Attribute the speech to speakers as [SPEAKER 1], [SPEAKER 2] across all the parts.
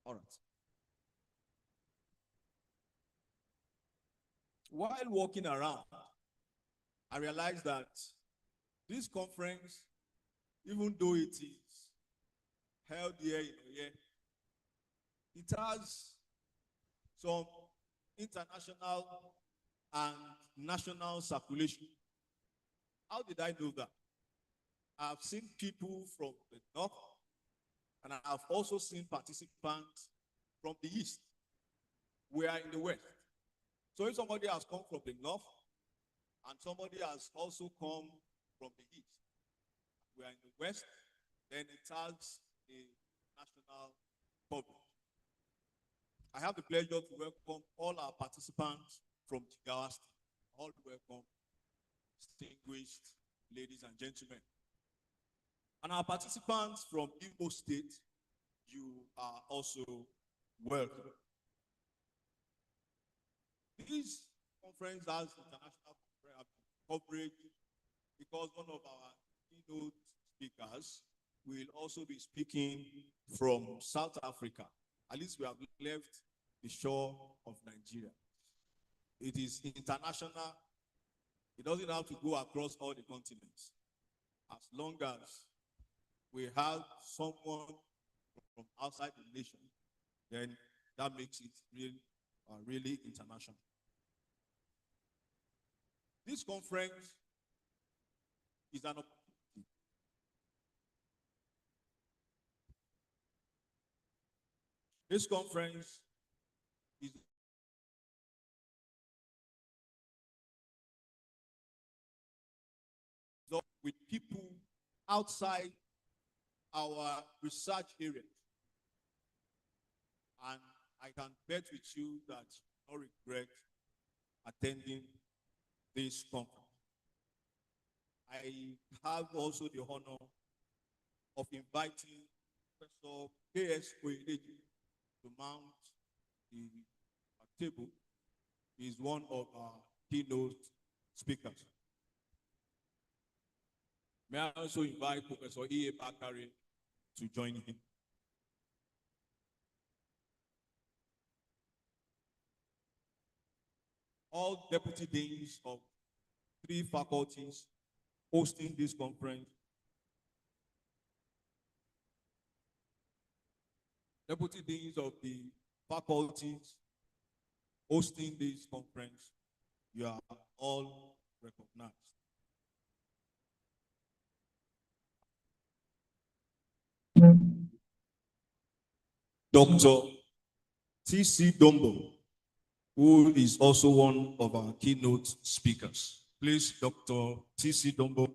[SPEAKER 1] All right. While walking around, I realized that this conference, even though it is held here in Oye, it has some international and national circulation. How did I know that? I've seen people from the north, and I've also seen participants from the east. We are in the west. So if somebody has come from the north and somebody has also come from the east, we are in the west, then it has a national coverage. I have the pleasure to welcome all our participants from Jigawa State. All welcome, distinguished ladies and gentlemen. And our participants from Imo State, you are also welcome. This conference has international coverage because one of our keynote speakers will also be speaking from South Africa. At least we have left the shore of Nigeria. It is international. It doesn't have to go across all the continents. As long as we have someone from outside the nation, then that makes it really international. This conference is an opportunity. This conference is with people outside our research area. And I can bet with you that you don't regret attending this conference. I have also the honor of inviting Professor K.S. Oye-Ekiti to mount the table. He is one of our keynote speakers. May I also invite Professor E.A. Bakari to join him. All deputy deans of 3 faculties hosting this conference. Deputy deans of the faculties hosting this conference, you are all recognized. Dr. T.C. Dombo, who is also one of our keynote speakers. Please, Dr. T.C. Dombo.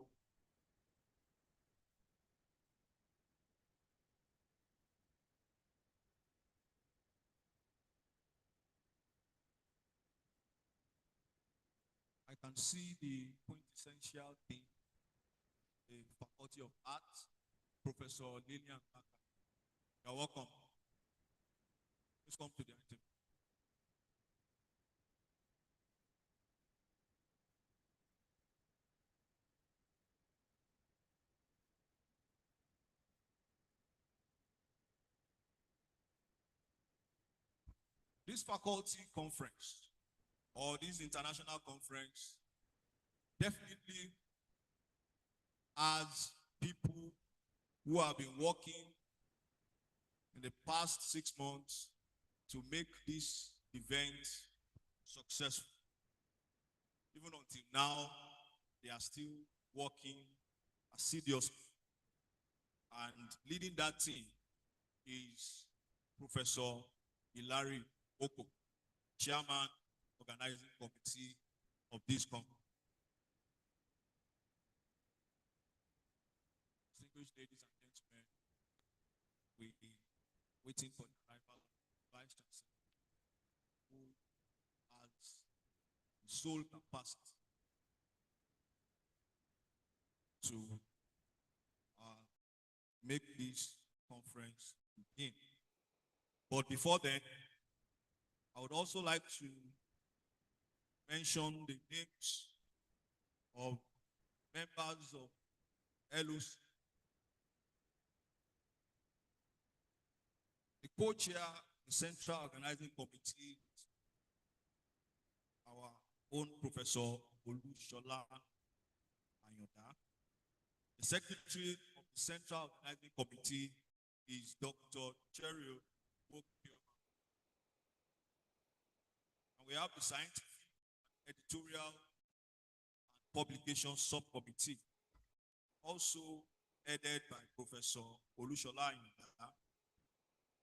[SPEAKER 1] I can see the quintessential thing, the Faculty of Arts, Professor Lillian Kaka. You're welcome. Please come to the item. This faculty conference or this international conference definitely has people who have been working in the past 6 months to make this event successful. Even until now, they are still working assiduously. And leading that team is Professor Hilary Oko, Chairman, Organizing Committee of this conference. Distinguished ladies and gentlemen, we are waiting for the arrival of the Vice Chancellor, who has the sole capacity to make this conference begin. But before then, I would also like to mention the names of members of LOC. The co-chair the Central Organizing Committee, our own Professor Olushola Ayoda. The Secretary of the Central Organizing Committee is Dr. Cherry Okio. And we have the Scientific, Editorial, and Publication Subcommittee, also headed by Professor Olushola Ayoda,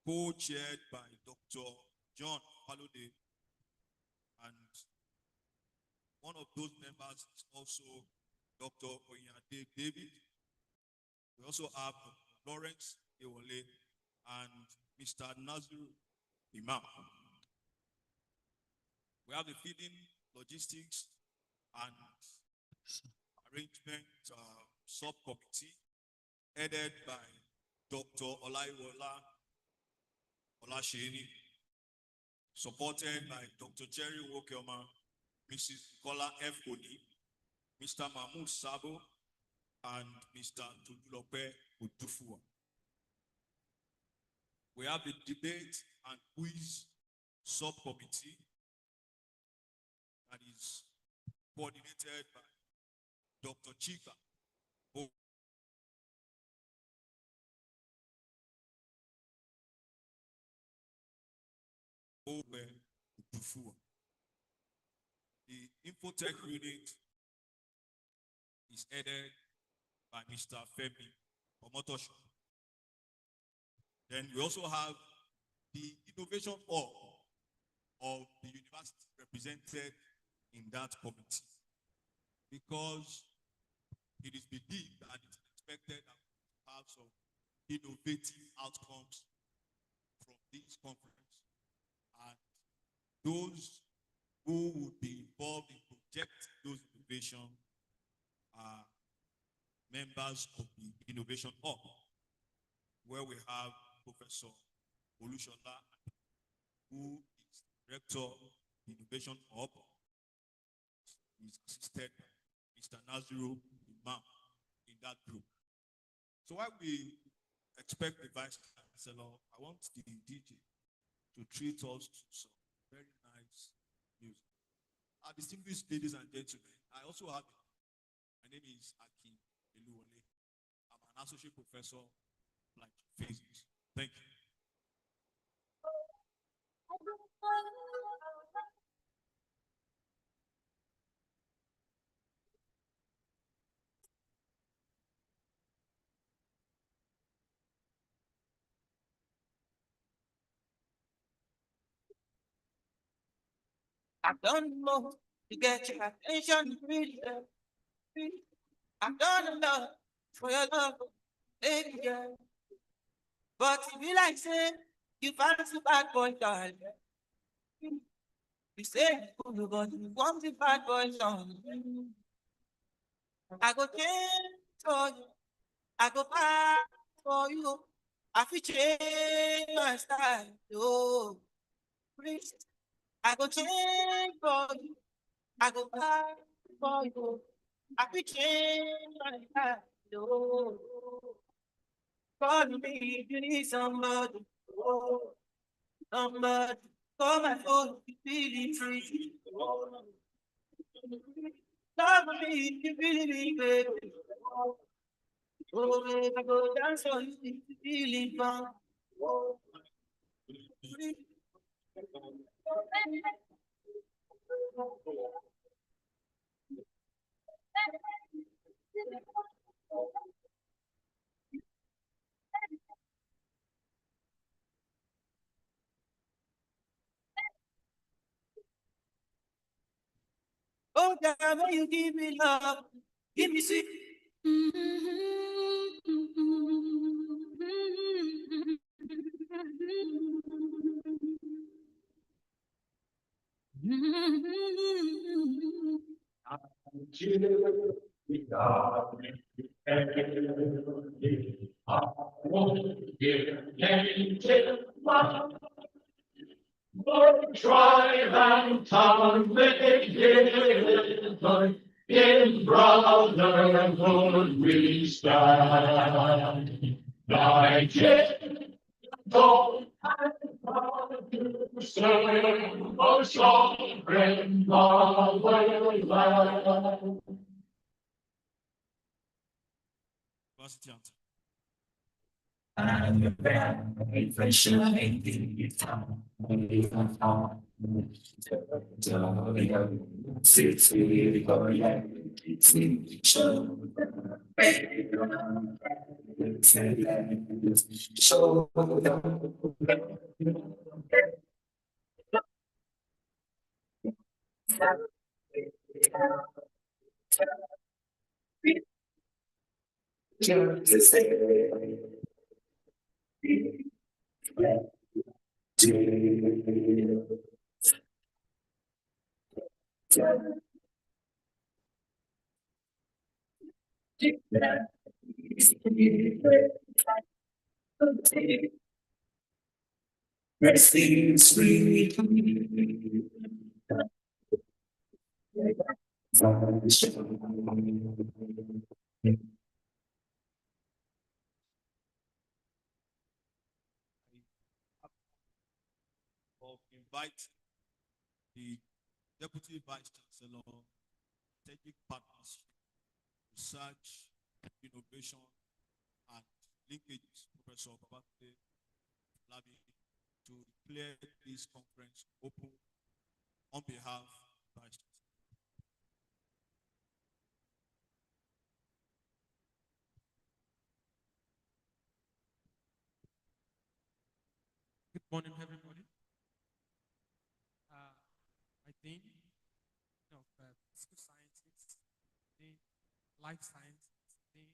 [SPEAKER 1] co-chaired by Dr. John Palode, and one of those members is also Dr. Oyade David. We also have Lawrence Ewole and Mr. Naziru Imam. We have the feeding, logistics, and arrangement subcommittee headed by Dr. Olaiwola Olasheni, supported by Dr. Jerry Wokioma, Mrs. Kola F. Oni, Mr. Mahmoud Sabo, and Mr. Tudulope Utufua. We have the debate and quiz subcommittee that is coordinated by Dr. Chika Utufua. The Infotech unit is headed by Mr. Femi Omotosho. Then we also have the Innovation Hub of the university represented in that committee, because it is believed and it is expected that we have some innovative outcomes from this conference, and those who would be involved in projecting those innovations are members of the Innovation Hub, where we have Professor Olushola, who is Director of the Innovation Hub. He is assisted by Mr. Naziru Imam in that group. So while we expect the Vice Chancellor, I want the DJ to treat us to some very nice music. Our distinguished ladies and gentlemen, I also have, my name is Aki Eluole. I'm an associate professor like physics. Thank you.
[SPEAKER 2] I've done more to get your attention, really. I've done a lot for your love, baby girl. But if you like say you fancy bad boy, darling. You say you but you want the bad boy song. I go change for you. I go back for you. I feel change my style. Oh, please. I go change for you. I go back for you. I feel change my style. Oh, call me if you need somebody. Oh, somebody. Call my phone if you feeling free. Oh, love me if you feeling baby. Oh, baby, go dance for you if you feeling fun. Oh, oh, damn, you give me love, give me sweet.
[SPEAKER 3] Try and come with in brotherhood we stand. Thy gentle sing a song in motherland.
[SPEAKER 1] Varsity anthem. Of invite the Deputy Vice Chancellor, Strategic Partnership, Research, Innovation, and Linkages, Professor Babakode Labi, to declare this conference open on behalf of the Vice Chancellor.
[SPEAKER 4] Good morning, everybody. I think physical sciences, the life sciences, the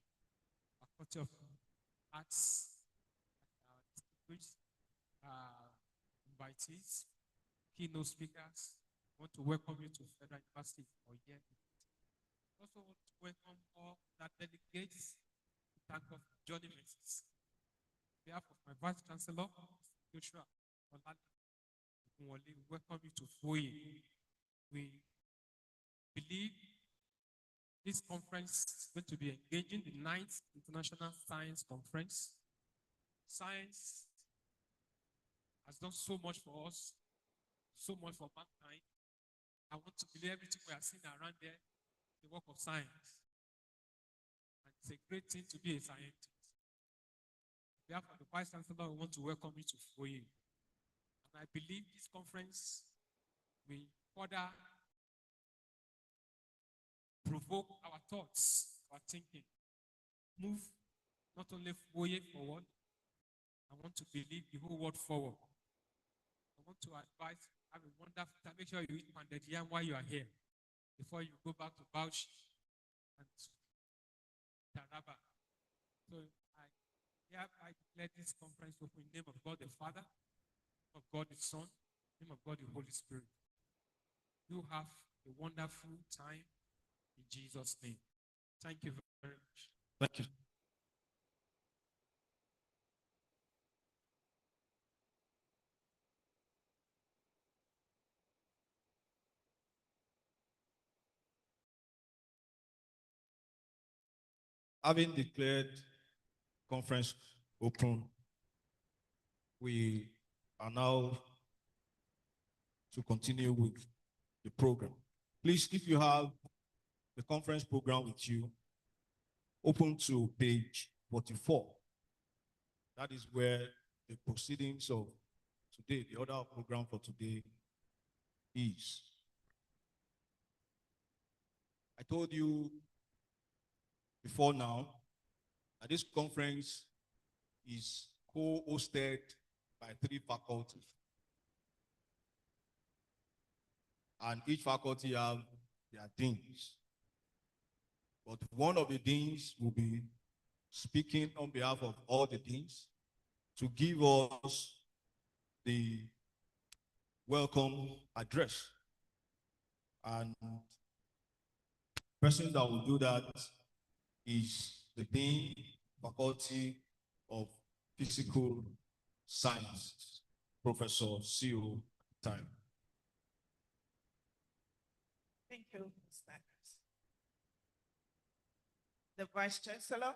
[SPEAKER 4] faculty of arts, distinguished invitees, keynote speakers. I want to welcome you to Federal University of Oye-Ekiti. Also want to welcome all that delegates to thank of Johnny Mrs. On behalf of my Vice Chancellor, Joshua Olali, we welcome you to Foye. We believe this conference is going to be engaging the 9th International Science Conference. Science has done so much for us, so much for mankind. I want to believe everything we are seeing around there, the work of science. And it's a great thing to be a scientist. On behalf of the Vice Chancellor, we want to welcome you to Foye. And I believe this conference will further provoke our thoughts, our thinking, move not only Foye forward, I want to believe the whole world forward. I want to advise, have a wonderful time. Make sure you eat pounded yam while you are here, before you go back to Bauchi and Taraba. So I declare this conference open in the name of God the Father, of God the Son, in the name of God the Holy Spirit. You have a wonderful time in Jesus' name. Thank you very much.
[SPEAKER 1] Thank you. Having declared conference open, we are now to continue with the program. Please, if you have the conference program with you, open to page 44. That is where the proceedings of today, the order of program for today is. I told you before now that this conference is co-hosted by 3 faculties. And each faculty have their deans. But one of the deans will be speaking on behalf of all the deans to give us the welcome address. And the person that will do that is the Dean, Faculty of Physical Science, Professor C.O. Time.
[SPEAKER 5] Thank you, Mr. Akers. The Vice Chancellor,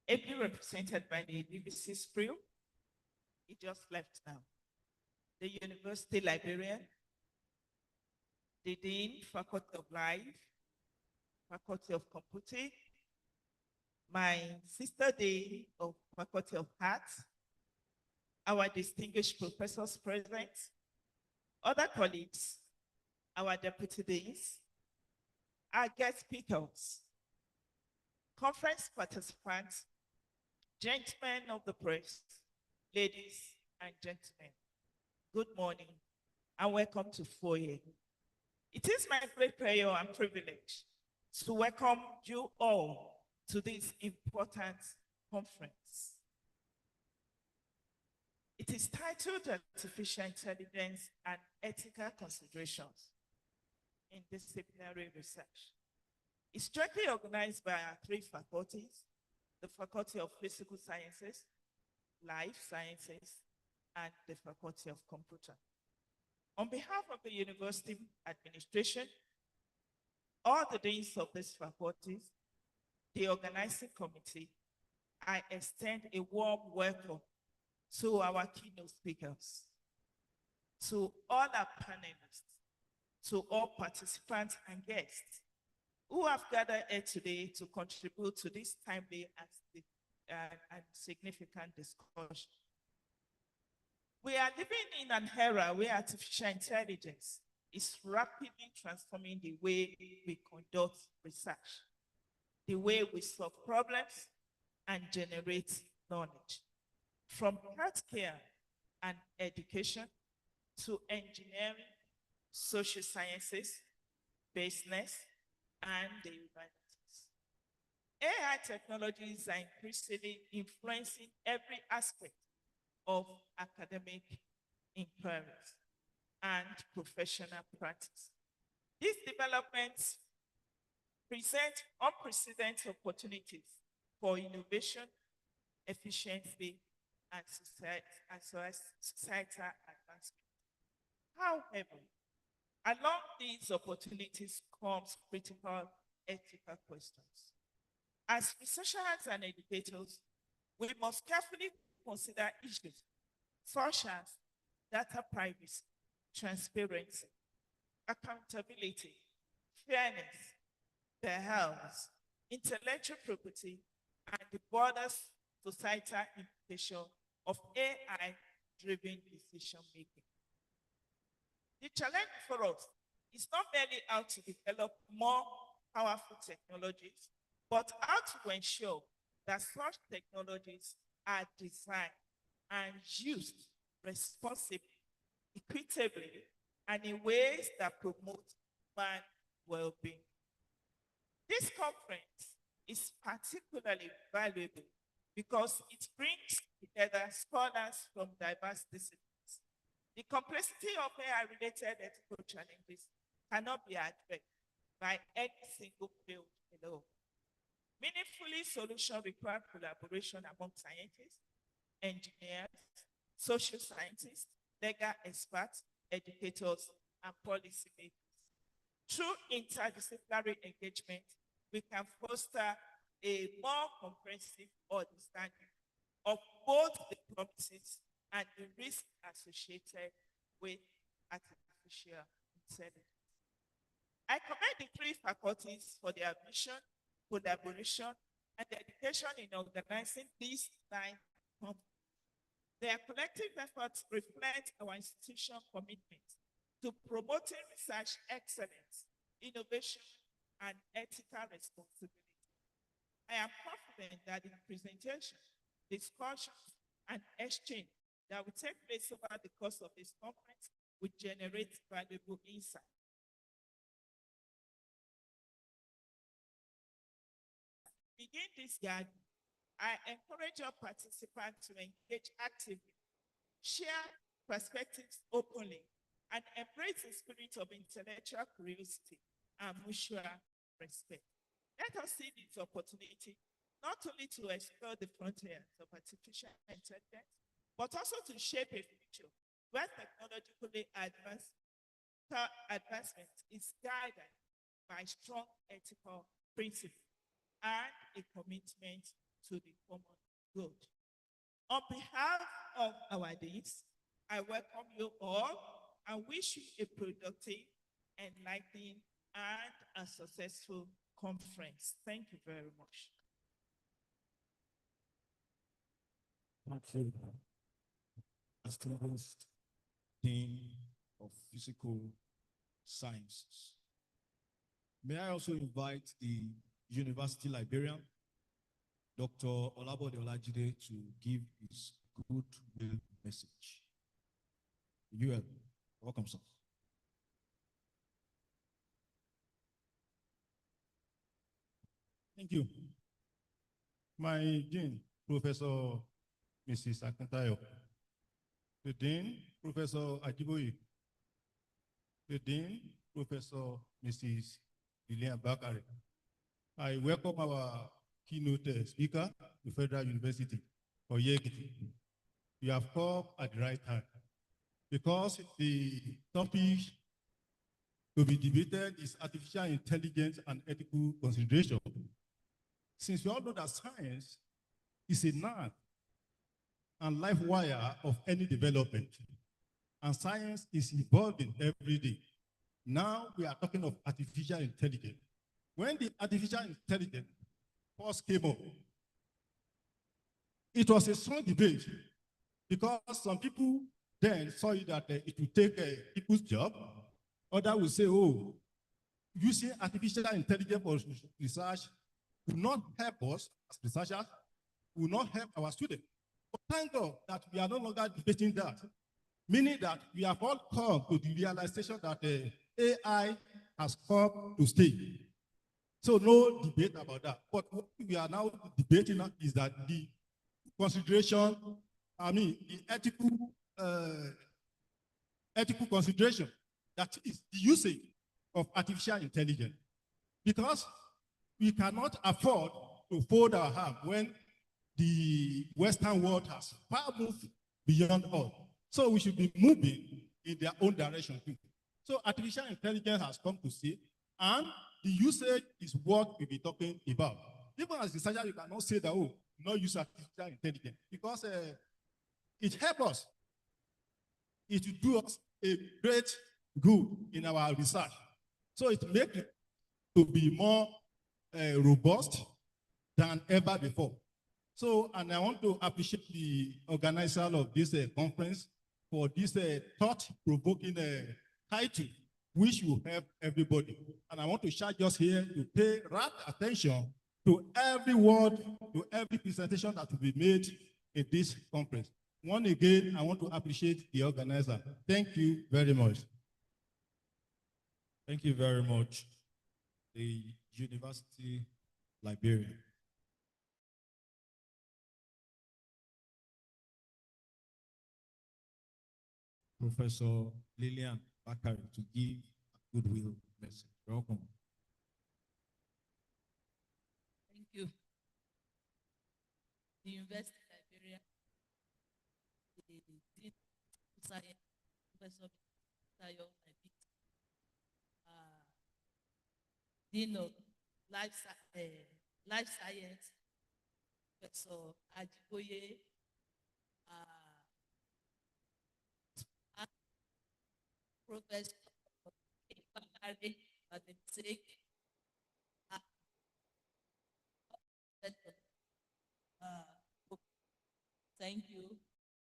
[SPEAKER 5] ably represented by the DVC Spril, he just left now. the university librarian, the dean, faculty of life, faculty of computing, my sister dean of faculty of arts, our distinguished professors present, other colleagues, our deputy deans, our guest speakers, conference participants, gentlemen of the press, ladies and gentlemen, good morning and welcome to Foyer. It is my great pleasure and privilege to welcome you all to this important conference. It is titled Artificial Intelligence and Ethical Considerations in Disciplinary Research. It's jointly organized by our three faculties, the Faculty of Physical Sciences, Life Sciences, and the Faculty of Computer. On behalf of the university administration, all the deans of these faculties, the organizing committee, I extend a warm welcome to our keynote speakers, to all our panelists, to all participants and guests who have gathered here today to contribute to this timely and significant discussion. We are living in an era where artificial intelligence is rapidly transforming the way we conduct research, the way we solve problems and generate knowledge. From healthcare and education to engineering, social sciences, business, and the humanities. AI technologies are increasingly influencing every aspect of academic inquiries and professional practice. These developments present unprecedented opportunities for innovation, efficiency, and societal advancement. However, along these opportunities comes critical ethical questions. As researchers and educators, we must carefully consider issues such as data privacy, transparency, accountability, fairness, health, intellectual property, and the broader societal implication of AI-driven decision-making. The challenge for us is not merely how to develop more powerful technologies, but how to ensure that such technologies are designed and used responsibly, equitably, and in ways that promote human well-being. This conference is particularly valuable because it brings together scholars from diverse disciplines. The complexity of AI-related ethical challenges cannot be addressed by any single field alone. Meaningfully, solutions require collaboration among scientists, engineers, social scientists, legal experts, educators, and policymakers. Through interdisciplinary engagement, we can foster a more comprehensive understanding of both the promises and the risks associated with artificial intelligence. I commend the three faculties for their vision, collaboration, and dedication in organizing these 9 conferences. Their collective efforts reflect our institution's commitment to promoting research excellence, innovation, and ethical responsibility. I am confident that the presentation, discussions, and exchange that will take place over the course of this conference will generate valuable insight. Begin this gathering, I encourage your participants to engage actively, share perspectives openly, and embrace the spirit of intellectual curiosity and mutual respect. Let us see this opportunity not only to explore the frontiers of artificial intelligence, but also to shape a future where technologically advancement is guided by strong ethical principles and a commitment to the common good. On behalf of our deans, I welcome you all and wish you a productive, enlightening, and a successful conference. Thank you very much.
[SPEAKER 1] Distinguished Dean of Physical Sciences. May I also invite the University Librarian, Dr. Olabode Olajide, to give his goodwill message. You are welcome, sir.
[SPEAKER 6] Thank you. My Dean, Professor Mrs. Akintayo, the Dean, Professor Ajiboye, the Dean, Professor Mrs. Lilian Bakare. I welcome our keynote speaker, the Federal University, Oye-Ekiti. You have come at the right time because the topic to be debated is artificial intelligence and ethical consideration. Since we all know that science is a nerve and life wire of any development, and science is evolving every day. Now we are talking of artificial intelligence. When the artificial intelligence first came up, it was a strong debate because some people then saw it that it would take people's job. Others will say, oh, using artificial intelligence for research will not help us as researchers, will not help our students. But thank God that we are no longer debating that, meaning that we have all come to the realization that AI has come to stay. So no debate about that. But what we are now debating is that the consideration, the ethical consideration, that is the usage of artificial intelligence. Because we cannot afford to fold our arms when the Western world has far moved beyond us. So we should be moving in their own direction too. So artificial intelligence has come to stay, and the usage is what we'll be talking about. Even as researchers, you cannot say that, oh, not use artificial intelligence, because it helps us. It will do us a great good in our research. So it makes it to be more robust than ever before. So, and I want to appreciate the organizer of this conference for this thought-provoking title, which will help everybody. And I want to charge us here to pay rapt attention to every word, to every presentation that will be made in this conference. Once again, I want to appreciate the organizer. Thank you very much.
[SPEAKER 1] Thank you very much, the University Librarian. Professor Lilian Bakari, to give a goodwill message. Welcome.
[SPEAKER 7] Thank you. The University Librarian, the Dean of Science, Professor Tayo, Dean of Life Science, Professor Ajiboye, Professor Bakari, for the sake. Thank you.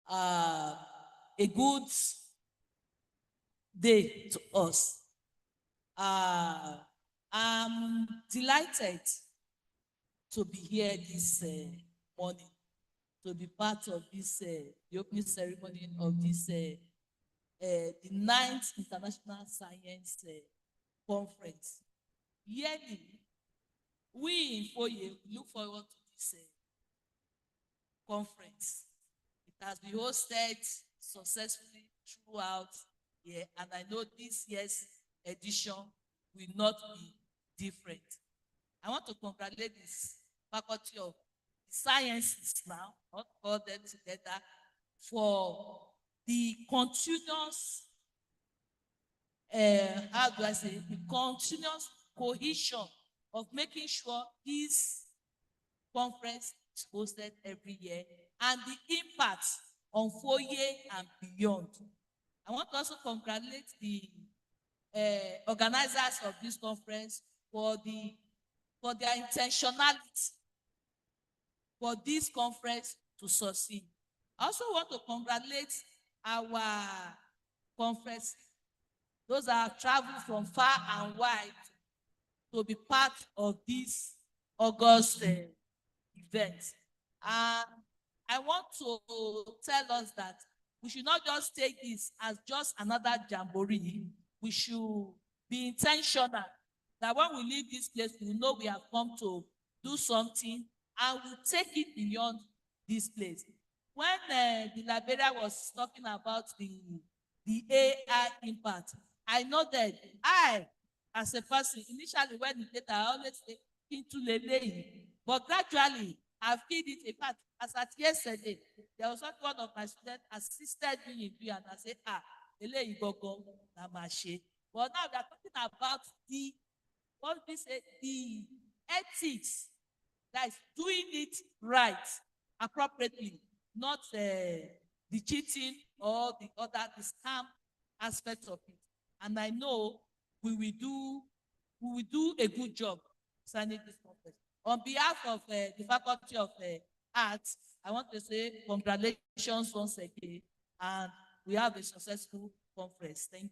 [SPEAKER 7] A good day to us. I'm delighted to be here this morning, to be part of this the opening ceremony of this the 9th International Science Conference. Yearly, we in Oye look forward to this conference. It has been hosted successfully throughout here, and I know this year's edition will not be different. I want to congratulate this Faculty of Sciences now, not all them together, for the continuous, how do I say, the continuous cohesion of making sure this conference is hosted every year, and the impact on Foye and beyond. I want to also congratulate the organizers of this conference for their intentionality for this conference to succeed. I also want to congratulate our conference, those that have traveled from far and wide to be part of this August event. And I want to tell us that we should not just take this as just another jamboree. We should be intentional that when we leave this place, we know we have come to do something and we take it beyond this place. When the Liberia was talking about the AI impact, I know that I, as a person, initially when it data, I always say into lele, but gradually I feel it. In fact, as at yesterday, there was one of my students assisted me in doing, and I said, lele go na mache. But now we are talking about what we say, the ethics, that is doing it right, appropriately, not the cheating or the scam aspects of it. And I know we will do a good job signing this conference. On behalf of the Faculty of Arts, I want to say congratulations once again, and we have a successful conference. Thank you.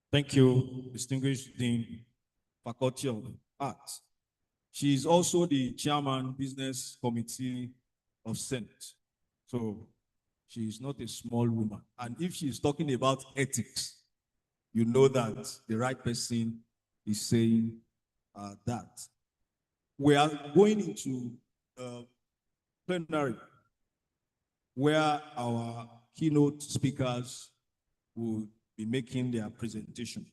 [SPEAKER 1] Thank you, distinguished Dean, Faculty of Arts. She is also the chairman, Business Committee of Senate. So she is not a small woman. And if she is talking about ethics, you know that the right person is saying that. We are going into plenary where our keynote speakers will be making their presentation.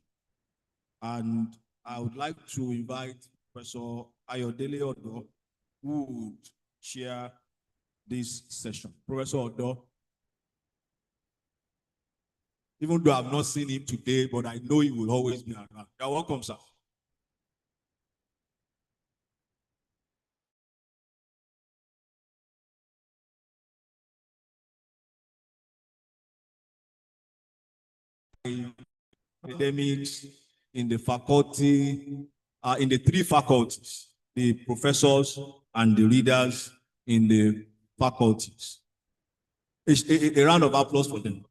[SPEAKER 1] And I would like to invite Professor Ayodele Odo, who would chair this session. Professor Odo, even though I've not seen him today, but I know he will always be around. You're welcome, sir. Academics in the faculty, in the three faculties, the professors and the leaders in the faculties. A round of applause for them.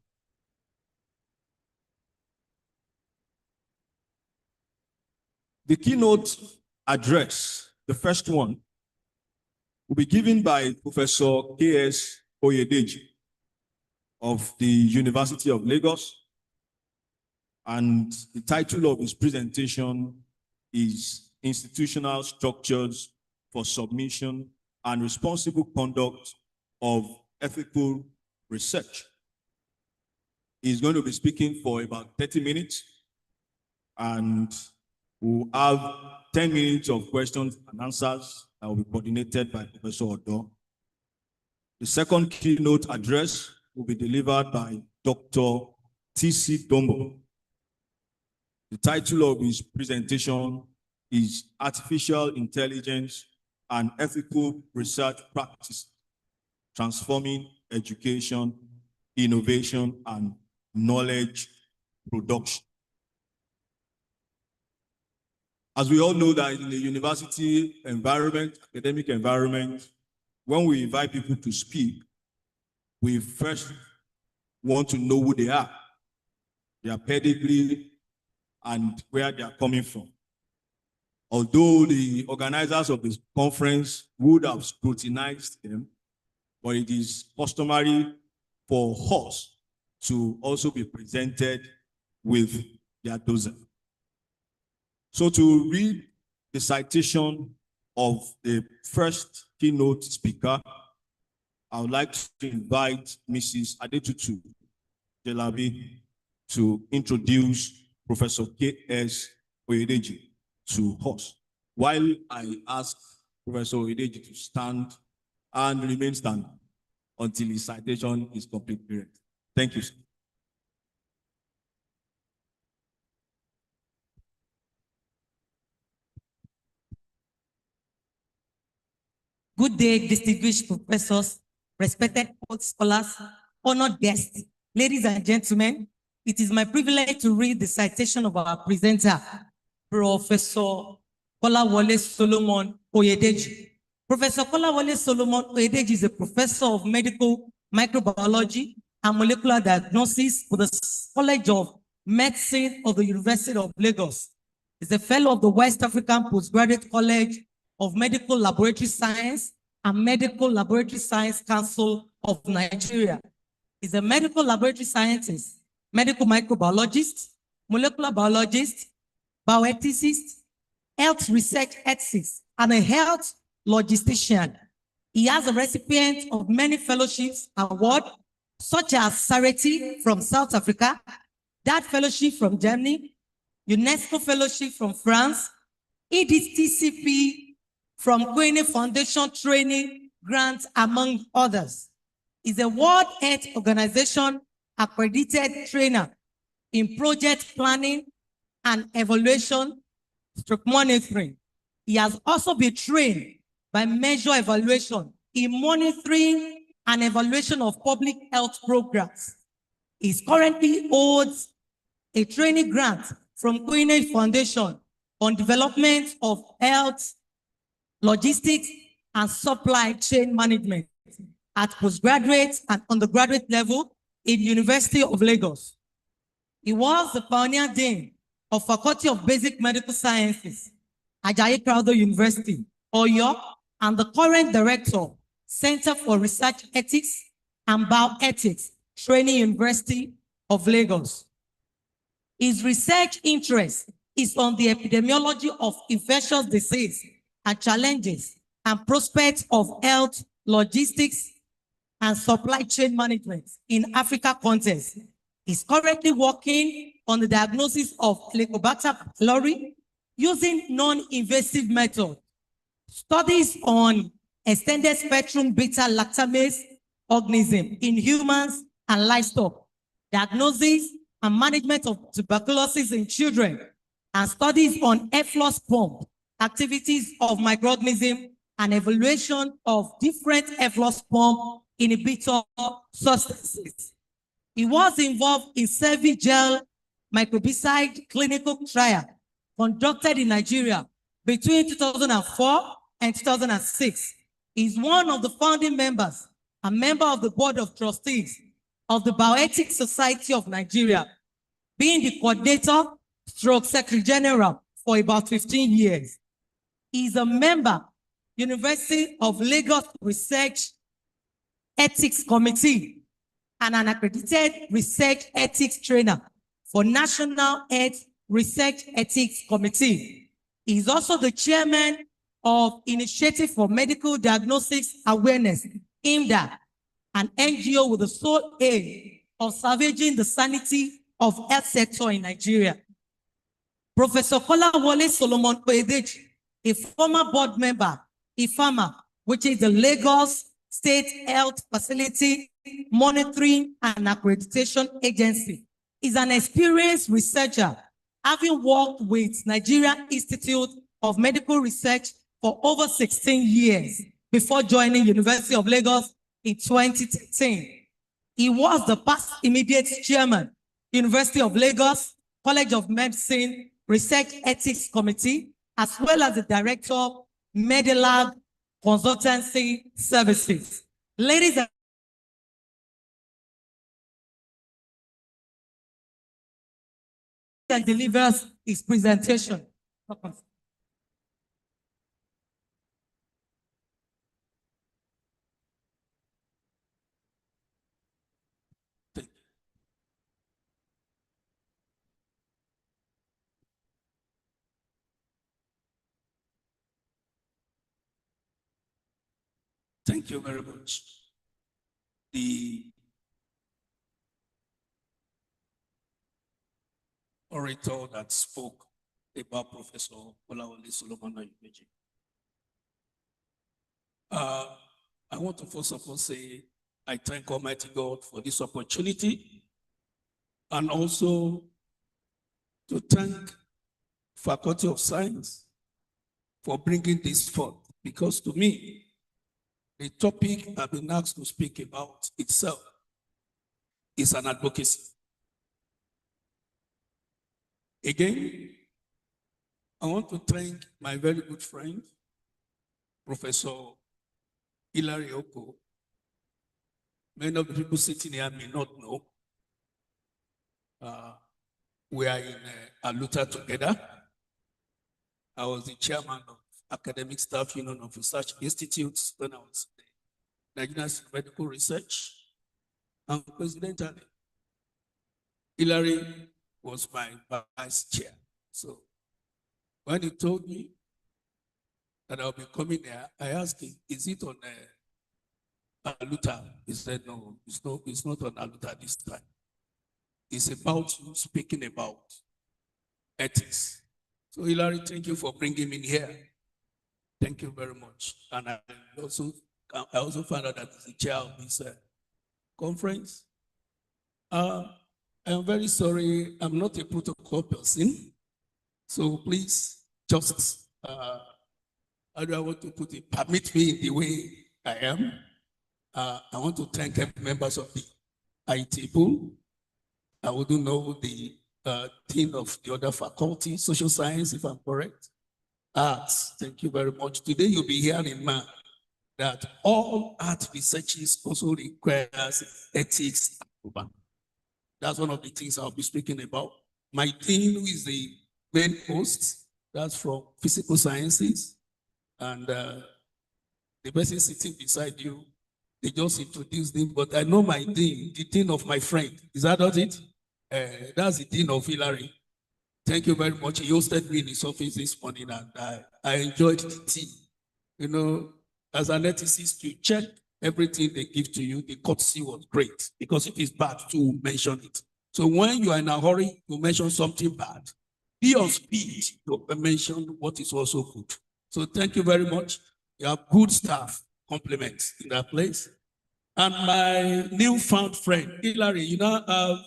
[SPEAKER 1] The keynote address, the first one, will be given by Professor K.S. Oye-Ekiti of the University of Lagos. And the title of his presentation is Institutional Structures for Submission and Responsible Conduct of Ethical Research. He's going to be speaking for about 30 minutes, and we'll have 10 minutes of questions and answers that will be coordinated by Professor Odo. The second keynote address will be delivered by Dr. T.C. Dombo. The title of his presentation is Artificial Intelligence and Ethical Research Practice, Transforming Education, Innovation, and Knowledge Production. As we all know that in the university environment, academic environment, when we invite people to speak, we first want to know who they are, their pedigree, and where they are coming from. Although the organizers of this conference would have scrutinized them, but it is customary for us to also be presented with their dozen. So to read the citation of the first keynote speaker, I would like to invite Mrs. Adetutu Jelabi to introduce Professor K.S. Oye-Ekiti to us, while I ask Professor Oye-Ekiti to stand and remain standing until his citation is completely read. Thank you, sir.
[SPEAKER 8] Good day, distinguished professors, respected scholars, honored guests, ladies and gentlemen, it is my privilege to read the citation of our presenter, Professor Kolawole Solomon Oyedeji. Professor Kolawole Solomon Oyedeji is a professor of medical microbiology and molecular diagnosis with the College of Medicine of the University of Lagos. He's a fellow of the West African Postgraduate College of Medical Laboratory Science and Medical Laboratory Science Council of Nigeria. He's a medical laboratory scientist, medical microbiologist, molecular biologist, bioethicist, health research ethicist, and a health logistician. He has a recipient of many fellowships and awards, such as Sareti from South Africa, that fellowship from Germany, UNESCO fellowship from France, EDTCP from Queen Foundation training grants, among others. Is a World Health Organization accredited trainer in project planning and evaluation stroke monitoring. He has also been trained by Measure Evaluation in monitoring and evaluation of public health programs. He currently holds a training grant from Queen Foundation on development of health, logistics, and supply chain management at postgraduate and undergraduate level in University of Lagos. He was the pioneer dean of Faculty of Basic Medical Sciences, Ajayi Crowther University, Oyo, and the current director, Center for Research Ethics and Bioethics, Training University of Lagos. His research interest is on the epidemiology of infectious disease and challenges and prospects of health, logistics, and supply chain management in Africa context. He's currently working on the diagnosis of Helicobacter pylori using non-invasive methods, studies on extended spectrum beta-lactamase organism in humans and livestock, diagnosis and management of tuberculosis in children, and studies on efflux pump, activities of microorganisms, and evaluation of different efflux pump inhibitor substances. He was involved in Servigel microbicide clinical trial conducted in Nigeria between 2004 and 2006. He's one of the founding members, a member of the Board of Trustees of the Bioethics Society of Nigeria, being the coordinator stroke Secretary General for about 15 years. He's a member, University of Lagos Research Ethics Committee, and an accredited research ethics trainer for National Health Research Ethics Committee. He is also the chairman of Initiative for Medical Diagnostics Awareness, IMDA, an NGO with the sole aim of salvaging the sanity of health sector in Nigeria. Professor Kolawole Solomon Oyedeji, a former board member, IFAMA, which is the Lagos State Health Facility Monitoring and Accreditation Agency, is an experienced researcher, having worked with Nigeria Institute of Medical Research for over 16 years before joining University of Lagos in 2013. He was the past immediate chairman, University of Lagos College of Medicine Research Ethics Committee, as well as the director of Medilab Consultancy Services. Ladies and delivers his presentation.
[SPEAKER 9] Thank you very much. The orator that spoke about Professor Kolawole Solomon Oyedeji. I want to first of all say I thank Almighty God for this opportunity, and also to thank Faculty of Science for bringing this forth, because to me, The topic I've been asked to speak about itself is an advocacy. Again, I want to thank my very good friend, Professor Hilary Oko. Many of the people sitting here may not know. We are in Aluta together. I was the chairman of Academic Staff Union of Research Institutes when I was in the Nigerian Medical Research. And coincidentally, Hilary was my vice chair. So when he told me that I'll be coming there, I asked him, is it on Aluta? He said, no, it's not on Aluta this time. It's about you speaking about ethics. So Hilary, thank you for bringing me here. Thank you very much. And I also found out that he's the chair of this conference. I'm very sorry, I'm not a protocol person. So please just, how do I want to put it? Permit me in the way I am. I want to thank every members of the IT pool. I wouldn't know the dean of the other faculty, social science, if I'm correct. Arts, thank you very much. Today you'll be hearing that all art researches also requires ethics. That's one of the things I'll be speaking about. My dean, who is the main host, that's from physical sciences, and the person sitting beside you, they just introduced him, but I know my dean, the dean of my friend. Is that not it? That's the dean of Hilary. Thank you very much. He hosted me in his office this morning, and I enjoyed the tea. You know, as an ethicist, you check everything they give to you. The courtesy was great, because it is bad to mention it. So when you are in a hurry to mention something bad, be on speed to mention what is also good. So thank you very much. You have good staff, compliments in that place. And my newfound friend, Hilary, you now have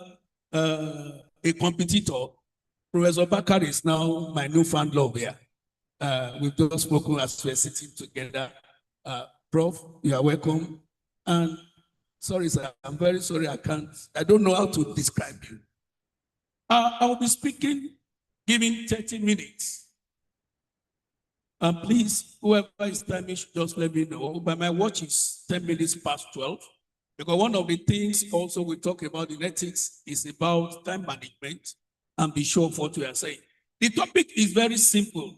[SPEAKER 9] a competitor. Professor Bakar is now my newfound love here. We've just spoken as we're sitting together. Prof, you are welcome. And sorry, sir, I'm very sorry, I don't know how to describe you. I will be speaking, giving 30 minutes. And please, whoever is timing should just let me know. But my watch is 10 minutes past 12. Because one of the things also we talk about in ethics is about time management and be sure of what we are saying. The topic is very simple.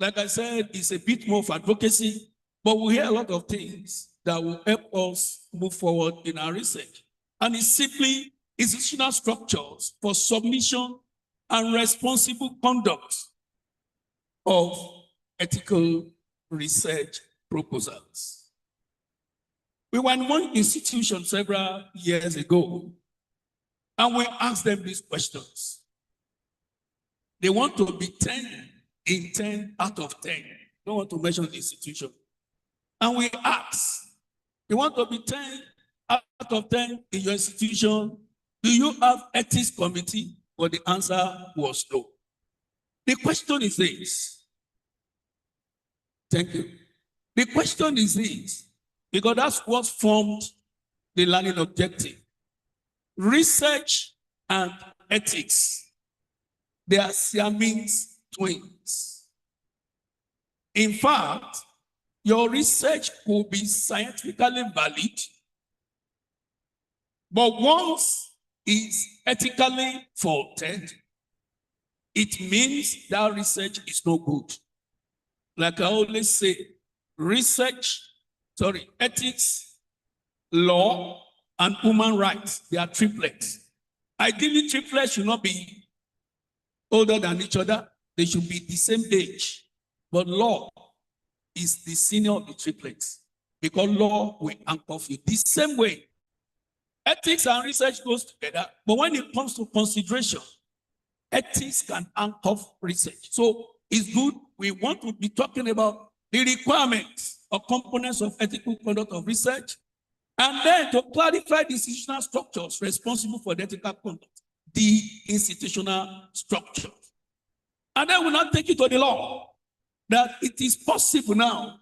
[SPEAKER 9] Like I said, it's a bit more of advocacy, but we hear a lot of things that will help us move forward in our research. And it's simply institutional structures for submission and responsible conduct of ethical research proposals. We were in one institution several years ago, and we asked them these questions. They want to be 10 in 10 out of 10. Don't want to mention the institution. And we asked, they want to be 10 out of 10 in your institution. Do you have ethics committee? Well, the answer was no. The question is this. Thank you. The question is this, because that's what formed the learning objective. Research and ethics, they are Siamese twins. In fact, your research could be scientifically valid, but once it's ethically faulted, it means that research is no good. Like I always say, ethics, law, and human rights, they are triplets. Ideally, triplets should not be older than each other. They should be the same age. But law is the senior of the triplets, because law will anchor you. The same way, ethics and research goes together, but when it comes to consideration, ethics can anchor research. So it's good. We want to be talking about the requirements or components of ethical conduct of research, and then to clarify the institutional structures responsible for the ethical conduct, the institutional structure. And then we'll not take it to the law, that it is possible now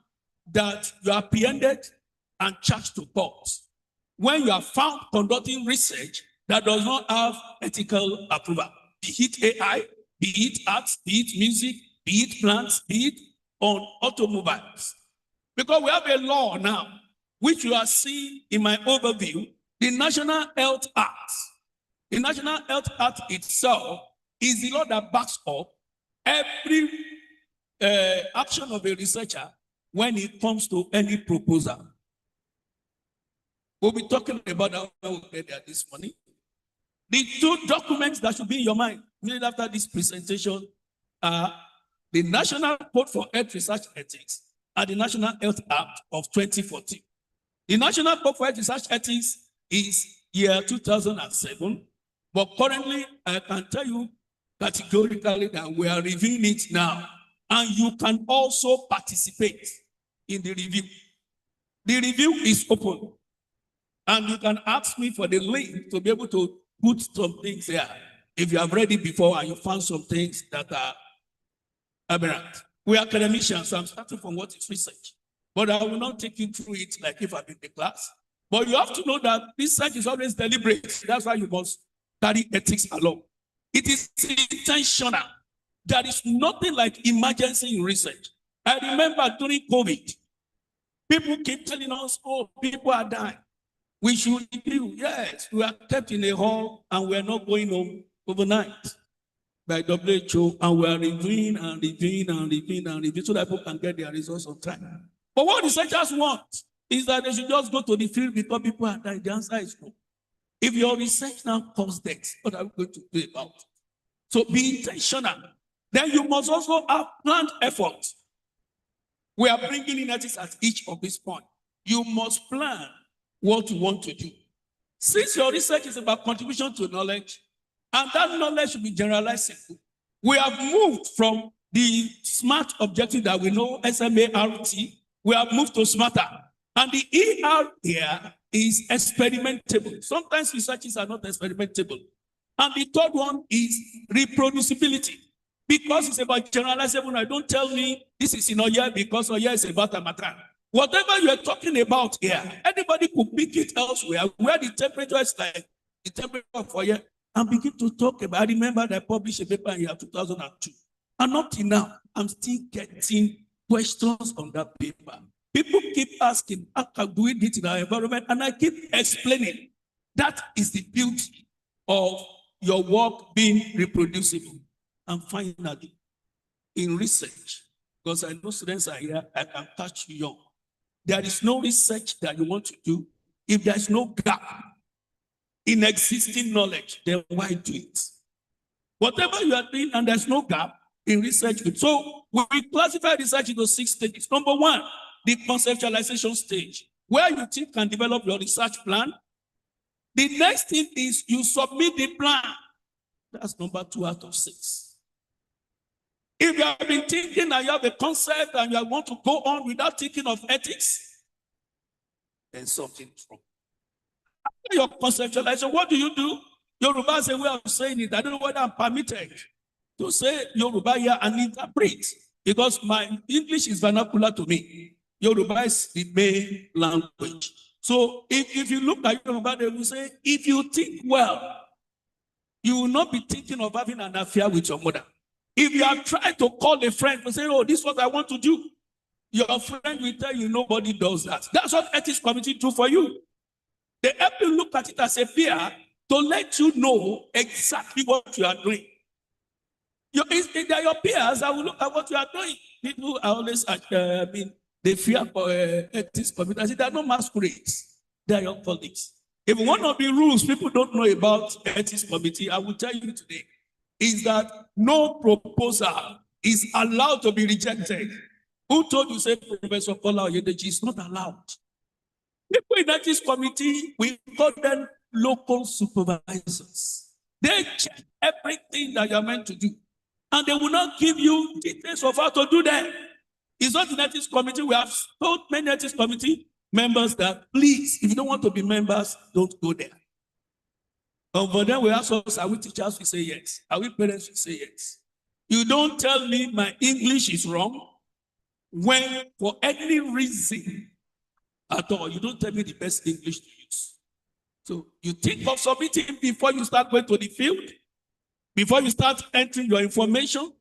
[SPEAKER 9] that you are apprehended and charged to court when you are found conducting research that does not have ethical approval, be it AI, be it arts, be it music, be it plants, be it on automobiles. Because we have a law now, which you are seeing in my overview, the National Health Act. The National Health Act itself is the law that backs up every action of a researcher when it comes to any proposal. We'll be talking about that when we get there this morning. The two documents that should be in your mind immediately after this presentation are the National Code for Health Research Ethics and the National Health Act of 2014. The National Code for Health Research Ethics is year 2007, but currently I can tell you categorically that we are reviewing it now, and you can also participate in the review. The review is open, and you can ask me for the link to be able to put some things there. If you have read it before and you found some things that are aberrant. We are academicians, so I'm starting from what is research. But I will not take you through it like if I'm in the class. But you have to know that research is always deliberate. That's why you must carry ethics along. It is intentional. There is nothing like emergency in research. I remember during COVID, people keep telling us, oh, people are dying. We should review. Yes, we are kept in a hall and we are not going home overnight by WHO, and we are reviewing and reviewing and reviewing and reviewing so that people can get their results on time. But what researchers want is that they should just go to the field because people are dying. The answer is no. If your research now causes death, what are we going to do about it? So be intentional. Then you must also have planned effort. We are bringing in ethics at each of these points. You must plan what you want to do. Since your research is about contribution to knowledge, and that knowledge should be generalized, we have moved from the SMART objective that we know, SMART, we have moved to SMARTer. And the ER here is experimentable. Sometimes researches are not experimentable. And the third one is reproducibility. Because it's about generalizable. Now, don't tell me this is in Oye because Oye is about Amatan. Whatever you are talking about here, anybody could pick it elsewhere where the temperature is like the temperature of Oye and begin to talk about. I remember that I published a paper in year 2002. And up till now, I'm still getting questions on that paper. People keep asking, how can we do it in our environment? And I keep explaining. That is the beauty of your work being reproducible. And finally, in research, because I know students are here, I can catch you young. There is no research that you want to do. If there's no gap in existing knowledge, then why do it? Whatever you are doing and there's no gap in research. So we classify research into 6 stages. Number 1, the conceptualization stage, where you think can develop your research plan. The next thing is you submit the plan. That's number 2 out of 6. If you have been thinking and you have a concept and you want to go on without thinking of ethics, then something is wrong. After your conceptualization, what do? Yoruba is a way of saying it. I don't know whether I'm permitted to say Yoruba here and interpret, because my English is vernacular to me. Yoruba is the main language. So if you look at Yoruba, they will say, if you think well, you will not be thinking of having an affair with your mother. If you are trying to call a friend to say, oh, this is what I want to do, your friend will tell you nobody does that. That's what ethics committee do for you. They help you look at it as a peer to let you know exactly what you are doing. They are your peers that will look at what you are doing. People are always, they fear for ethics committee. I say, they are not masquerades. They are your colleagues. If one of the rules people don't know about ethics committee, I will tell you today, is that no proposal is allowed to be rejected. Who told you, say, Professor Kola Oyedeji is not allowed? People in ethics committee, we call them local supervisors. They check everything that you are meant to do. And they will not give you details of how to do that. It's not in ethics committee. We have told many ethics committee members that, please, if you don't want to be members, don't go there. But then we ask us, are we teachers? We say yes. Are we parents? We say yes. You don't tell me my English is wrong. when for any reason at all, you don't tell me the best English to use. So you think of submitting before you start going to the field, before you start entering your information.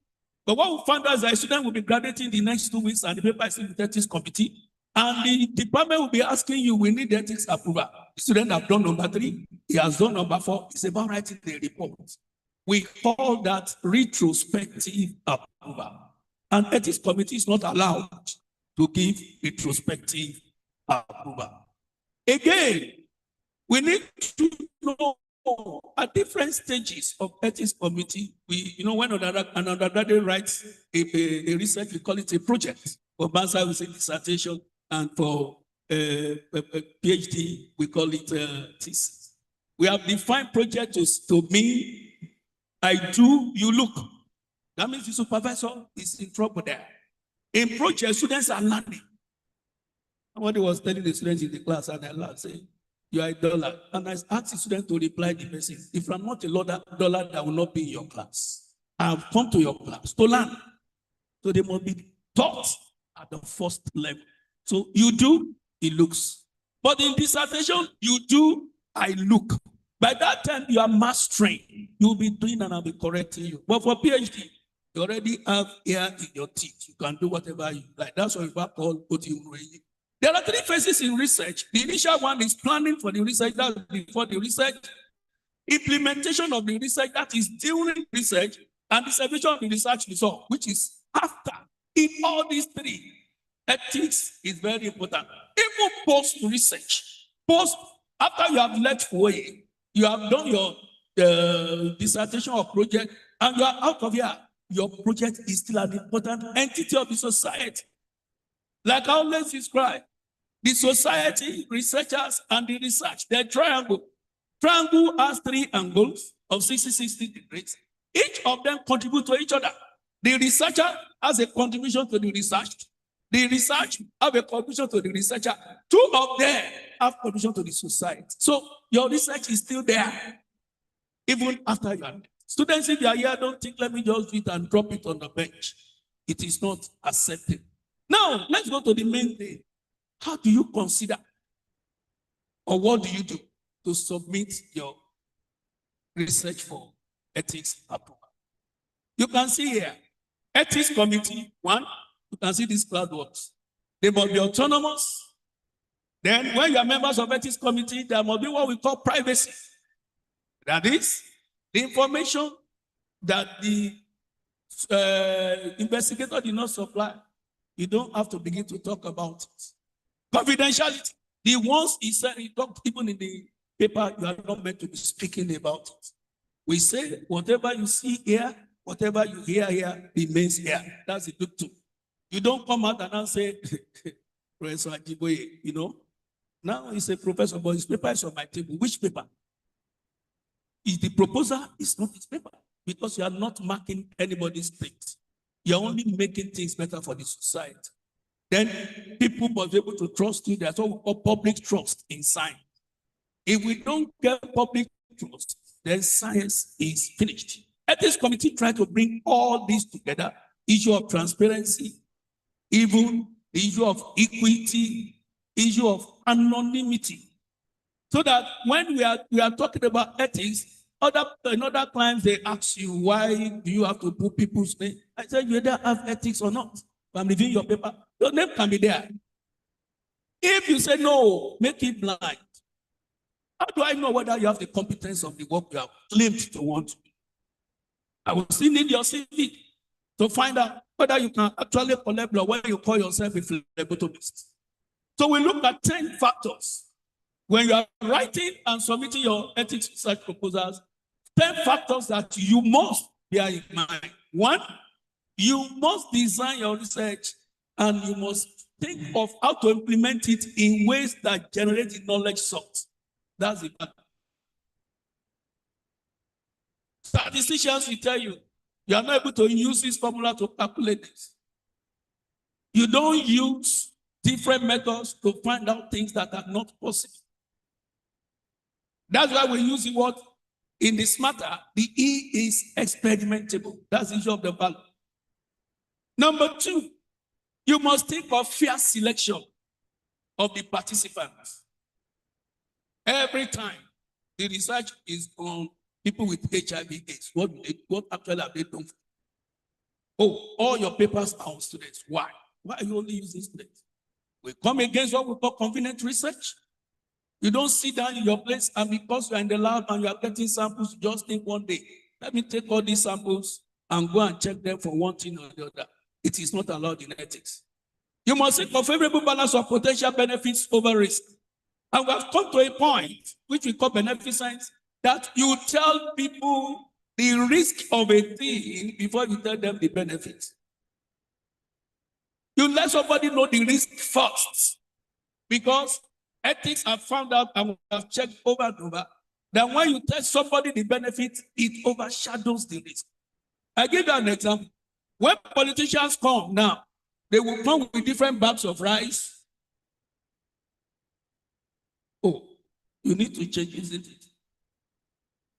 [SPEAKER 9] But what we found out is that a student will be graduating the next 2 weeks and the paper is in the ethics committee. And the department will be asking you, we need the ethics approval. The student have done number 3, he has done number 4. It's about writing the report. We call that retrospective approval. And ethics committee is not allowed to give retrospective approval. Again, we need to know at different stages of ethics committee, when an undergraduate writes a research, we call it a project. For master, we say dissertation, and for a PhD, we call it thesis. We have defined project to mean I do, you look. That means the supervisor is in trouble there. In project, students are learning. Somebody was telling the students in the class, and I said, you are a dollar. And I asked the student to reply the message. If I'm not a dollar, that will not be in your class. I have come to your class to learn. So they must be taught at the first level. So you do, it looks. But in dissertation, you do, I look. By that time, you are mastering. You'll be doing and I'll be correcting you. But for PhD, you already have air in your teeth. You can do whatever you like. That's what we call putting. There are 3 phases in research. The initial one is planning for the research, that's before the research. Implementation of the research, that is during research, and dissemination of the research result, which is after. In all these 3, ethics is very important. Even post-research, after you have left Oye, you have done your dissertation or project, and you are out of here, your project is still an important entity of the society. Like I always describe, the society, researchers, and the research, they're triangle. Triangle has 3 angles of 60 degrees. Each of them contribute to each other. The researcher has a contribution to the research. The research have a contribution to the researcher. 2 of them have contribution to the society. So your research is still there, even after you are there. Students, if you are here, don't think, let me just do it and drop it on the bench. It is not accepted. Now, let's go to the main thing. How do you consider, or what do you do to submit your research for ethics approval? You can see here, ethics committee, 1, you can see these cloud works. They must be autonomous. Then when you are members of ethics committee, there must be what we call privacy. That is, the information that the investigator did not supply, you don't have to begin to talk about it. Confidentiality. The ones he said, he talked even in the paper, you are not meant to be speaking about it. We say, whatever you see here, whatever you hear here, remains here. That's the good too. You don't come out and now say, Professor Ajiboye, now he's a professor, but his paper is on my table. Which paper? Is the proposal is not his paper, because you are not marking anybody's plate. You're only making things better for the society. Then people must be able to trust you. That's what we call public trust in science. If we don't get public trust, then science is finished. Ethics committee try to bring all this together: issue of transparency, even the issue of equity, issue of anonymity, so that when we are talking about ethics, in other clients they ask you, why do you have to put people's name? I said, you either have ethics or not. If I'm reviewing your paper, your name can be there. If you say no, make it blind. How do I know whether you have the competence of the work you have claimed to want to do? I will still need your CV to find out whether you can actually collect blood when you call yourself a phlebotomist. So we look at 10 factors. When you are writing and submitting your ethics research proposals, 10 factors that you must bear in mind. 1, you must design your research and you must think of how to implement it in ways that generate the knowledge source. That's the part. Statisticians will tell you, you are not able to use this formula to calculate this. You don't use different methods to find out things that are not possible. That's why we use the word in this matter, the E is experimentable. That's the issue of the value. Number 2, You must think of fair selection of the participants. Every time the research is on people with HIV/AIDS, what actually have they done? Oh, all your papers are on students. Why? Why are you only using students? We come against what we call convenient research. You don't sit down in your place and because you are in the lab and you are getting samples, you just think one day, let me take all these samples and go and check them for one thing or the other. It is not allowed in ethics. You must seek for favorable balance of potential benefits over risk. And we have come to a point, which we call beneficence, that you tell people the risk of a thing before you tell them the benefits. You let somebody know the risk first. Because ethics have found out and have checked over and over that when you tell somebody the benefit, it overshadows the risk. I give you an example. When politicians come now, they will come with different bags of rice. Oh, you need to change, isn't it?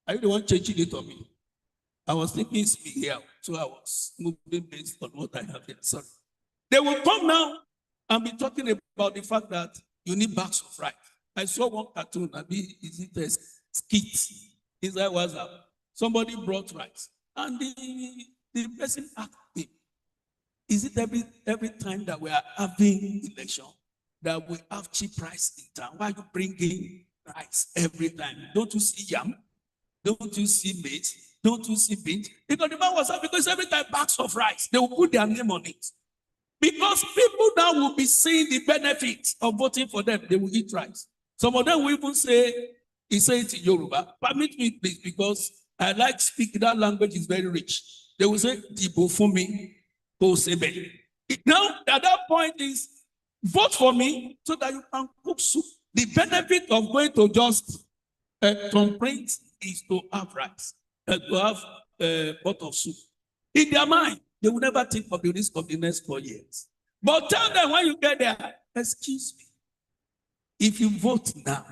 [SPEAKER 9] Are you the one changing it on me? I was thinking it's me here, so I was moving based on what I have here. Sorry. They will come now and be talking about the fact that you need bags of rice. I saw one cartoon, is it a skit? Inside WhatsApp. Somebody brought rice. And the person asked me, is it every time that we are having election that we have cheap rice in town? Why are you bringing rice every time? Don't you see yam? Don't you see maize? Don't you see beans? Because the man was saying, because every time bags of rice, they will put their name on it. Because people now will be seeing the benefits of voting for them. They will eat rice. Some of them will even say, he said it in Yoruba. Permit me, please, because I like speaking. That language is very rich. They will say, Dibo for me, Sebe. Now, at that point is, vote for me so that you can cook soup. The benefit of going to just complaint is to have rice, to have a pot of soup. In their mind, they will never think of the risk of the next 4 years. But tell them when you get there, excuse me, if you vote now,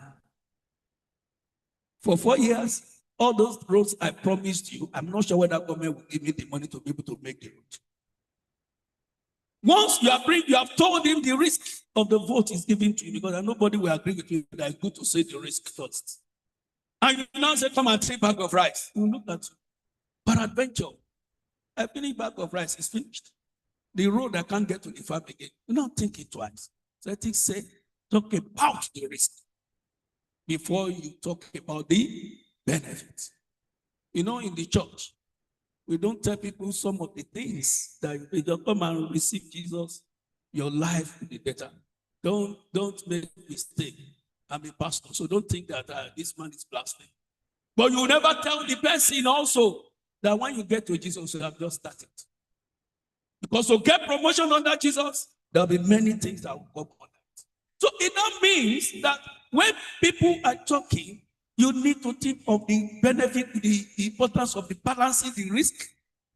[SPEAKER 9] for 4 years, all those roads I promised you, I'm not sure whether government will give me the money to be able to make the road. Once you have told him the risk of the vote is given to you, because nobody will agree with you that it's good to say the risk first. And you now say, come and 3 bags of rice. You look at you. Peradventure, a finished bag of rice is finished. The road I can't get to the farm again. You don't think it twice. So I think say, talk about the risk before you talk about the benefits. You know, in the church, we don't tell people some of the things that if you come and receive Jesus, your life will be better. Don't make a mistake. I'm a pastor, so don't think that this man is blaspheming. But you never tell the person also that when you get to Jesus, you have just started. Because to get promotion under Jesus, there'll be many things that will come on that. So it now means that when people are talking, you need to think of the benefit, the importance of the balancing the risk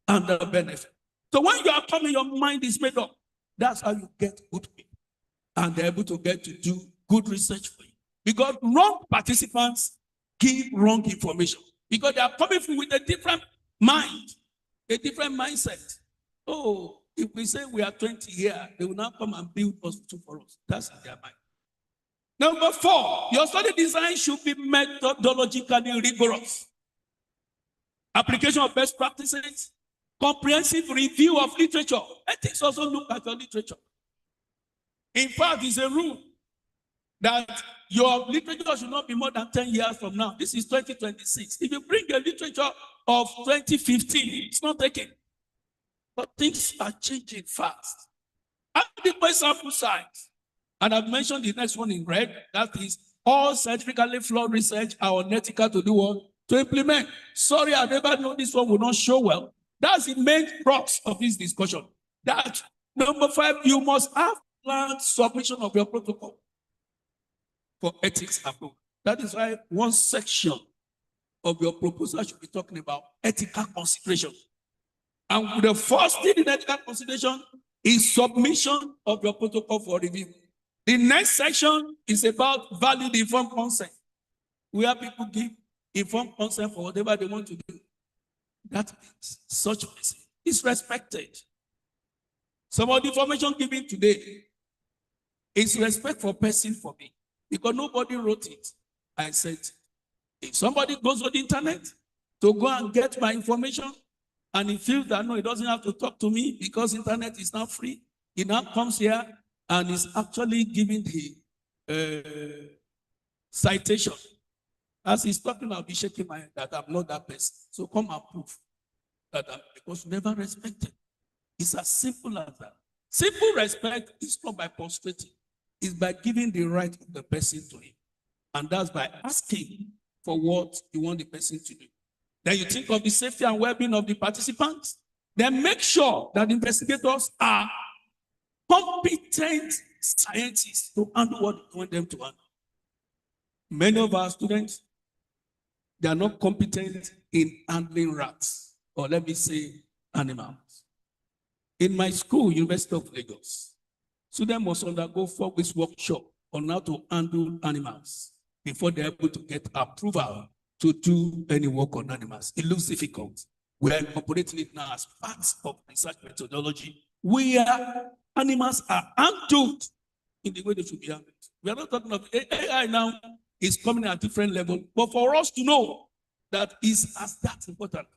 [SPEAKER 9] and the benefit. So when you are coming, your mind is made up. That's how you get good people. And they're able to get to do good research for you. Because wrong participants give wrong information. Because they are coming from with a different mind, a different mindset. Oh, if we say we are 20 here, they will now come and build hospital for us. That's in their mind. Number 4, your study design should be methodologically rigorous. Application of best practices, comprehensive review of literature. Ethics also look at your literature. In fact, it's a rule that your literature should not be more than 10 years from now. This is 2026. If you bring a literature of 2015, it's not taken. But things are changing fast. Adequate sample size. And I've mentioned the next one in red. That is, all scientifically flawed research are unethical to do what? To implement. Sorry, I never know this one will not show well. That's the main crux of this discussion. That number 5, you must have planned submission of your protocol for ethics approval. That is why one section of your proposal should be talking about ethical consideration. And the first thing in ethical consideration is submission of your protocol for review. The next section is about valid informed consent, where people give informed consent for whatever they want to do. That means such person is respected. Some of the information given today is respect for person for me because nobody wrote it. I said, if somebody goes on the internet to go and get my information and he feels that no, he doesn't have to talk to me because internet is not free, he now comes here and is actually giving the citation. As he's talking, I'll be shaking my head that I'm not that person. So come and prove that because never respected. It's as simple as that. Simple respect is not by prostrating. It's by giving the right of the person to him. And that's by asking for what you want the person to do. Then you think of the safety and well-being of the participants. Then make sure that investigators are competent scientists to handle what you want them to handle. Many of our students, they are not competent in handling rats, or let me say animals. In my school, University of Lagos, students must undergo 4 weeks workshop on how to handle animals before they're able to get approval to do any work on animals. It looks difficult. We are incorporating it now as part of research methodology where animals are handled in the way they should be handled. We are not talking of AI now. Is coming at a different level, but for us to know that is as that important.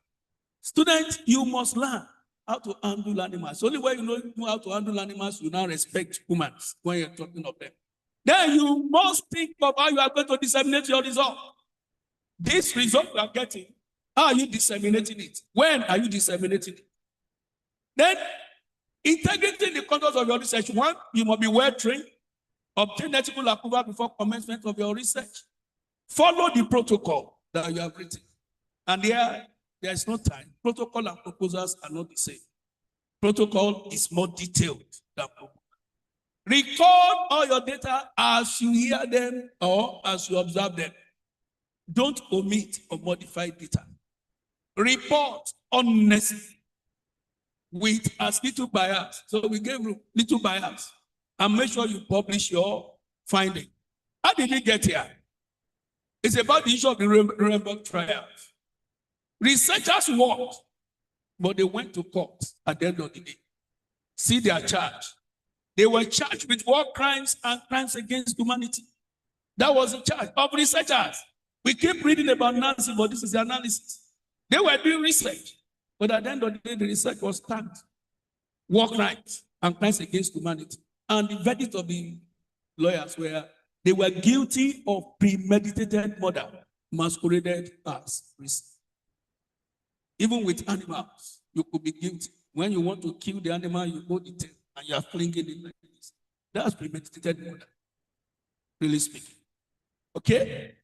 [SPEAKER 9] Students, you must learn how to handle animals. Only when you know how to handle animals, you now respect humans when you're talking of them. Then you must think of how you are going to disseminate your result. This result you are getting, how are you disseminating it? When are you disseminating it? Then, integrity in the conduct of your research. One, you must be well trained. Obtain ethical approval before commencement of your research. Follow the protocol that you have written. And there is no time. Protocol and proposals are not the same. Protocol is more detailed than proposal. Record all your data as you hear them or as you observe them. Don't omit or modify data. Report honestly with as little bias. So we gave little bias. And make sure you publish your finding. How did we get here? It's about the issue of the Nuremberg trials. Researchers worked, but they went to court at the end of the day. See their charge. They were charged with war crimes and crimes against humanity. That was the charge of researchers. We keep reading about Nancy, but this is the analysis. They were doing research, but at the end of the day, the research was tagged. War crimes and crimes against humanity. And the verdict of the lawyers were they were guilty of premeditated murder, masqueraded as reason. Even with animals, you could be guilty. When you want to kill the animal, you go the tail and you are flinging it like this. That's premeditated murder, really speaking. Okay?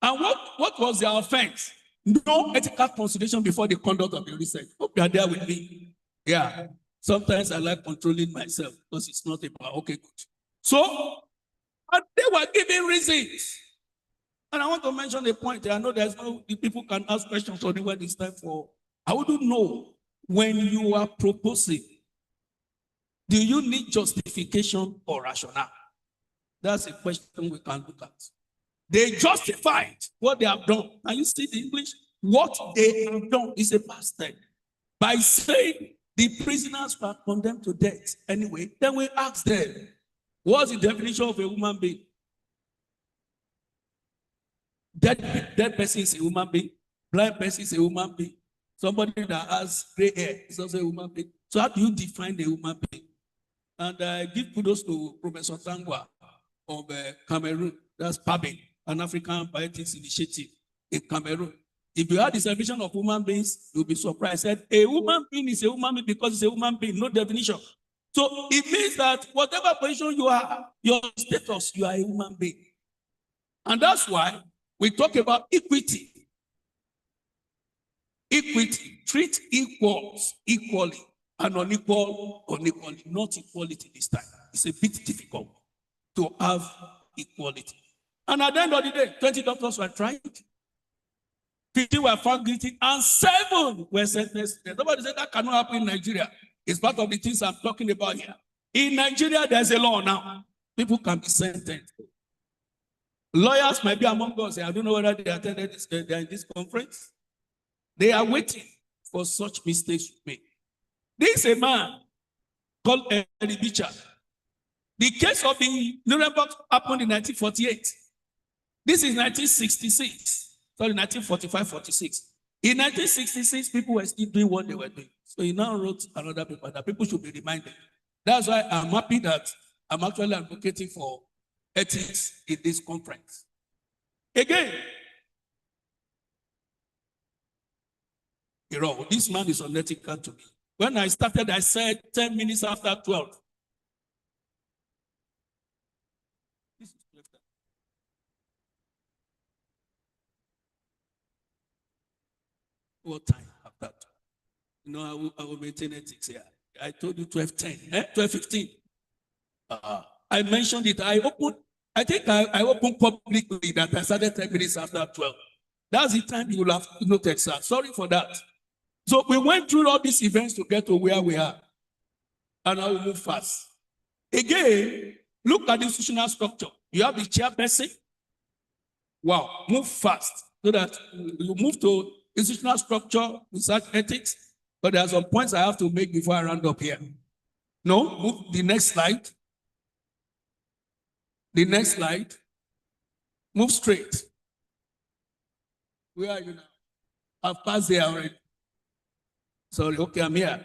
[SPEAKER 9] And what was the offense? No ethical consideration before the conduct of the research. Hope you are there with me. Yeah. Sometimes I like controlling myself because it's not about, okay, good. So, but they were giving reasons. And I want to mention a point. I know there's no, the people can ask questions only when it's time for. I wouldn't know when you are proposing, do you need justification or rationale? That's a question we can look at. They justified what they have done. Can you see the English? What they have done is a past tense. By saying, the prisoners were condemned to death anyway. Then we ask them, what's the definition of a human being? Dead person is a human being. Blind person is a human being. Somebody that has gray hair is also a human being. So how do you define a human being? And I give kudos to Professor Tangwa of Cameroon. That's PABIN, an African Bioethics Initiative in Cameroon. If you have the definition of human beings, you'll be surprised. Said a human being is a human being because it's a human being, no definition. So it means that whatever position you are, your status, you are a human being. And that's why we talk about equity. Equity, treat equals equally and unequal unequally, not equality this time. It's a bit difficult to have equality. And at the end of the day, 20 doctors were tried. 15 were found guilty, and 7 were sentenced. Nobody said that cannot happen in Nigeria. It's part of the things I'm talking about here. In Nigeria, there's a law now. People can be sentenced. Lawyers might be among us. I don't know whether they attended this, they're in this conference. They are waiting for such mistakes to be made. This is a man called Elibicha. The case of the Nuremberg happened in 1948. This is 1966. Sorry, 1945-46. In 1966, people were still doing what they were doing. So he now wrote another paper that people should be reminded. That's why I'm happy that I'm actually advocating for ethics in this conference. Again, this man is unethical to me. When I started, I said 10 minutes after 12. What time after 12? You know, I will maintain ethics here. I told you 12:10, 12:15. I mentioned it. I think I opened publicly that I started 10 minutes after 12. That's the time you will have noted, sir. Sorry for that. So we went through all these events to get to where we are. And I will move fast. Again, look at the institutional structure. You have the chairperson. Wow, move fast so that you move to institutional structure, research ethics. But there are some points I have to make before I round up here. No, move the next slide. The next slide. Move straight. Where are you now? I've passed there already. Sorry, okay, I'm here.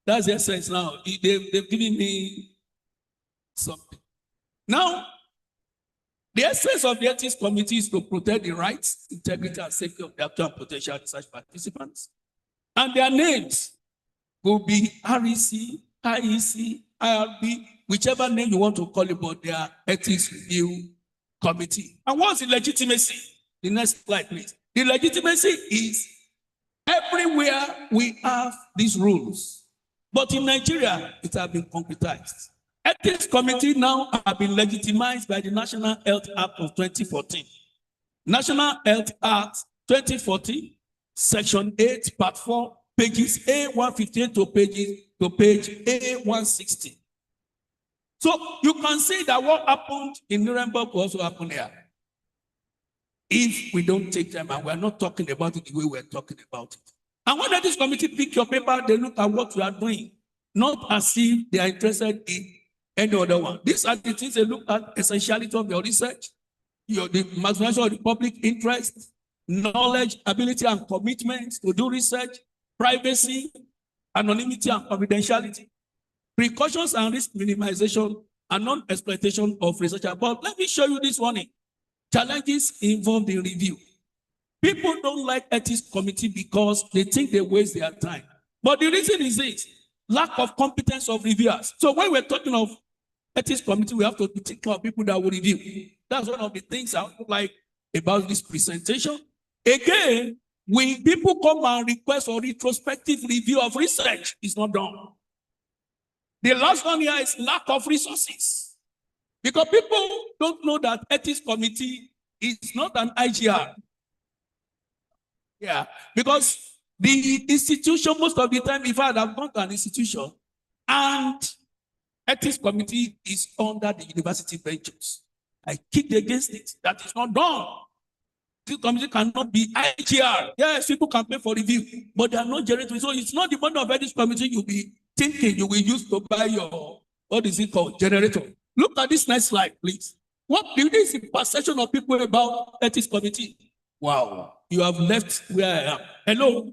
[SPEAKER 9] That's the essence now. They've given me something. Now, the essence of the ethics committee is to protect the rights, integrity, and safety of the actual and potential research participants. And their names will be REC, IEC, IRB, whichever name you want to call it, but their ethics review committee. And what's the legitimacy? The next slide, please. The legitimacy is everywhere we have these rules, but in Nigeria, it has been concretized. Ethics committee now have been legitimized by the National Health Act of 2014. National Health Act 2014, Section 8, Part 4, pages A158 to page A160. So you can see that what happened in Nuremberg will also happen here. If we don't take time, and we're not talking about it the way we're talking about it. And when this committee pick your paper, they look at what you are doing, not as if they are interested in any other one. These are the things they look at: essentiality of your research, the maximization of the public interest, knowledge, ability, and commitment to do research, privacy, anonymity, and confidentiality, precautions and risk minimization, and non-exploitation of researchers. But let me show you this warning. Challenges involved in review. People don't like ethics committee because they think they waste their time. But the reason is this: lack of competence of reviewers. So when we're talking of ethics committee, we have to think of people that will review. That's one of the things I like about this presentation. Again, when people come and request for retrospective review of research, it's not done. The last one here is lack of resources. Because people don't know that ethics committee is not an IGR. Yeah, because the institution, most of the time, if I had gone to an institution, and ethics committee is under the university benches, I kicked against it. That is not done. This committee cannot be IGR. Yes, people can pay for review, but they are not generating. So it's not the money of ethics committee you'll be thinking you will use to buy your, what is it called, generator. Look at this next slide, please. What is the perception of people about ethics committee? Wow, you have left where I am.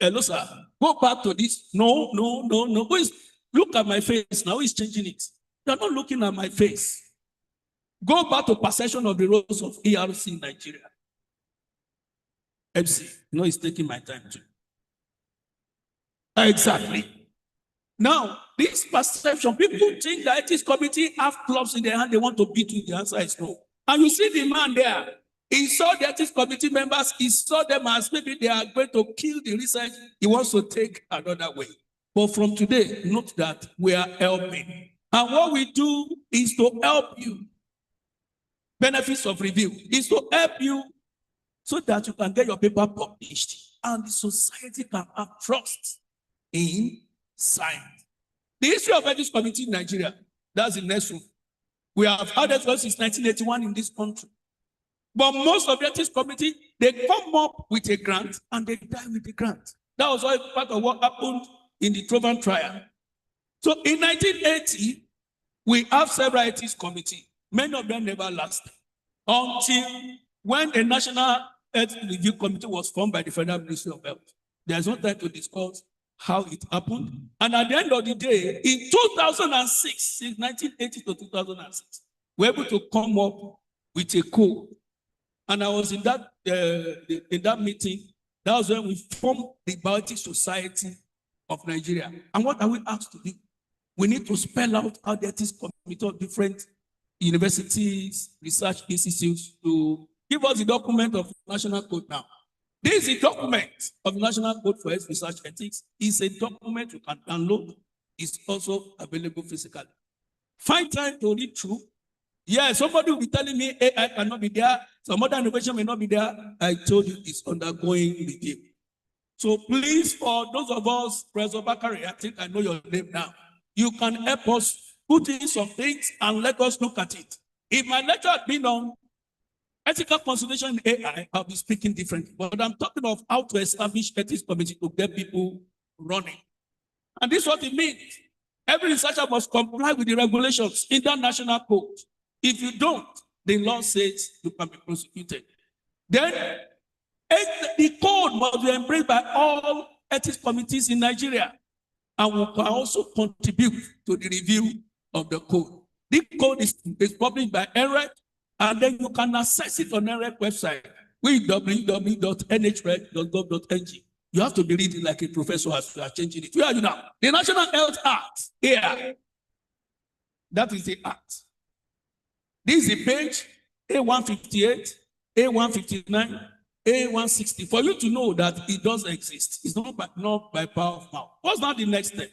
[SPEAKER 9] Hello, sir. Go back to this. No. Look at my face now. Who is changing it? You're not looking at my face. Go back to perception of the roles of ERC in Nigeria. MC, it's taking my time too. Exactly. Now, this perception, people think that ethics committee have clubs in their hand, they want to beat you. The answer is no. And you see the man there. He saw the ethics committee members, he saw them as maybe they are going to kill the research. He wants to take another way. But from today, note that we are helping. And what we do is to help you. Benefits of review is to help you so that you can get your paper published and the society can have trust in science. The history of ethics committee in Nigeria, that's the next one. We have had it since 1981 in this country. But most of the ethics committee, they come up with a grant and they die with the grant. That was all part of what happened in the Trovan trial. So in 1980, we have several ethics committees. Many of them never lasted until when a National Health Review Committee was formed by the Federal Ministry of Health. There's no time to discuss how it happened. And at the end of the day, in 2006, since 1980 to 2006, we were able to come up with a code. And I was in that meeting. That was when we formed the Bioethics Society of Nigeria. And what are we asked to do? We need to spell out how the ethics committee of different universities, research institutes to give us the document of National Code now. This is a document of National Code for Health Research Ethics. It's a document you can download. It's also available physically. Find time to read through. Yeah, somebody will be telling me AI cannot be there. Some other innovation may not be there. I told you it's undergoing review. So please, for those of us, Professor Bakari, I think I know your name now. You can help us put in some things and let us look at it. If my lecture had been on ethical consideration in AI, I'll be speaking differently. But I'm talking of how to establish ethics committee to get people running. And this is what it means. Every researcher must comply with the regulations in that national code. If you don't, the law says you can be prosecuted. Then the code must be embraced by all ethics committees in Nigeria, and we can also contribute to the review of the code. This code is published by NREC, and then you can access it on NREC website with www.nhrec.gov.ng. You have to be reading like a professor as we are changing it. Where are you now? The National Health Act here. That is the act. This is the page A158, A159, A160. For you to know that it does exist. It's not by power of mouth. What's now the next step?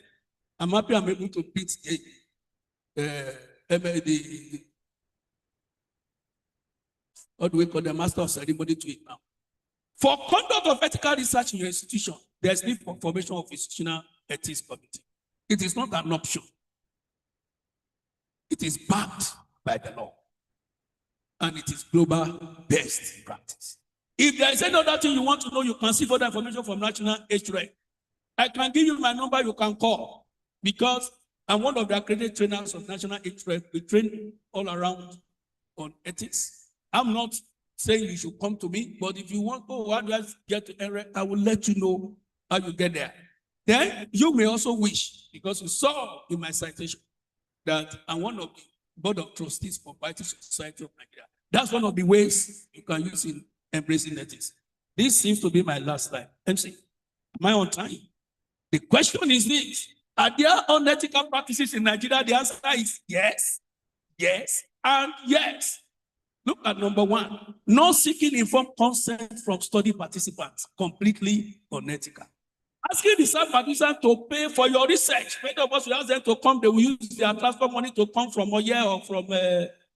[SPEAKER 9] I'm happy I'm able to beat what do we call the master of ceremony to it now? For conduct of ethical research in your institution, there's need for formation of institutional ethics committee. It is not an option. It is backed by the law. And it is global best practice. If there is any other thing you want to know, you can see further information from National HREC. I can give you my number, you can call, because I'm one of the accredited trainers of National HREC. We train all around on ethics. I'm not saying you should come to me, but if you want, oh, how do I get to HREC? I will let you know how you get there. Then you may also wish, because you saw in my citation that I'm one of the Board of Trustees for Bioethics Society of Nigeria. That's one of the ways you can use in embracing ethics. This seems to be my last slide. MC, am I on time? The question is this: are there unethical practices in Nigeria? The answer is yes, yes, and yes. Look at number one: no seeking informed consent from study participants, completely unethical. Asking the research participant to pay for your research. Many of us will ask them to come, they will use their transport money to come from Oye or from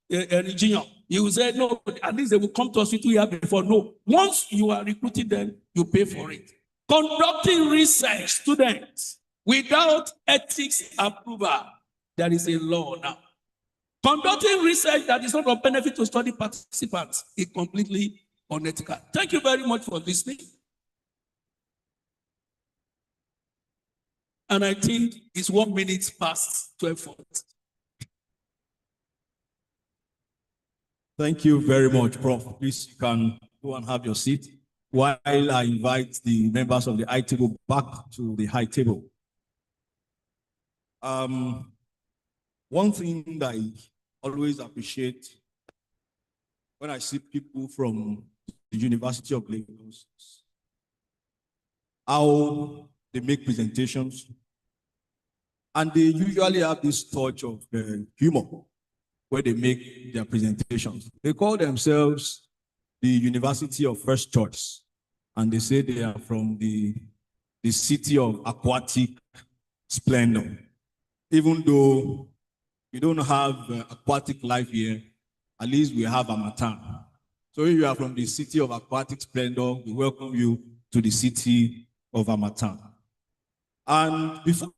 [SPEAKER 9] Virginia. You will say, no, at least they will come to us here before. No. Once you are recruiting them, you pay for it. Conducting research, students, without ethics approval, there is a law now. Conducting research that is not of benefit to study participants is completely unethical. Thank you very much for listening. And I think it's 1 minute past 12:40.
[SPEAKER 1] Thank you very much, Prof. Please, you can go and have your seat while I invite the members of the high table back to the high table. One thing that I always appreciate when I see people from the University of Lagos, how they make presentations, and they usually have this touch of humor where they make their presentations. They call themselves the University of First Choice, and they say they are from the city of aquatic splendor. Even though we don't have aquatic life here, at least we have Harmattan. So if you are from the city of aquatic splendor, we welcome you to the city of Harmattan. And before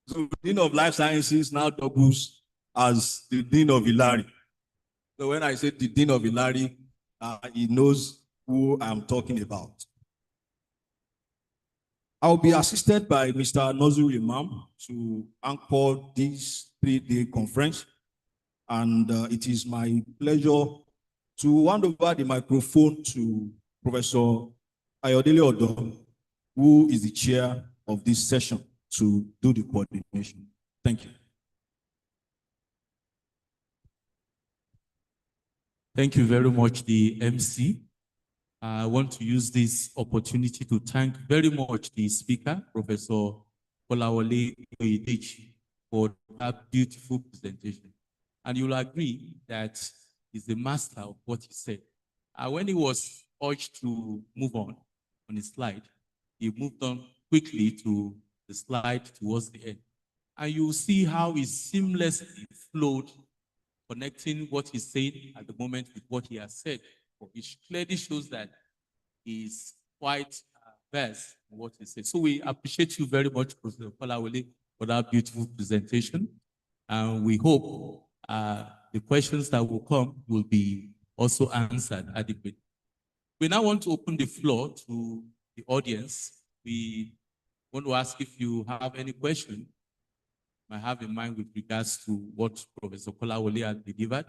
[SPEAKER 1] so the Dean of Life Sciences now doubles as the Dean of Ilari. So when I say the Dean of Ilari, he knows who I'm talking about. I'll be assisted by Mr. Nozul Imam to anchor this 3-day conference. And it is my pleasure to hand over the microphone to Professor Ayodele Odo, who is the chair of this session, to do the coordination. Thank you.
[SPEAKER 10] Thank you very much, the MC. I want to use this opportunity to thank very much the speaker, Professor Kolawole Oye-Ekiti, for that beautiful presentation. And you'll agree that he's the master of what he said. When he was urged to move on his slide, he moved on quickly to the slide towards the end. And you'll see how he seamlessly flowed, connecting what he's saying at the moment with what he has said. It clearly shows that he's quite versed in what he said. So we appreciate you very much, Professor Kolawole, for that beautiful presentation. And we hope the questions that will come will be also answered adequately. We now want to open the floor to the audience. We want to ask if you have any question you might have in mind with regards to what Professor Kolawole has delivered,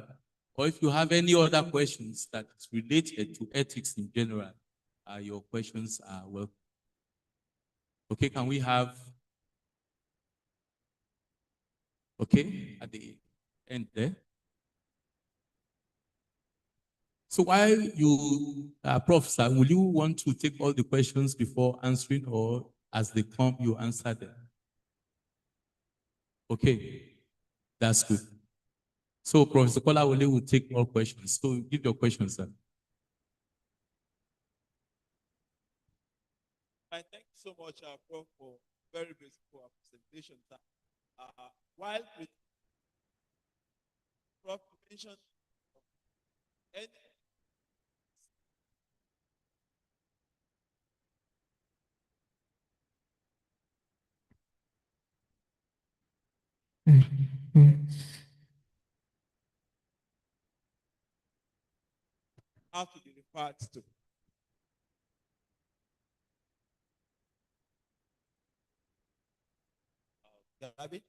[SPEAKER 10] or if you have any other questions that is related to ethics in general, your questions are welcome. Okay, can we have, okay, at the end there. So while you, Professor, will you want to take all the questions before answering, or as they come, you answer them? Okay, that's good. So Professor Kolawole will take all questions. So give your questions, sir.
[SPEAKER 1] I thank you so much, Prof, for very beautiful presentation. While with Prof mentioned any have to be referred to. Gabi?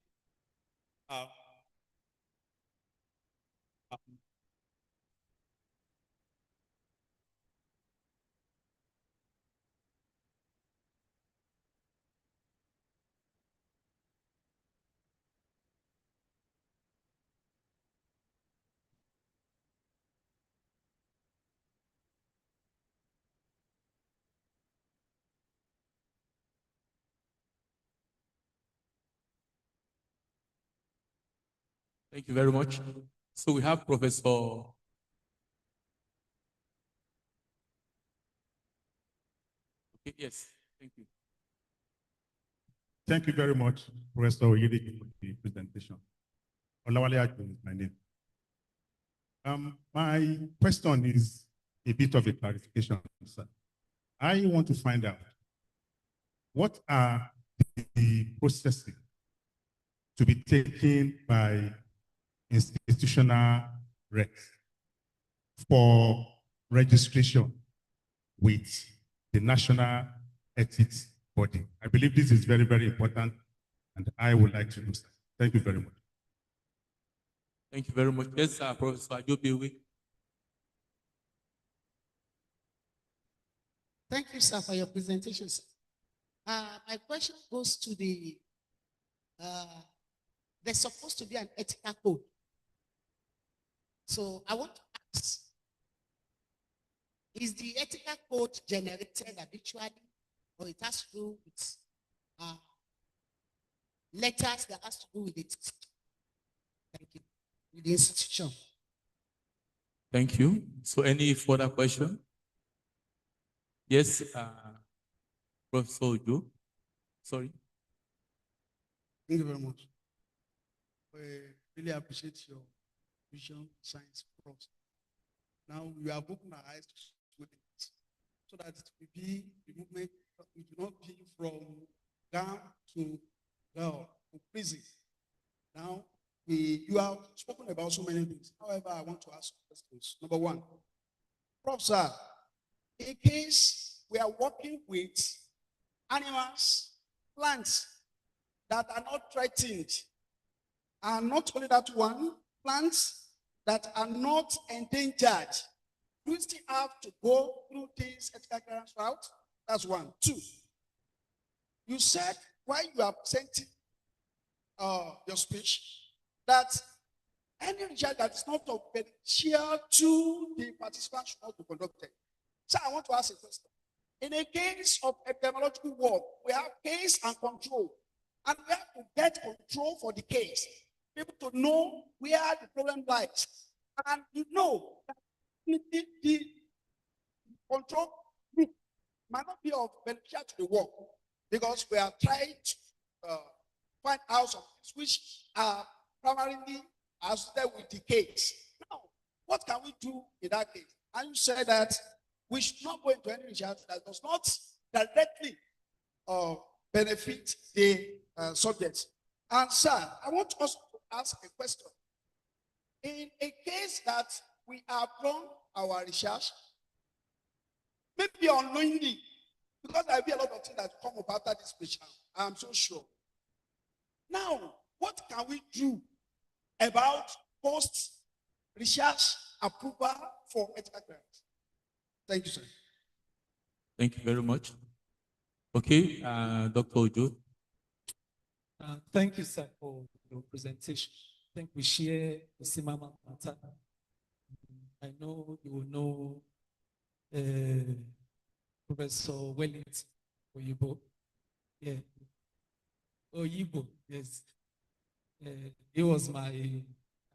[SPEAKER 10] Thank you very much. So we have Professor. Okay, yes, thank you.
[SPEAKER 6] Thank you very much, Professor Oye-Ekiti, for the presentation. Olawale Ajo is my name. My question is a bit of a clarification, sir. I want to find out what are the processes to be taken by institutional recs for registration with the National Ethics Body. I believe this is very, very important, and I would like to know, sir. Thank you very much.
[SPEAKER 10] Thank you very much. Yes, Professor Ajobewe.
[SPEAKER 11] Thank you, sir, for your presentation, sir. My question goes to there's supposed to be an ethical code. So I want to ask, is the ethical code generated habitually, or it has to do with letters that has to do with it? Thank you. With the institution.
[SPEAKER 10] Thank you. So any further question? Yes, Professor Ojo. Sorry.
[SPEAKER 12] Thank you very much. We really appreciate your vision, science, prof. Now we have opened our eyes to students so that it will be the movement, it will not be from down to girl to prison. Now you have spoken about so many things. However, I want to ask questions. Number one, Prof. Sir, in case we are working with animals, plants that are not threatened, and not only that one, plants that are not endangered, do we still have to go through this ethical clearance route? That's one. Two, you said while you are presenting your speech that any research that is not of beneficial to the participants should not be conducted. So I want to ask a question. In a case of epidemiological work, we have case and control, and we have to get control for the case. People to know where the problem lies, and you know that the control group might not be of beneficial to the work, because we are trying to find out some things which are primarily associated with the case. Now, what can we do in that case? And you said that we should not go into any research that does not directly benefit the subject. And sir, I want us to ask a question. In a case that we have done our research, maybe unknowingly, because there will be a lot of things that come up after this speech, I'm so sure. Now, what can we do about post-research approval for ethical clearance? Thank you, sir.
[SPEAKER 10] Thank you very much. Okay, Dr. Ojo.
[SPEAKER 13] Thank you, sir, for your presentation. I think we share the same matter. I know you will know Professor Wellington Oyibo. Yeah. Oyibo, yes. He was my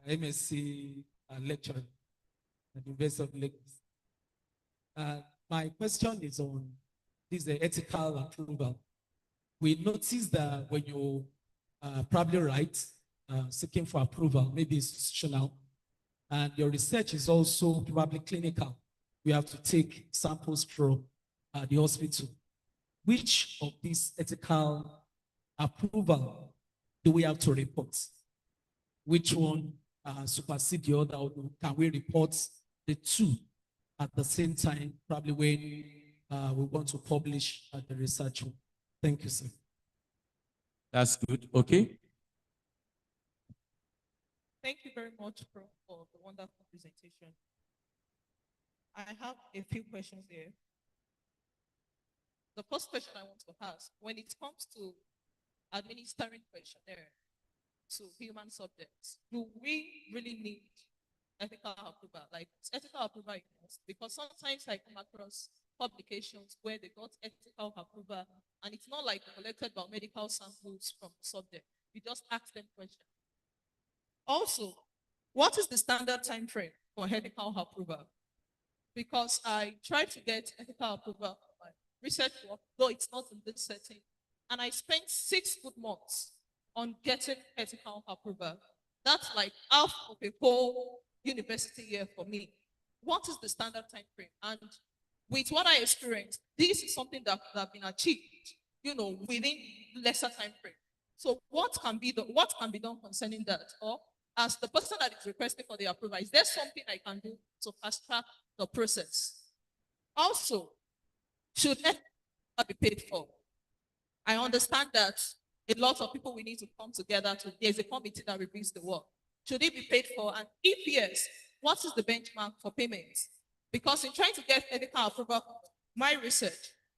[SPEAKER 13] MSc lecturer at the University of Lagos. My question is on this ethical approval. We noticed that when you probably write seeking for approval, maybe institutional, and your research is also probably clinical, you have to take samples from the hospital. Which of these ethical approval do we have to report? Which one supersede the other? Or can we report the two at the same time, probably when we want to publish the research? Thank you, sir.
[SPEAKER 10] That's good. Okay.
[SPEAKER 5] Thank you very much, Prof, for the wonderful presentation. I have a few questions here. The first question I want to ask, when it comes to administering questionnaire to human subjects, do we really need ethical approval? Like ethical approval, because sometimes I come across publications where they got ethical approval, and it's not like collected biomedical samples from the subject. You just ask them questions. Also, what is the standard time frame for ethical approval? Because I tried to get ethical approval for my research work, though it's not in this setting, and I spent 6 good months on getting ethical approval. That's like half of a whole university year for me. What is the standard time frame? And with what I experienced, this is something that could have been achieved, within lesser time frame. So what can be done concerning that? Or as the person that is requesting for the approval, is there something I can do to fast track the process? Also, should ethical be paid for? I understand that a lot of people will need to come together there's a committee that reviews the work. Should it be paid for? And if yes, what is the benchmark for payments? Because in trying to get ethical approval for my research,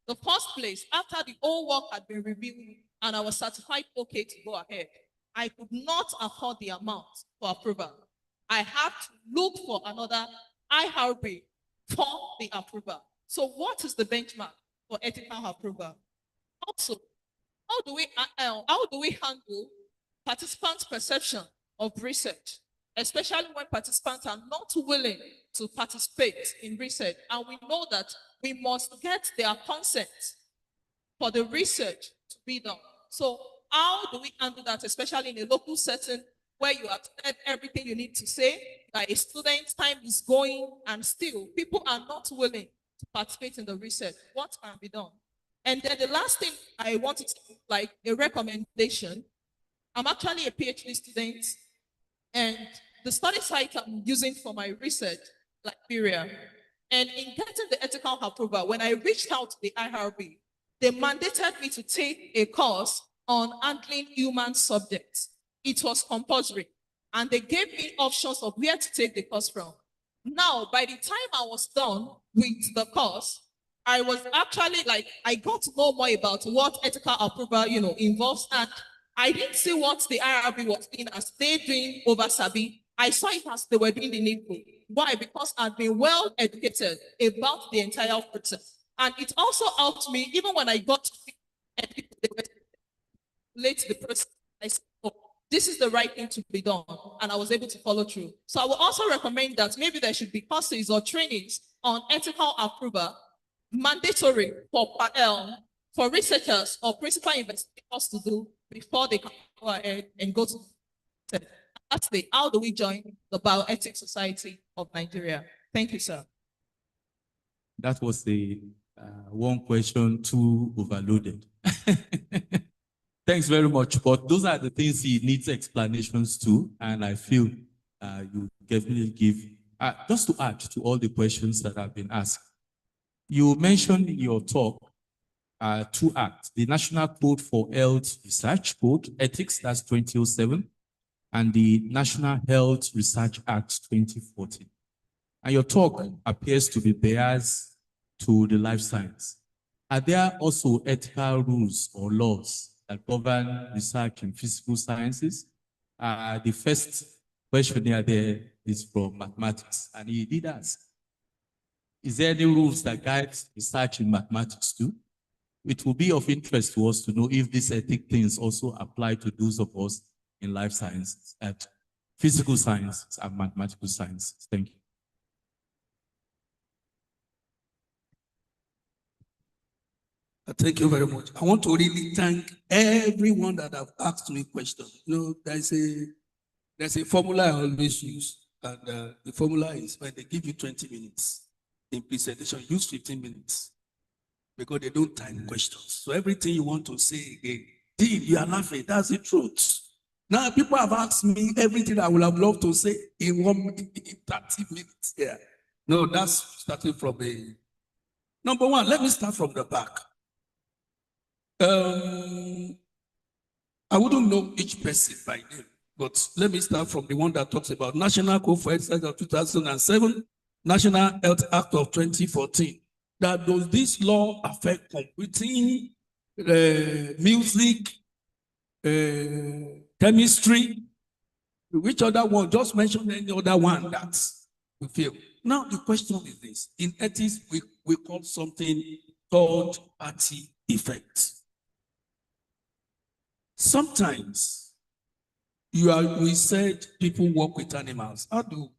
[SPEAKER 5] the first place, after the whole work had been reviewed and I was certified okay to go ahead, I could not afford the amount for approval. I had to look for another IRB for the approval. So what is the benchmark for ethical approval? Also, how do we handle participants' perception of research, especially when participants are not willing to participate in research, and we know that we must get their consent for the research to be done? So how do we handle that, especially in a local setting where you have said everything you need to say, that a student's time is going and still people are not willing to participate in the research? What can be done? And then the last thing I wanted to, like a recommendation, I'm actually a PhD student
[SPEAKER 14] And the study site I'm using for my research, Liberia. And in getting the ethical approval, when I reached out to the IRB, they mandated me to take a course on handling human subjects. It was compulsory. And they gave me options of where to take the course from. Now, by the time I was done with the course, I was actually I got to know more about what ethical approval, involves. And I didn't see what the IRB was doing as they doing over Sabi. I saw it as they were doing the needful. Why? Because I've been well educated about the entire process. And it also helped me, even when I got late to the process, I said, oh, this is the right thing to be done. And I was able to follow through. So I will also recommend that maybe there should be courses or trainings on ethical approval, mandatory for researchers or principal investigators to do before they can go ahead and go to. Lastly, how do we join the Bioethics Society of Nigeria? Thank you, sir.
[SPEAKER 10] That was the one question too overloaded. Thanks very much. But those are the things he needs explanations to, and I feel you definitely give. Just to add to all the questions that have been asked, you mentioned in your talk 2 acts: the National Code for Health Research Code Ethics, that's 2007, and the National Health Research Act 2014. And your talk appears to be biased to the life science. Are there also ethical rules or laws that govern research in physical sciences? The first questionnaire there is from mathematics, and he did ask, is there any rules that guide research in mathematics too? It will be of interest to us to know if these ethic things also apply to those of us in life sciences, at physical sciences and mathematical sciences. Thank you.
[SPEAKER 9] Thank you very much. I want to really thank everyone that have asked me questions. There's a formula I always use, and the formula is when they give you 20 minutes in presentation, use 15 minutes, because they don't time questions. So everything you want to say again, Dean, you are laughing, that's the truth. Now people have asked me everything I would have loved to say in 30 minutes. Yeah. No, that's starting from number one. Let me start from the back. I wouldn't know each person by name, but let me start from the one that talks about National Code for Health of 2007, National Health Act of 2014. That does this law affect computing, music, chemistry? Which other one? Just mention any other one that we feel. Now the question is this: in ethics, we call something third-party effect. Sometimes we said people work with animals. How do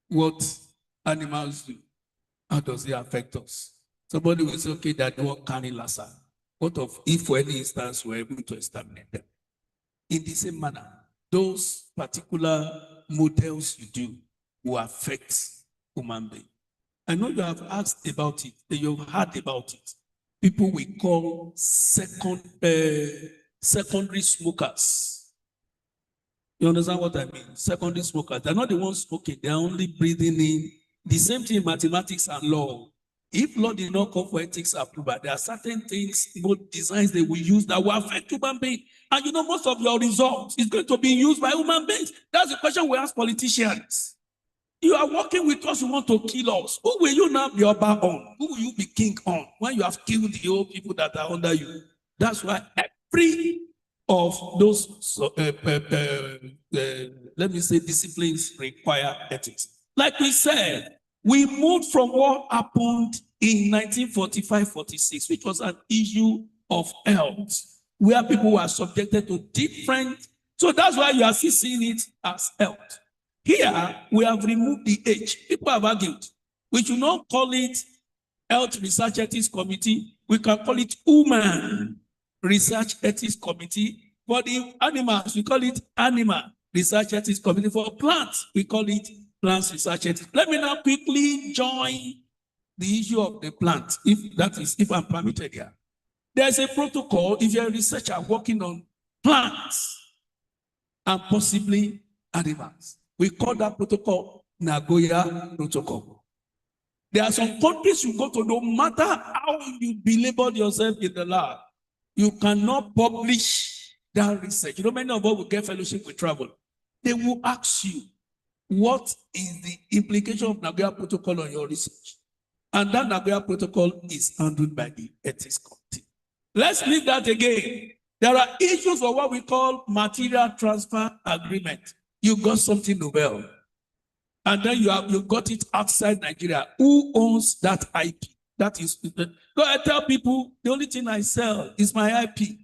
[SPEAKER 9] what animals do? How does it affect us? Somebody will say, okay, that don't carry Lassa. What of if for any instance we're able to establish them? In the same manner, those particular models you do will affect human being. I know you have asked about it, you've heard about it. People we call secondary smokers. You understand what I mean? Secondary smokers. They're not the ones smoking, they're only breathing in. The same thing in mathematics and law. If law did not come for ethics approval, there are certain things, both designs they will use that will affect human beings. And most of your results is going to be used by human beings. That's the question we ask politicians. You are working with us, you want to kill us. Who will you now be Oba on? Who will you be king on when you have killed the old people that are under you? That's why every of those, let me say, disciplines require ethics. Like we said, we moved from what happened in 1945-46, which was an issue of health, where people were subjected to different. So that's why you are still seeing it as health. Here, we have removed the age. People have argued. We should not call it Health Research Ethics Committee. We can call it Human Research Ethics Committee. For the animals, we call it Animal Research Ethics Committee. For plants, we call it Plants Research Ethics. Let me now quickly join the issue of the plant, if I'm permitted here. There's a protocol if you're a researcher working on plants and possibly animals. We call that protocol Nagoya Protocol. There are some countries you go to, no matter how you belabored yourself in the lab, you cannot publish that research. You know, many of us will get fellowship with travel. They will ask you, what is the implication of Nagoya Protocol on your research? And that Nagoya Protocol is handled by the ethics committee. Let's leave that again. There are issues of what we call material transfer agreement. You got something novel, and then you got it outside Nigeria. Who owns that IP? That is, go and tell people the only thing I sell is my IP.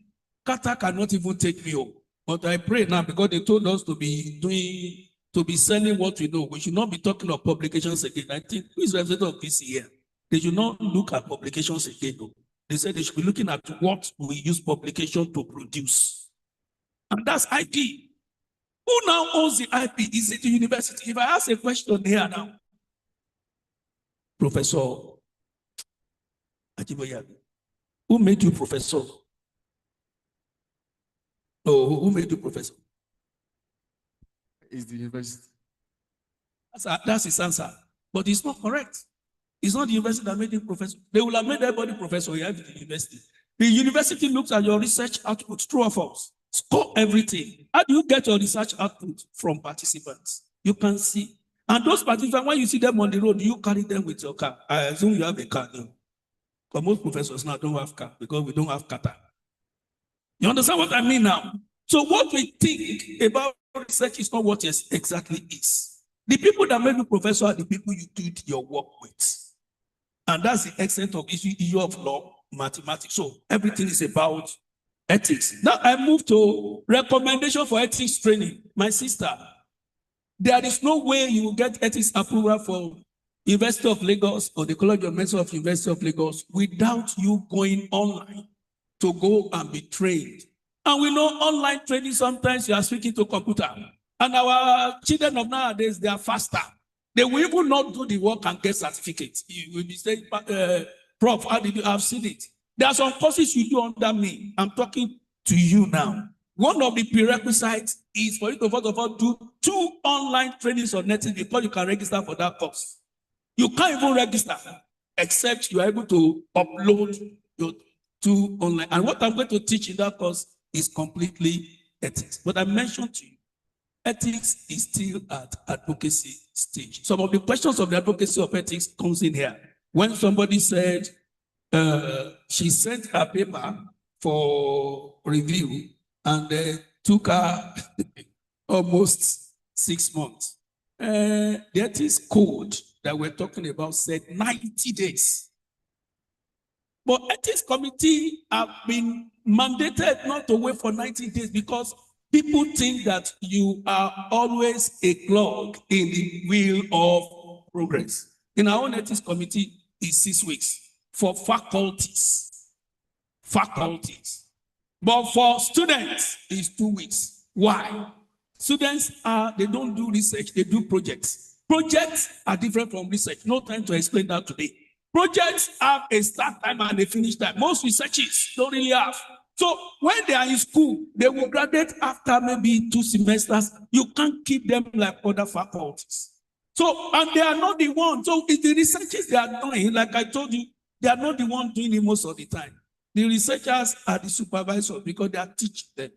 [SPEAKER 9] Qatar cannot even take me home. But I pray now, because they told us to be selling what we know. We should not be talking of publications again. I think who is the representative of this here? They should not look at publications again. Though. They said they should be looking at what we use publication to produce. And that's IP. Who now owns the IP? Is it the university? If I ask a question here now, Professor Ajiboye, who made you professor? Oh, who made you professor?
[SPEAKER 10] It's the university.
[SPEAKER 9] That's his answer. But it's not correct. It's not the university that made him professor. They will have made everybody professor here at the university. The university looks at your research output, true or false. Score everything. How do you get your research output? From participants. You can see. And those participants, when you see them on the road, you carry them with your car. I assume you have a car now. But most professors now don't have car because we don't have Qatar. You understand what I mean now? So what we think about research is not what it exactly is. The people that make you professor are the people you did your work with. And that's the extent of issue of law, mathematics. So everything is about ethics. Now I move to recommendation for ethics training. My sister, there is no way you will get ethics approval for University of Lagos or the College of Medicine of University of Lagos without you going online to go and be trained. And we know online training, sometimes you are speaking to computer. And our children of nowadays, they are faster. They will even not do the work and get certificates. You will be saying, Prof, how did you have seen it? There are some courses you do under me. I'm talking to you now. One of the prerequisites is for you to first of all do 2 online trainings on ethics before you can register for that course. You can't even register except you are able to upload your 2 online. And what I'm going to teach in that course is completely ethics. But I mentioned to you, ethics is still at advocacy stage. Some of the questions of the advocacy of ethics comes in here. When somebody said she sent her paper for review and took her almost 6 months. The ethics code that we're talking about said 90 days. But ethics committee have been mandated not to wait for 90 days because people think that you are always a clog in the wheel of progress. In our own ethics committee, it's 6 weeks for faculties. But for students, it's 2 weeks. Why? Students they don't do research, they do projects. Projects are different from research. No time to explain that today. Projects have a start time and a finish time. Most researchers don't really have. So when they are in school, they will graduate after maybe 2 semesters. You can't keep them like other faculties. So, and they are not the ones. So it's the researchers they are doing, like I told you, they are not the ones doing it most of the time. The researchers are the supervisors because they are teaching them.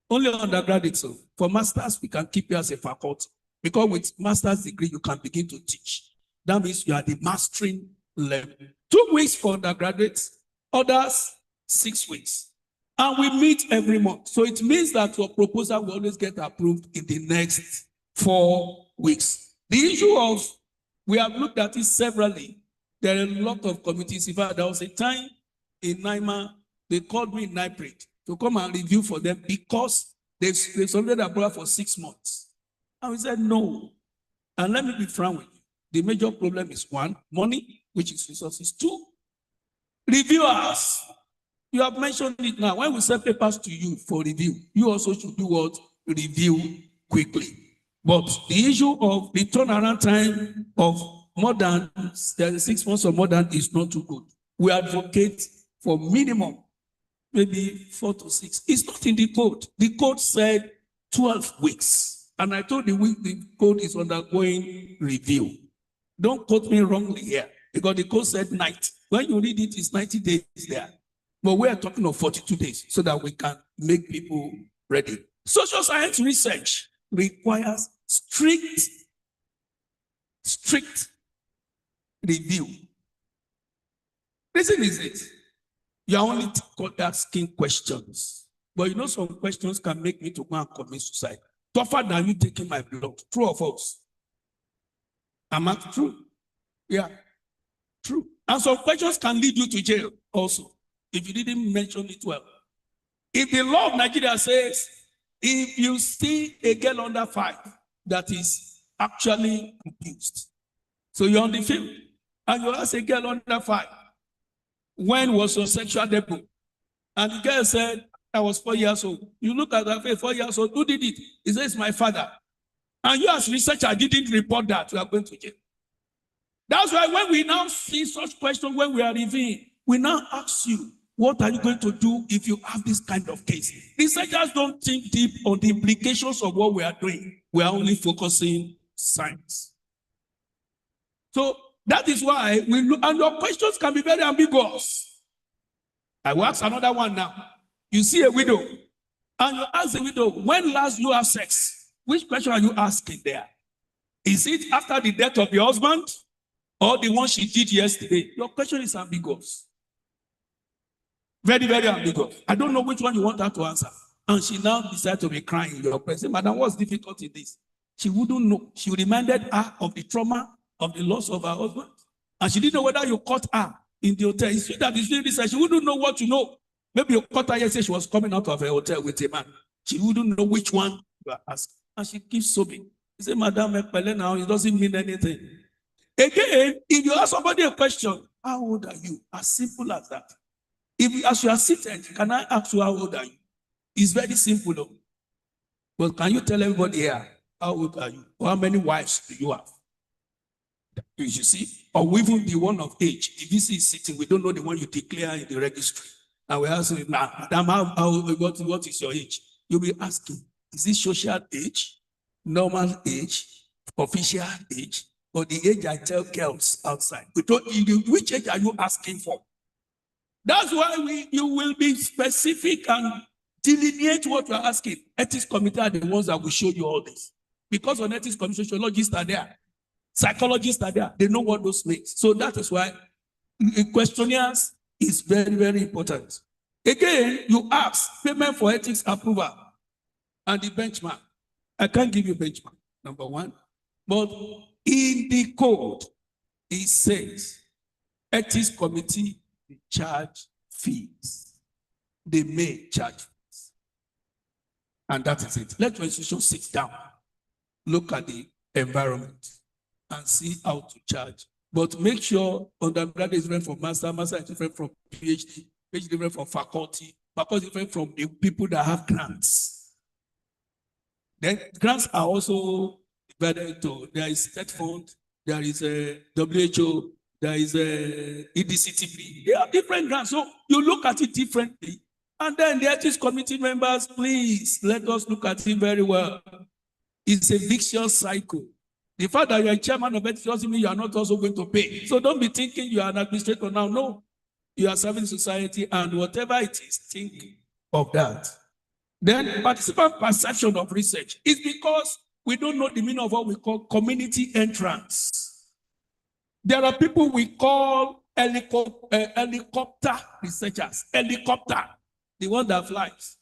[SPEAKER 9] Only undergraduates. So for masters, we can keep you as a faculty. Because with master's degree, you can begin to teach. That means you are the mastering level. 2 weeks for undergraduates, others 6 weeks. And we meet every month. So it means that your proposal will always get approved in the next 4 weeks. The issue of, we have looked at it severally. There are a lot of committees. In fact, there was a time in NIMA, they called me in NIPRID to come and review for them because they've submitted a proposal for 6 months. And we said no. And let me be frank with you. The major problem is 1, money, which is resources. 2, reviewers. You have mentioned it now. When we send papers to you for review, you also should do what? Review quickly. But the issue of the turnaround time of more than 6 months or more than is not too good. We advocate for minimum, maybe 4 to 6. It's not in the code. The code said 12 weeks. And I told the code is undergoing review. Don't quote me wrongly here, because the code said 90. When you read it, it's 90 days there. But we are talking of 42 days so that we can make people ready. Social science research requires strict review. Reason is this: you are only asking questions, but you know some questions can make me to go and commit suicide. Tougher than you taking my blood. True or false? Am I true? Yeah, true. And some questions can lead you to jail also, if you didn't mention it well. If the law of Nigeria says, if you see a girl under 5 that is actually abused, so you're on the field, and you ask a girl under 5, when was your sexual debut? And the girl said, I was 4 years old. You look at her face, 4 years old, who did it? He says, my father. And you as researcher didn't report that, you are going to jail. That's why when we now see such questions, when we are reviewing, we now ask you, what are you going to do if you have this kind of case? Researchers don't think deep on the implications of what we are doing. We are only focusing science. So that is why we look, and your questions can be very ambiguous. I will ask another one now. You see a widow, and you ask the widow, when last you have sex? Which question are you asking there? Is it after the death of your husband, or the one she did yesterday? Your question is ambiguous. Very, very ambiguous. I don't know which one you want her to answer. And she now decided to be crying in your presence. Madam, what's difficult in this? She wouldn't know. She reminded her of the trauma of the loss of her husband. And she didn't know whether you caught her in the hotel. It's that she's doing this, and she wouldn't know what to know. Maybe you caught her yesterday, she was coming out of a hotel with a man. She wouldn't know which one you are asking. And she keeps sobbing. She said, Madam, now, it doesn't mean anything. Again, if you ask somebody a question, how old are you? As simple as that. As you are seated, can I ask you how old are you? It's very simple, though. But can you tell everybody here, how old are you? Or how many wives do you have? You see? Or even the one of age. The VC is sitting, we don't know the one you declare in the registry. And we're asking, Madam, what is your age? You'll be asking, is it social age, normal age, official age, or the age I tell girls outside? Which age are you asking for? That's why you will be specific and delineate what you are asking. Ethics committee are the ones that will show you all this. Because on ethics committee, sociologists are there, psychologists are there. They know what those means. So that is why questionnaires is very, very important. Again, you ask payment for ethics approval and the benchmark. I can't give you benchmark, number one. But in the code, it says ethics committee charge fees. They may charge fees. And that is it. Let your institution sit down, look at the environment, and see how to charge. But make sure undergrad is different from master, master is different from PhD, PhD is different from faculty is different from the people that have grants. Then grants are also divided into, there is state fund, there is a WHO, there is a EDCTP. They are different grants. So you look at it differently. And then the ethics committee members, please let us look at it very well. It's a vicious cycle. The fact that you're a chairman of ethics doesn't mean you are not also going to pay. So don't be thinking you are an administrator now. No, you are serving society, and whatever it is, think of that. Then participant perception of research is because we don't know the meaning of what we call community entrance. There are people we call helicopter researchers. Helicopter, the one that flies.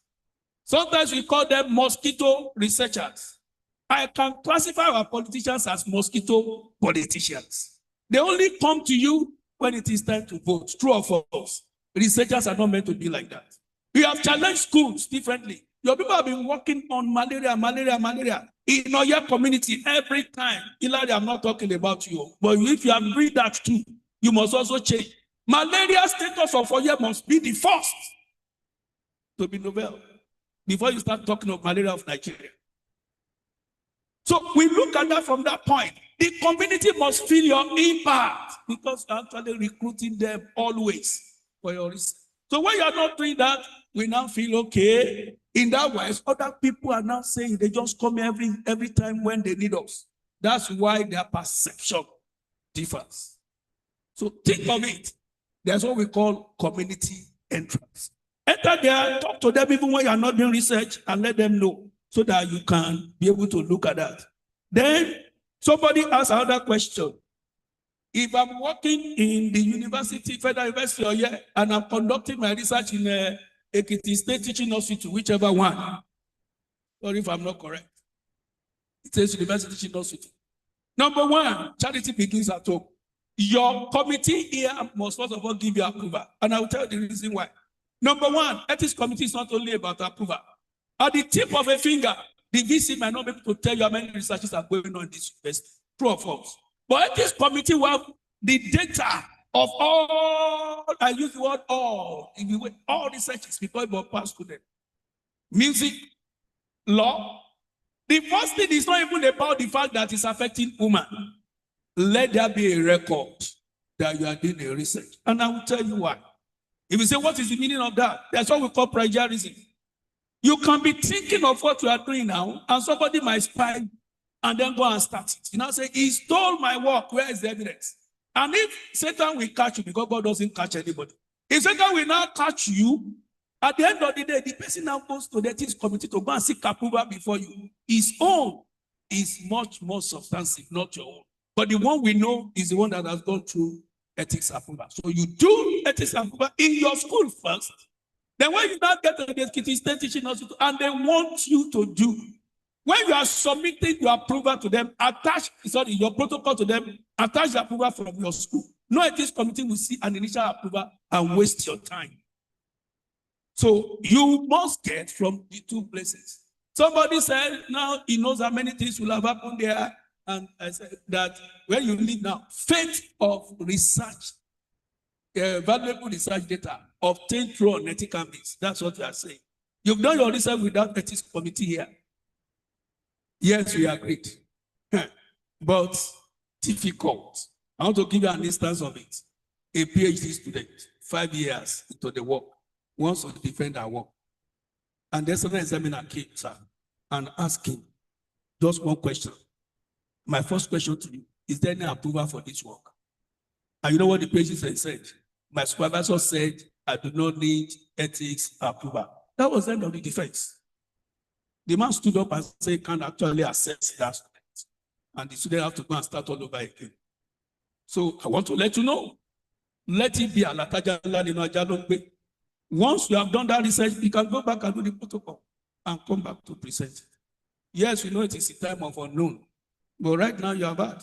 [SPEAKER 9] Sometimes we call them mosquito researchers. I can classify our politicians as mosquito politicians. They only come to you when it is time to vote. True or false? Researchers are not meant to be like that. We have challenged schools differently. Your people have been working on malaria in your community every time. Hilary, I'm not talking about you, but if you agree that too, you must also change. Malaria status of Oye must be the first to be novel before you start talking of malaria of Nigeria. So we look at that from that point. The community must feel your impact because you're actually recruiting them always for your research. So when you are not doing that, we now feel okay. In that wise, other people are now saying they just come every time when they need us. That's why their perception differs. So think of it. There's what we call community entrance. Enter there, talk to them even when you are not doing research, and let them know so that you can be able to look at that. Then somebody asks another question. If I'm working in the university, Federal University, or yeah, and I'm conducting my research in Ekiti State Teaching Hospital, whichever one, or if I'm not correct, it says University Teaching Hospital. Number one, charity begins at home. Your committee here must first of all give you approval, and I will tell you the reason why. Number one, ethics committee is not only about approval. At the tip of a finger, the VC might not be able to tell you how many researches are going on in this university. True or false? But ethics committee will have the data of all, I use the word all researches because it will pass to them. Music, law. The first thing is not even about the fact that it's affecting women. Let there be a record that you are doing a research. And I will tell you why. If you say, what is the meaning of that? That's what we call plagiarism. You can be thinking of what you are doing now, and somebody might spy and then go and start it. You know, say, he stole my work. Where is the evidence? And if Satan will catch you, because God doesn't catch anybody, if Satan will now catch you, at the end of the day, the person now goes to the ethics committee to go and seek approval before you. His own is much more substantive, not your own. But the one we know is the one that has gone through ethics approval. So you do ethics approval in your school first. Then when you now get to the Ekiti State Teaching Hospital and they want you to do, when you are submitting your approval to them, your protocol to them, attach the approval from your school. No ethics committee will see an initial approval and waste your time. So you must get from the two places. Somebody said now he knows how many things will have happened there. And I said that when you leave now, faith of research, valuable research data obtained through unethical means. That's what you are saying. You've done your research without ethics committee here. Yes, we agreed. But difficult. I want to give you an instance of it. A PhD student, 5 years into the work, wants to defend her work. And then another examiner came, sir, and asked him just one question. My first question to you, is there any approval for this work? And you know what the PhD said? My supervisor said, I do not need ethics approval. That was the end of the defense. The man stood up and said, he can actually assess that student. And the student have to go and start all over again. So I want to let you know, let it be a lataja. Once you have done that research, you can go back and do the protocol and come back to present. Yes, we know it is a time of unknown. But right now you are bad.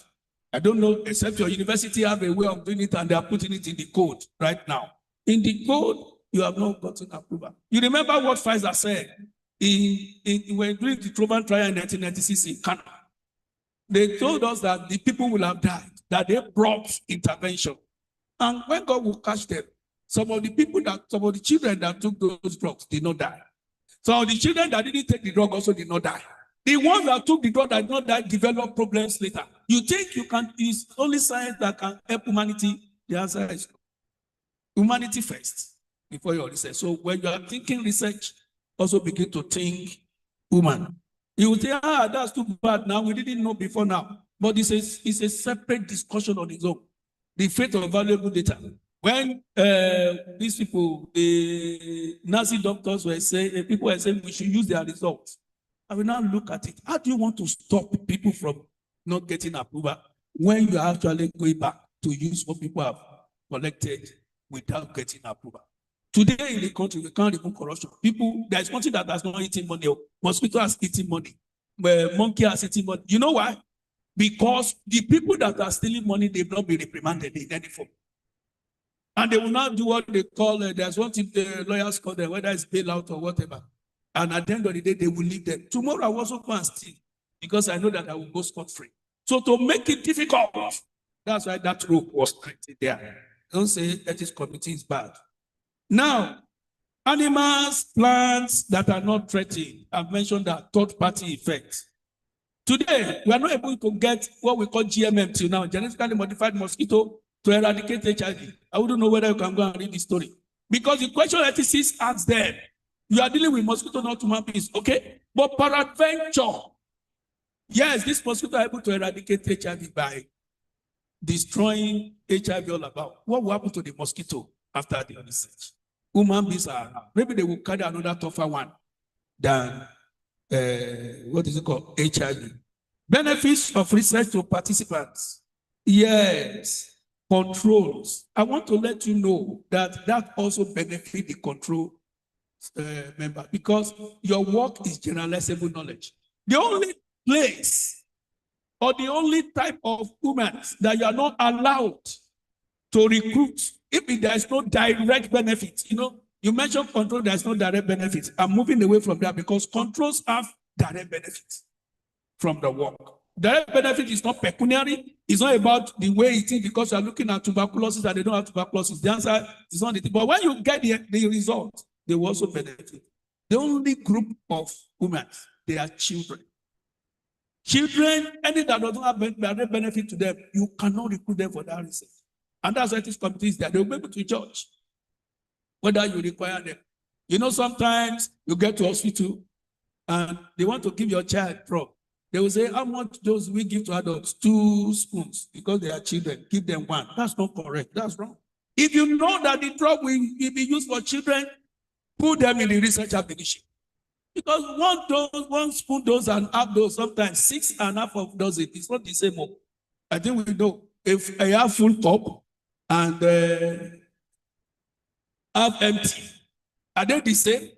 [SPEAKER 9] I don't know, except your university have a way of doing it and they are putting it in the code right now. In the code, you have not gotten approval. You remember what Pfizer said when during the Truman trial in 1996 in Canada? They told us that the people will have died, that they brought intervention. And when God will catch them, some of the children that took those drugs did not die. Some of the children that didn't take the drug also did not die. The ones that took the drug that did not die develop problems later. You think you can, it's only science that can help humanity? The answer is humanity first before your research. So when you are thinking research, also begin to think human. You will say, that's too bad now. We didn't know before now. But it's a separate discussion on its own. The fate of valuable data. When these people, the Nazi doctors were saying, people were saying we should use their results. I will now look at it. How do you want to stop people from not getting approval when you are actually going back to use what people have collected without getting approval? Today in the country, we can't remove corruption. People, there is nothing that has not eaten money. Mosquito has eaten money. Monkey has eaten money. You know why? Because the people that are stealing money, they will not be reprimanded in any form. And they will not do what they call, there's what the lawyers call them, whether it's bailout or whatever. And at the end of the day, they will leave them. Tomorrow I will also go and steal because I know that I will go scot-free. So to make it difficult, that's why that rope was created there. Don't say ethics committee is bad. Now, animals, plants that are not threatened, I've mentioned that third-party effect. Today, we are not able to get what we call GMM till now, genetically modified mosquito, to eradicate HIV. I wouldn't know whether you can go and read the story. Because the question ethicists asks them, you are dealing with mosquito, not human beings. Okay. But peradventure, yes, this mosquito are able to eradicate HIV by destroying HIV all about. What will happen to the mosquito after the research? Human beings are around. Maybe they will carry another tougher one than what is it called? HIV. Benefits of research to participants. Yes. Controls. I want to let you know that also benefits the control member because your work is generalizable knowledge. The only place or the only type of humans that you are not allowed to recruit if there is no direct benefit. You know, you mentioned control, there is no direct benefit. I'm moving away from that because controls have direct benefits from the work. Direct benefit is not pecuniary. It's not about the way it is because you are looking at tuberculosis and they don't have tuberculosis. The answer is not the thing. But when you get the result, they will also benefit. The only group of humans, they are children. Children, any that doesn't have direct benefit to them, you cannot recruit them for that reason. And that's why this committee is there. They will be able to judge whether you require them. You know, sometimes you get to hospital and they want to give your child drug. They will say, how much dose we give to adults? 2 spoons because they are children. Give them 1. That's not correct. That's wrong. If you know that the drug will be used for children, put them in the research application. Because 1 dose, 1 spoon dose and half dose, sometimes 6.5 of dose, it's not the same. I think we know if I have full cup and half empty, are they the same?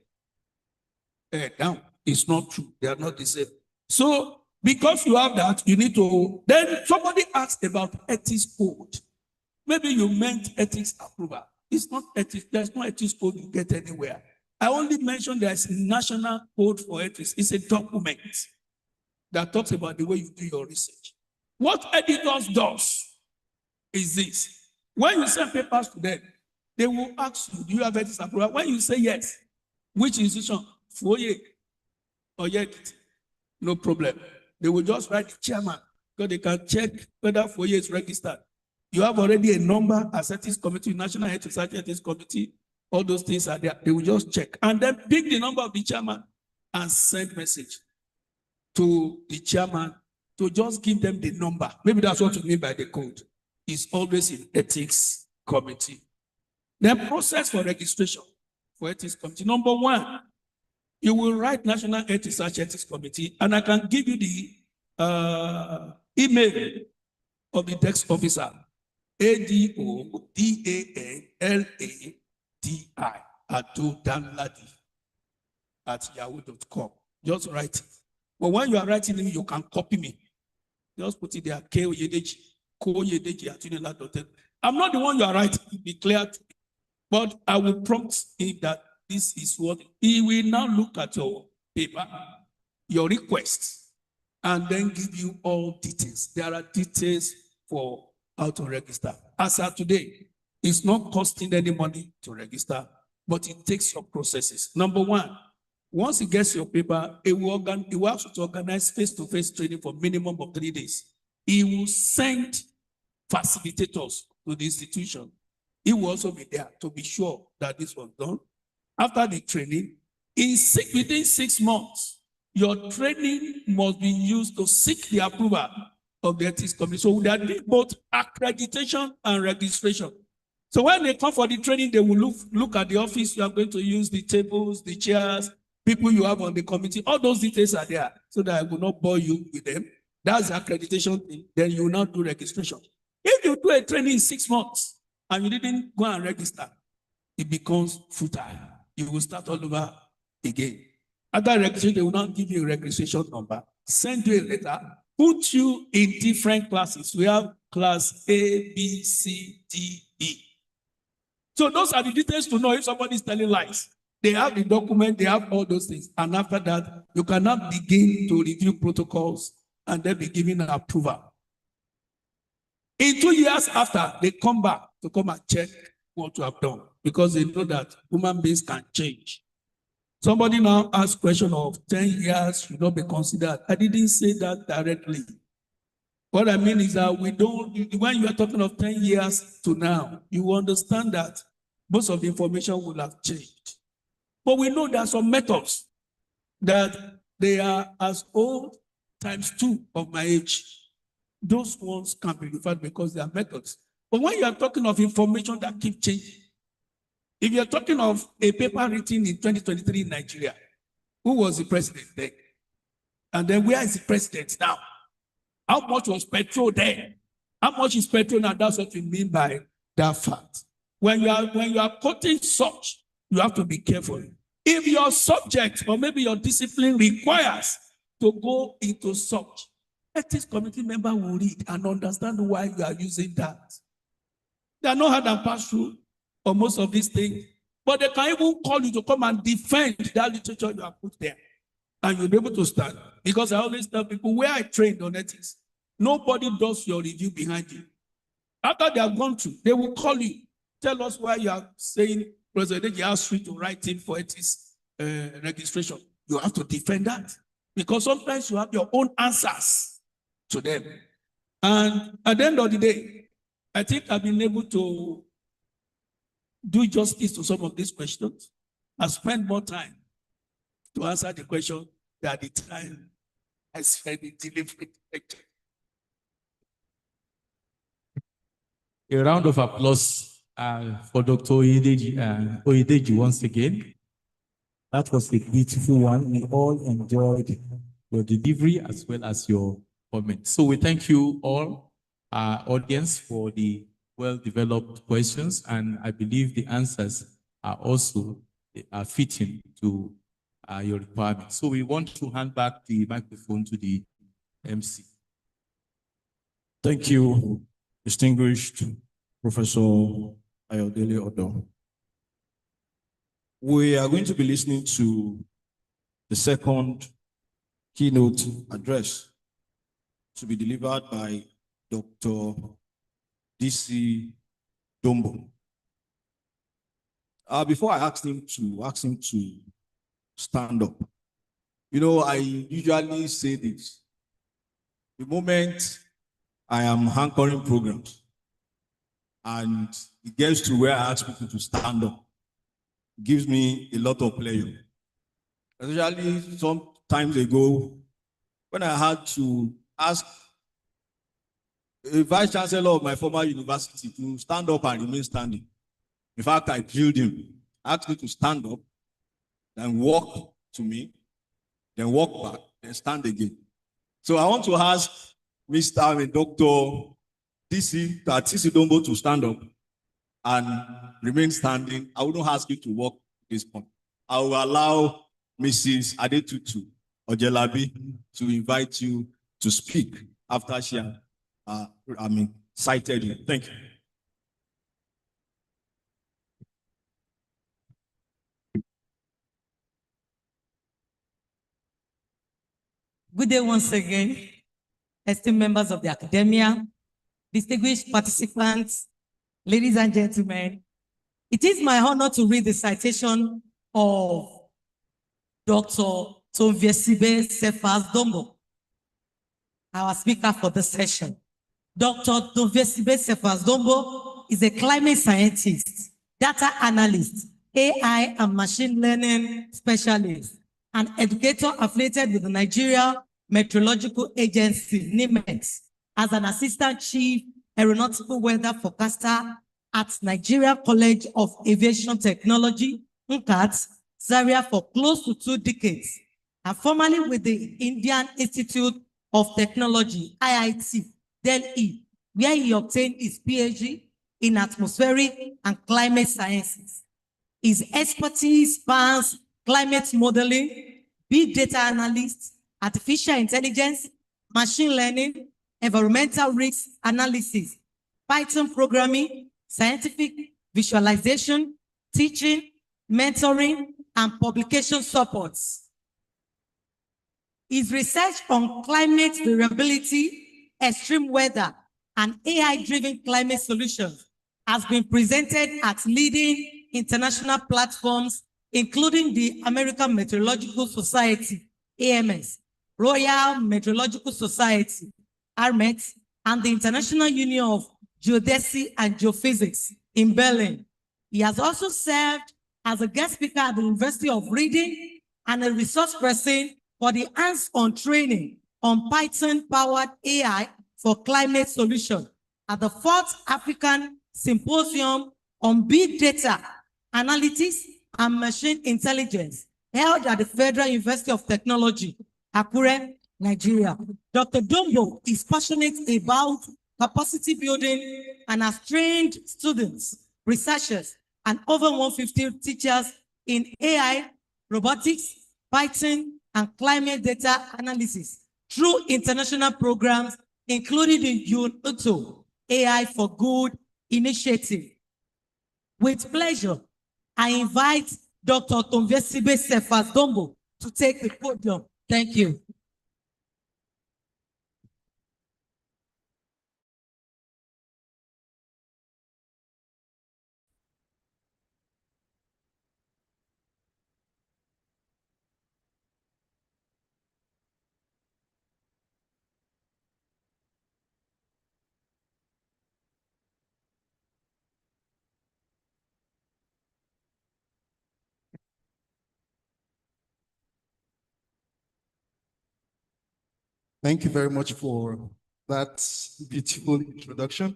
[SPEAKER 9] Now, it's not true. They are not the same. So, because you have that, you need to, then somebody asked about ethics code. Maybe you meant ethics approval. It's not ethics. There's no ethics code you get anywhere. I only mentioned there's a national code for ethics. It's a document that talks about the way you do your research. What editors does is this. When you send papers to them, they will ask you, do you have ethics approval? When you say yes, which institution? Oye-Ekiti. No problem. They will just write the chairman because they can check whether Foye is registered. You have already a number as ethics committee, National Ethics Committee. All those things are there. They will just check and then pick the number of the chairman and send message to the chairman to just give them the number. Maybe that's what you mean by the code. It's always in ethics committee. Then process for registration for ethics committee. Number 1, you will write National Ethics Committee, and I can give you the email of the desk officer, ADODANLADI @yahoo.com. Just write it. But when you are writing it, you can copy me. Just put it there, K-Oyedeji, Ko-Oyedeji@unilag.com. I'm not the one you are writing, be clear to me. But I will prompt him that this is what he will now look at your paper, your request, and then give you all details. There are details for how to register. As of today, it's not costing any money to register, but it takes your processes. Number 1, once it gets your paper, it will ask you to organize face-to-face training for minimum of 3 days. He will send facilitators to the institution. He will also be there to be sure that this was done. After the training, within 6 months, your training must be used to seek the approval of the ethics committee. So they are both accreditation and registration. So when they come for the training, they will look at the office you are going to use, the tables, the chairs, people you have on the committee. All those details are there so that I will not bore you with them. That's the accreditation thing. Then you will not do registration. If you do a training in 6 months and you didn't go and register, it becomes futile. You will start all over again. After registration, they will not give you a registration number, send you a letter, put you in different classes. We have class A, B, C, D, E. So those are the details to know if somebody is telling lies. They have the document, they have all those things. And after that, you cannot begin to review protocols and then be given an approval. In 2 years after, they come back to come and check what you have done because they know that human beings can change. Somebody now asked question of 10 years should not be considered. I didn't say that directly. What I mean is that when you are talking of 10 years to now, you understand that most of the information will have changed. But we know there are some methods that they are as old times 2 of my age. Those ones can be referred because they are methods. But when you are talking of information that keep changing, if you're talking of a paper written in 2023 in Nigeria, who was the president then? And then where is the president now? How much was petrol then? How much is petrol now? That's what we mean by that fact. When you are quoting such, you have to be careful. If your subject or maybe your discipline requires to go into such, ethics committee member will read and understand why you are using that. They are not hard and pass through on most of these things, but they can even call you to come and defend that literature you have put there. And you'll be able to stand. Because I always tell people, where I trained on ethics, nobody does your review behind you. After they have gone through, they will call you. Tell us why you are saying President asked you to write in for ethics registration. You have to defend that. Because sometimes you have your own answers to them. And at the end of the day, I think I've been able to do justice to some of these questions. I spend more time to answer the question than the time I spend in delivering the lecture.
[SPEAKER 10] A round of applause for Dr. Oye-Ekiti once again. That was a beautiful one. We all enjoyed your delivery as well as your comments. So we thank you all, our audience, for the well-developed questions, and I believe the answers are also fitting to your requirements. So we want to hand back the microphone to the MC.
[SPEAKER 15] Thank you, distinguished Professor Ayodele Odo. We are going to be listening to the second keynote address to be delivered by Dr. DC Dombo. Before I ask him to stand up, you know, I usually say this. The moment I am anchoring programs and it gets to where I ask people to stand up, it gives me a lot of pleasure. Especially some times ago, when I had to ask a vice chancellor of my former university to stand up and remain standing. In fact, I drilled him, asked him to stand up, then walk to me, then walk back, then stand again. So I want to ask Dr. DC Dombo to stand up and remain standing. I wouldn't ask you to walk at this point. I will allow Mrs. Adetutu Ojelabi to invite you to speak after she cited you. Thank you.
[SPEAKER 8] Good day once again, esteemed members of the academia, distinguished participants, ladies and gentlemen. It is my honor to read the citation of Dr. Tonviesibe Cephas Dombo, our speaker for the session. Dr. Tonviesibe Cephas Dombo is a climate scientist, data analyst, AI and machine learning specialist, an educator affiliated with the Nigeria Meteorological Agency, NIMEX, as an assistant chief aeronautical weather forecaster at Nigeria College of Aviation Technology, NCAT, Zaria, for close to 2 decades, and formerly with the Indian Institute of Technology, IIT, Delhi, where he obtained his PhD in atmospheric and climate sciences. His expertise spans climate modeling, big data analysis, artificial intelligence, machine learning, environmental risk analysis, Python programming, scientific visualization, teaching, mentoring, and publication supports. His research on climate variability, extreme weather, and AI-driven climate solutions has been presented at leading international platforms, including the American Meteorological Society, AMS, Royal Meteorological Society, RMET, and the International Union of Geodesy and Geophysics in Berlin. He has also served as a guest speaker at the University of Reading and a resource person for the hands-on training on Python-powered AI for climate solution at the 4th African Symposium on Big Data Analytics and Machine Intelligence held at the Federal University of Technology, Akure, Nigeria. Dr. Dombo is passionate about capacity building and has trained students, researchers, and over 150 teachers in AI, robotics, Python, and climate data analysis through international programs, including the UNOTO AI for Good initiative. With pleasure, I invite Dr. Tomvesibe Cephas Dombo to take the podium. Thank you.
[SPEAKER 16] Thank you very much for that beautiful introduction.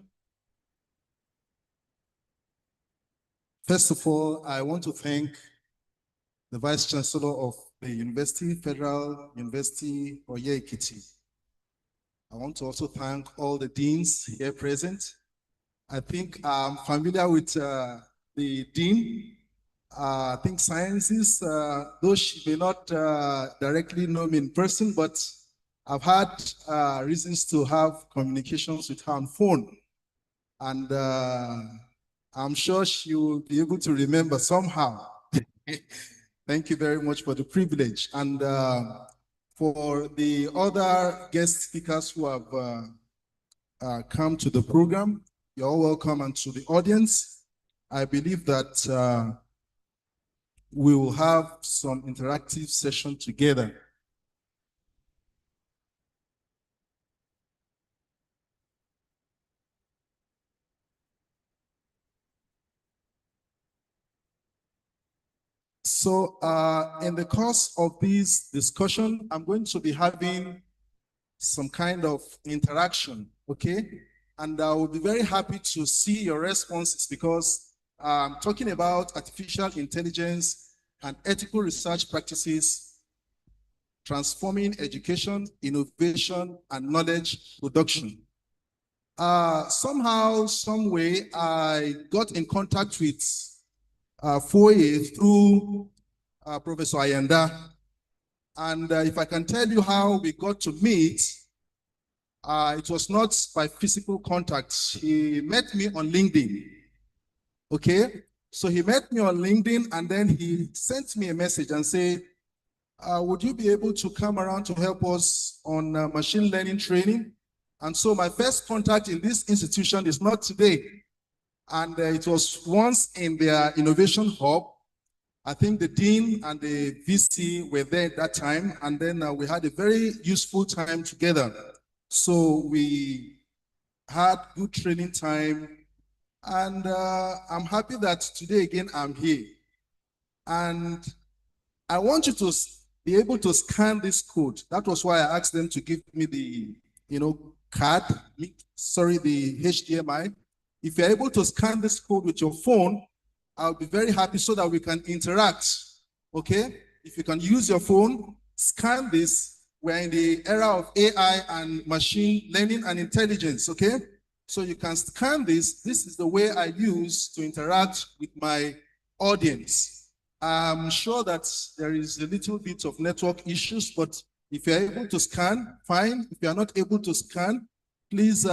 [SPEAKER 16] First of all, I want to thank the Vice Chancellor of the University, Federal University Oye-Ekiti. I want to also thank all the deans here present. I think I'm familiar with the dean. I think sciences, though she may not directly know me in person, but I've had reasons to have communications with her on phone. And I'm sure she will be able to remember somehow. Thank you very much for the privilege. And for the other guest speakers who have come to the program, you're all welcome, and to the audience. I believe that we will have some interactive session together. So in the course of this discussion, I'm going to be having some kind of interaction, okay? And I will be very happy to see your responses, because I'm talking about artificial intelligence and ethical research practices, transforming education, innovation, and knowledge production. Somehow, some way, I got in contact with Foye through Professor Ayanda. And if I can tell you how we got to meet, it was not by physical contact. He met me on LinkedIn. Okay? So he met me on LinkedIn, and then he sent me a message and said, would you be able to come around to help us on machine learning training? And so my first contact in this institution is not today. And it was once in their innovation hub. I think the dean and the VC were there at that time. And then we had a very useful time together. So we had good training time. And I'm happy that today again I'm here. And I want you to be able to scan this code. That was why I asked them to give me the, card, the HDMI. If you're able to scan this code with your phone, I'll be very happy so that we can interact, okay? If you can use your phone, scan this. We're in the era of AI and machine learning and intelligence, okay? So you can scan this. This is the way I use to interact with my audience. I'm sure that there is a little bit of network issues, but if you're able to scan, fine. If you're not able to scan, please,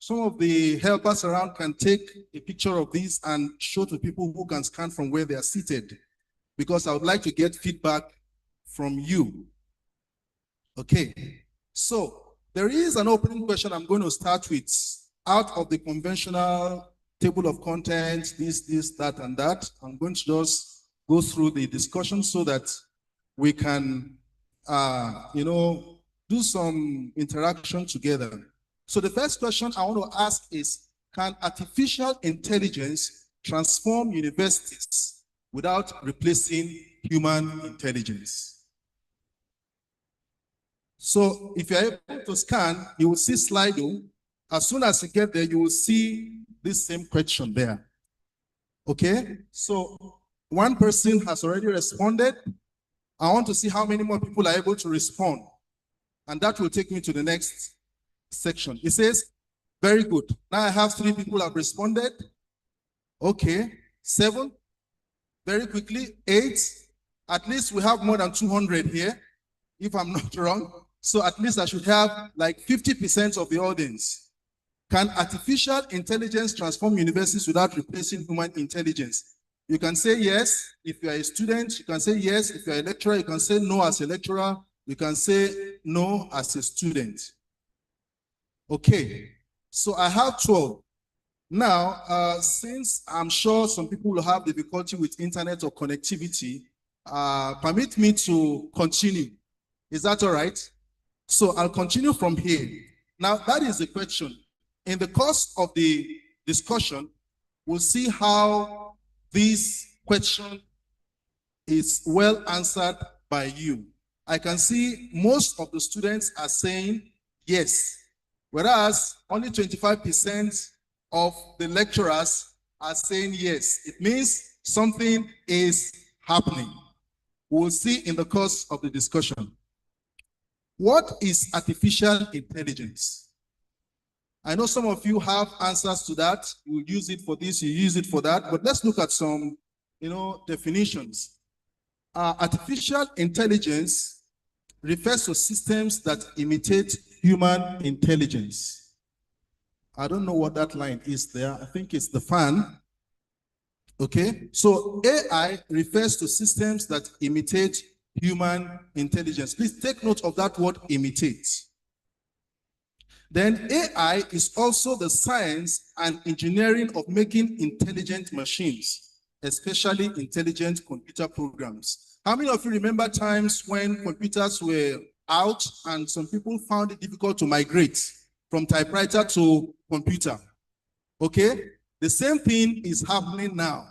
[SPEAKER 16] some of the helpers around can take a picture of this and show to people who can scan from where they are seated, because I would like to get feedback from you. Okay, so there is an opening question I'm going to start with out of the conventional table of contents, this, that, and that. I'm going to just go through the discussion so that we can, do some interaction together. So the first question I want to ask is, can artificial intelligence transform universities without replacing human intelligence? So if you're able to scan, you will see Slido. As soon as you get there, you will see this same question there. Okay, so one person has already responded. I want to see how many more people are able to respond. And that will take me to the next section. It says, very good. Now I have 3 people have responded. Okay, 7. Very quickly, 8. At least we have more than 200 here, if I'm not wrong. So at least I should have like 50% of the audience. Can artificial intelligence transform universities without replacing human intelligence? You can say yes if you are a student. You can say yes if you are a lecturer. You can say no as a lecturer. You can say no as a student. Okay, so I have 12. Now, since I'm sure some people will have difficulty with internet or connectivity, permit me to continue. Is that all right? So I'll continue from here. Now, that is the question. In the course of the discussion, we'll see how this question is well answered by you. I can see most of the students are saying yes, whereas only 25% of the lecturers are saying yes. It means something is happening. We'll see in the course of the discussion. What is artificial intelligence? I know some of you have answers to that. You use it for this, you use it for that, but let's look at some, definitions. Artificial intelligence refers to systems that imitate human intelligence. I don't know what that line is there. I think it's the fan. Okay, so AI refers to systems that imitate human intelligence. Please take note of that word imitate. Then AI is also the science and engineering of making intelligent machines, especially intelligent computer programs. How many of you remember times when computers were out and some people found it difficult to migrate from typewriter to computer? Okay, the same thing is happening now.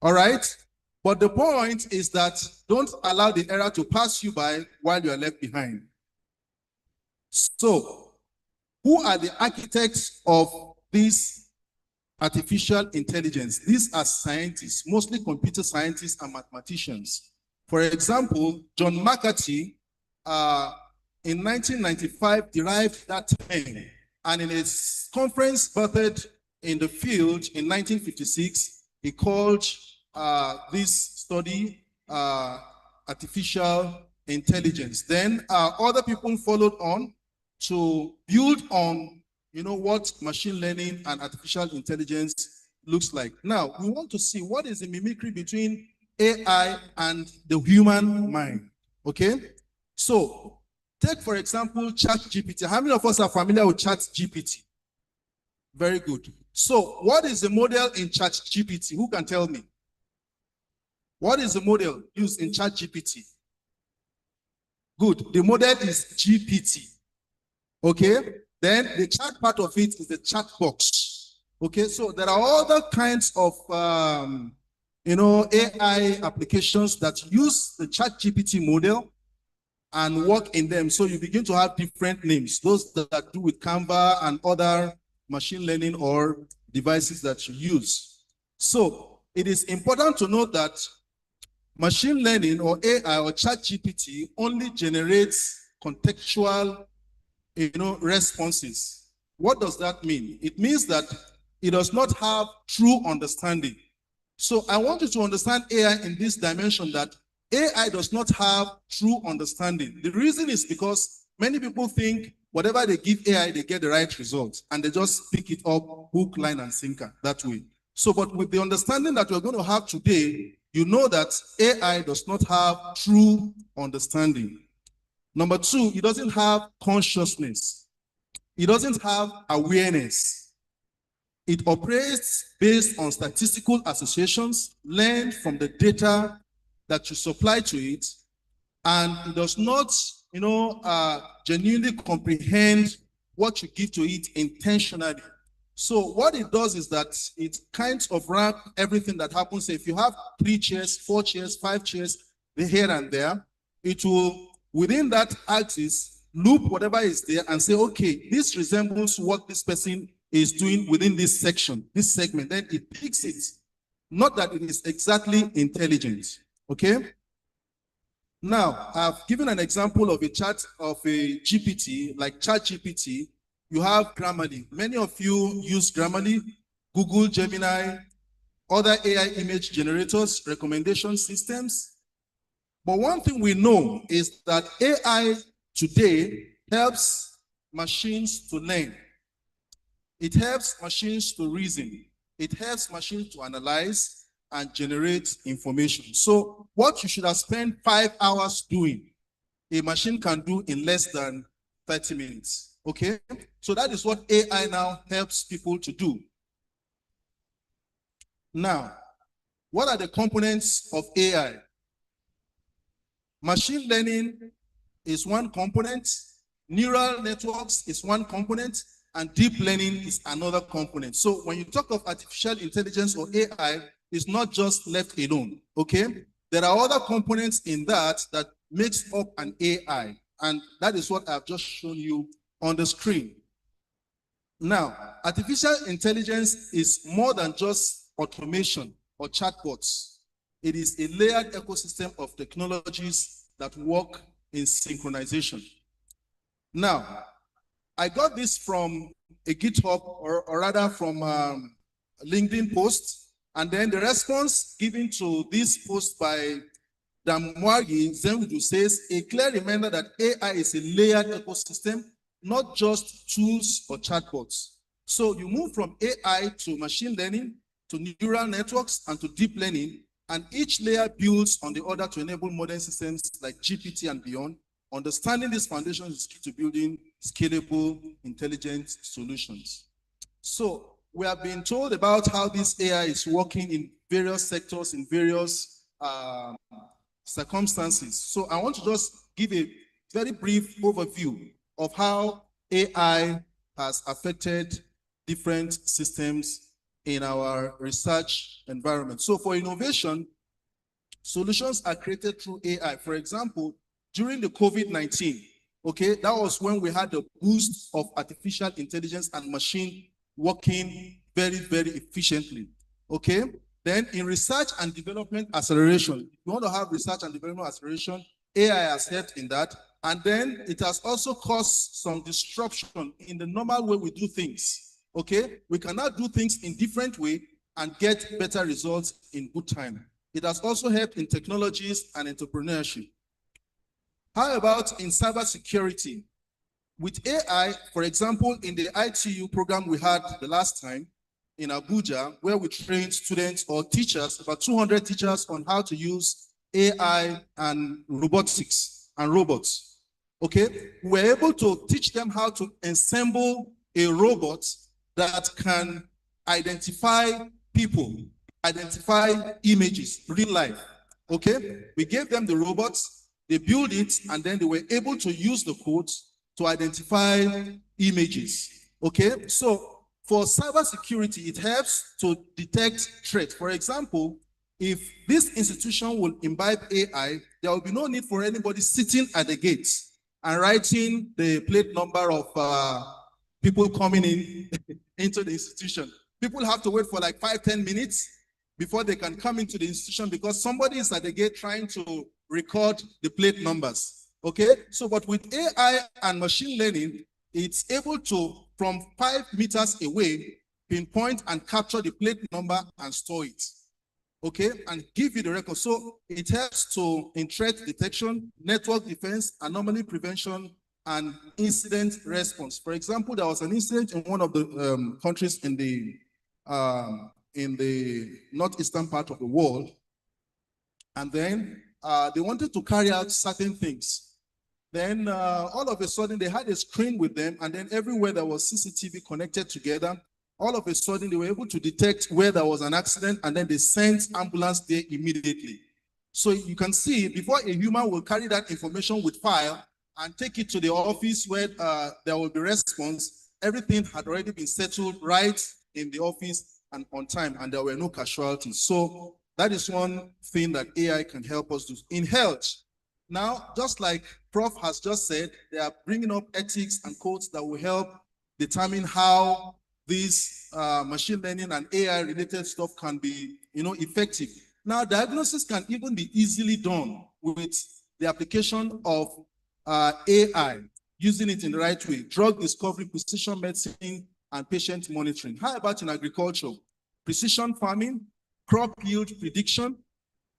[SPEAKER 16] All right, but the point is that don't allow the era to pass you by while you are left behind. So, who are the architects of this artificial intelligence? These are scientists, mostly computer scientists and mathematicians. For example, John McCarthy, in 1995, derived that term, and in a conference birthed in the field in 1956, he called this study artificial intelligence. Then other people followed on to build on, what machine learning and artificial intelligence looks like. Now, we want to see what is the mimicry between AI and the human mind, okay? So, take, for example, ChatGPT. How many of us are familiar with ChatGPT? Very good. So, what is the model in ChatGPT? Who can tell me? What is the model used in ChatGPT? Good. The model is GPT. Okay, then the chat part of it is the chat box. Okay, so there are other kinds of, AI applications that use the ChatGPT model and work in them. So you begin to have different names, those that do with Canva and other machine learning or devices that you use. So it is important to note that machine learning or AI or ChatGPT only generates contextual responses. What does that mean? It means that it does not have true understanding. So I want you to understand AI in this dimension, that AI does not have true understanding. The reason is because many people think whatever they give AI, they get the right results, and they just pick it up hook, line, and sinker that way. So, but with the understanding that we're going to have today, you know that AI does not have true understanding. Number 2, it doesn't have consciousness. It doesn't have awareness. It operates based on statistical associations learned from the data that you supply to it, and it does not, genuinely comprehend what you give to it intentionally. So what it does is that it kind of rank everything that happens. If you have 3 chairs, 4 chairs, 5 chairs, the here and there, it will, within that axis, loop whatever is there and say, okay, this resembles what this person is doing within this section, this segment. Then it picks it. Not that it is exactly intelligent. Okay? Now, I've given an example of a chat of a GPT, like ChatGPT. You have Grammarly. Many of you use Grammarly, Google, Gemini, other AI image generators, recommendation systems. But one thing we know is that AI today helps machines to learn. It helps machines to reason. It helps machines to analyze and generate information. So what you should have spent 5 hours doing, a machine can do in less than 30 minutes. Okay? So that is what AI now helps people to do. Now, what are the components of AI? Machine learning is one component, neural networks is one component, and deep learning is another component. So when you talk of artificial intelligence or AI, it's not just left alone, okay? There are other components in that that makes up an AI, and that is what I've just shown you on the screen. Now, artificial intelligence is more than just automation or chatbots. It is a layered ecosystem of technologies that work in synchronization. Now, I got this from a GitHub, or rather from LinkedIn post, and then the response given to this post by Damwagi Zenwudu says, a clear reminder that AI is a layered ecosystem, not just tools or chatbots. So you move from AI to machine learning, to neural networks, and to deep learning, and each layer builds on the other to enable modern systems like GPT and beyond. Understanding these foundations is key to building scalable, intelligent solutions. So we have been told about how this AI is working in various sectors, in various circumstances. So I want to just give a very brief overview of how AI has affected different systems in our research environment. So for innovation, solutions are created through AI. For example, during the COVID-19, okay, that was when we had the boost of artificial intelligence and machine working very, very efficiently, okay? Then in research and development acceleration, if you want to have research and development acceleration, AI has helped in that. And then it has also caused some disruption in the normal way we do things, okay? We cannot do things in different way and get better results in good time. It has also helped in technologies and entrepreneurship. How about in cybersecurity? With AI, for example, in the ITU program we had the last time in Abuja, where we trained students or teachers, about 200 teachers, on how to use AI and robotics and robots. Okay, we were able to teach them how to assemble a robot that can identify people, identify images, real life. Okay, we gave them the robots, they built it, and then they were able to use the codes to identify images. Okay, so for cybersecurity, it helps to detect threats. For example, if this institution will imbibe AI, there will be no need for anybody sitting at the gates and writing the plate number of people coming in into the institution. People have to wait for like 5-10 minutes before they can come into the institution because somebody is at the gate trying to record the plate numbers. Okay, so but with AI and machine learning, it's able to, from 5 meters away, pinpoint and capture the plate number and store it. Okay, and give you the record. So it helps to in threat detection, network defense, anomaly prevention, and incident response. For example, there was an incident in one of the countries in the northeastern part of the world, and then they wanted to carry out certain things. Then all of a sudden they had a screen with them, and then everywhere there was CCTV connected together, all of a sudden they were able to detect where there was an accident, and then they sent ambulance there immediately. So you can see before a human will carry that information with file and take it to the office where there will be response, everything had already been settled right in the office and on time, and there were no casualties. So that is one thing that AI can help us do. In health, now, just like Prof has just said, they are bringing up ethics and codes that will help determine how these machine learning and AI related stuff can be, effective. Now, diagnosis can even be easily done with the application of AI, using it in the right way: drug discovery, precision medicine, and patient monitoring. How about in agriculture? Precision farming, crop yield prediction,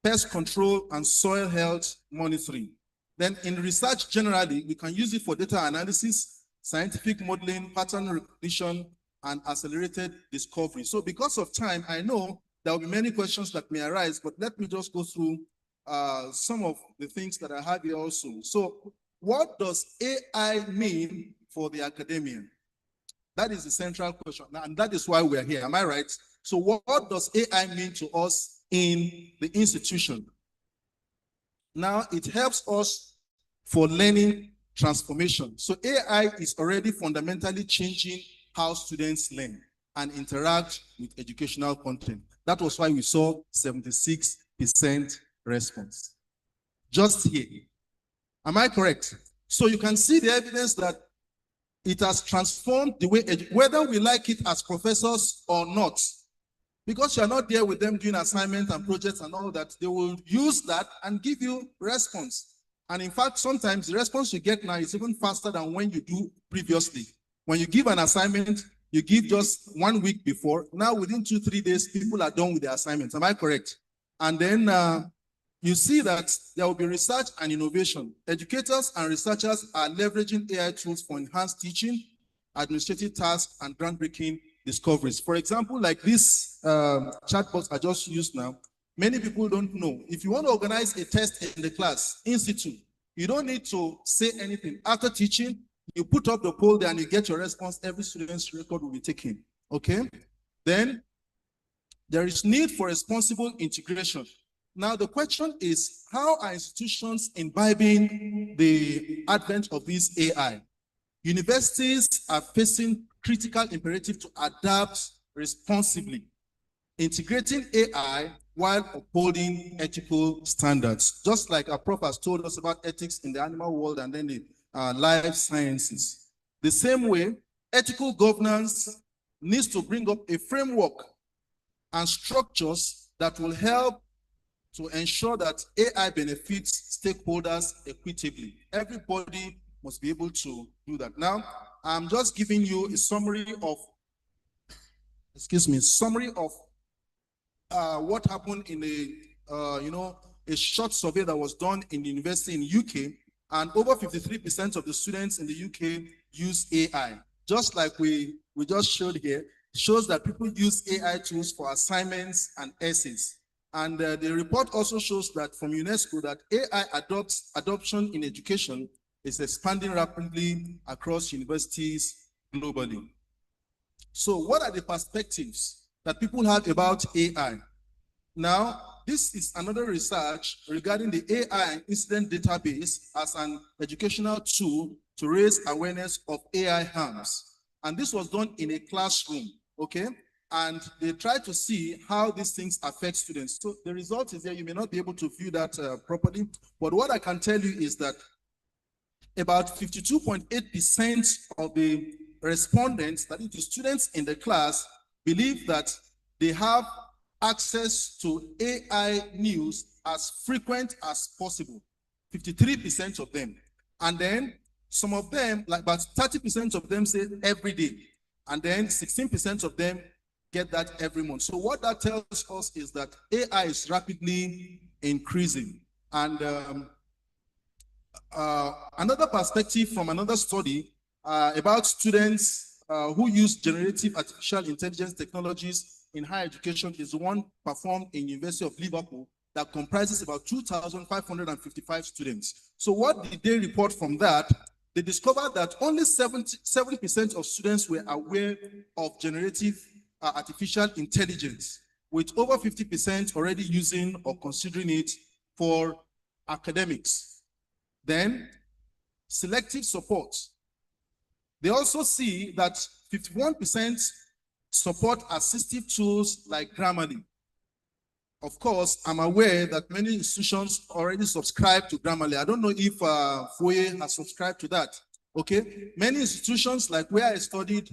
[SPEAKER 16] pest control, and soil health monitoring. Then in research generally, we can use it for data analysis, scientific modeling, pattern recognition, and accelerated discovery. So because of time, I know there will be many questions that may arise, but let me just go through some of the things that I have here also. So what does AI mean for the academia? That is the central question, and that is why we are here. Am I right? So what does AI mean to us in the institution? Now, it helps us for learning transformation. So AI is already fundamentally changing how students learn and interact with educational content. That was why we saw 76% response. Just here. Am I correct? So you can see the evidence that it has transformed the way, whether we like it as professors or not. Because you're not there with them doing assignments and projects and all that, they will use that and give you response. And in fact, sometimes the response you get now is even faster than when you do previously. When you give an assignment, you give just 1 week before. Now, within 2-3 days, people are done with the assignments. Am I correct? And then you see that there will be research and innovation. Educators and researchers are leveraging AI tools for enhanced teaching, administrative tasks, and groundbreaking discoveries. For example, like this chatbot I just used now, many people don't know. If you want to organize a test in the class, institute, you don't need to say anything. After teaching, you put up the poll there and you get your response. Every student's record will be taken. Okay? Then there is need for responsible integration. Now, the question is, how are institutions imbibing the advent of this AI? Universities are facing critical imperative to adapt responsibly, integrating AI while upholding ethical standards. Just like our prof has told us about ethics in the animal world and then the life sciences. The same way, ethical governance needs to bring up a framework and structures that will help to ensure that AI benefits stakeholders equitably. Everybody must be able to do that. Now, I'm just giving you a summary of, what happened in a short survey that was done in the university in UK, and over 53% of the students in the UK use AI. Just like we just showed here, shows that people use AI tools for assignments and essays. And the report also shows that from UNESCO that AI adoption in education is expanding rapidly across universities globally. So what are the perspectives that people have about AI? Now, this is another research regarding the AI incident database as an educational tool to raise awareness of AI harms. And this was done in a classroom, okay? And they tried to see how these things affect students. So the result is there. You may not be able to view that properly, but what I can tell you is that about 52.8% of the respondents, that is the students in the class, believe that they have access to AI news as frequent as possible. 53% of them. And then some of them, like about 30% of them say every day. And then 16% of them get that every month. So what that tells us is that AI is rapidly increasing. And another perspective from another study about students who use generative artificial intelligence technologies in higher education is one performed in University of Liverpool that comprises about 2,555 students. So what did they report from that? They discovered that only 7% of students were aware of generative artificial intelligence, with over 50% already using or considering it for academics. Then, selective support. They also see that 51% support assistive tools like Grammarly. Of course, I'm aware that many institutions already subscribe to Grammarly. I don't know if FOIA has subscribed to that. Okay, many institutions like where I studied,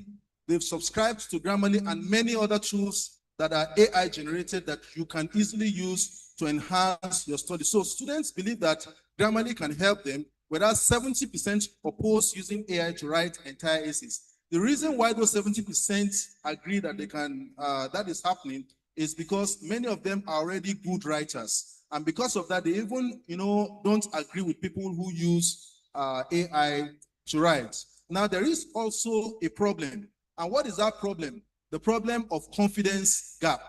[SPEAKER 16] they've subscribed to Grammarly and many other tools that are AI generated that you can easily use to enhance your study. So students believe that Grammarly can help them, whereas 70% oppose using AI to write entire essays. The reason why those 70% agree that they can, that is happening is because many of them are already good writers. And because of that, they even, don't agree with people who use AI to write. Now, there is also a problem. And what is that problem? The problem of confidence gap.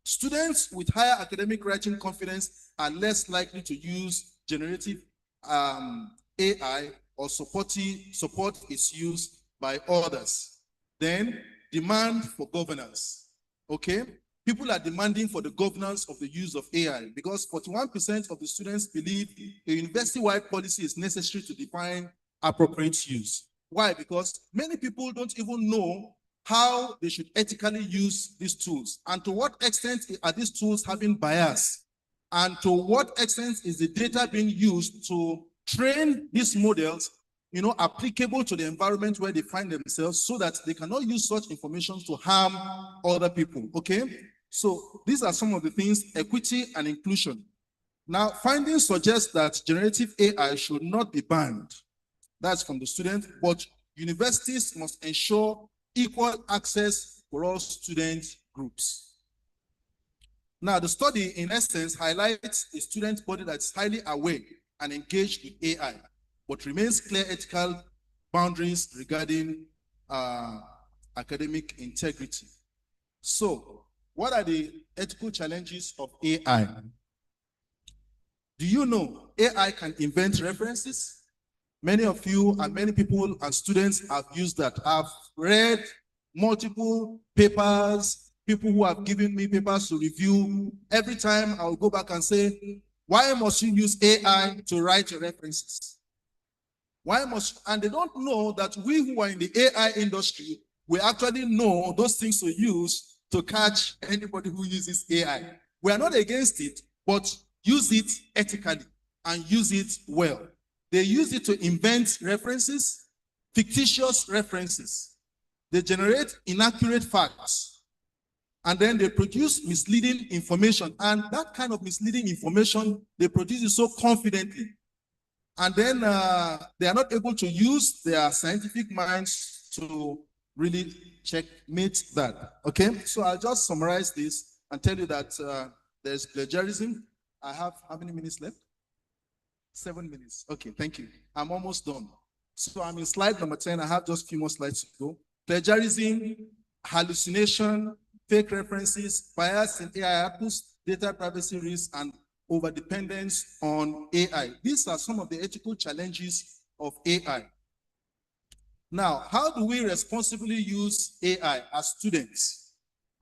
[SPEAKER 16] Students with higher academic writing confidence are less likely to use generative AI or support its use by others. Then, demand for governance. Okay? People are demanding for the governance of the use of AI because 41% of the students believe a university-wide policy is necessary to define appropriate use. Why? Because many people don't even know how they should ethically use these tools and to what extent are these tools having bias and to what extent is the data being used to train these models applicable to the environment where they find themselves so that they cannot use such information to harm other people, okay? So these are some of the things, equity and inclusion. Now, findings suggest that generative AI should not be banned. That's from the student, but universities must ensure equal access for all student groups. Now, the study, in essence, highlights a student body that's highly aware and engaged with AI, but remains clear ethical boundaries regarding academic integrity. So, what are the ethical challenges of AI? Do you know AI can invent references? Many of you and many people and students have used that. I've read multiple papers, people who have given me papers to review. Every time I'll go back and say, why must you use AI to write your references? And they don't know that we who are in the AI industry, we actually know those things to use to catch anybody who uses AI. We are not against it, but use it ethically and use it well. They use it to invent references, fictitious references. They generate inaccurate facts. And then they produce misleading information. And that kind of misleading information, they produce it so confidently. And then they are not able to use their scientific minds to really checkmate that. Okay? So I'll just summarize this and tell you that there's plagiarism. I have how many minutes left? 7 minutes. Okay, thank you. I'm almost done. So I'm in slide number 10. I have just a few more slides to go. Plagiarism, hallucination, fake references, bias in AI outputs, data privacy risks, and overdependence on AI. These are some of the ethical challenges of AI. Now, how do we responsibly use AI as students?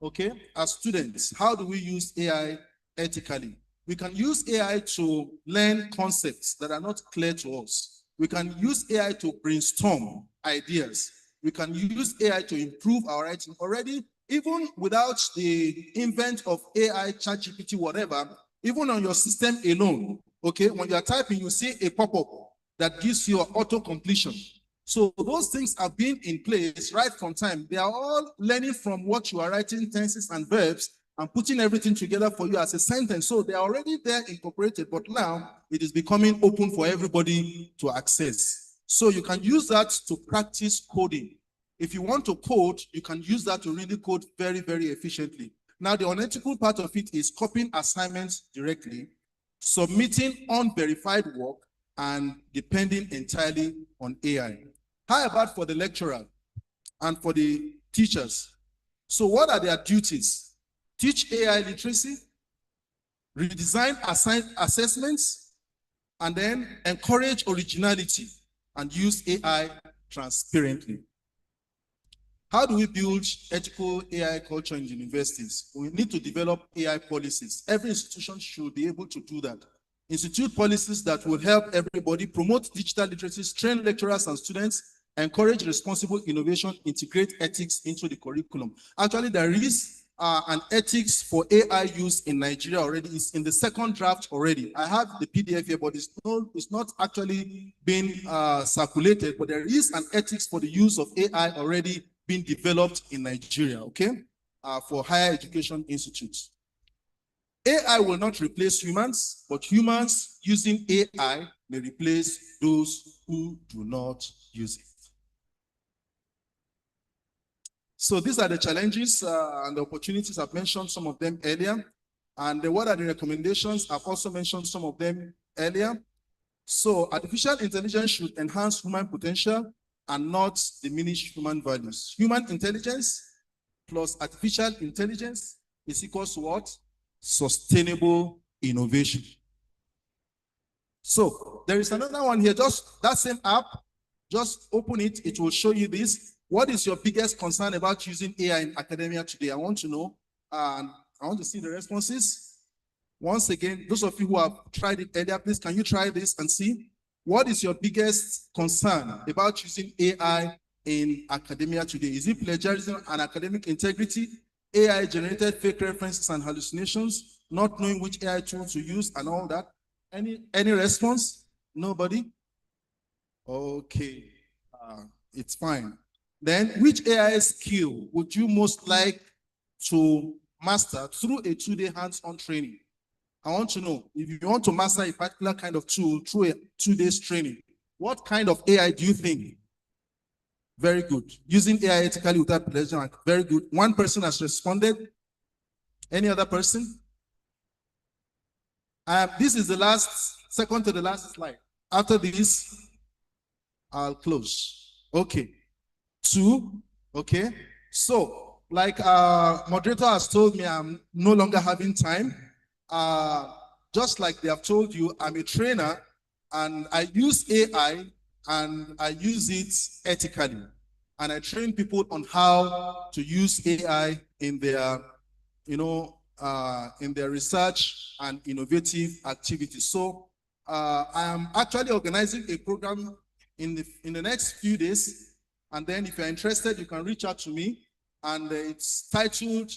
[SPEAKER 16] Okay, as students, how do we use AI ethically? We can use AI to learn concepts that are not clear to us. We can use AI to brainstorm ideas. We can use AI to improve our writing. Already, even without the invent of AI, ChatGPT, whatever, even on your system alone, okay, when you are typing, you see a pop-up that gives you auto-completion. So those things have been in place right from time. They are all learning from what you are writing, tenses and verbs, and putting everything together for you as a sentence. So they are already there incorporated, but now it is becoming open for everybody to access. So you can use that to practice coding. If you want to code, you can use that to really code very, very efficiently. Now, the unethical part of it is copying assignments directly, submitting unverified work, and depending entirely on AI. How about for the lecturer and for the teachers? So what are their duties? Teach AI literacy, redesign assessments, and then encourage originality and use AI transparently. How do we build ethical AI culture in universities? We need to develop AI policies. Every institution should be able to do that. Institute policies that will help everybody promote digital literacy, train lecturers and students, encourage responsible innovation, integrate ethics into the curriculum. Actually, there is an ethics for AI use in Nigeria already. It's in the second draft already. I have the PDF here, but it's not actually been circulated, but there is an ethics for the use of AI already being developed in Nigeria, okay, for higher education institutes. AI will not replace humans, but humans using AI may replace those who do not use it. So these are the challenges and the opportunities. I've mentioned some of them earlier. And what are the recommendations? I've also mentioned some of them earlier. So artificial intelligence should enhance human potential and not diminish human values. Human intelligence plus artificial intelligence is equals to what? Sustainable innovation. So there is another one here, just that same app, just open it, it will show you this. What is your biggest concern about using AI in academia today? I want to know, and I want to see the responses. Once again, those of you who have tried it earlier, please, can you try this and see? What is your biggest concern about using AI in academia today? Is it plagiarism and academic integrity, AI-generated fake references and hallucinations, not knowing which AI tool to use and all that? Any response? Nobody? Okay, it's fine. Then, which AI skill would you most like to master through a 2-day hands-on training? I want to know, if you want to master a particular kind of tool through a 2 days training, what kind of AI do you think? Very good. Using AI ethically without pleasure, very good. One person has responded. Any other person? This is the last, second to the last slide. After this, I'll close. Okay. 2, okay. So, like moderator has told me, I'm no longer having time. Just like they have told you, I'm a trainer and I use AI and I use it ethically. And I train people on how to use AI in their, in their research and innovative activities. So I am actually organizing a program in the next few days. And then if you're interested, you can reach out to me. And it's titled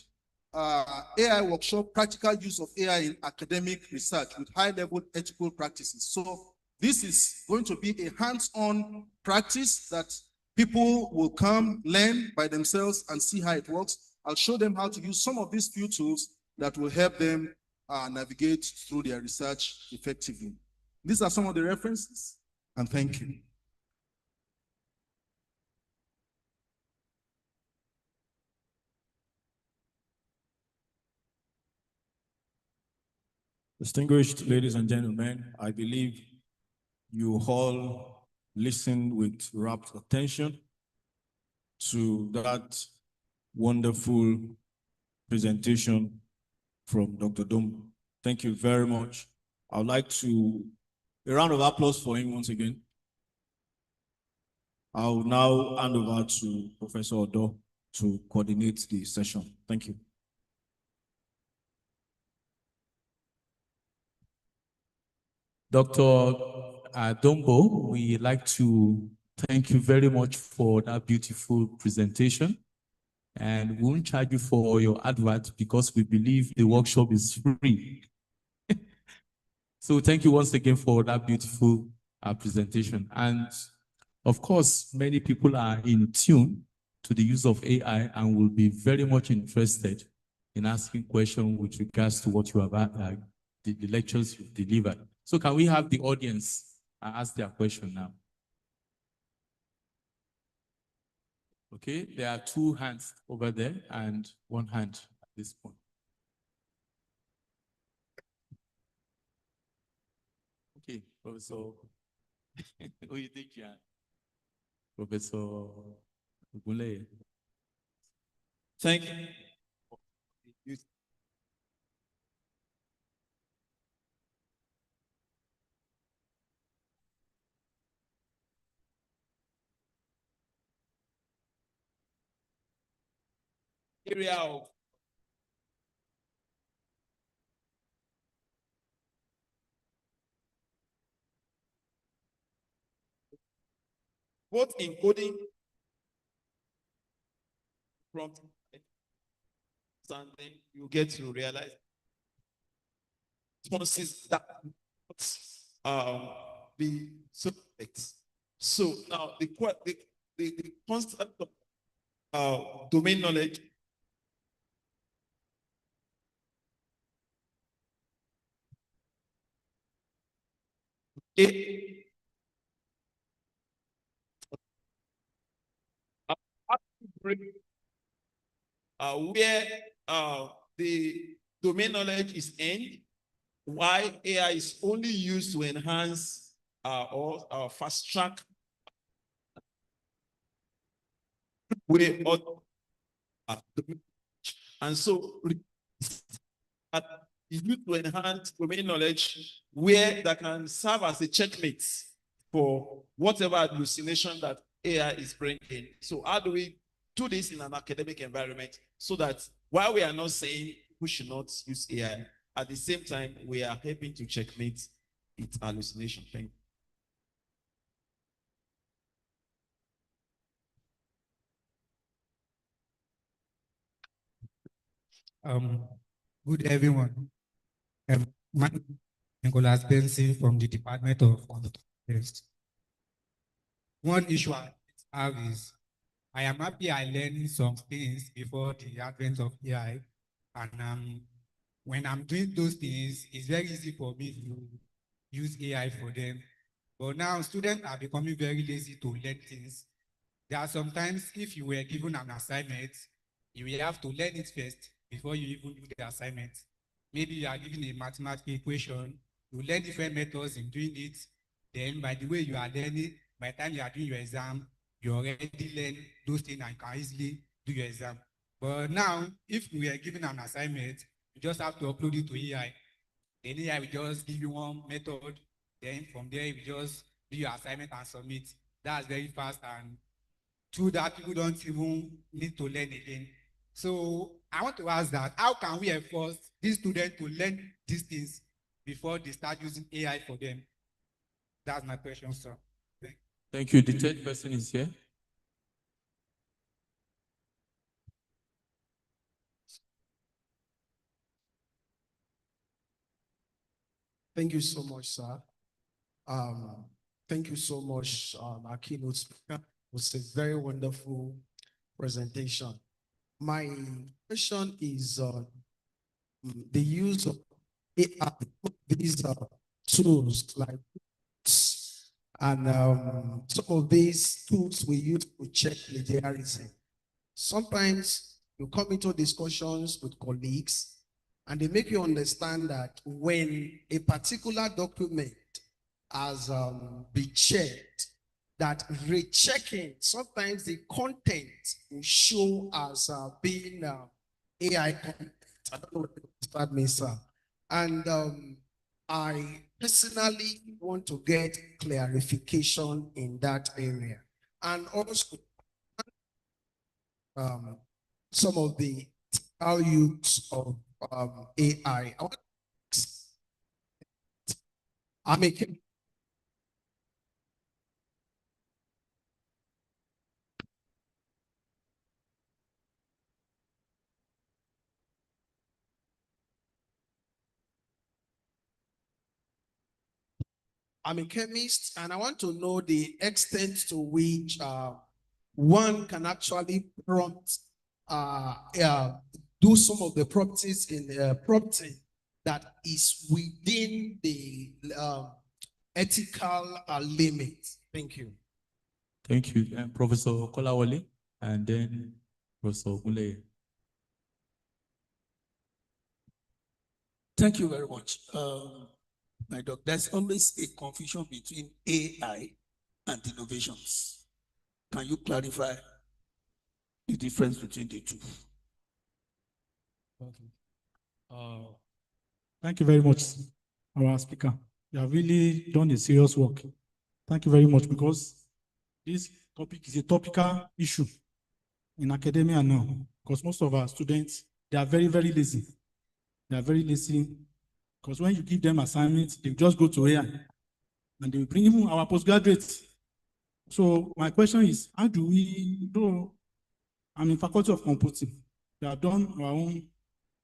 [SPEAKER 16] AI Workshop, Practical Use of AI in Academic Research with High-Level Ethical Practices. So this is going to be a hands-on practice that people will come, learn by themselves and see how it works. I'll show them how to use some of these few tools that will help them navigate through their research effectively. These are some of the references, and thank you.
[SPEAKER 15] Distinguished ladies and gentlemen, I believe you all listened with rapt attention to that wonderful presentation from Dr. Dom. Thank you very much. I would like to, a round of applause for him once again. I will now hand over to Professor Odo to coordinate the session. Thank you.
[SPEAKER 10] Dr. Dombo, we like to thank you very much for that beautiful presentation. And we won't charge you for your advert because we believe the workshop is free. So thank you once again for that beautiful presentation. And of course, many people are in tune to the use of AI and will be very much interested in asking questions with regards to what you have, the lectures you've delivered. So can we have the audience ask their question now? Okay, there are 2 hands over there and 1 hand at this point. Okay, Professor Oye-Ekiti, Professor Ogunleye.
[SPEAKER 15] Thank you.
[SPEAKER 5] Area of
[SPEAKER 17] both in coding, prompt, and then you get to realize responses that be suspect. So now the concept of domain knowledge where the domain knowledge is end, why AI is only used to enhance or fast track way of and so is used to enhance domain knowledge where that can serve as a checkmate for whatever hallucination that AI is bringing. So how do we do this in an academic environment so that while we are not saying we should not use AI, at the same time, we are helping to checkmate its hallucination. Thank
[SPEAKER 18] you. Good everyone. My Nicholas Benson from the Department of Computer Science. One issue I have is I am happy I learned some things before the advent of AI, and when I'm doing those things, it's very easy for me to use AI for them. But now students are becoming very lazy to learn things. There are sometimes if you were given an assignment, you will have to learn it first before you even do the assignment. Maybe you are given a mathematical equation, you learn different methods in doing it. Then by the way you are learning, by the time you are doing your exam, you already learn those things and can easily do your exam. But now, if we are given an assignment, you just have to upload it to AI. Then AI will just give you one method. Then from there, you just do your assignment and submit. That's very fast, and through that, people don't even need to learn again. So I want to ask that, how can we enforce these students to learn these things before they start using AI for them? That's my question, sir.
[SPEAKER 10] Thank you. The third person is here.
[SPEAKER 19] Thank you so much, sir. Thank you so much, our keynote speaker. It was a very wonderful presentation. My question is on the use of AI, these tools like and some of these tools we use to check plagiarism. Sometimes you come into discussions with colleagues and they make you understand that when a particular document has been checked, that rechecking, sometimes the content will show as being AI content. I don't know what that means, sir. And I personally want to get clarification in that area. And also, some of the use of AI. I mean, I'm a chemist, and I want to know the extent to which one can actually prompt, do some of the properties in prompting that is within the ethical limit. Thank you.
[SPEAKER 10] Thank you. Professor Kolawole, and then Professor Mule.
[SPEAKER 9] Thank you very much. My doc, there's always a confusion between AI and innovations. Can you clarify the difference between the two?
[SPEAKER 6] Okay. Thank you very much, our speaker. You have really done a serious work. Thank you very much, because this topic is a topical issue in academia now, because most of our students, they are very, very lazy. They are very lazy, because when you give them assignments, they just go to AI, and they will bring even our postgraduates.
[SPEAKER 20] So my question is, how do we, though I'm in Faculty of Computing, we have done our own,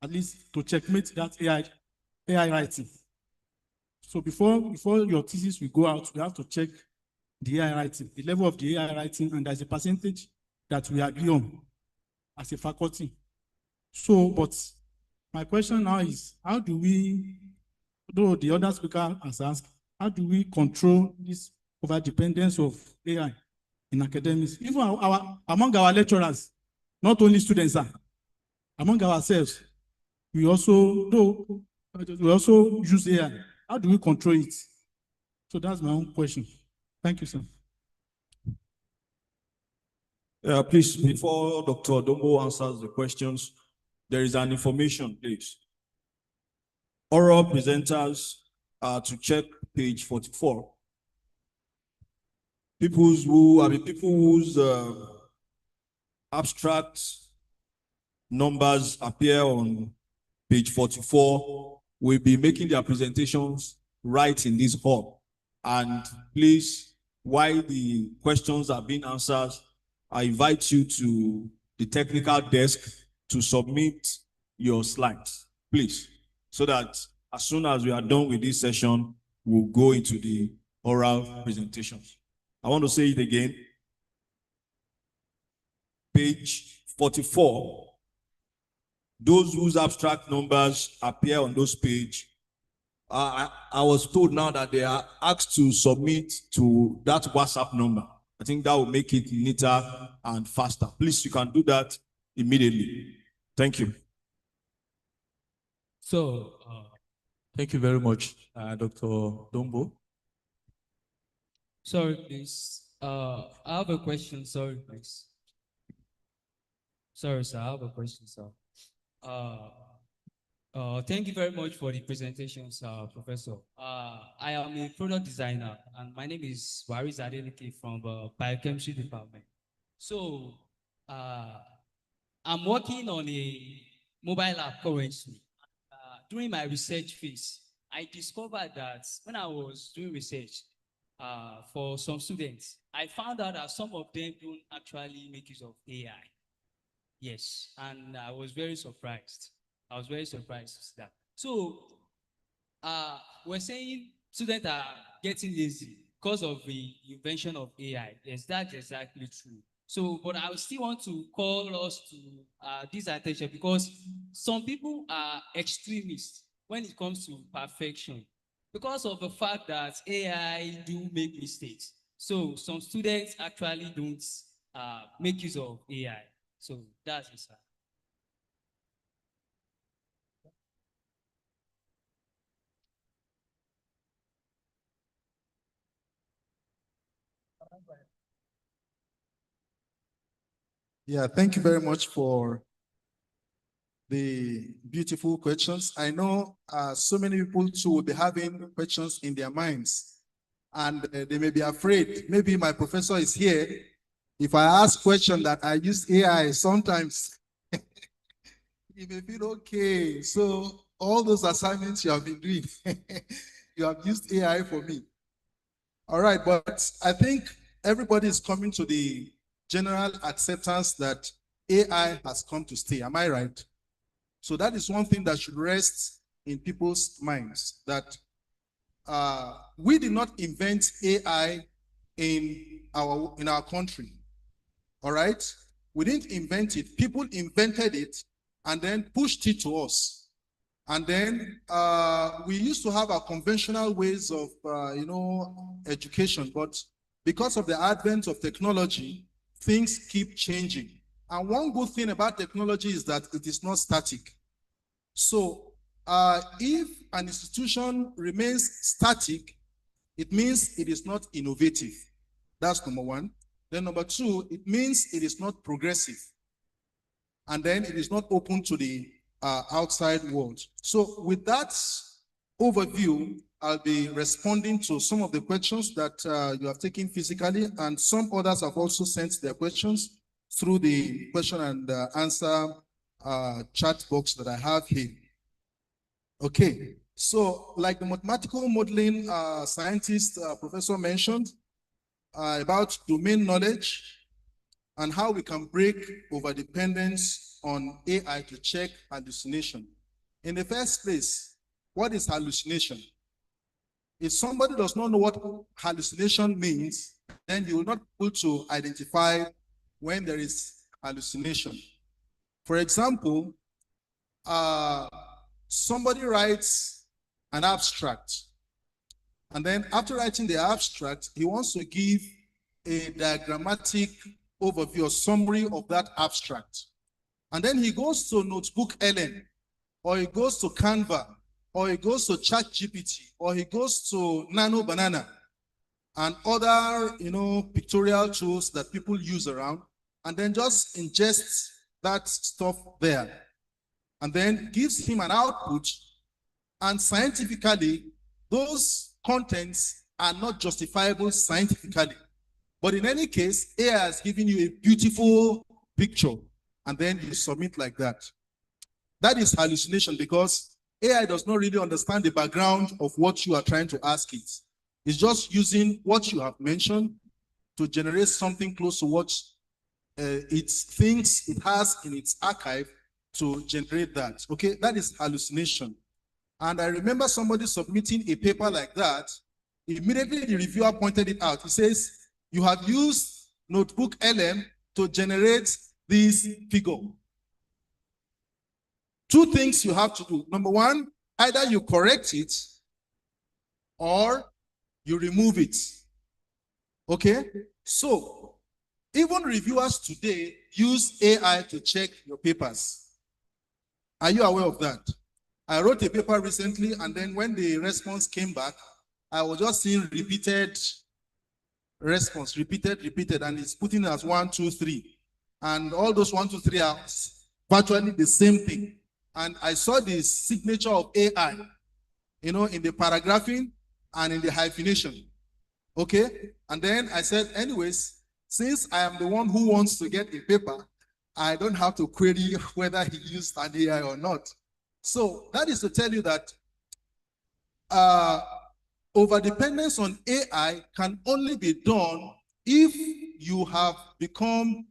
[SPEAKER 20] at least to checkmate that AI writing. So before your thesis will go out, we have to check the AI writing, the level of the AI writing, and there's a percentage that we agree on as a faculty. So, but my question now is, how do we, though the other speaker has asked, how do we control this overdependence of AI in academics? Even among our lecturers, not only students, among ourselves, we also use AI. How do we control it? So that's my own question. Thank you, sir.
[SPEAKER 15] Please, before Dr. Dombo answers the questions, there is an information, please. Oral presenters are to check page 44. People whose abstract numbers appear on page 44 will be making their presentations right in this hall. And please, while the questions are being answered, I invite you to the technical desk to submit your slides, please, so that as soon as we are done with this session, we'll go into the oral presentations. I want to say it again. Page 44. Those whose abstract numbers appear on those pages, I was told now that they are asked to submit to that WhatsApp number. I think that will make it neater and faster. Please, you can do that immediately. Thank you.
[SPEAKER 10] So, thank you very much, Dr. Dombo.
[SPEAKER 13] Sorry, please. I have a question. Sorry, please. Sorry, sir. I have a question, sir. Thank you very much for the presentations, Professor. I am a product designer, and my name is Waris Adeleke from the Biochemistry Department. So, I'm working on a mobile app currently. During my research phase, I discovered that when I was doing research for some students, I found out that some of them don't actually make use of AI. Yes, and I was very surprised. I was very surprised to see that. So, we're saying students are getting lazy because of the invention of AI. Yes, that's exactly true. So, but I still want to call us to this attention because some people are extremists when it comes to perfection because of the fact that AI do make mistakes. So, some students actually don't make use of AI. So, that's it, sir.
[SPEAKER 16] Yeah, thank you very much for the beautiful questions. I know so many people too will be having questions in their minds, and they may be afraid. Maybe my professor is here. If I ask question that I use AI, sometimes you may feel okay. So all those assignments you have been doing, you have used AI for me. All right, but I think everybody is coming to the general acceptance that AI has come to stay. Am I right? So that is one thing that should rest in people's minds, that we did not invent AI in our country. All right? We didn't invent it. People invented it and then pushed it to us. And then we used to have our conventional ways of, education, but because of the advent of technology, things keep changing. And one good thing about technology is that it is not static. So if an institution remains static, it means it is not innovative. That's number one. Then number two, it means it is not progressive. And then it is not open to the outside world. So with that overview, I'll be responding to some of the questions that you have taken physically, and some others have also sent their questions through the question and answer chat box that I have here. Okay, so like the mathematical modeling scientist professor mentioned, about domain knowledge and how we can break overdependence on AI to check hallucination. In the first place, what is hallucination? If somebody does not know what hallucination means, then you will not be able to identify when there is hallucination. For example, somebody writes an abstract, and then after writing the abstract, he wants to give a diagrammatic overview or summary of that abstract. And then he goes to Notebook LM, or he goes to Canva, or he goes to ChatGPT, or he goes to Nano Banana and other, pictorial tools that people use around, and then just ingests that stuff there, and then gives him an output. And scientifically, those contents are not justifiable scientifically. But in any case, AI has given you a beautiful picture, and then you submit like that. That is hallucination, because AI does not really understand the background of what you are trying to ask it. It's just using what you have mentioned to generate something close to what it thinks it has in its archive to generate that. Okay, that is hallucination. And I remember somebody submitting a paper like that. Immediately the reviewer pointed it out. He says, you have used Notebook LM to generate this figure. Two things you have to do. Number one, either you correct it or you remove it. Okay? So, even reviewers today use AI to check your papers. Are you aware of that? I wrote a paper recently, and then when the response came back, I was just seeing repeated response, repeated, and it's putting it as 1, 2, 3. And all those 1, 2, 3 are virtually the same thing. And I saw the signature of AI, in the paragraphing and in the hyphenation. Okay? And then I said, anyways, since I am the one who wants to get a paper, I don't have to query whether he used an AI or not. So that is to tell you that overdependence on AI can only be done if you have become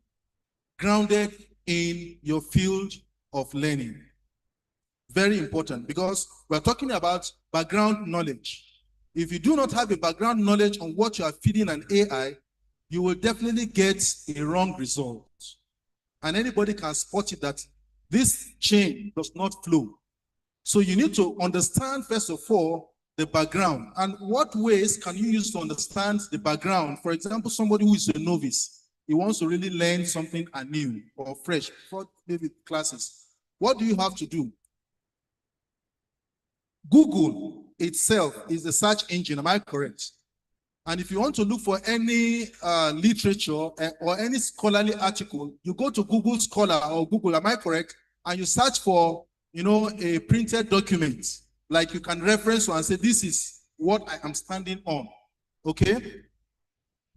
[SPEAKER 16] grounded in your field of learning. Very important, because we're talking about background knowledge. If you do not have a background knowledge on what you are feeding an AI, you will definitely get a wrong result. And anybody can spot it that this chain does not flow. So you need to understand, first of all, the background. And what ways can you use to understand the background? For example, somebody who is a novice, he wants to really learn something anew or fresh for maybe classes. What do you have to do? Google itself is a search engine, am I correct? And if you want to look for any literature or any scholarly article, you go to Google Scholar or Google, am I correct? And you search for, a printed document, like you can reference and say, this is what I am standing on, okay?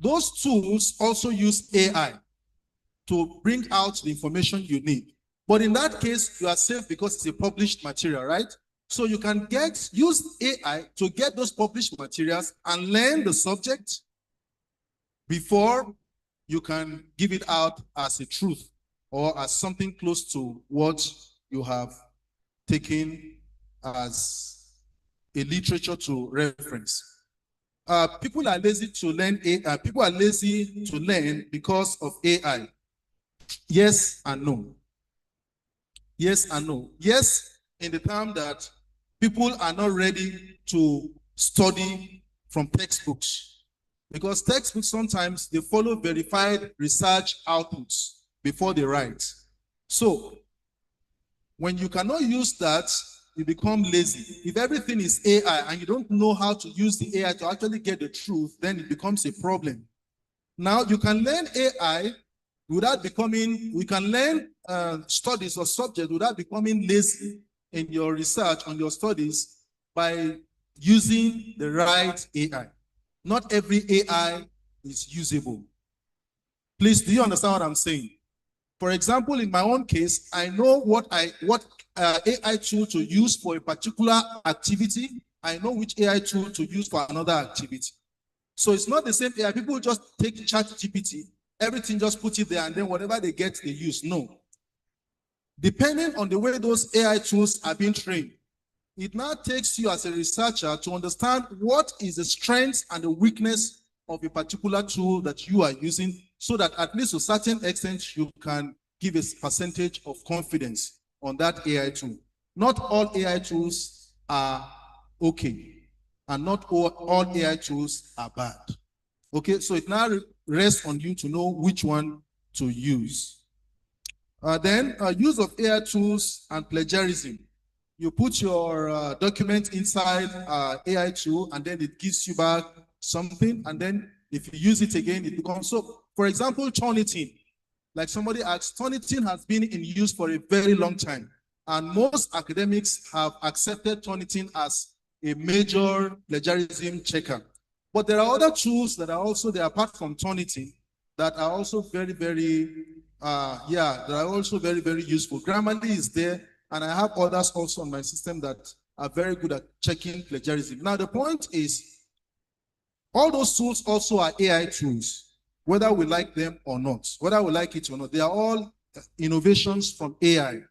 [SPEAKER 16] Those tools also use AI to bring out the information you need. But in that case, you are safe because it's a published material, right? So you can use AI to get those published materials and learn the subject before you can give it out as a truth or as something close to what you have taken as a literature to reference. People are lazy to learn AI. People are lazy to learn because of AI. Yes and no. Yes and no. Yes, in the term that people are not ready to study from textbooks, because textbooks sometimes they follow verified research outputs before they write. So when you cannot use that, you become lazy. If everything is AI and you don't know how to use the AI to actually get the truth, then it becomes a problem. Now you can learn AI without becoming, we can learn studies or subjects without becoming lazy in your research on your studies by using the right AI. Not every AI is usable. Please, do you understand what I'm saying? For example, in my own case, I know what AI tool to use for a particular activity. I know which AI tool to use for another activity. So it's not the same AI. People just take ChatGPT, everything just put it there, and then whatever they get, they use. No. Depending on the way those AI tools are being trained, it now takes you as a researcher to understand what is the strength and the weakness of a particular tool that you are using, so that at least to a certain extent you can give a percentage of confidence on that AI tool. Not all AI tools are okay, and not all AI tools are bad. Okay, so it now rests on you to know which one to use. Then use of AI tools and plagiarism. You put your document inside AI tool, and then it gives you back something, and then if you use it again, it becomes so. For example, Turnitin, like somebody asked, Turnitin has been in use for a very long time, and most academics have accepted Turnitin as a major plagiarism checker. But there are other tools that are also there apart from Turnitin that are also very, very, that are also very, very useful. Grammarly is there, and I have others also on my system that are very good at checking plagiarism. Now, the point is, all those tools also are AI tools, whether we like them or not, whether we like it or not. They are all innovations from AI.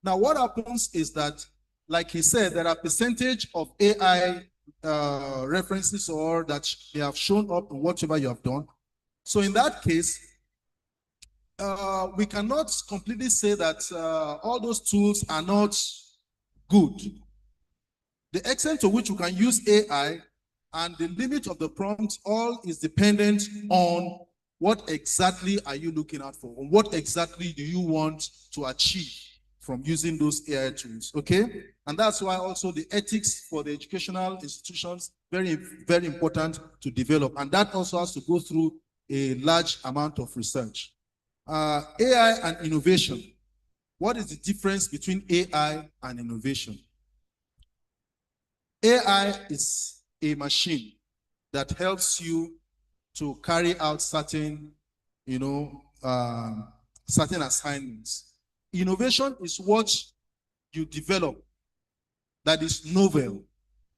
[SPEAKER 16] Now, what happens is that, like he said, there are percentage of AI references or that they have shown up in whatever you have done. So in that case, we cannot completely say that all those tools are not good. The extent to which you can use AI and the limit of the prompt all is dependent on what exactly are you looking out for, and what exactly do you want to achieve from using those AI tools, okay? And that's why also the ethics for the educational institutions, very, very important to develop. And that also has to go through a large amount of research. AI and innovation. What is the difference between AI and innovation? AI is a machine that helps you to carry out certain, certain assignments. Innovation is what you develop that is novel,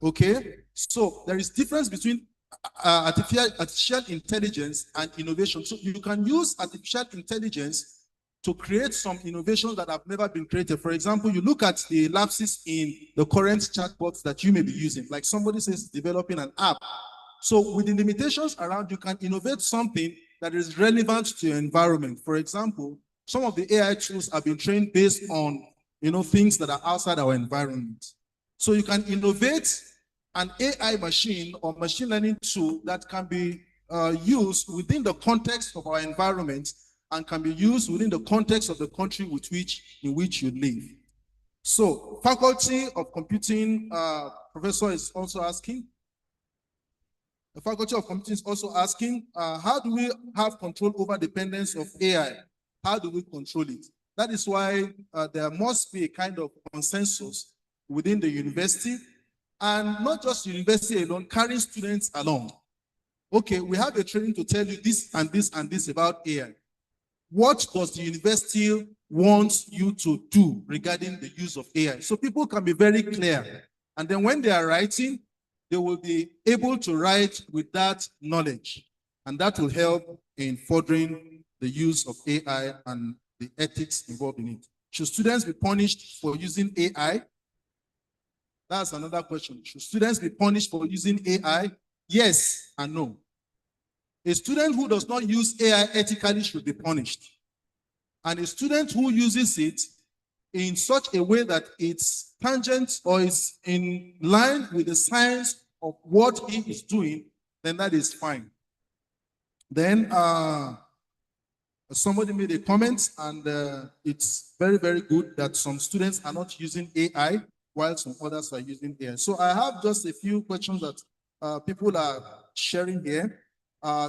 [SPEAKER 16] okay? So there is difference between artificial intelligence and innovation. So you can use artificial intelligence to create some innovations that have never been created. For example, you look at the lapses in the current chatbots that you may be using. Like somebody says, developing an app. So with the limitations around, you can innovate something that is relevant to your environment. For example, some of the AI tools have been trained based on, things that are outside our environment. So you can innovate an AI machine or machine learning tool that can be used within the context of our environment and can be used within the context of the country in which you live. So, Faculty of Computing professor is also asking, the Faculty of Computing is also asking, how do we have control over dependence of AI? How do we control it? That is why there must be a kind of consensus within the university, and not just university alone, carrying students along. Okay, we have a training to tell you this and this and this about AI. What does the university want you to do regarding the use of AI? So people can be very clear. And then when they are writing, they will be able to write with that knowledge. And that will help in furthering the use of AI and the ethics involved in it. Should students be punished for using AI? That's another question. Should students be punished for using AI? Yes and no. A student who does not use AI ethically should be punished. And a student who uses it in such a way that it's tangent or is in line with the science of what he is doing, then that is fine. Then somebody made a comment, and it's very, very good that some students are not using AI while some others are using AI. So I have just a few questions that people are sharing here.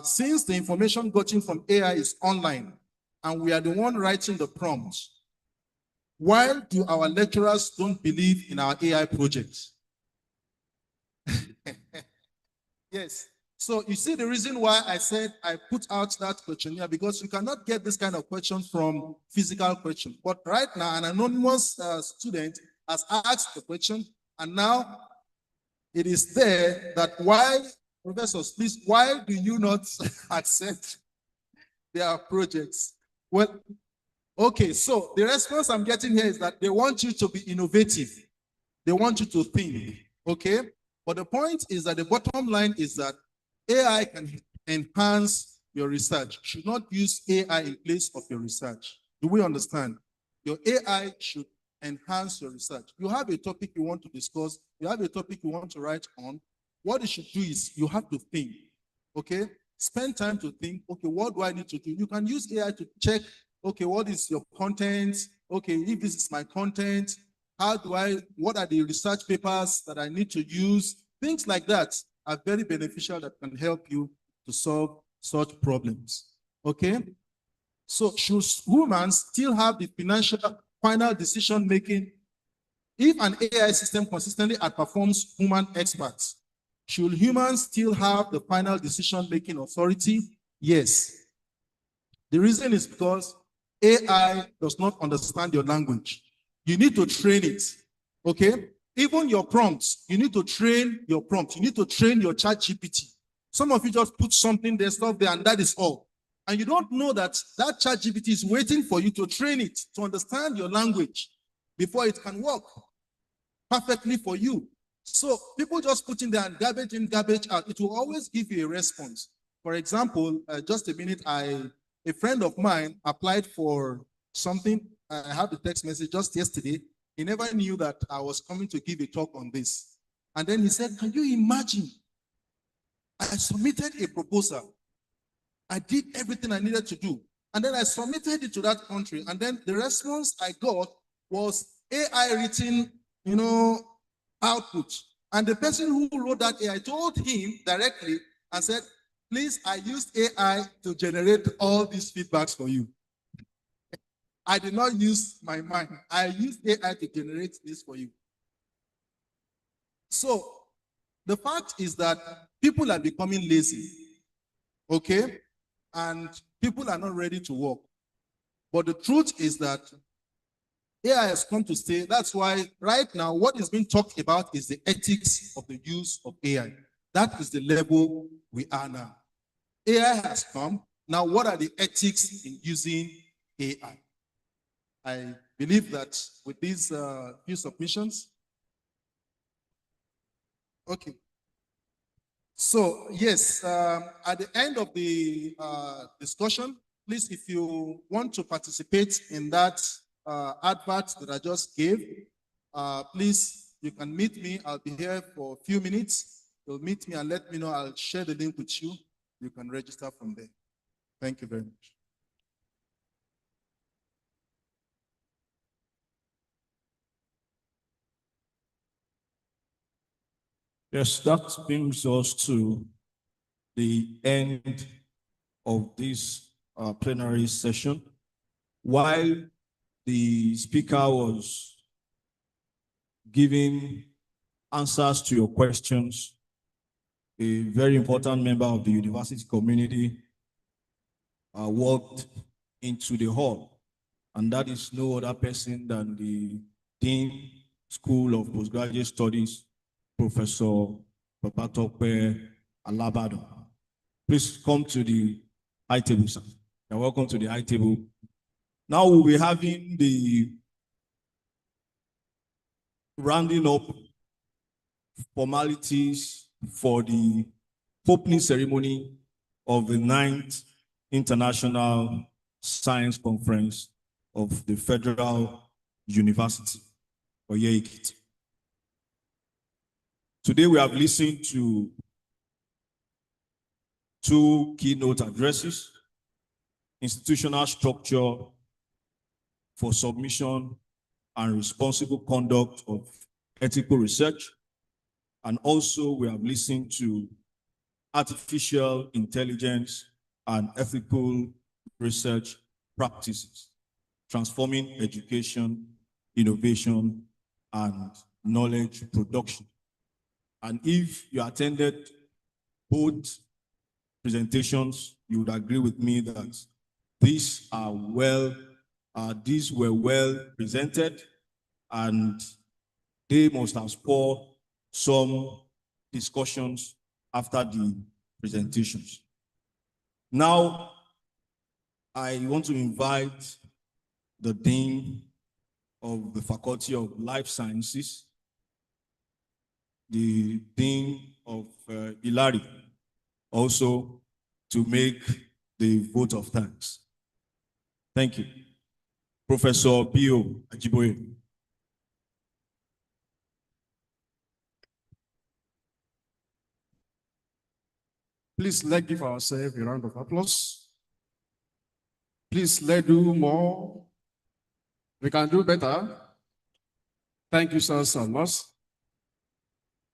[SPEAKER 16] Since the information gotten from AI is online and we are the one writing the prompts, why do our lecturers don't believe in our AI projects? Yes. So you see the reason why I said I put out that question here, because you cannot get this kind of question from physical question. But right now, an anonymous student has asked the question, and now it is there that why Professors, please, why do you not accept their projects? Well, okay, so the response I'm getting here is that they want you to be innovative. They want you to think, okay? But the point is that the bottom line is that AI can enhance your research. You should not use AI in place of your research. Do we understand? Your AI should enhance your research. You have a topic you want to discuss, you have a topic you want to write on. What you should do is you have to think, okay? Spend time to think, okay, what do I need to do? You can use AI to check, okay, what is your content? Okay, if this is my content, what are the research papers that I need to use? Things like that are very beneficial that can help you to solve such problems, okay? So should humans still have the final decision making? If an AI system consistently outperforms human experts, should humans still have the final decision making authority? Yes. The reason is because AI does not understand your language. You need to train it, okay? Even your prompts, you need to train your prompt. You need to train your ChatGPT. Some of you just put something there, stuff there, and that is all. And you don't know that that ChatGPT is waiting for you to train it to understand your language before it can work perfectly for you. So people just put in there and garbage in, garbage out. It will always give you a response. For example, just a minute, a friend of mine applied for something. I have the text message just yesterday. He never knew that I was coming to give a talk on this. And then he said, can you imagine? I submitted a proposal. I did everything I needed to do. And then I submitted it to that country. And then the response I got was AI written, output. And the person who wrote that AI told him directly and said, please, I used AI to generate all these feedbacks for you. I did not use my mind. I used AI to generate this for you. So the fact is that people are becoming lazy, okay? And people are not ready to work. But the truth is that AI has come to stay. That's why right now what is being talked about is the ethics of the use of AI. That is the level we are now. AI has come. Now, what are the ethics in using AI? I believe that with these few submissions, okay. So yes, at the end of the discussion, please, if you want to participate in that advert that I just gave, please, you can meet me. I'll be here for a few minutes. You'll meet me and let me know. I'll share the link with you. You can register from there. Thank you very much.
[SPEAKER 15] Yes, that brings us to the end of this plenary session. While the speaker was giving answers to your questions, a very important member of the university community walked into the hall, and that is no other person than the Dean School of Postgraduate Studies, Professor Babatope Alabado. Please come to the high table, sir. You're welcome to the high table. Now we'll be having the rounding up formalities for the opening ceremony of the 9th International Science Conference of the Federal University, Oye-Ekiti. Today we have listened to 2 keynote addresses: institutional structure for submission and responsible conduct of ethical research. And also we have listened to artificial intelligence and ethical research practices, transforming education, innovation, and knowledge production. And if you attended both presentations, you would agree with me that these were well presented, and they must have spurred some discussions after the presentations. Now, I want to invite the Dean of the Faculty of Life Sciences, the Dean of Ilari, also to make the vote of thanks. Thank you. Professor Bio Ajiboye.
[SPEAKER 21] Please let's give ourselves a round of applause. Please let's do more. We can do better. Thank you so much.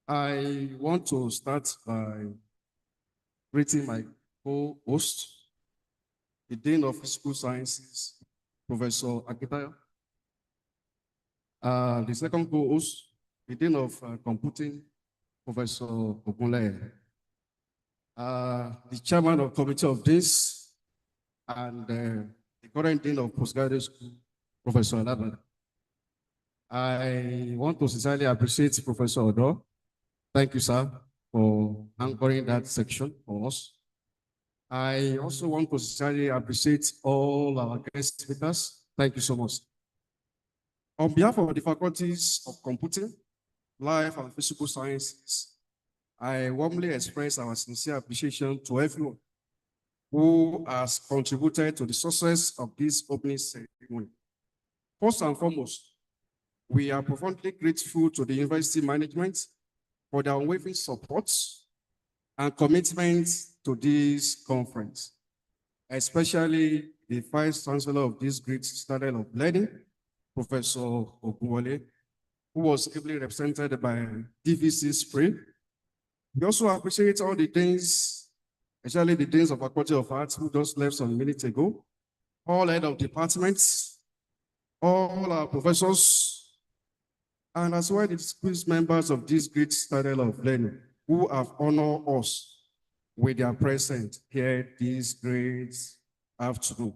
[SPEAKER 21] I want to start by greeting my co-host, the Dean of Physical Sciences, Professor Akitayo. The second co-host, the Dean of Computing, Professor Ogunleye. The chairman of Committee of Deans and the current Dean of Postgraduate School, Professor Alaba. I want to sincerely appreciate Professor Odo. Thank you, sir, for anchoring that section for us. I also want to sincerely appreciate all our guest speakers. Thank you so much. On behalf of the faculties of Computing, Life and Physical Sciences, I warmly express our sincere appreciation to everyone who has contributed to the success of this opening ceremony. First and foremost, we are profoundly grateful to the university management for their unwavering support and commitment to this conference, especially the Vice Chancellor of this great citadel of learning, Professor Ogunwole, who was ably represented by DVC Spring. We also appreciate all the deans, especially the deans of Faculty of Arts who just left some minutes ago, all head of departments, all our professors, and as well the distinguished members of this great citadel of learning who have honored us with their presence here this great afternoon.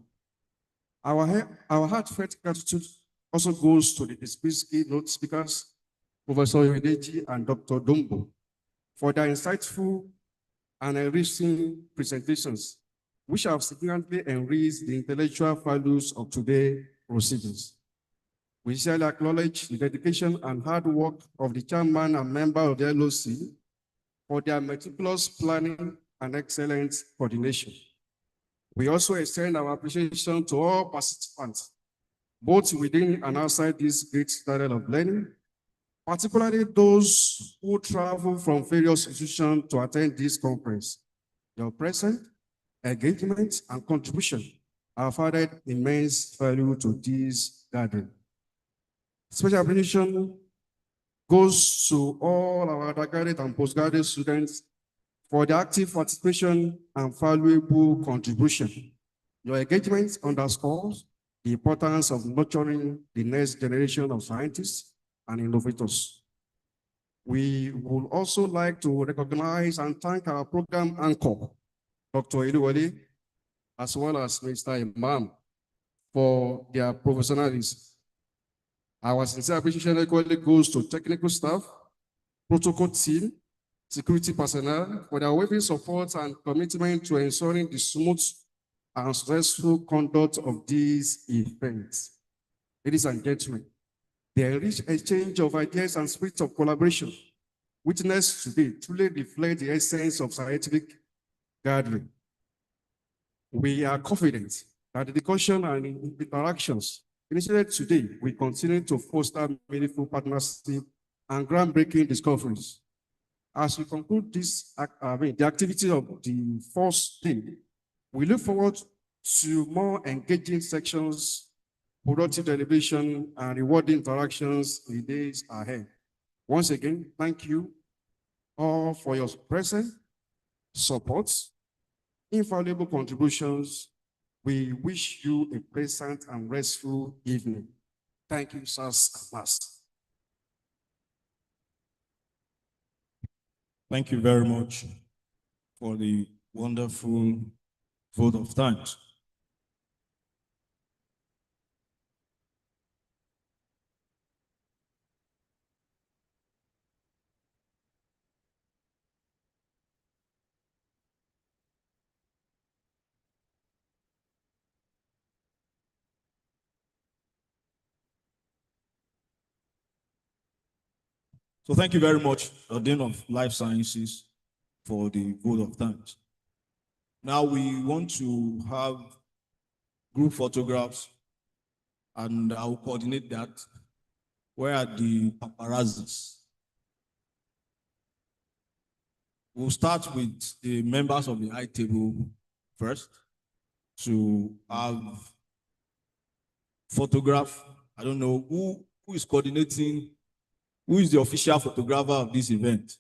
[SPEAKER 21] Our heartfelt gratitude also goes to the distinguished keynote speakers, Professor Oye-Ekiti and Dr. Dumbo, for their insightful and enriching presentations, which have significantly enriched the intellectual values of today's proceedings. We sincerely acknowledge the dedication and hard work of the chairman and member of the LOC for their meticulous planning and excellent coordination. We also extend our appreciation to all participants, both within and outside this great citadel of learning, particularly those who travel from various institutions to attend this conference. Your presence, engagement, and contribution have added immense value to this gathering. Special appreciation goes to all our undergraduate and postgraduate students for their active participation and valuable contribution. Your engagement underscores the importance of nurturing the next generation of scientists and innovators. We would also like to recognize and thank our program anchor, Dr. Oluwole, as well as Mr. Imam, for their professionalism. Our sincere appreciation equally goes to technical staff, protocol team, security personnel for their unwavering support and commitment to ensuring the smooth and successful conduct of these events. Ladies and gentlemen, the enriched exchange of ideas and spirit of collaboration witnessed today truly reflect the essence of scientific gathering. We are confident that the discussion and interactions initiated today will continue to foster meaningful partnership and groundbreaking discoveries. As we conclude this, the activity of the first day, we look forward to more engaging sections, productive deliberation, and rewarding interactions in the days ahead. Once again, thank you all for your presence, support, invaluable contributions. We wish you a pleasant and restful evening. Thank you, sirs and masters.
[SPEAKER 15] Thank you very much for the wonderful vote of thanks. So thank you very much, Dean of Life Sciences, for the vote of thanks. Now we want to have group photographs, and I'll coordinate that. Where are the paparazzis? We'll start with the members of the high table first to have photograph. I don't know who is coordinating, who is the official photographer of this event.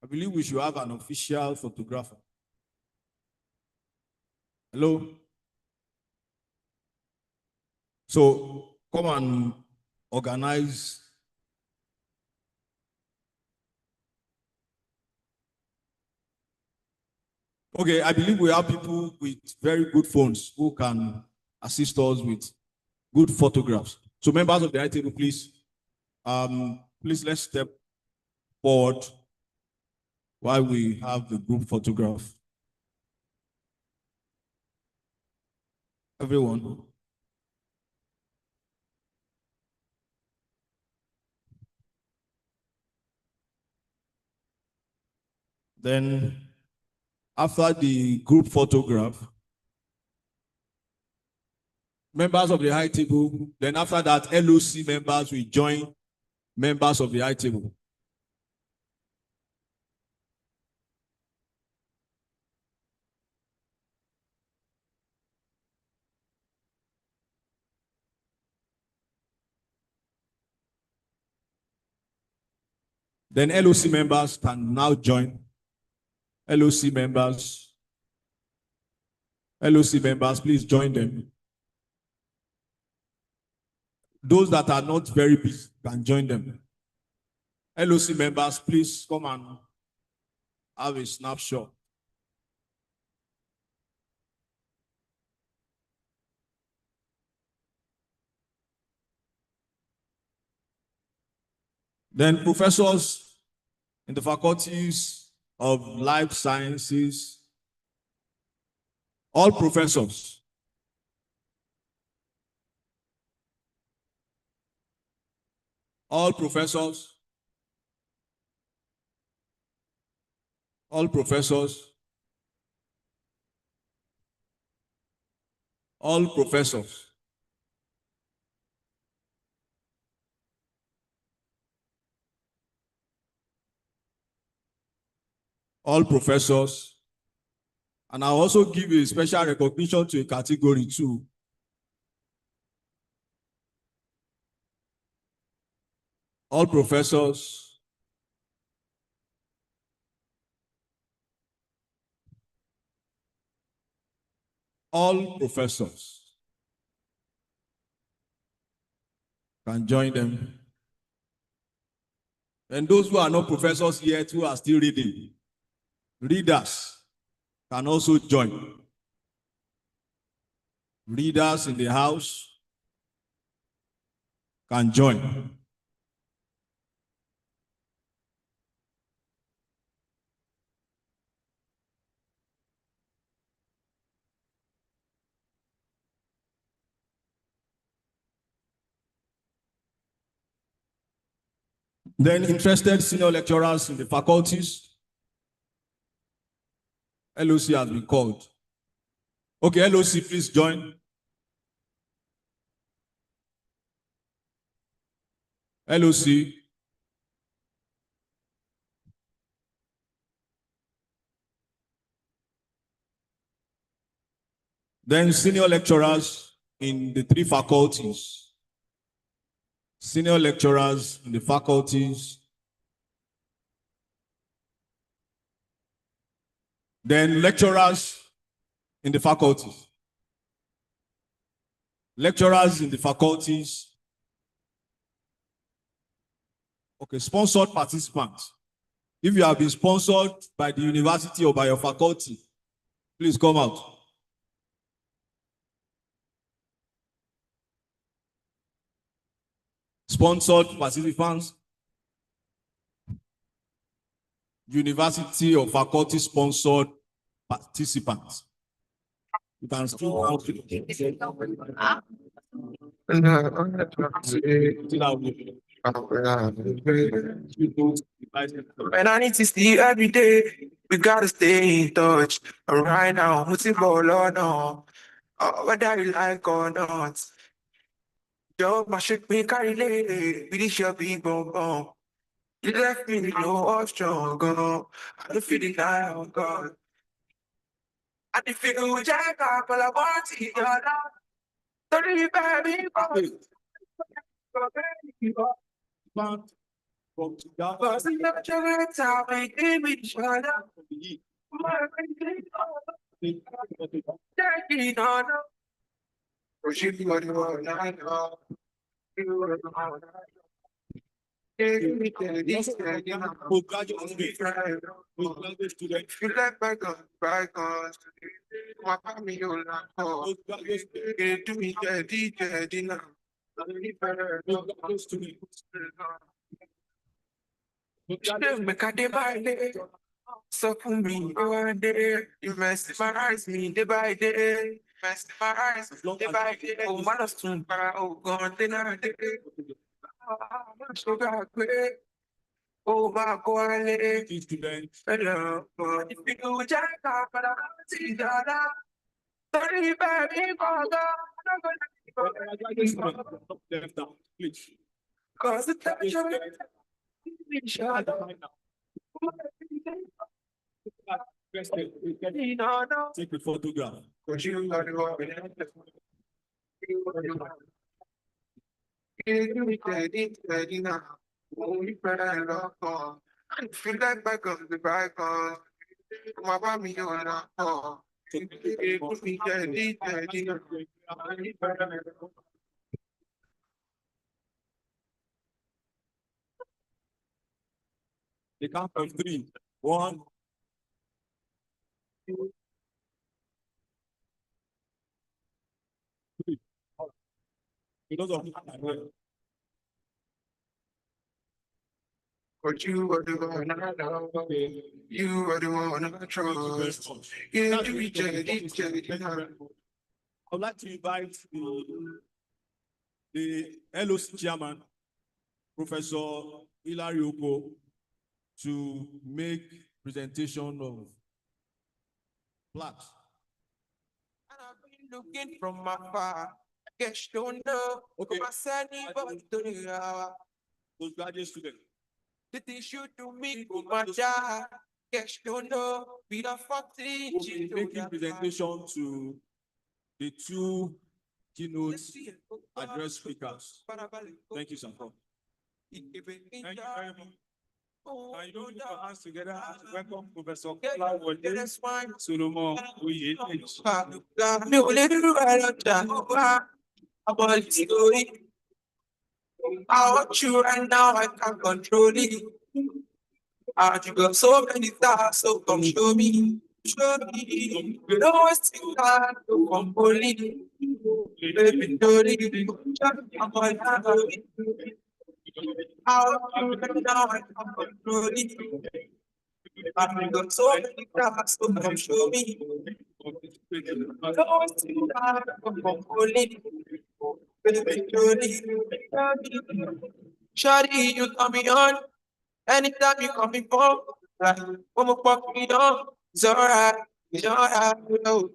[SPEAKER 15] I believe we should have an official photographer. Hello? So come and organize. Okay, I believe we have people with very good phones who can assist us with good photographs. So members of the high table, please, please let's step forward while we have the group photograph. Everyone. Then after the group photograph, members of the high table, then after that, LOC members will join members of the high table. Then LOC members can now join. LOC members, please join them. Those that are not very busy can join them. LOC members, please come and have a snapshot. Then professors in the faculties of life sciences, all professors, all professors, all professors, all professors. All professors, and I'll also give a special recognition to a category too. All professors, all professors can join them. And those who are not professors yet, who are still reading, readers can also join. Readers in the house can join. Then interested senior lecturers in the faculties, LOC has been called. Okay, LOC, please join. LOC. Then senior lecturers in the three faculties. Senior lecturers in the faculties. Then lecturers in the faculties. Lecturers in the faculties. Okay, sponsored participants. If you have been sponsored by the university or by your faculty, please come out. Sponsored participants, university or faculty sponsored participants. You can still out.
[SPEAKER 2] And I need to see every day. We gotta stay in touch. And right now, multiple or no, whether you like or not. Job, my shit me carry lady. We this your big bum bum. You left me with no option, girl. I don't feel the night, oh God. I don't feel with Jack up, but I want to hear your love. Don't you, baby, Cause you never try to tell me, give me the shut up. Taking on. Cause you what you want, I know. You what you want, I know. Give me the you like bygones. My family, you like, oh, you do me, DJ, dinner. Still make a divide. So for me, one day, you mesmerize me day by day. Mesmerize day by day. Oh, man, soon, oh, gone, then I did. Sugar, quick. Oh, my God, hello. If you do jack up, but I see that. Sorry, baby, cause the temperature is shut up.
[SPEAKER 1] Take the photograph.
[SPEAKER 2] Feel like back on the bike on my mommy on
[SPEAKER 1] The count of 3. 1. Because of
[SPEAKER 2] but you are the one I love. You are the one I trust. Yeah,
[SPEAKER 1] I'd like to invite the LOC chairman, Professor Hilary Oko, to make presentation of plaques.
[SPEAKER 2] And I've been looking from afar. Guess don't know. Okay.
[SPEAKER 1] Those graduate students.
[SPEAKER 2] The things you do me go matter. Guess don't know. Be the 14.
[SPEAKER 1] We'll be making presentation to the 2 keynote address speakers. Thank you, sir.
[SPEAKER 2] Thank you very much.
[SPEAKER 20] Can you put your hands together and welcome Professor Oye-Ekiti Solomon Oye-Ekiti.
[SPEAKER 2] I want you right now, I can't control it. You got so many stars, so come show me. Show me. You know what's in that, you come bully. Baby, don't leave me. I'm going to do it. I want you right now, I can't control it. You got so many stars, so come show me. You know what's in that, you come bully. Baby, don't leave me. Shawty, you come on. Anytime you come before, like, when we fuck me on, it's alright, no.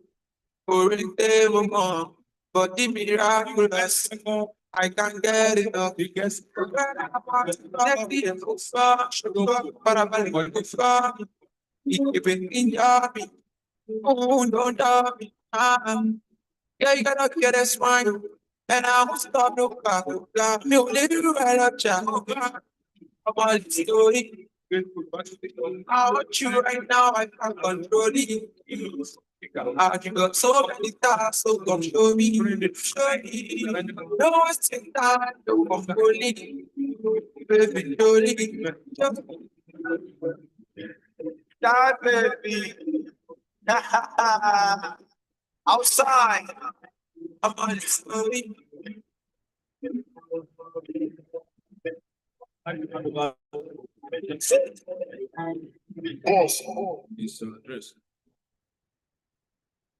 [SPEAKER 2] For really day, mom, but the miraculous, I can't get it up. Because oh, don't doubt me. Yeah, you gotta get a smile. And I won't stop no car. Me only do right up, child. About the story. I want you right now, I can't control it. You got so many stars, so come show me. Show me. No one's in that, no control it. Baby, show me. That baby. Outside. I'm on the story.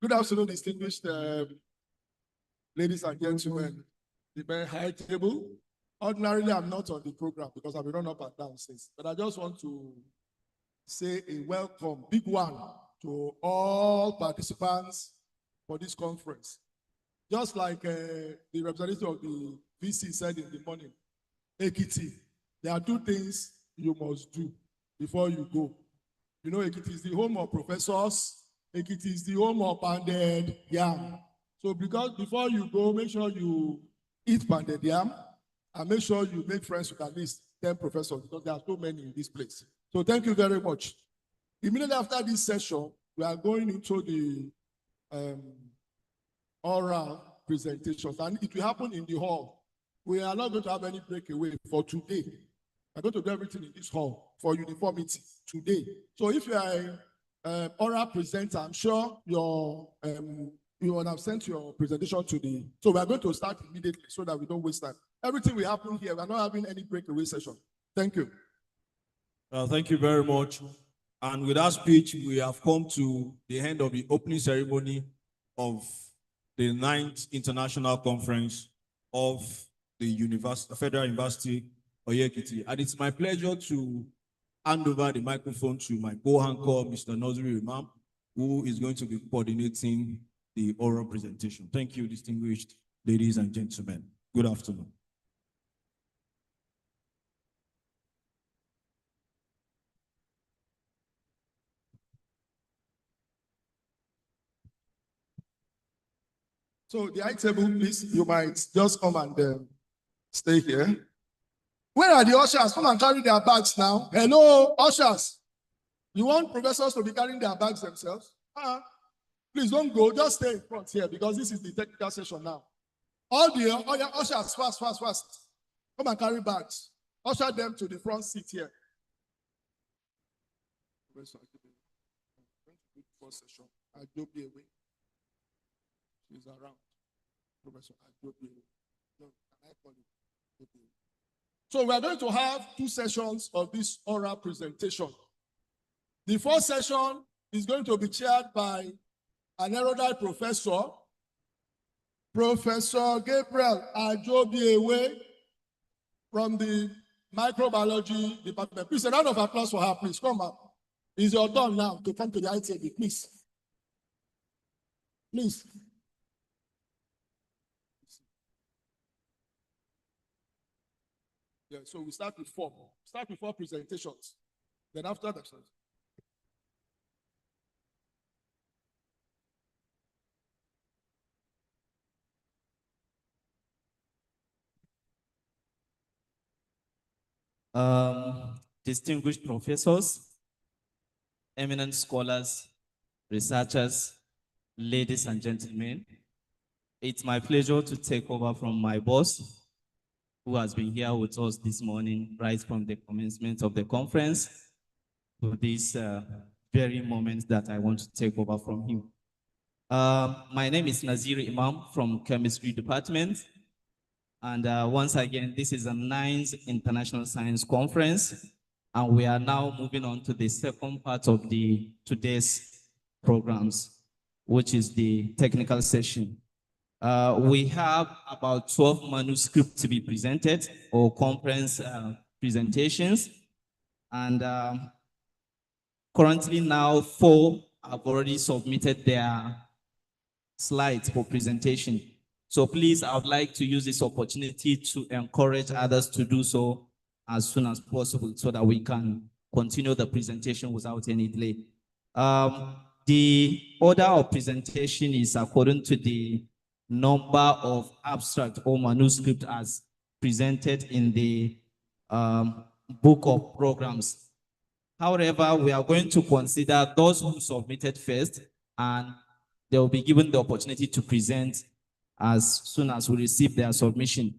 [SPEAKER 22] Good afternoon, distinguished ladies and gentlemen. The very high table,
[SPEAKER 3] Ordinarily, I'm not on the program because I've been run up and down since. But I just want to say a welcome, big one, to all participants for this conference. Just like the representative of the VC said in the morning, Ekiti, there are two things you must do before you go. You know, Ekiti is the home of professors. Ekiti is the home of pounded yam. So because before you go, make sure you eat pounded yam and make sure you make friends with at least 10 professors because there are so many in this place. So thank you very much. Immediately after this session, we are going into the oral presentations, and it will happen in the hall. We are not going to have any breakaway for today. We're going to do everything in this hall for uniformity today. So if you are an oral presenter, I'm sure you will have sent your presentation to the. So we are going to start immediately so that we don't waste time. Everything will happen here. We are not having any breakaway session. Thank you.
[SPEAKER 15] Thank you very much. And with that speech, we have come to the end of the opening ceremony of the 9th International Conference of the Federal University, Oye-Ekiti. And it's my pleasure to hand over the microphone to my co-anchor, Mr. Nozri Imam, who is going to be coordinating the oral presentation. Thank you, distinguished ladies and gentlemen. Good afternoon.
[SPEAKER 3] So the high table, please, you might just come and stay here. Where are the ushers? Come and carry their bags now. Hello, ushers. You want professors to be carrying their bags themselves? Please don't go. Just stay in front here because this is the technical session now. All the ushers, fast. Come and carry bags. Usher them to the front seat here. First session. I'll be away. She's around. Professor Adobe. No, can I call it? So we are going to have 2 sessions of this oral presentation. The first session is going to be chaired by an erudite professor, Professor Gabriel Ajobiewe from the microbiology department. Please, a round of applause for her, please. Come up. It's your turn now to come to the ITB, please. Please. Yeah, so we start with 4. Start with 4 presentations. Then after that,
[SPEAKER 4] distinguished professors, eminent scholars, researchers, ladies and gentlemen, it's my pleasure to take over from my boss, who has been here with us this morning, right from the commencement of the conference to this very moment that I want to take over from him. My name is Nazir Imam from Chemistry Department. And once again, this is the 9th International Science Conference. And we are now moving on to the second part of today's programs, which is the technical session. We have about 12 manuscripts to be presented, or conference presentations. And currently now 4 have already submitted their slides for presentation. So please, I would like to use this opportunity to encourage others to do so as soon as possible so that we can continue the presentation without any delay. The order of presentation is according to the number of abstract or manuscript as presented in the book of programs. However, we are going to consider those who submitted first, and they will be given the opportunity to present as soon as we receive their submission.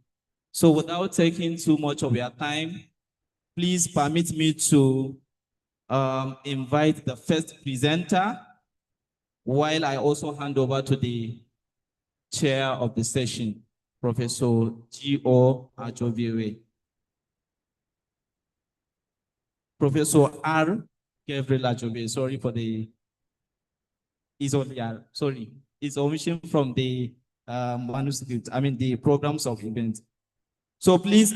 [SPEAKER 4] So without taking too much of your time, please permit me to invite the first presenter, while I also hand over to the chair of the session, Professor G.O. Ajobiewe. Professor R. Gabriel Ajobiewe, sorry for the, it's omission from the manuscript, I mean the programs of events. So please,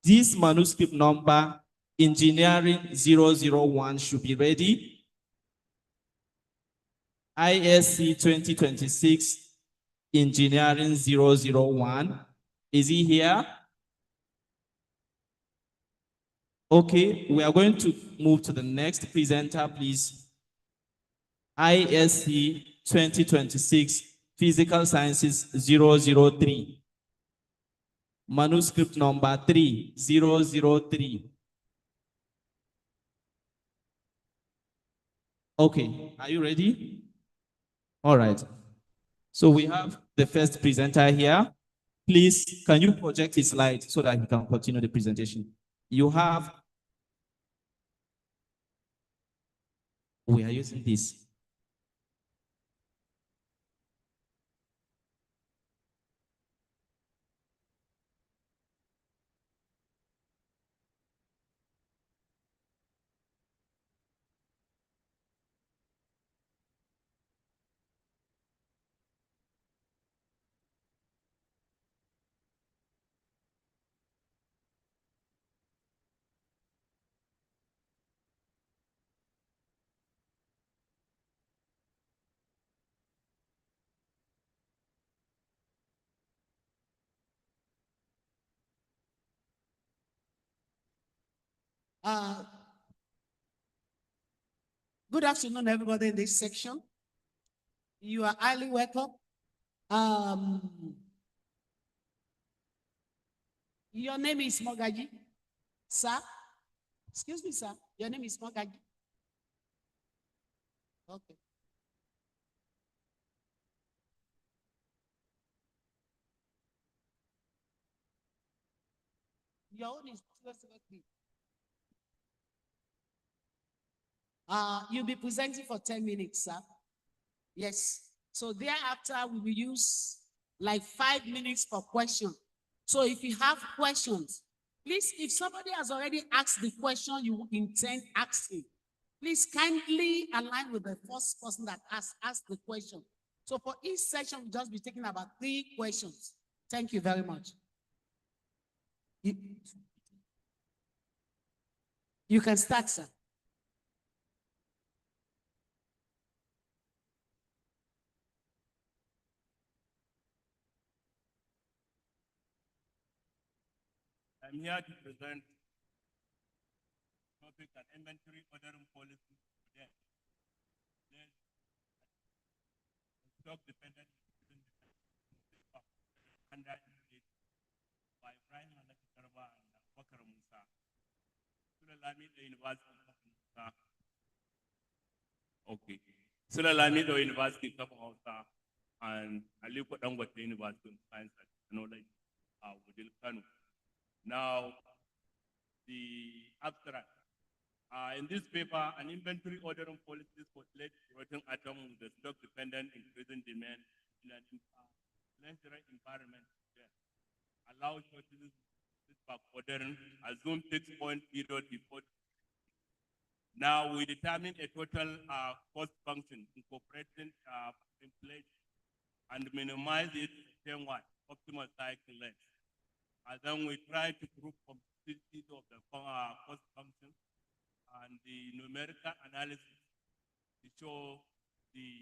[SPEAKER 4] this manuscript number, engineering 001 should be ready. ISC 2026, engineering 001. Is he here? Okay, we are going to move to the next presenter, please. ISC 2026, Physical Sciences 003. Manuscript number 3003. Okay, are you ready? All right. So we have the first presenter here. Please, can you project his slide so that he can continue the presentation? You have, we are using this.
[SPEAKER 7] Uh, Good afternoon, everybody in this section. You are highly welcome. Your name is Mogaji, sir. Excuse me, sir. Your name is Mogaji. Okay. Your own is you'll be presenting for 10 minutes, sir. Yes. So thereafter, we will use like 5 minutes for question. So if you have questions, please, if somebody has already asked the question you intend asking, please kindly align with the first person that asked the question. So for each session, we'll just be taking about 3 questions. Thank you very much. You can start, sir.
[SPEAKER 11] I'm here to present topic and inventory ordering policy today. Stock dependent under by Brian Alakarba and Bakar Musa. Sulalamido University of Musa. Okay. Sulalamido University of Musa and Aliko Dangote University of Science and Technology, Wudil Kanu. Now, the abstract. In this paper, an inventory ordering policy for late rotten atom with the stock dependent increasing demand in an natural environment allows shortages this back ordering, assume 6-point period before. Now we determine a total cost function incorporating inflation and minimize it to 10 optimal cycle length. And then we try to prove complexity of the cost function and the numerical analysis to show the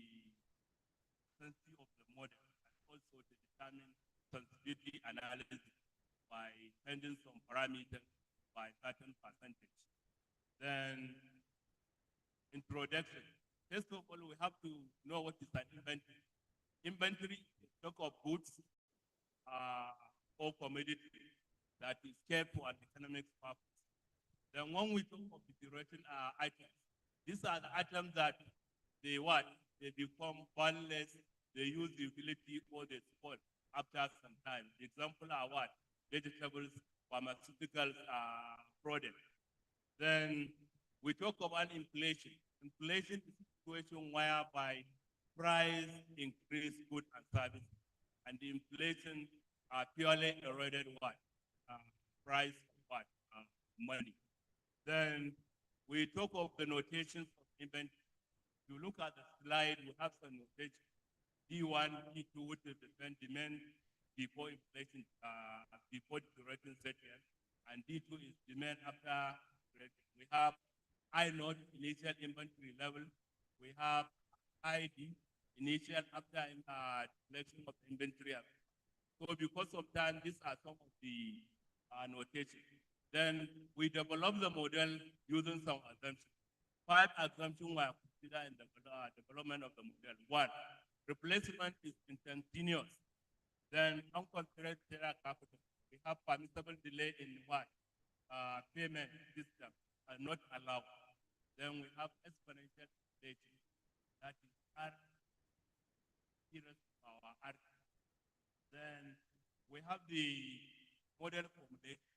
[SPEAKER 11] sensitivity of the model and also to determine sensitivity analysis by changing some parameters by certain percentage. Then introduction. First of all, we have to know what is an inventory. Inventory is stock of goods or commodity that is kept for an economic purpose. Then when we talk of the duration items, these are the items that they become valueless, they use utility or they spoil after some time. The example are what? Vegetables, pharmaceutical products. Then we talk about inflation. Inflation is a situation whereby price increase goods and services, and the inflation purely eroded what? Price of what? Money. Then we talk of the notations of inventory. You look at the slide, we have some notation. D1, D2, which is the demand, before inflation, before duration setting, and D2 is demand after duration. We have I note initial inventory level. We have ID initial after selection of inventory. So because of that, these are some of the notations. Then we develop the model using some assumptions. 5 assumptions were considered in the development of the model. 1, replacement is instantaneous. Then unconsidered data capital. We have permissible delay in what? Payment system are not allowed. Then we have exponential inflation. That is R equals our R. Then we have the model formulation.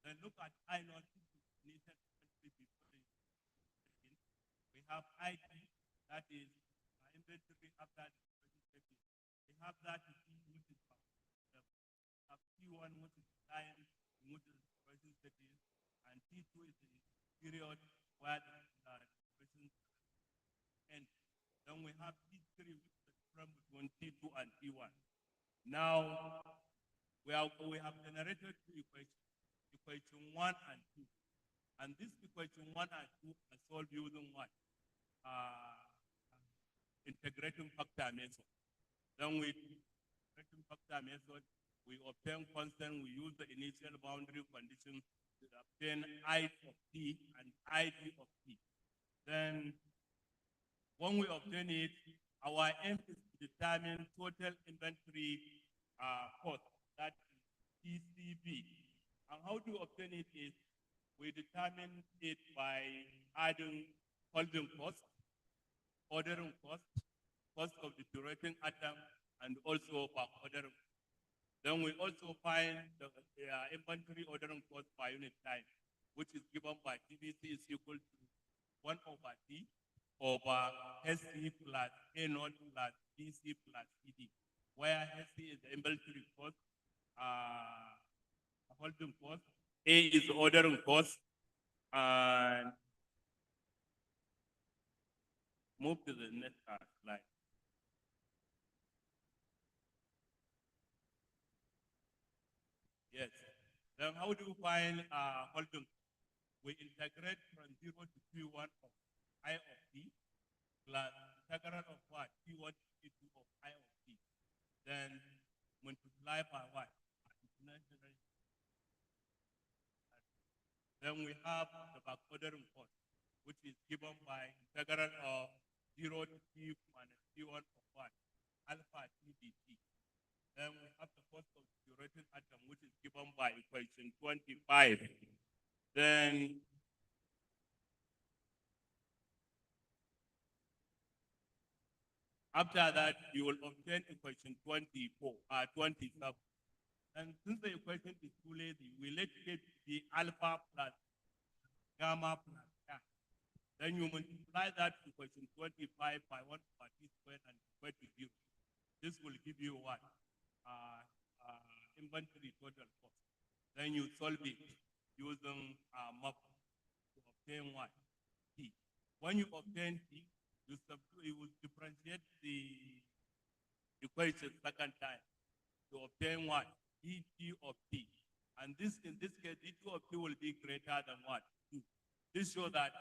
[SPEAKER 11] Then look at I not initial before. We have IT, that is inventory after the. We have that which is T1, which is time, which is person setting, and T2 is the period where the person ends. Then we have T3, which is the difference between T2 and T1. Now, we have generated 2 equations, equation 1 and 2. And this equation 1 and 2 are solved using what? Integrating factor method. Then with integrating factor method, we obtain constant, we use the initial boundary condition to obtain I of T and ID of T. Then when we obtain it, our aim is to determine total inventory cost, that is TCB. And how to obtain it is we determine it by adding holding cost, ordering cost, cost of the duration atom, and also back ordering. Then we also find the inventory ordering cost per unit time, which is given by TBC is equal to 1 over T over SC plus A0 plus BC plus ED, where SC is the inventory cost, holding cost, A is the ordering cost, and move to the next slide. Yes. Then how do you find holding? We integrate from 0 to P1 of I of T plus integral of what? P1 to P2 of I of T. Then multiply by what? Then we have the back ordering cost, which is given by integral of 0 to P minus P1 of what? Alpha T dt. Then we have the cost of duration atom, which is given by equation 25. Then after that, you will obtain equation 27. And since the equation is too lazy, we let it be alpha plus gamma plus gamma. Then you multiply that equation 25 by 1 over T squared and equate to 0. This will give you what? Inventory total cost. Then you solve it using map to obtain what? T. When you obtain T, you will differentiate the equation second time to obtain what? dt of T. And this, in this case, dt of T will be greater than what? 2. This shows that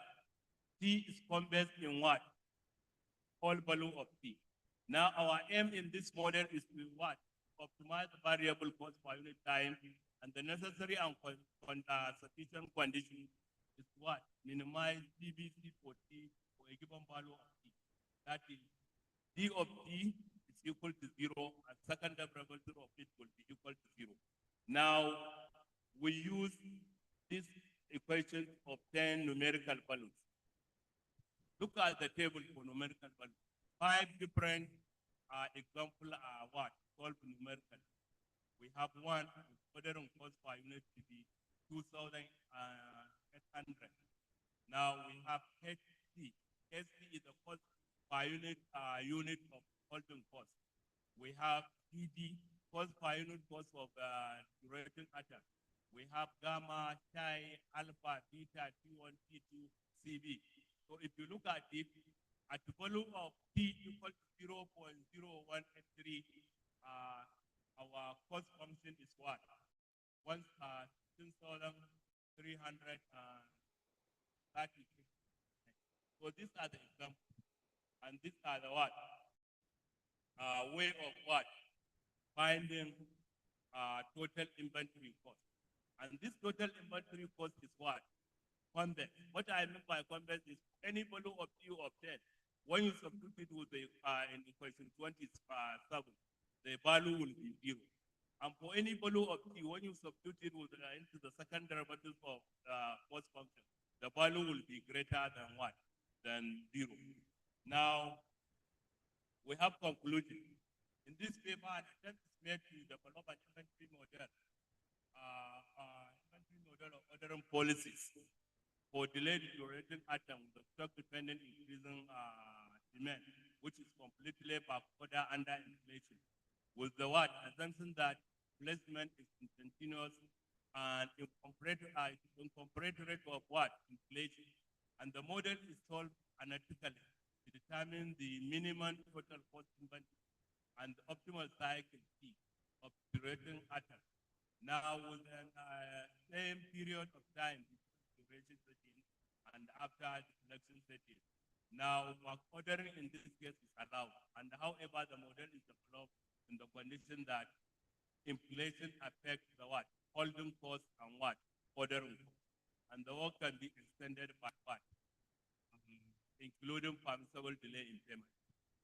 [SPEAKER 11] T is convex in what? All value of T. Now our aim in this model is to what? Optimize the variable cost per unit time, and the necessary and sufficient condition is what? Minimize TBC for T for a given value of T. That is, D of T is equal to 0, and second derivative of it will be equal to 0. Now, we use this equation to obtain numerical values. Look at the table for numerical values. 5 different examples are what? Solved numerically. We have one ordering cost per unit to be 2,800. Now we have HC. HC is the cost per unit of holding cost. We have PD, cost per unit cost of duration atom. We have gamma, chi, alpha, beta, T1, T2, CB. So if you look at it, at the value of T equal to our cost function is what? 16,330. So these are the examples. And these are the what? Way of what? Finding total inventory cost. And this total inventory cost is what? Convex. What I mean by convex is any value of Q of 10. When you substitute it with the in equation 27, the value will be 0. And for any value of T, when you substitute it with, into the second derivative of cost function, the value will be greater than what? Than 0. Now, we have concluded. In this paper, an attempt is made to develop an inventory model of ordering policies for delayed duration item with the stock dependent increasing demand, which is completely backorder under inflation, with the what? Assumption that placement is continuous and incomparate rate of what? Inflation. And the model is solved analytically to determine the minimum total cost inventory and the optimal cycle T of duration atom. Now, within same period of time, duration setting and after the selection setting. Now, back ordering in this case is allowed, and however, the model is developed in the condition that inflation affects the what? Holding cost and what? Ordering cost. And the work can be extended by what? Including permissible delay in payment.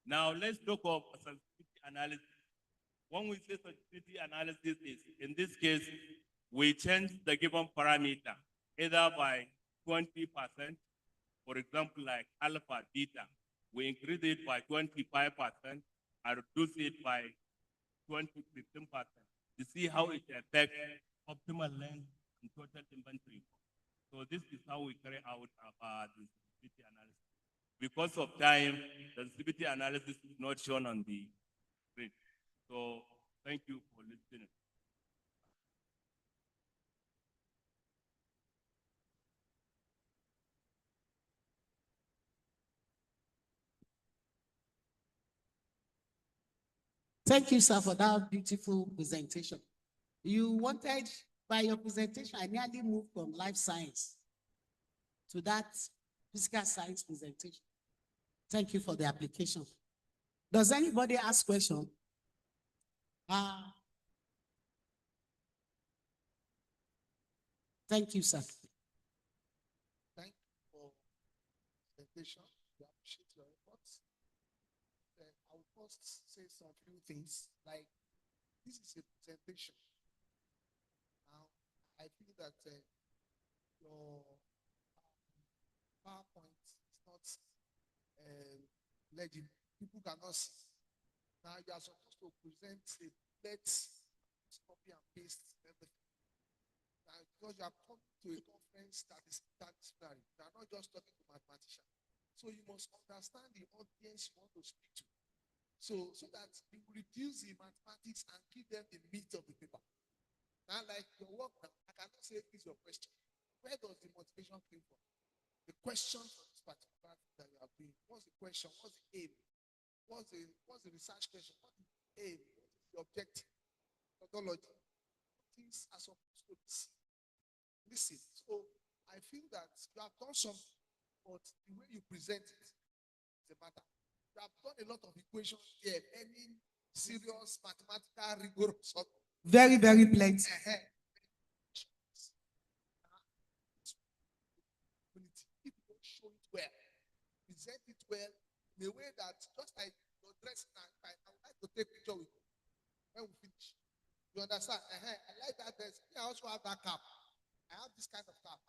[SPEAKER 11] Now, let's talk of sensitivity analysis. When we say sensitivity analysis is, in this case, we change the given parameter either by 20%, for example, like alpha, beta. We increase it by 25% and reduce it by 15%. To see how it affects optimal length and total inventory. So this is how we carry out the sensitivity analysis. Because of time, the sensitivity analysis is not shown on the screen. So thank you for listening.
[SPEAKER 7] Thank you, sir, for that beautiful presentation. You wanted, by your presentation, I nearly moved from life science to that physical science presentation. Thank you for the application. Does anybody ask question? Thank you, sir.
[SPEAKER 3] Thank you for the presentation. We appreciate your efforts. I will first say some few things, like this is a presentation. Now, I feel that your PowerPoint is not legible. People cannot see. Now you are supposed to present a let's copy and paste everything. Now, because you are coming to a conference that is interdisciplinary, you are not just talking to mathematicians. So you must understand the audience you want to speak to. So that you reduce the mathematics and give them the meat of the paper. Now, like your work now, I cannot say this is your question. Where does the motivation come from? The question for this particular thing that you are doing. What's the question? What's the aim? What's the research question? What is the aim? What is the objective? Methodology. Things are supposed to listen. So I feel that you have done something, but the way you present it is a matter. You have done a lot of equations here, any serious mathematical rigorous.
[SPEAKER 7] Very, very plenty.
[SPEAKER 3] If you don't show it well, present it well in a way that just like your dressing, I would like to take picture with you when we finish. You understand? I like that dress. I also have that cap. I have this kind of cap.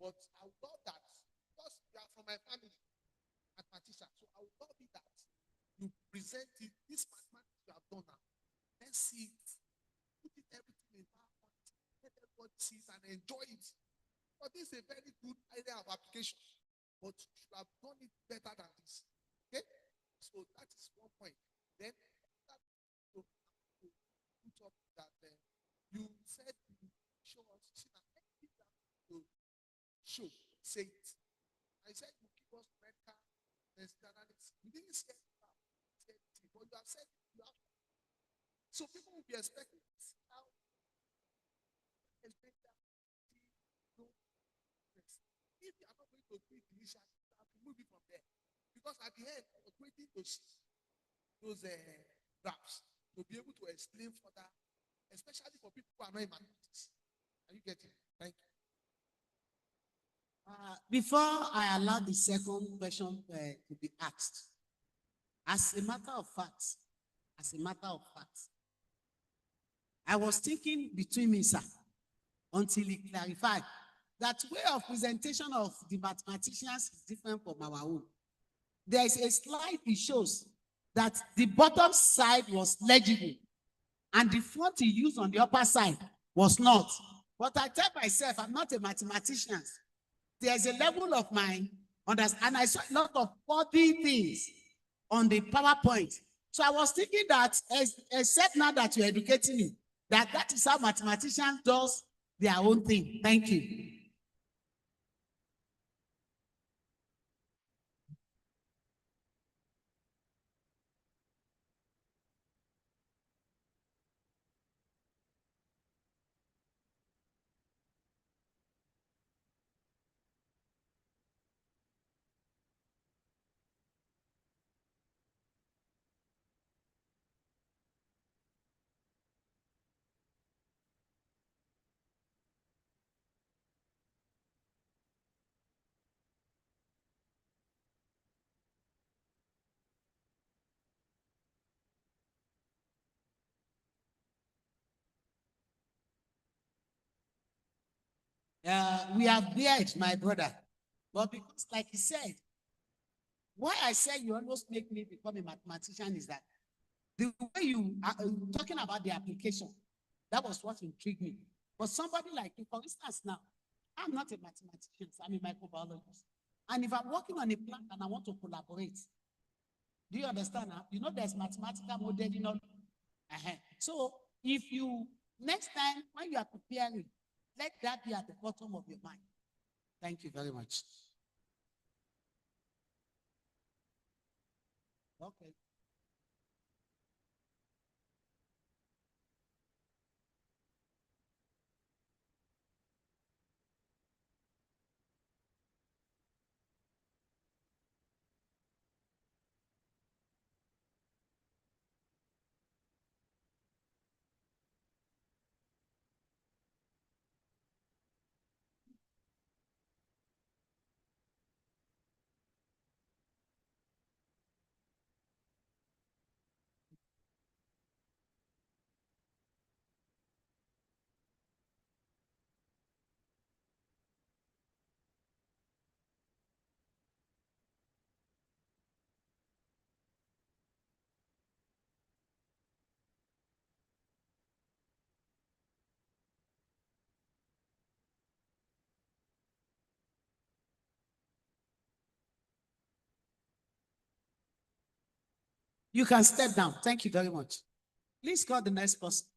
[SPEAKER 3] But I would love that because you are from my family, mathematician. So I would love it that you present it, this mathematics you have done now. Let's see it. Put it everything in PowerPoint. Let everybody see it and enjoy it. But this is a very good idea of application. But you should have done it better than this. Okay? So that is one point. Then put up that you said you show us, see that anything that you show, say it. I said you give us medical analysis. You didn't say anything, but you have said you have. So people will be expecting to see how expect that no progress. If you are not going to do it initially, you have to move it from there. Because at the end, you're waiting to see those graphs to be able to explain further, especially for people who are not in mathematics. Are you getting it? Thank you.
[SPEAKER 7] Before I allow the second question to be asked, as a matter of fact, I was thinking between me, sir, until he clarified that way of presentation of the mathematicians is different from our own. There is a slide that shows that the bottom side was legible and the font he used on the upper side was not. But I tell myself, I'm not a mathematician. There's a level of my understanding, and I saw a lot of body things on the PowerPoint. So I was thinking that, except now that you're educating me, that is how mathematicians does their own thing. Thank you. We have dared, my brother. But because, like he said, why I said you almost make me become a mathematician is that the way you are talking about the application, that was what intrigued me. But somebody like you, for instance, now, I'm not a mathematician, I'm a microbiologist. And if I'm working on a plant and I want to collaborate, do you understand now? You know there's mathematical modeling on. So if you, next time when you are preparing, let that be at the bottom of your mind. Thank you very much. Okay. You can step down. Thank you very much. Please call the next person.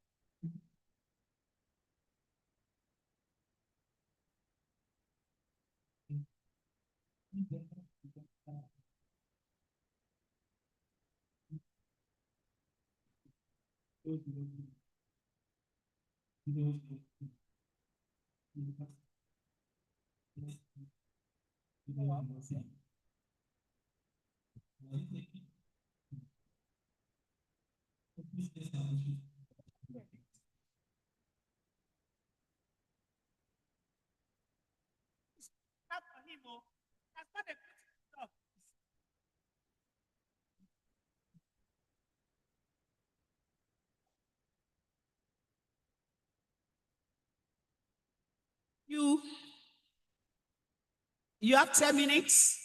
[SPEAKER 7] You have 10 minutes.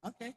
[SPEAKER 7] Okay.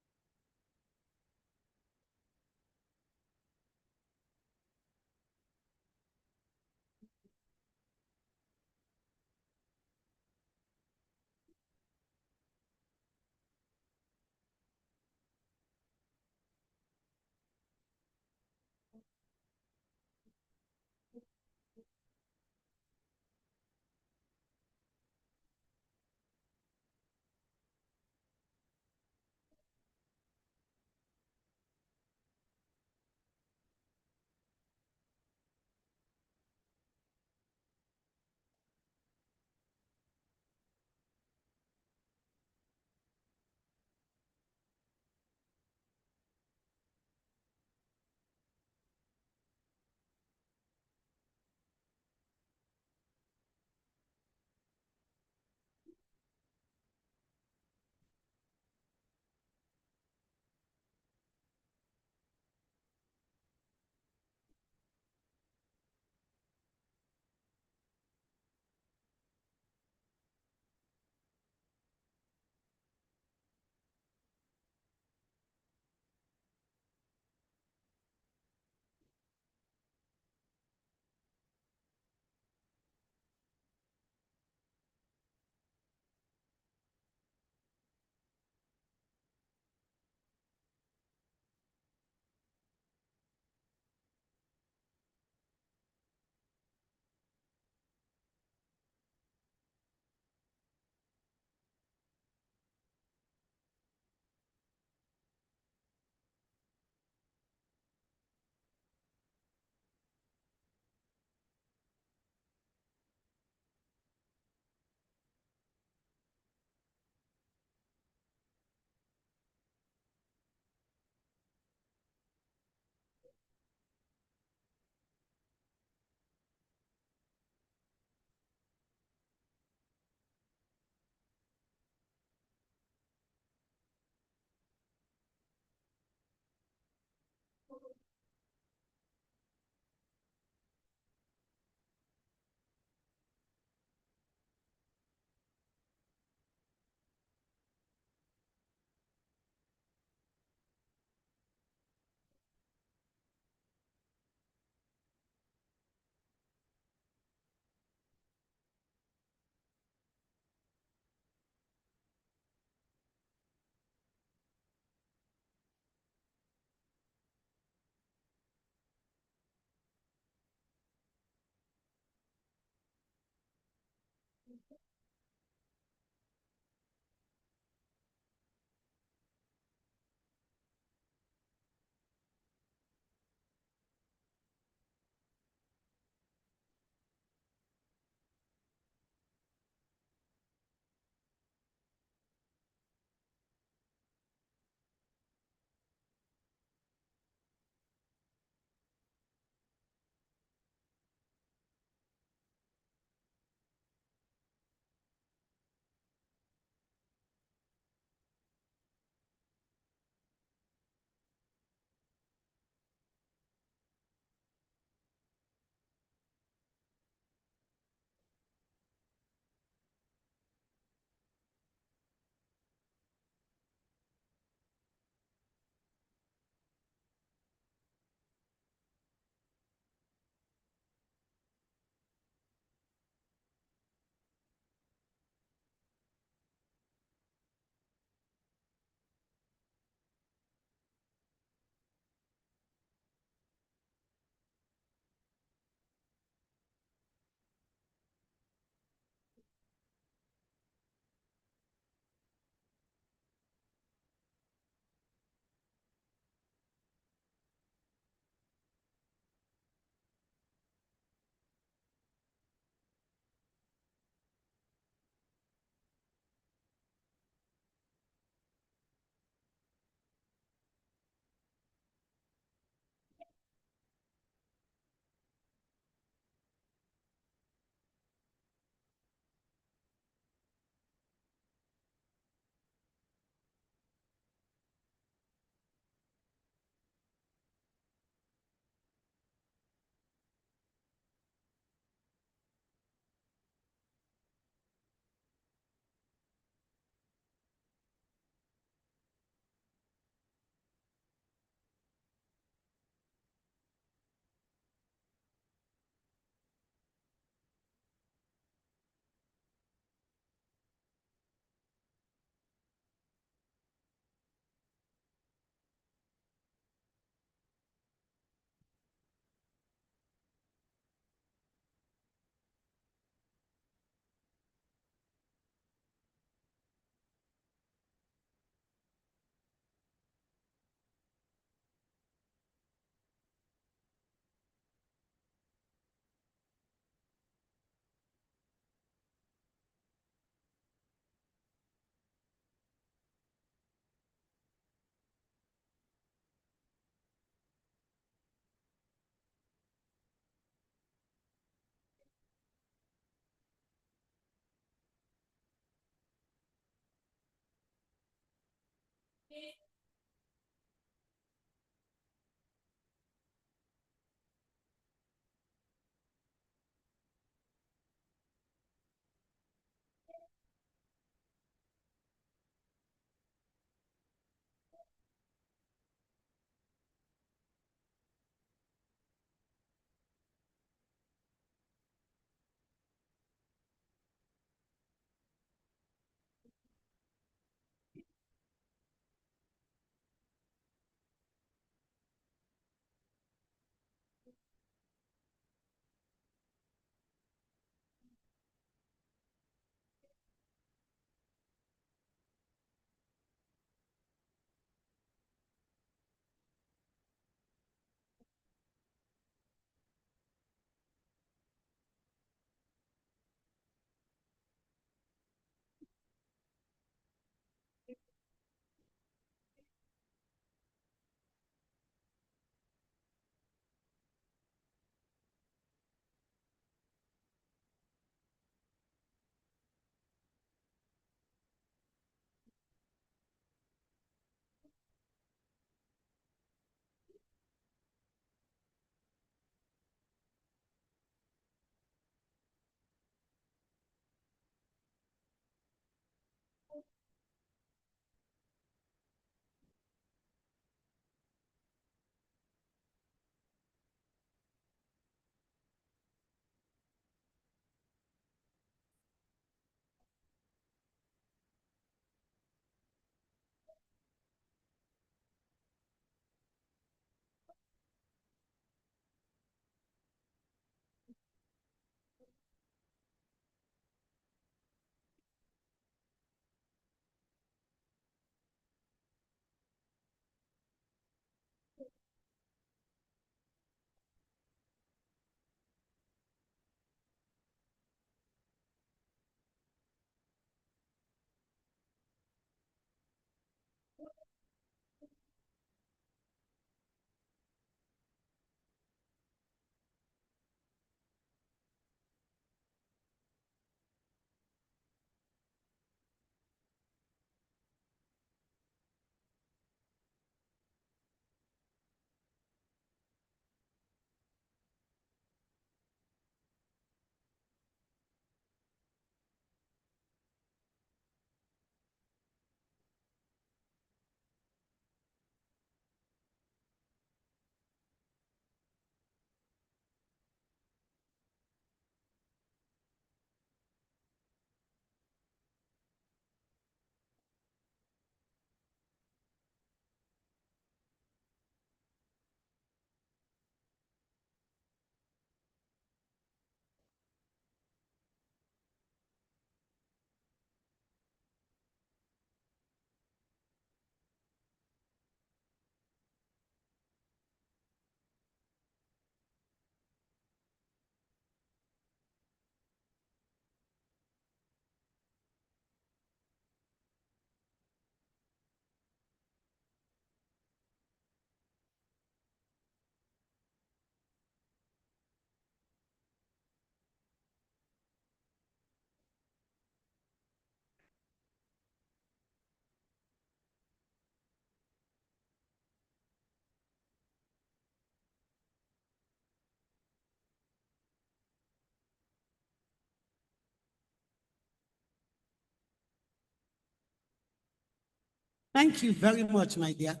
[SPEAKER 7] Thank you very much, my dear.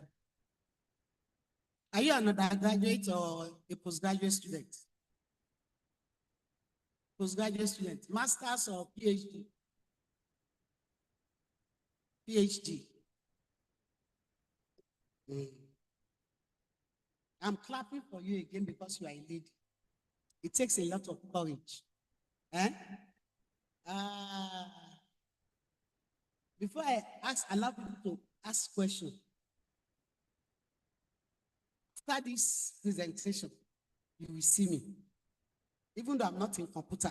[SPEAKER 7] Are you an undergraduate or a postgraduate student? Postgraduate student, master's or PhD? PhD. I'm clapping for you again because you are a lady. It takes a lot of courage. Eh? Before I allow people to ask questions, after this presentation, you will see me. Even though I'm not in computer,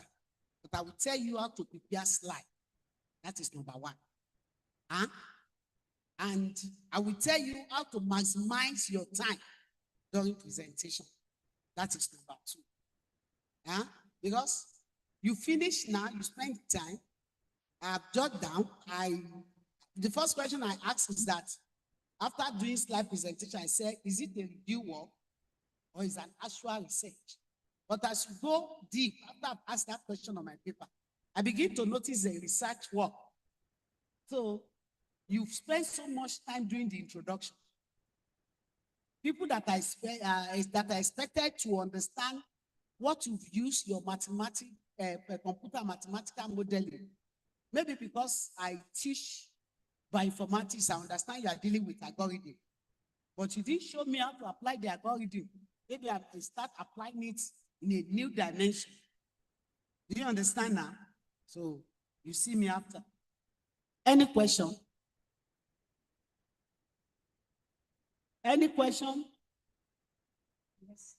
[SPEAKER 7] but I will tell you how to prepare slide. That is number one. Huh? And I will tell you how to maximize your time during presentation. That is number two. Huh? Because you finish now, you spend time, I've jot down, the first question I ask is that after doing slide presentation, I say, is it a review work or is it an actual research? But as you go deep, after I've asked that question on my paper, I begin to notice the research work. So you've spent so much time doing the introduction. People that are expected to understand what you've used your computer mathematical modeling. Maybe because I teach bioinformatics, I understand you are dealing with algorithm. But you didn't show me how to apply the algorithm. Maybe I can start applying it in a new dimension. Do you understand now? So you see me after. Any question? Any question? Yes.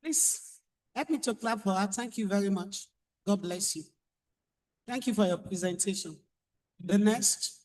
[SPEAKER 7] Please help me to clap for her. Thank you very much. God bless you. Thank you for your presentation. The next.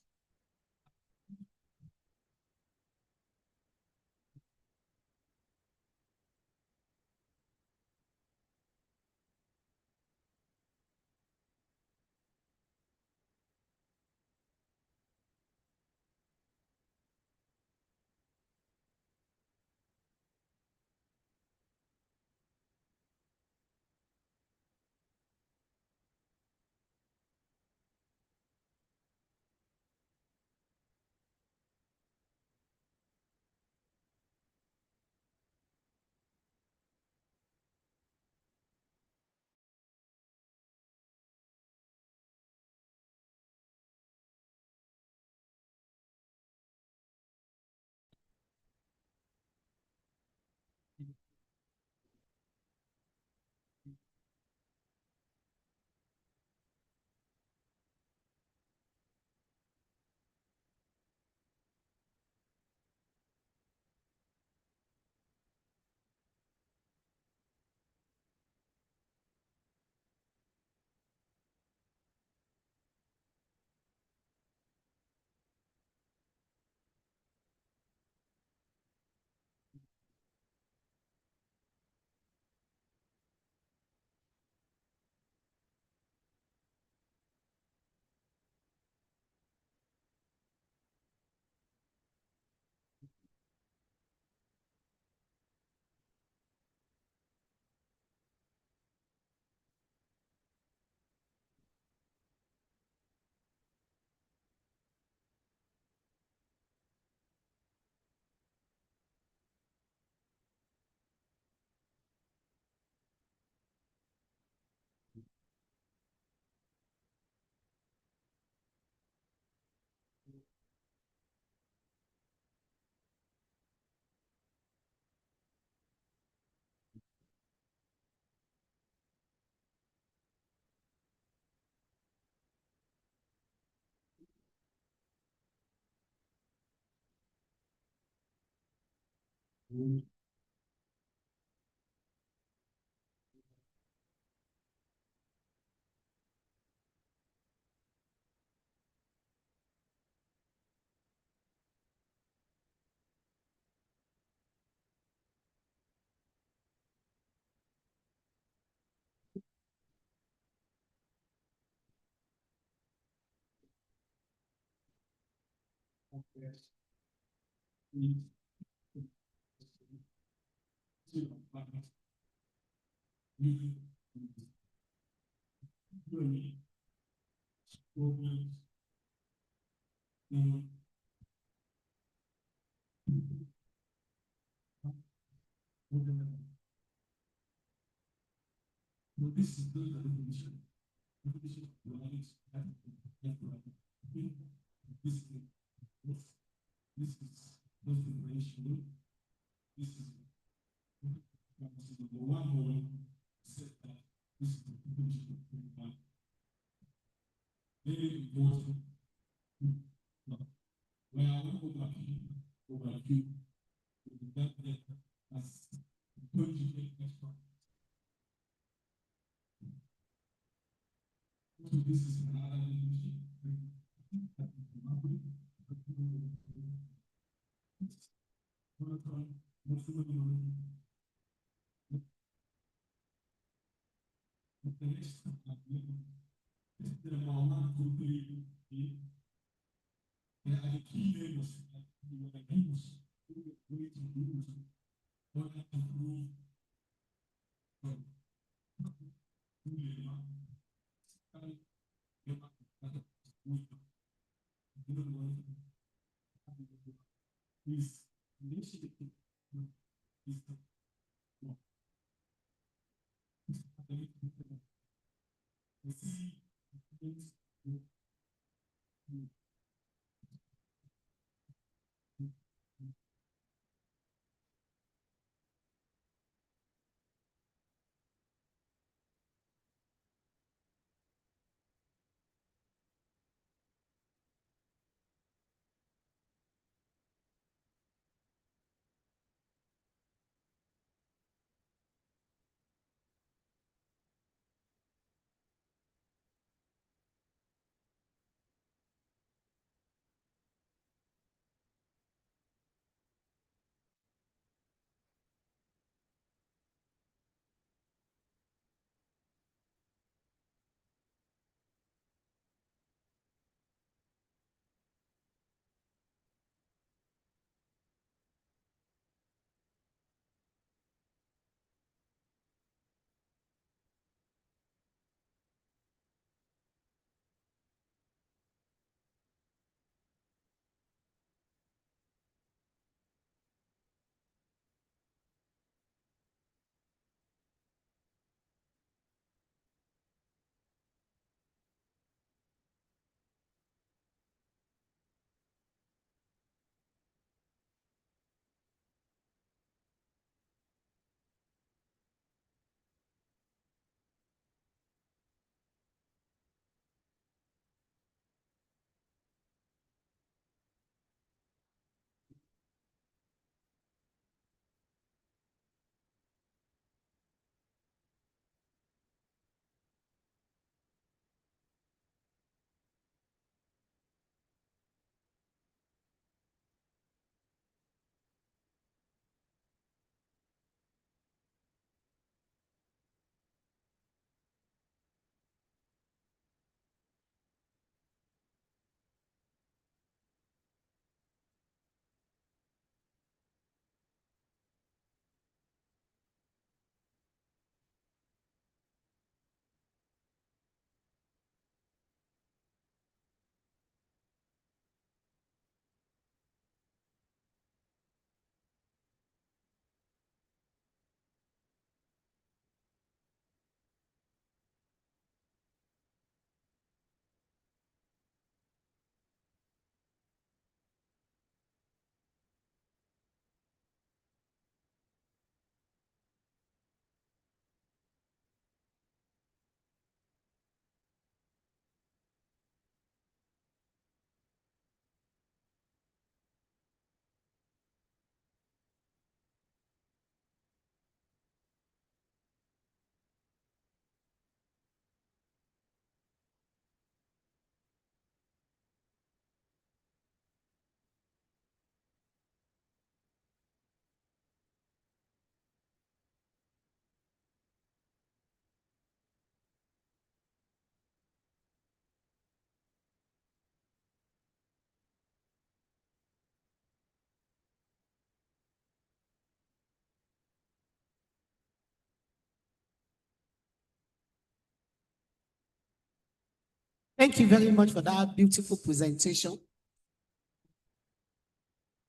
[SPEAKER 7] Thank you very much for that beautiful presentation.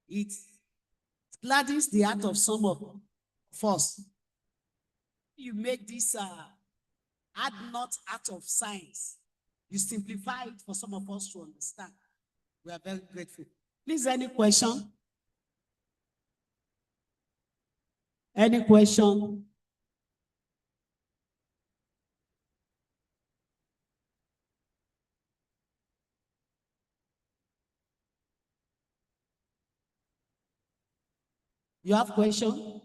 [SPEAKER 7] It gladdens the heart of some of us. You make this add not art of science. You simplify it for some of us to understand. We are very grateful. Please, any question? Any question? You have question?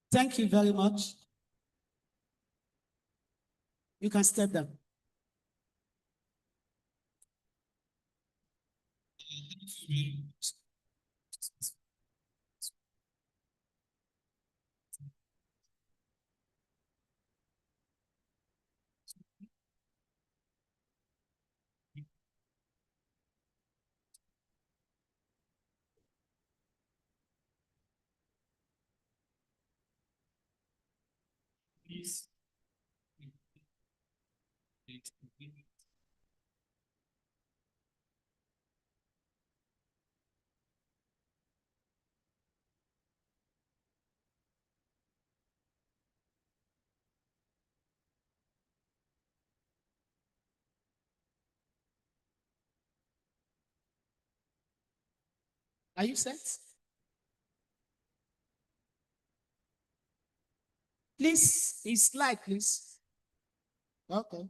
[SPEAKER 7] Thank you very much. You can step down.
[SPEAKER 13] Please.
[SPEAKER 7] Are you set? Please, his slide, please. Okay.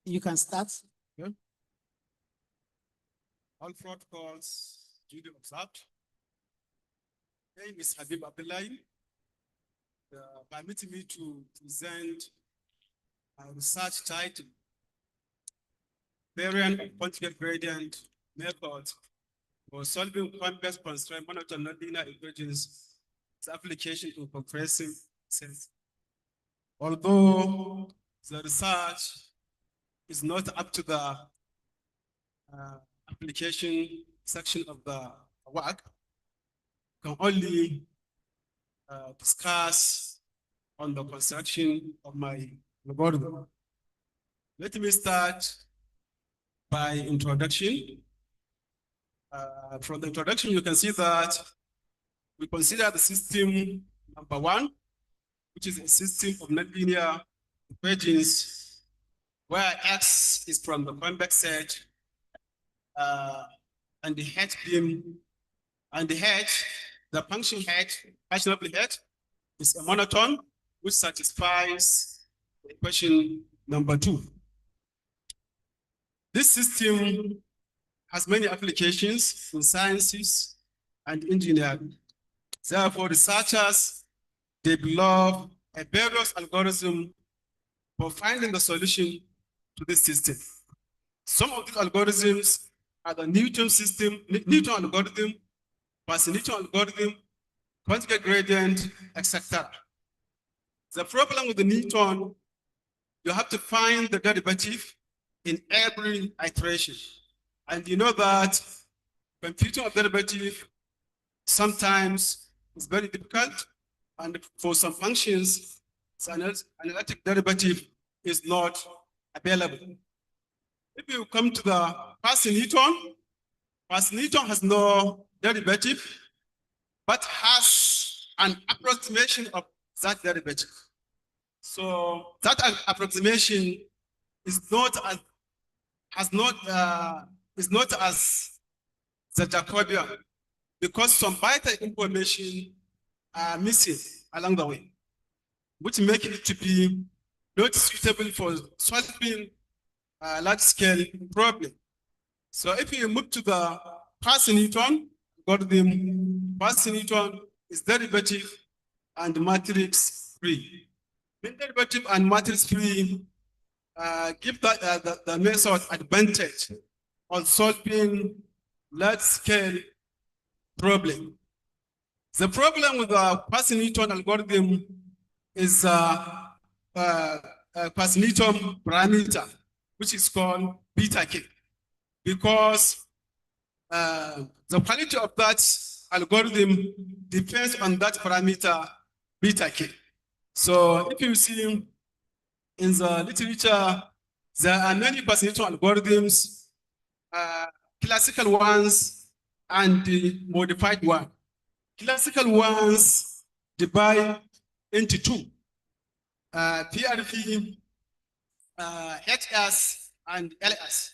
[SPEAKER 7] You can start.
[SPEAKER 12] Yeah. All fraud calls duly observed. Name is Habib Abdullahi. Permitting me to present a research title, Variant of Conjugate Gradient Method for solving point-based constraint monotone nonlinear equations with application to compressive cells. Although the research is not up to the application section of the work, can only discuss on the construction of my algorithm. Let me start by introduction. From the introduction, you can see that we consider the system number one, which is a system of nonlinear equations where X is from the convex set, and the head beam, and the head, the function head, function of the head is a monotone, which satisfies equation number 2. This system has many applications in sciences and engineering. Therefore, researchers develop a various algorithm for finding the solution to this system. Some of these algorithms are the Newton system, Newton algorithm, Newton algorithm, conjugate gradient, etc. The problem with the Newton, you have to find the derivative in every iteration. And you know that computing a derivative sometimes is very difficult, and for some functions, analytic derivative is not available. If you come to the Newton has no derivative, but has an approximation of that derivative. So that approximation is not as the Jacobian, because some vital information are missing along the way, which make it to be not suitable for solving a large-scale problem. So if you move to the Newton, Newton is derivative and matrix free. When derivative and matrix free give the method advantage on solving large-scale problem. The problem with the Newton algorithm is Newton parameter, which is called beta k, because the quality of that algorithm depends on that parameter beta k. So if you see in the literature, there are many Newton algorithms, classical ones and the modified one. Classical ones divide into 2, PRP, HS, and LS.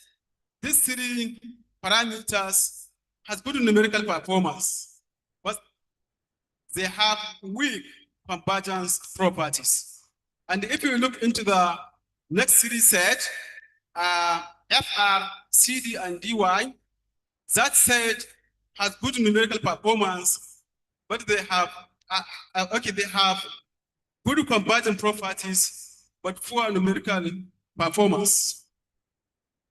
[SPEAKER 12] These 3 parameters has good numerical performance, but they have weak convergence properties. And if you look into the next 3 set, FR, CD, and DY, that set has good numerical performance, but they have they have good convergence properties, but poor numerical performance.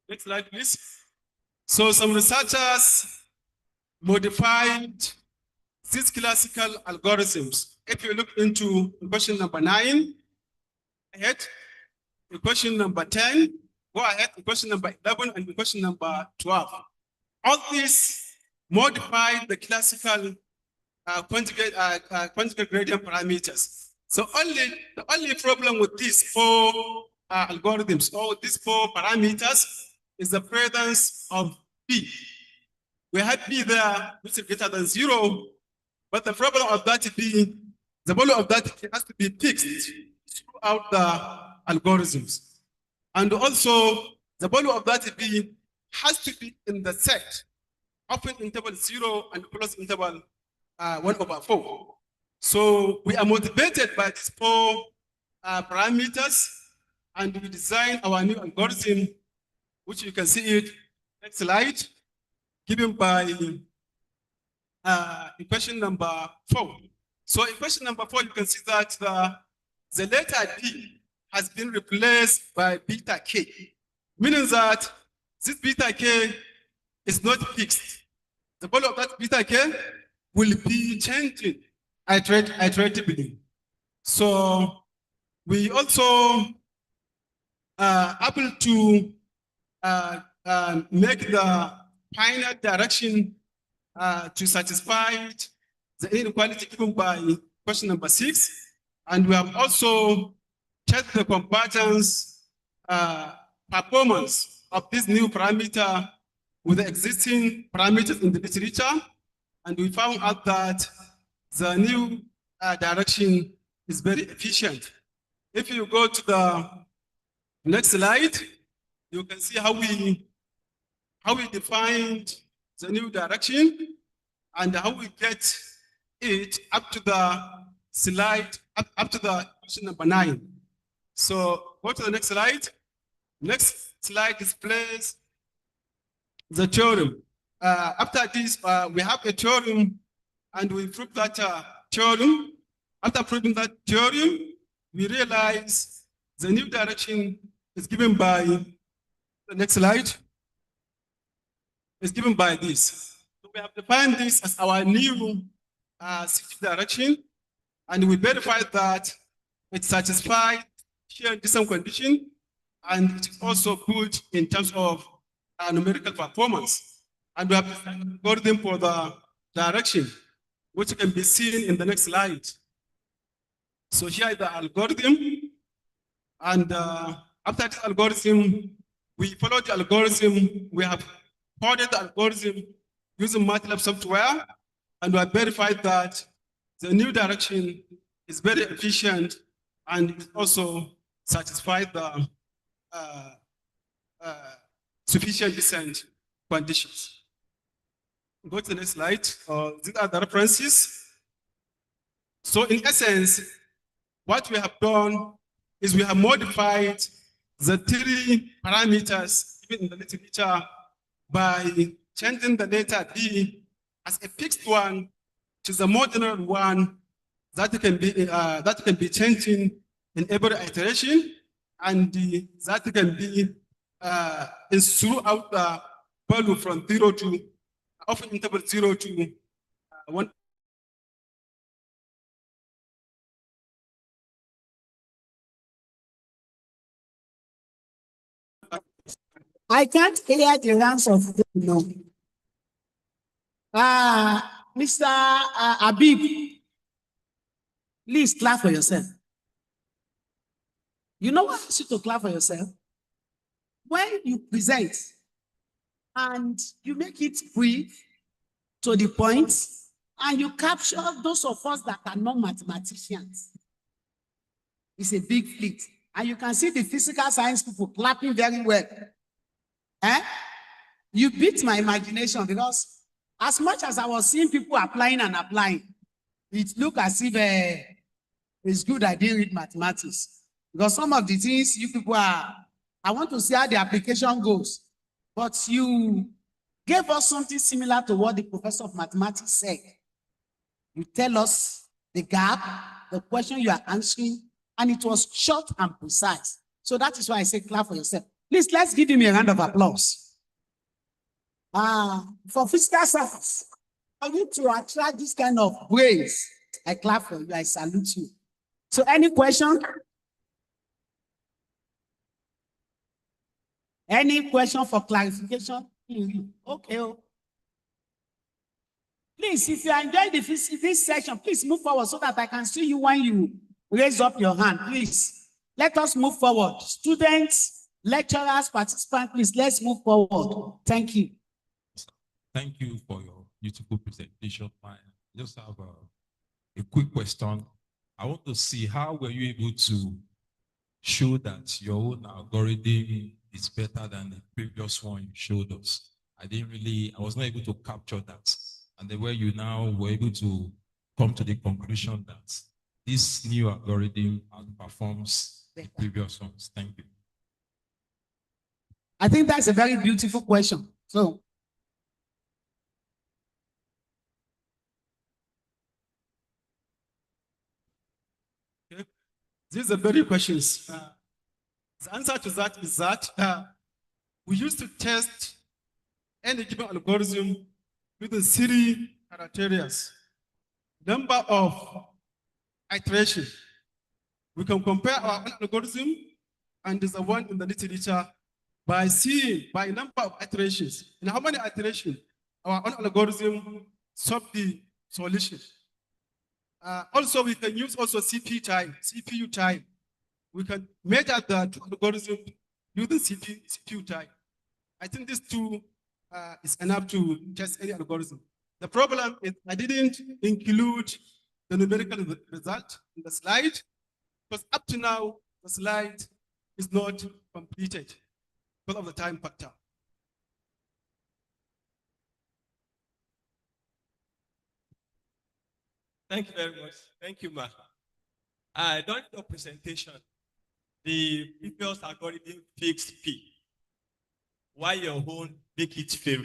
[SPEAKER 12] Next slide, please. So some researchers modified these classical algorithms. If you look into question number 9, ahead, question number 10, go ahead, question number 11, and question number 12. All these modified the classical conjugate gradient parameters. So the only problem with these 4 algorithms, or these 4 parameters, is the presence of p. We have p there, which is greater than 0, but the problem of that p, the value of that p has to be fixed throughout the algorithms. And also, the value of that p has to be in the set, open interval 0 and close interval 1/4. So we are motivated by these 4 parameters, and we design our new algorithm, which you can see it, next slide, given by equation number 4. So in question number 4, you can see that the letter D has been replaced by beta k, meaning that this beta k is not fixed. The value of that beta k will be changing iteratively. So we also able to make the final direction to satisfy the inequality given by question number 6. And we have also checked the convergence performance of this new parameter with the existing parameters in the literature. And we found out that the new direction is very efficient. If you go to the next slide, you can see how we defined the new direction and how we get it up to the slide, up to the question number 9. So go to the next slide. Next slide displays the theorem. After this, we have a theorem and we prove that theorem. After proving that theorem, we realize the new direction is given by, the next slide, is given by this. So we have defined this as our new city direction, and we verify that it satisfies shear distance condition, and it is also good in terms of numerical performance. And we have an algorithm for the direction, which can be seen in the next slide. So here is the algorithm, and after this algorithm, we follow the algorithm. We have coded the algorithm using MATLAB software, and we have verified that the new direction is very efficient and it also satisfies the sufficient descent conditions. Go to the next slide. These are the references. So in essence, what we have done is we have modified the 3 parameters given in the literature by changing the letter D as a fixed one to the more general one that can be changing in every iteration, and that can be is throughout the value from 0 to often interval 0 to 1.
[SPEAKER 7] I can't hear the answer of the no. Mr. Abib, please clap for yourself. You know what I ask you to clap for yourself? When you present and you make it brief, to the point, and you capture those of us that are not mathematicians. It's a big fleet. And you can see the physical science people clapping very well. You beat my imagination, because as much as I was seeing people applying and applying, it looked as if it's good I didn't read mathematics. Because some of the things you people are, I want to see how the application goes. But you gave us something similar to what the professor of mathematics said. You tell us the gap, the question you are answering, and it was short and precise. So that is why I say clap for yourself. Please, let's give him a round of applause. For physical science, for you to attract this kind of brains, I clap for you, I salute you. So any question? Any question for clarification? Okay. Please, if you are enjoying this session, please move forward so that I can see you when you raise up your hand. Please, let us move forward. Students, lecturers, participants, please, let's move forward. Thank you.
[SPEAKER 8] Thank you for your beautiful presentation. I just have a quick question. I want to see how were you able to show that your own algorithm is better than the previous one you showed us. I was not able to capture that. And the way you now were able to come to the conclusion that this new algorithm outperforms the previous ones. Thank you.
[SPEAKER 7] I think that's a very beautiful question. So,
[SPEAKER 12] okay. These are very questions. The answer to that is that we used to test any given algorithm with the 3 criteria. Number of iteration. We can compare our own algorithm and the one in the literature by seeing by number of iterations. In how many iterations our own algorithm solve the solution. Also, we can use also CPU time. We can measure the algorithm using CPU time. I think this too is enough to test any algorithm. The problem is I didn't include the numerical result in the slide, because up to now, the slide is not completed. because of the time factor.
[SPEAKER 5] Thank you very much. Thank you, Ma. During your presentation, the previous algorithm fixed P, while your own make it fail.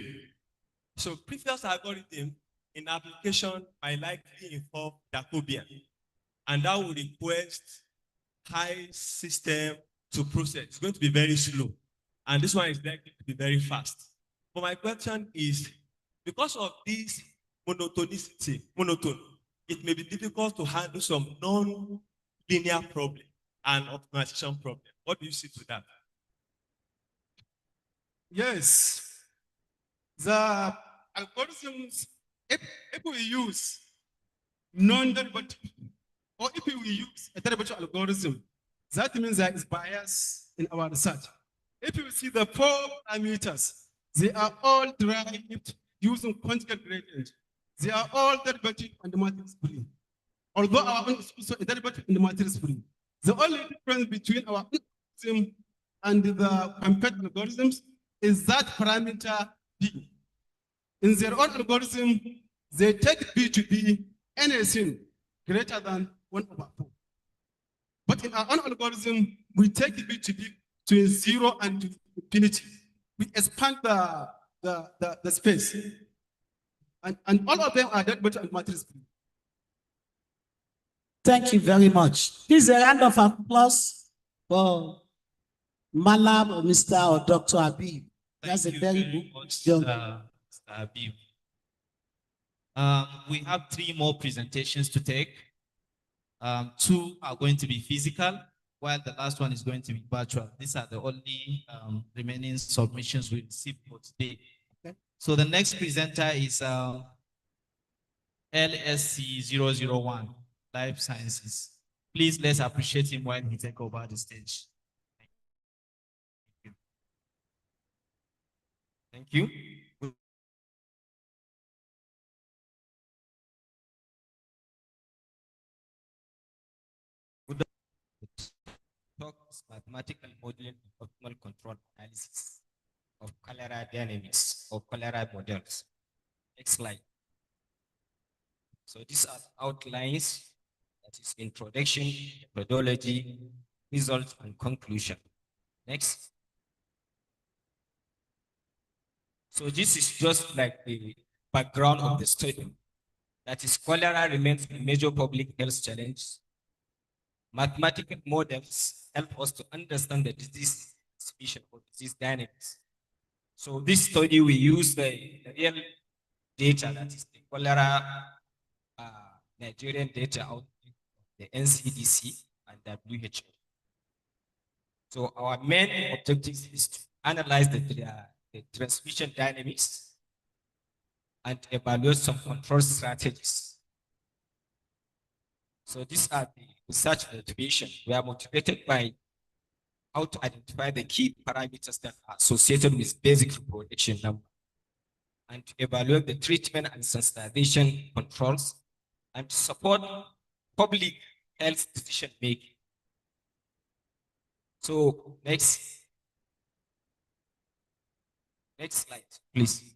[SPEAKER 5] So previous algorithm in application might likely involve Jacobian, and that will request high system to process. It's going to be very slow. And this one is likely to be very fast. But my question is, because of this monotone, it may be difficult to handle some non-linear problem and optimization problem. What do you see to that?
[SPEAKER 12] Yes. The algorithms, if we use non-derivative, or if we use a derivative algorithm, that means there is bias in our research. If you see the 4 parameters, they are all derived using conjugate gradient. They are all derivative on the matrix free. Although our own is also a derivative in the matrix free. The only difference between our algorithm and the compared algorithms is that parameter P. In their own algorithm, they take P to be anything greater than 1/4. But in our own algorithm, we take B to be between 0 and infinity. We expand the space. And all of them are derivative and matrix free.
[SPEAKER 7] Thank you very much. Please a round of applause for Malam or Mr. or Dr. Habib. That's a very good job.
[SPEAKER 4] Mr. Habib. We have 3 more presentations to take. 2 are going to be physical, while the last one is going to be virtual. These are the only remaining submissions we received for today. Okay. So the next presenter is LSC 001, Life Sciences. Please let's appreciate him while he takes over the stage. Thank you.
[SPEAKER 14] Talks mathematical modeling of optimal control analysis of cholera dynamics or cholera models. Next slide. So these are outlines, that is introduction, methodology, results, and conclusion. Next. So this is just like the background of the study. That is, cholera remains a major public health challenge. Mathematical models help us to understand the disease distribution or disease dynamics. So this study, we use the real data, that is the cholera Nigerian data out of the NCDC and WHO. So our main objective is to analyze the transmission dynamics and evaluate some control strategies. So these are the research motivation. We are motivated by how to identify the key parameters that are associated with basic reproduction number and to evaluate the treatment and sensitization controls and to support public health decision making. So next slide, please.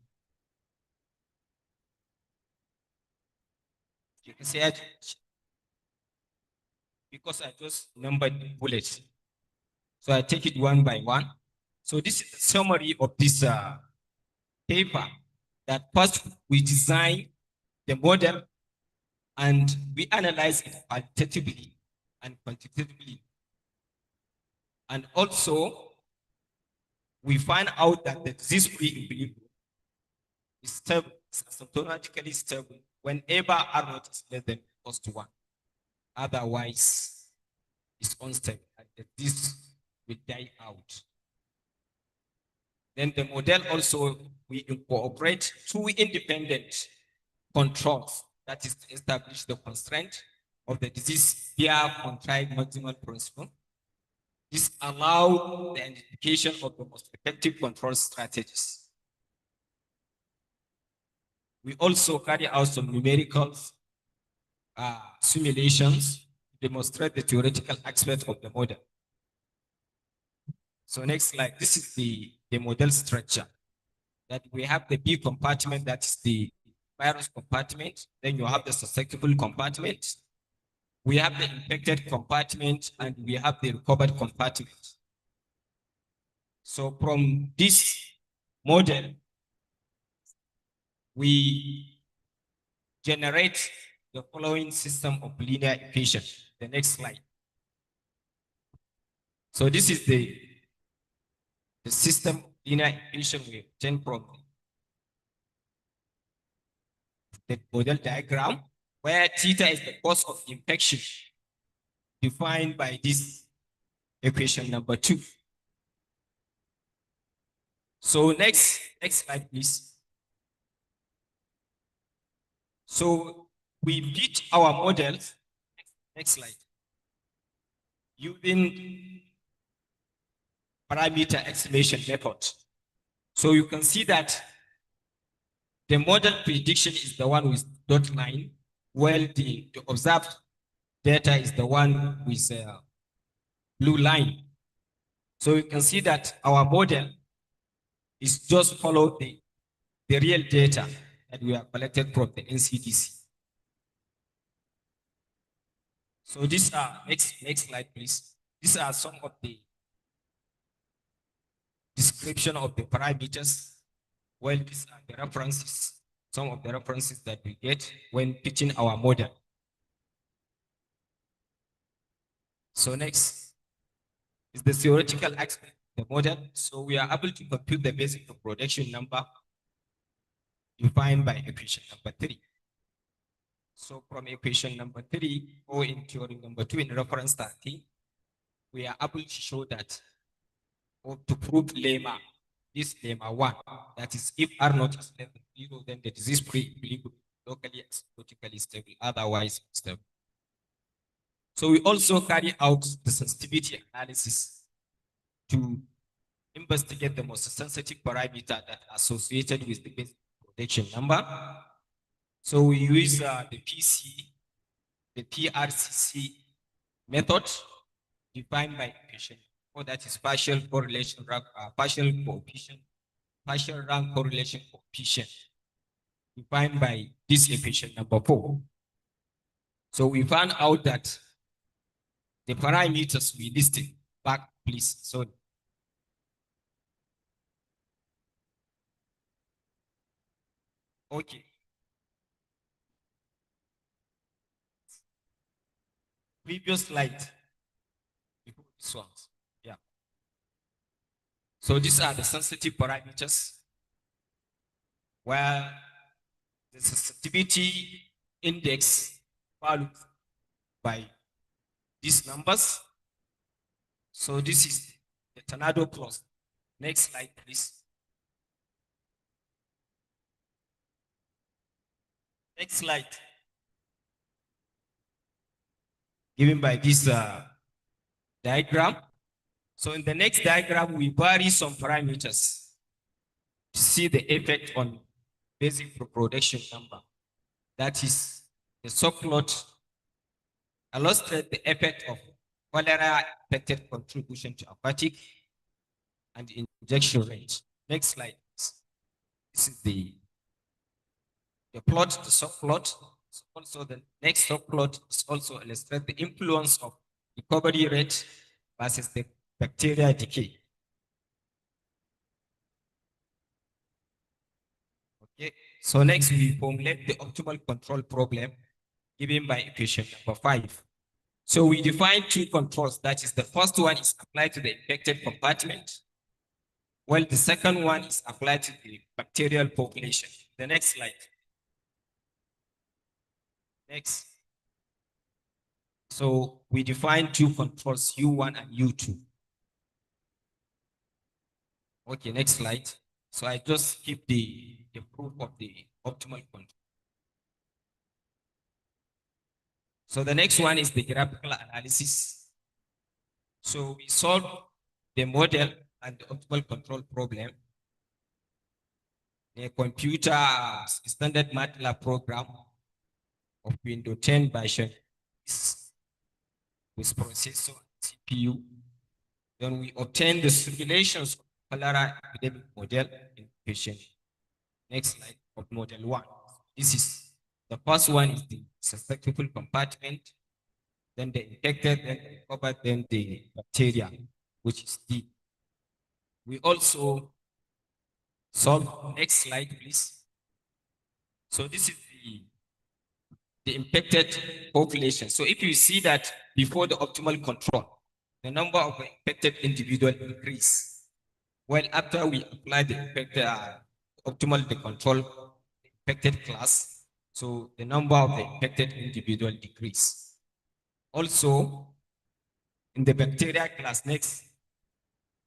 [SPEAKER 14] You can see it because I just numbered the bullets. So I take it one by one. So this is the summary of this paper, that first we design the model and we analyze it qualitatively and quantitatively. And also, we find out that the disease-free equilibrium is stable, is asymptotically stable whenever R naught is less than or equals to 1. Otherwise, it's unstable and the disease will die out. Then the model also, we incorporate 2 independent controls, that is to establish the constraint of the disease via contrived maximal principle. This allows the identification of the most effective control strategies. We also carry out some numerical simulations to demonstrate the theoretical aspect of the model. So next slide, this is the the model structure. That we have the B compartment, that is the virus compartment. Then you have the susceptible compartment. We have the infected compartment, and we have the recovered compartment. So from this model, we generate the following system of linear equation. The next slide. So this is the system of linear equation we obtained from the model diagram, where theta is the cause of infection, defined by this equation number 2. So next slide, please. So we fit our models, next slide, using parameter estimation method. So you can see that the model prediction is the one with dot line, while the observed data is the one with blue line. So you can see that our model is just follow the real data that we have collected from the NCDC. So these are, next slide, please. These are some of the description of the parameters. Well, these are the references, some of the references that we get when pitching our model. So next is the theoretical aspect of the model. So we are able to compute the basic reproduction number defined by equation number 3. So from equation number 3, or in theorem number 2 in reference 30, we are able to show that, or to prove lemma, this lemma 1, that is, if R not is less than 0, then the disease-free equilibrium locally and logically stable, otherwise stable. So we also carry out the sensitivity analysis to investigate the most sensitive parameter that are associated with the basic protection number. So we use the PRCC method defined by equation, or that is partial correlation rank, partial rank correlation coefficient, defined by this equation number 4. So we found out that the parameters we listed back, please. So okay. Previous slide. This one. Yeah. So these are the sensitive parameters, where the sensitivity index valued by these numbers. So this is the tornado plus. Next slide, please. Next slide. Given by this diagram. So in the next diagram, we vary some parameters to see the effect on basic reproduction number. That is the subplot illustrates the effect of cholera affected contribution to aquatic and injection rate. Next slide. This is the plot, the subplot. Also, the next subplot is also illustrate the influence of recovery rate versus the bacteria decay. Okay, so next we formulate the optimal control problem given by equation number 5. So we define 2 controls. That is, the first one is applied to the infected compartment, while the second one is applied to the bacterial population. The next slide. Next. So we define 2 controls, U1 and U2. Okay, next slide. So I just keep the proof of the optimal control. So the next one is the graphical analysis. So we solve the model and the optimal control problem in a computer standard MATLAB program of Windows 10 version with processor and CPU. Then we obtain the simulations of cholera epidemic model in patient. Next slide of model 1. This is the first one is the susceptible compartment, then the infected, then the recovered, then the bacteria, which is D. We also solve, next slide, please. So this is the infected population. So if you see that before the optimal control, the number of infected individual increase. Well, after we apply the infected, optimal the control infected class, so the number of the infected individual decrease. Also, in the bacteria class, next,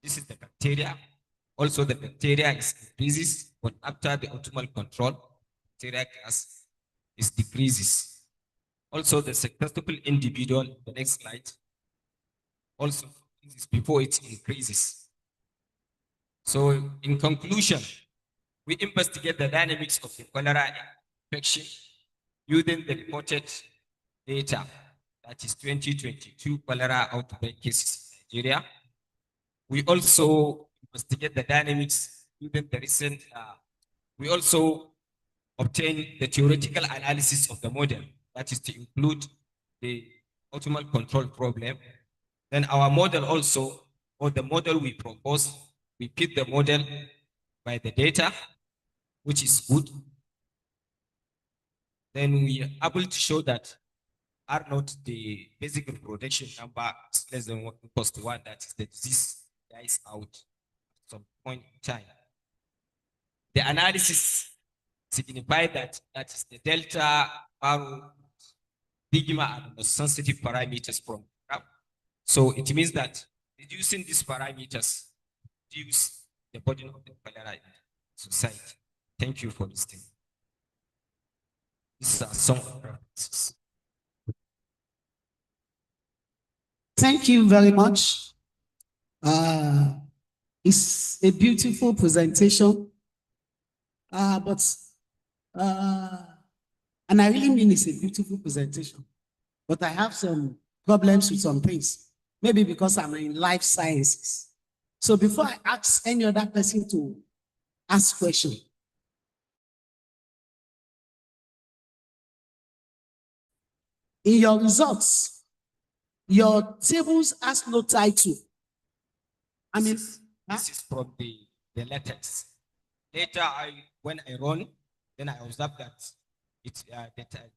[SPEAKER 14] this is the bacteria. Also, the bacteria is increases, but after the optimal control, bacteria class is decreases. Also, the susceptible individual, the next slide, also increases before it increases. So, in conclusion, we investigate the dynamics of the cholera infection using the reported data, that is 2022 cholera outbreak cases in Nigeria. We also investigate the dynamics using the recent, we also obtain the theoretical analysis of the model, that is to include the optimal control problem. Then our model also, or the model we propose, we fit the model by the data, which is good. Then we are able to show that R not the basic reproduction number is less than 1 equals to 1, that is the disease dies out at some point in time. The analysis signifies that is the delta, R, sigma, and the sensitive parameters from graph. So it means that reducing these parameters reduce the burden of the cholera in society. Thank you for listening. These are some of the references.
[SPEAKER 7] Thank you very much. It's a beautiful presentation. And I really mean it's a beautiful presentation. But I have some problems with some things. Maybe because I'm in life sciences. So before I ask any other person to ask question, in your results, your tables has no title. I mean,
[SPEAKER 14] this is from the latex. Later, when I run, then I observe that it's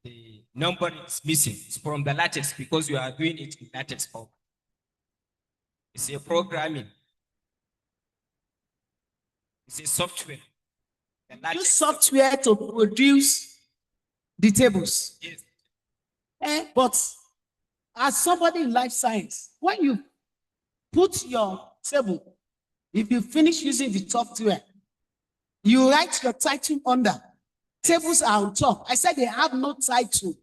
[SPEAKER 14] the number is missing. It's from the latex because you are doing it in latex form. It's a programming. It's a software.
[SPEAKER 7] Use software to produce the tables.
[SPEAKER 14] Yes.
[SPEAKER 7] But as somebody in life science, when you put your table, if you finish using the software, you write your title under. Tables are on top. I said they have no title.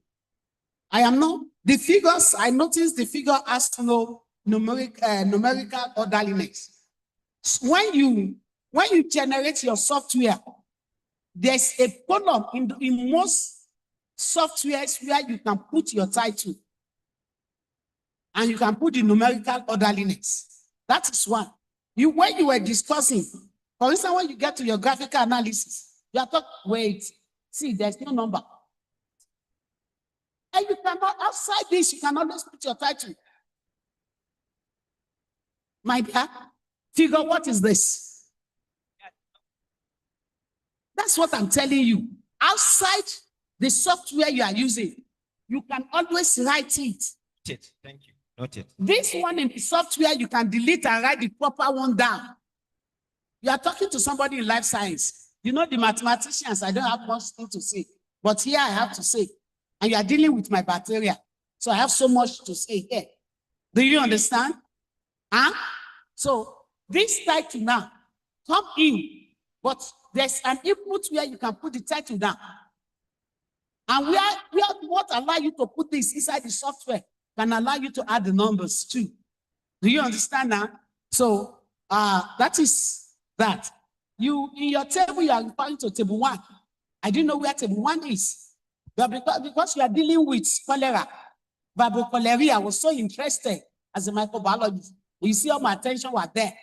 [SPEAKER 7] I am not. The figures, I noticed the figure has no numerical orderliness. When you generate your software, there's a column in most softwares where you can put your title and you can put the numerical orderliness. That is one. When you were discussing, for instance, when you get to your graphical analysis, you are talking, wait, see, there's no number. And you cannot, outside this, you can always put your title. My dear, figure, what is this? That's what I'm telling you. Outside the software you are using, you can always write it.
[SPEAKER 14] Thank you. Noted.
[SPEAKER 7] This one in the software, you can delete and write the proper one down. You are talking to somebody in life science. You know the mathematicians, I don't have much thing to say. But here I have to say. And you are dealing with my bacteria. So I have so much to say here. Do you understand? Huh? So this title now, come in. But there's an input where you can put the title down. And where what allow you to put this inside the software can allow you to add the numbers too. Do you understand now? So that is that. You in your table, you are referring to table 1. I didn't know where table 1 is. But because you are dealing with cholera, Cholera, I was so interested as a microbiologist. You see all my attention was there.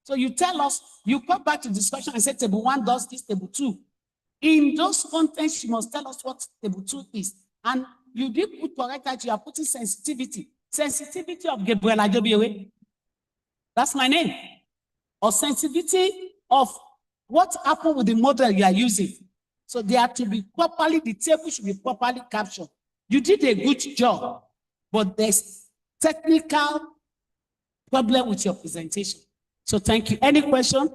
[SPEAKER 7] So you tell us, you come back to discussion and say table 1 does this, table 2. In those contents, you must tell us what table 2 is. And you did put correct that you are putting sensitivity. Sensitivity of Gabriel Adebiyewe. That's my name. Or sensitivity of what happened with the model you are using. So they are to be properly, the table should be properly captured. You did a good job, but there's technical problem with your presentation. So thank you. Any question?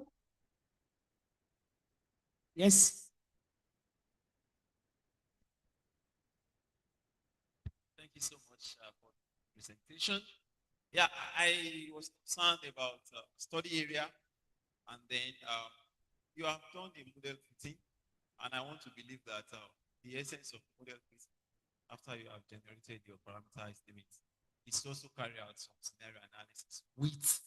[SPEAKER 7] Yes.
[SPEAKER 5] Thank you so much for the presentation. Yeah, I was concerned about study area, and then you have done the model fitting, and I want to believe that the essence of model fitting, after you have generated your parameter estimates, is also carry out some scenario analysis with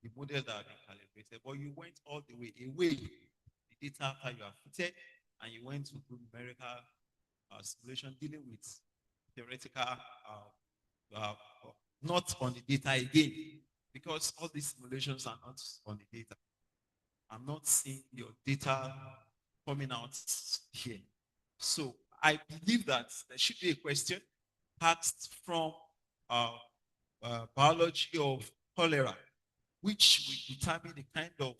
[SPEAKER 5] the model that have been calibrated. But you went all the way away the data after you have fitted, and you went to do numerical simulation dealing with theoretical not on the data again, because all these simulations are not on the data. I'm not seeing your data coming out here. So I believe that there should be a question asked from biology of cholera, which will determine the kind of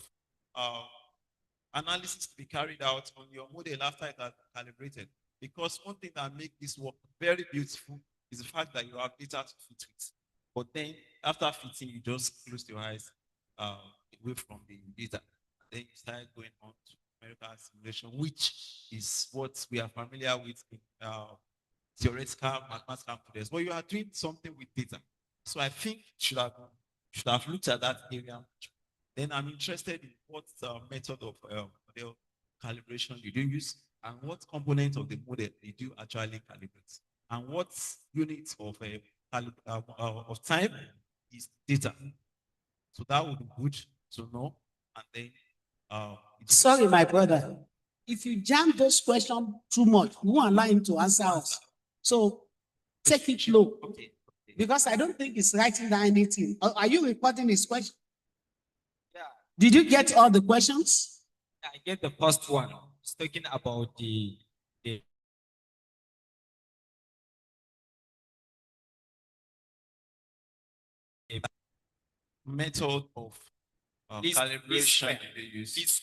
[SPEAKER 5] analysis to be carried out on your model after it has been calibrated. Because one thing that makes this work very beautiful is the fact that you have data to fit with. But then after fitting, you just close your eyes away from the data. Then you start going on to numerical simulation, which is what we are familiar with in theoretical mathematical models. But you are doing something with data. So I think you should have looked at that area. Then I'm interested in what method of model calibration you do use, and what component of the model did you actually calibrate, and what unit of time is data. So that would be good to know. And then
[SPEAKER 7] sorry, my brother. If you jam those questions too much, we won't allow him to answer us. So take it slow.
[SPEAKER 5] Okay.
[SPEAKER 7] Because I don't think it's writing down anything. Are you recording his question?
[SPEAKER 14] Yeah.
[SPEAKER 7] Did you get all the questions?
[SPEAKER 14] I get the first one. It's talking about the
[SPEAKER 5] method of calibration you use.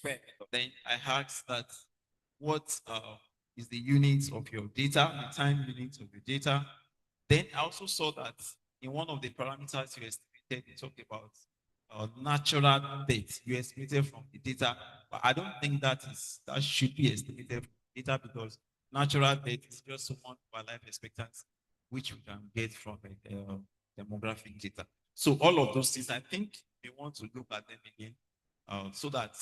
[SPEAKER 5] Then I asked that what is the unit of your data, the time unit of your data. Then I also saw that in one of the parameters you estimated, you talked about natural date you estimated from the data, but I don't think that should be estimated from the data, because natural date is just one of our life expectancy, which we can get from demographic data. So all of those things, I think we want to look at them again, so that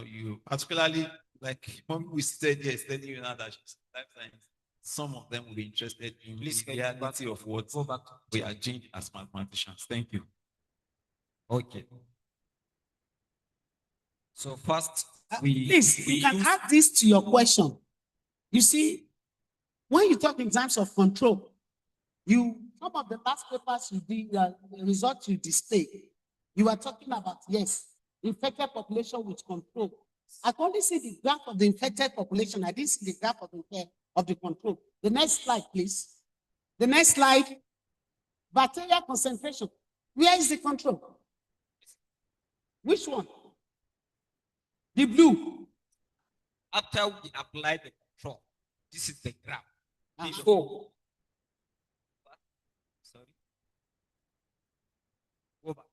[SPEAKER 5] you particularly, like when we said yes, telling you now that life science, some of them will be interested in the reality of what we are doing as mathematicians. Thank you.
[SPEAKER 14] Okay. So first,
[SPEAKER 7] please, you can add this to your question. You see, when you talk in terms of control, some of the last papers you did, the results you display, you are talking about, yes, infected population with control. I can only see the graph of the infected population. I didn't see the graph of the control. The next slide, please. The next slide, bacterial concentration. Where is the control? Which one? The blue.
[SPEAKER 14] After we apply the control, this is the graph. Before. Sorry. Go back.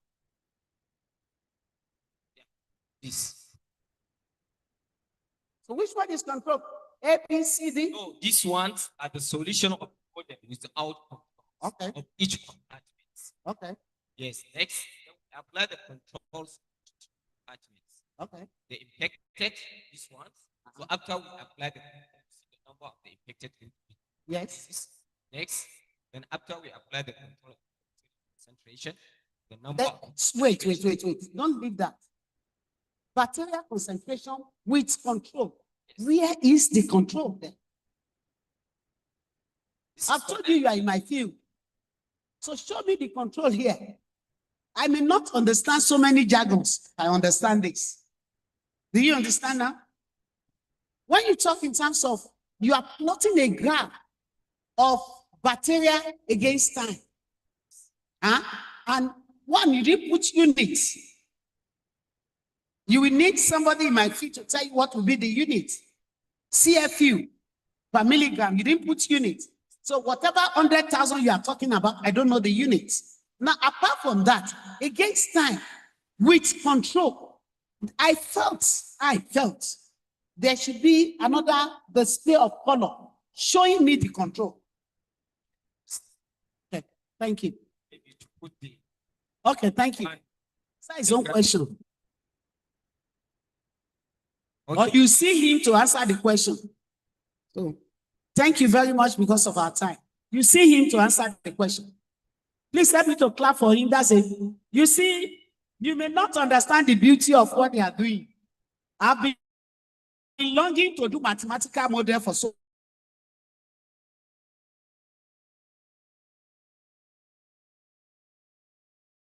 [SPEAKER 14] Yeah. This.
[SPEAKER 7] So which one is control? A, B, C, D?
[SPEAKER 14] No, these ones are the solution of the problem without control of each compartment.
[SPEAKER 7] Okay.
[SPEAKER 14] Yes. Next, we apply the controls to compartments.
[SPEAKER 7] Okay.
[SPEAKER 14] The infected, these ones. So after we apply the controls, the number of the infected individuals.
[SPEAKER 7] Yes.
[SPEAKER 14] Next, then after we apply the control of concentration, the number
[SPEAKER 7] wait. Don't leave that. Bacterial concentration with control. Where is the control then? I've told you are in my field. So show me the control here. I may not understand so many jargons. I understand this. Do you understand now? When you talk in terms of you are plotting a graph of bacteria against time. Huh? And one, you didn't put units. You will need somebody in my field to tell you what will be the unit. CFU per milligram, you didn't put unit. So whatever 100,000 you are talking about, I don't know the units. Now, apart from that, against time, with control, I felt there should be another display of color showing me the control. Okay, thank you. Okay, thank you. That's his own question. Okay. Or you see him to answer the question. So, thank you very much because of our time. You see him to answer the question. Please help me to clap for him. That's it. You see, you may not understand the beauty of what they are doing. I've been longing to do mathematical model for so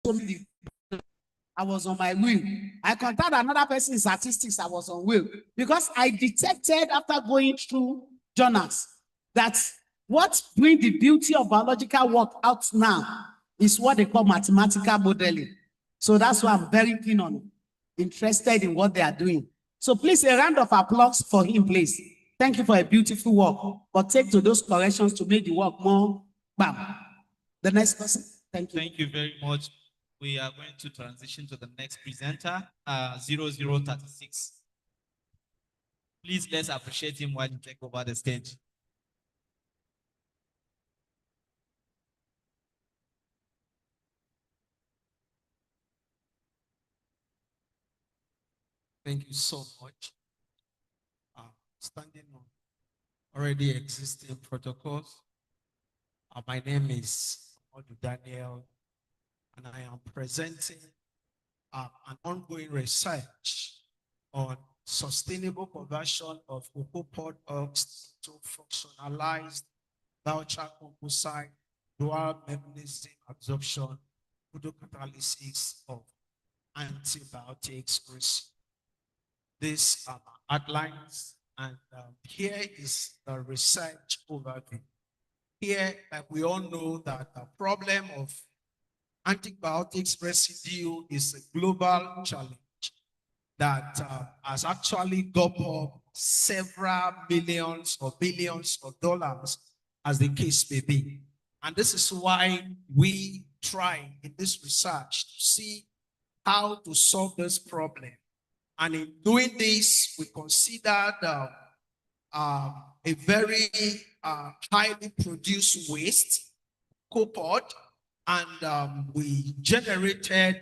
[SPEAKER 7] many. I was on my wheel. I contacted another person in statistics. I was on wheel because I detected after going through journals that what brings the beauty of biological work out now is what they call mathematical modeling. So that's why I'm very keen on, interested in what they are doing. So please, a round of applause for him, please. Thank you for a beautiful work, but take to those corrections to make the work more bam. The next person. Thank you.
[SPEAKER 4] Thank you very much. We are going to transition to the next presenter, 0036. Please, let's appreciate him while you take over the stage.
[SPEAKER 19] Thank you so much. Standing on already existing protocols. My name is Daniel, and I am presenting an ongoing research on sustainable conversion of cocoa products to functionalized voucher composite dual mechanism absorption photocatalysis of antibiotics risk. This outlines, and here is the research overview. Here, like we all know that the problem of antibiotics residue is a global challenge that has actually got up several millions or billions of dollars, as the case may be. And this is why we try in this research to see how to solve this problem. And in doing this, we considered a very highly produced waste, copod, and we generated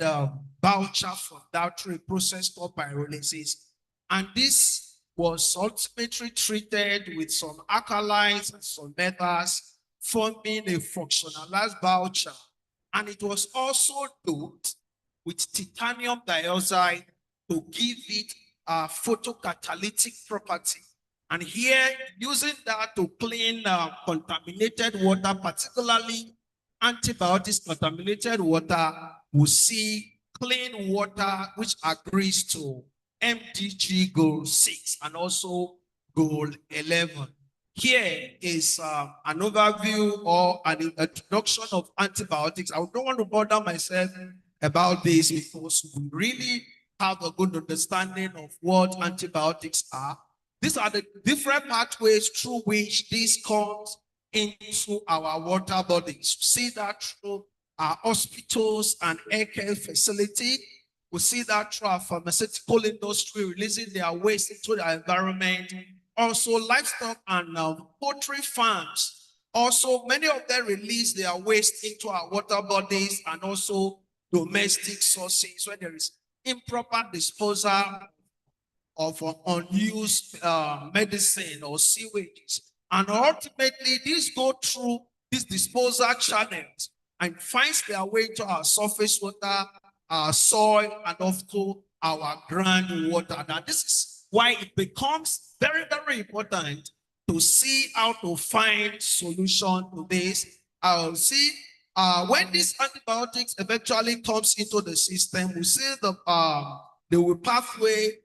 [SPEAKER 19] voucher from that through a process called pyrolysis. And this was ultimately treated with some alkalis and some metals, forming a functionalized voucher. And it was also doped with titanium dioxide to give it a photocatalytic property. And here, using that to clean contaminated water, particularly antibiotics contaminated water, we see clean water which agrees to MDG goal 6 and also goal 11. Here is an overview or an introduction of antibiotics. I don't want to bother myself about this because we really have a good understanding of what antibiotics are. These are the different pathways through which this comes into our water bodies. We see that through our hospitals and healthcare facility. We see that through our pharmaceutical industry releasing their waste into the environment. Also, livestock and poultry farms. Also, many of them release their waste into our water bodies, and also domestic sources where there is improper disposal of unused medicine or sewages. And ultimately, these go through these disposal channels and finds their way to our surface water, our soil, and also our groundwater. Now, this is why it becomes very, very important to see how to find solution to this. I'll see when these antibiotics eventually comes into the system, we see the pathway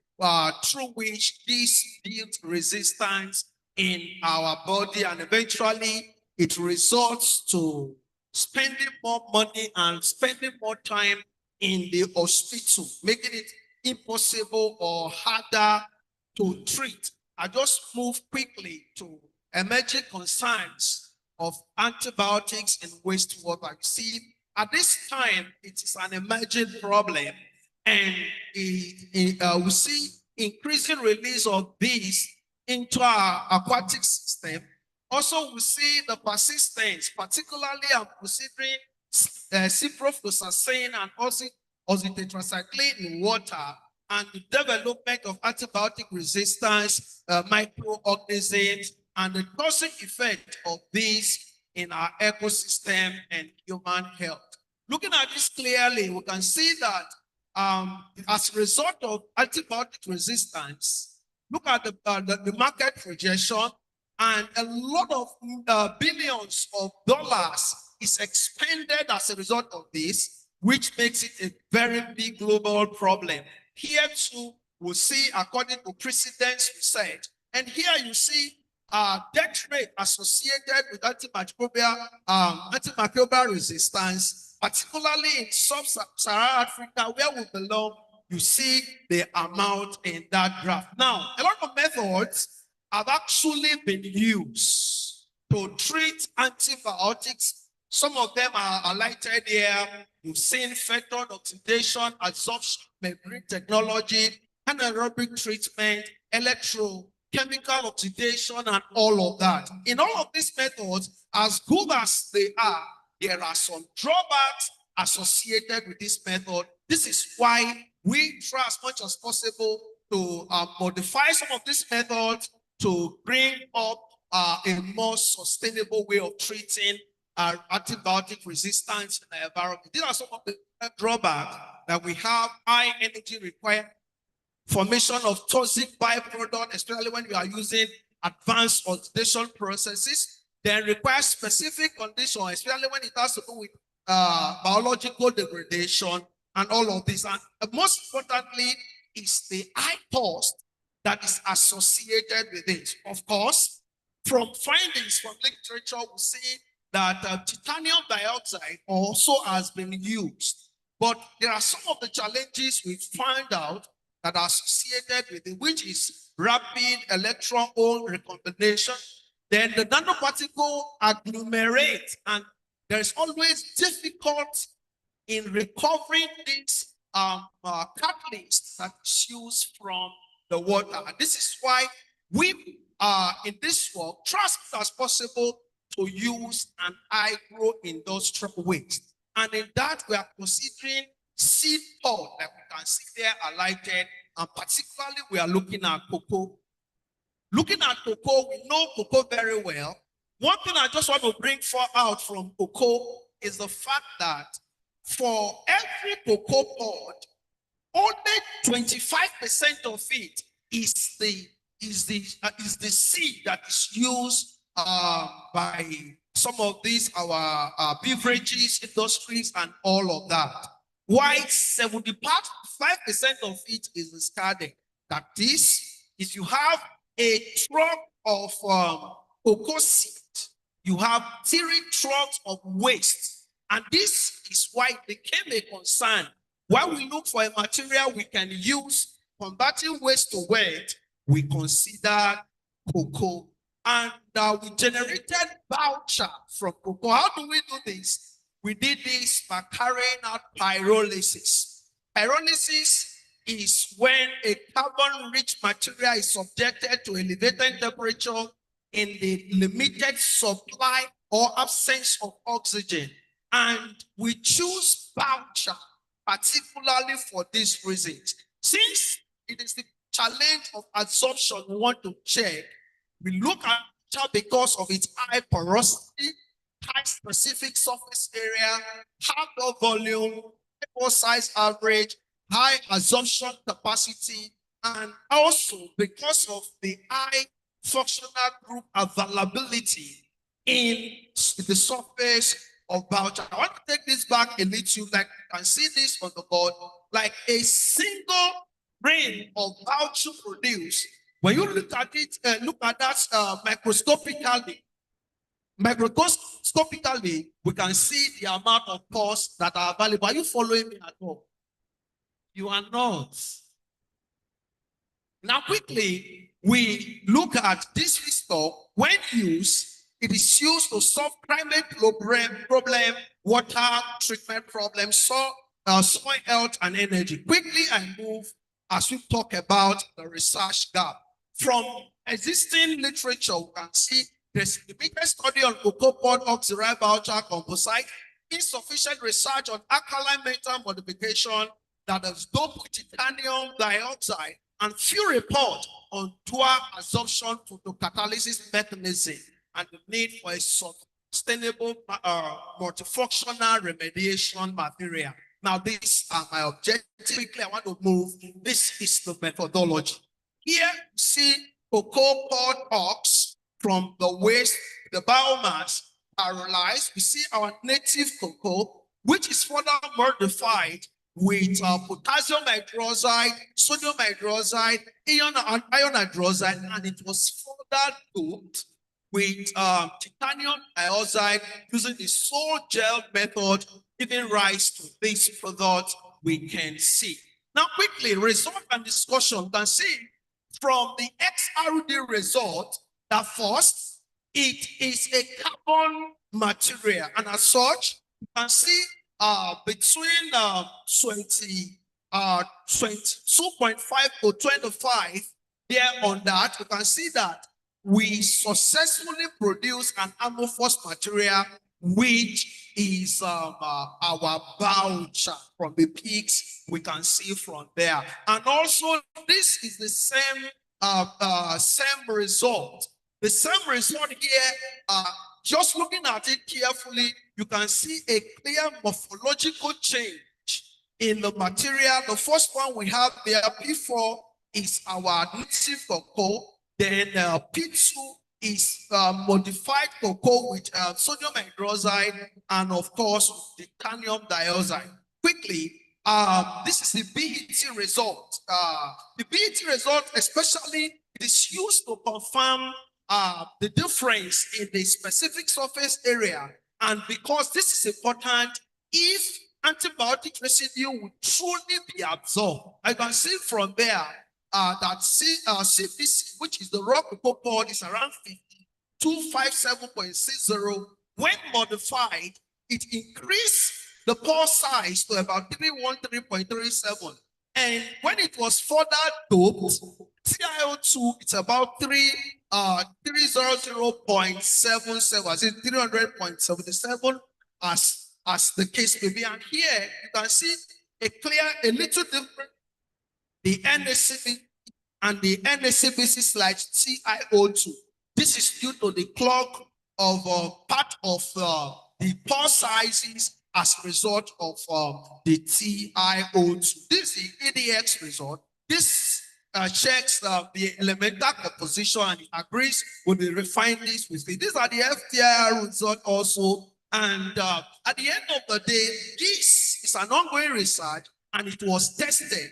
[SPEAKER 19] through which this builds resistance in our body, and eventually it results to spending more money and spending more time in the hospital, making it impossible or harder to treat. I just move quickly to emerging concerns of antibiotics in wastewater. You see, at this time, it is an emerging problem, and we see increasing release of these into our aquatic system. Also, we see the persistence, particularly I'm considering ciprofloxacin and oxytetracycline in water, and the development of antibiotic resistance, microorganisms, and the toxic effect of these in our ecosystem and human health. Looking at this clearly, we can see that as a result of antibiotic resistance, look at the market projection, and a lot of billions of dollars is expended as a result of this, which makes it a very big global problem. Here too, we'll see according to precedence research, and here you see death rate associated with antimicrobial resistance, particularly in sub-Saharan Africa, where we belong. You see the amount in that graph. Now, a lot of methods have actually been used to treat antibiotics. Some of them are highlighted here. You've seen photon oxidation, adsorption, membrane technology, anaerobic treatment, electrochemical oxidation, and all of that. In all of these methods, as good as they are, there are some drawbacks associated with this method. This is why we try as much as possible to modify some of these methods to bring up a more sustainable way of treating antibiotic resistance in the environment. These are some of the drawbacks that we have: high energy requirement, formation of toxic byproduct, especially when you are using advanced oxidation processes. Then requires specific conditions, especially when it has to do with biological degradation and all of this. And most importantly is the high cost that is associated with it. Of course, from findings from literature, we see that titanium dioxide also has been used. But there are some of the challenges we find out that are associated with it, which is rapid electron-hole recombination. Then the nanoparticle agglomerate, and there's always difficult in recovering this catalyst that is used from the water. And this is why we in this work try as possible to use an agro-industrial waste. And in that, we are considering seed pod, like we can see there highlighted, and particularly we are looking at cocoa. Looking at cocoa, we know cocoa very well. One thing I just want to bring out from cocoa is the fact that for every cocoa pod, only 25% of it is the seed that is used by some of these our beverages industries and all of that. Why 75% of it is discarded? That is, if you have a truck of cocoa seed, you have 3 trucks of waste. And this is why it became a concern. While we look for a material we can use, converting waste to wealth, we consider cocoa. And we generated voucher from cocoa. How do we do this? We did this by carrying out pyrolysis. Pyrolysis is when a carbon-rich material is subjected to elevated temperature in the limited supply or absence of oxygen. And we choose voucher particularly for these reasons. Since it is the challenge of absorption we want to check, we look at it because of its high porosity, high specific surface area, high blood volume, pore size average, high absorption capacity, and also because of the high functional group availability in the surface
[SPEAKER 17] of voucher. I want to take this back a little, like you can see this on the board, like a single grain of voucher produced. When you look at it, look at that microscopically, we can see the amount of pores that are available. Are you following me at all? You are not. Now, quickly, we look at this feedstock. When used, it is used to solve climate problem, water treatment problems, soil health, and energy. Quickly, I move as we talk about the research gap. From existing literature, we can see there's limited study on cocoa pod oxide voucher composite, insufficient research on alkaline metal modification that is doped with titanium dioxide, and few reports on dual absorption photocatalysis mechanism and the need for a sustainable multifunctional remediation material. Now, these are my objectives. Quickly, I want to move. This is the methodology. Here, you see cocoa pod ox from the waste, the biomass paralyzed. We see our native cocoa, which is further modified with potassium hydroxide, sodium hydroxide, iron hydroxide, and it was further doped with titanium dioxide using the soil gel method, giving rise to this product we can see. Now, quickly, result and discussion. You can see from the XRD result that first, it is a carbon material, and as such, you can see between 22.5 to 25 there on that, you can see that we successfully produce an amorphous material, which is our voucher from the pics we can see from there. And also, this is the same result. The same result here, just looking at it carefully, you can see a clear morphological change in the material. The first one we have there, P4, is our native cocoa. Then P2 is modified cocoa with sodium hydroxide and, of course, titanium dioxide. Quickly, this is the BET result. The BET result, especially, it is used to confirm the difference in the specific surface area. And because this is important, if antibiotic residue would truly be absorbed, I can see from there that CPC, which is the raw cocoa pod, is around 257.60. When modified, it increased the pore size to about 313.37. And when it was further doped, TiO2, it's about 300.77, as in 300.77, as the case may be. And here you can see a little different. The NACB and the NACBC/TiO2. This is due to the clog of part of the pore sizes as a result of the TiO2. This is the EDX result. This checks the elemental composition and it agrees with the refinements with it. These are the FTIR result also. And at the end of the day, this is an ongoing research and it was tested.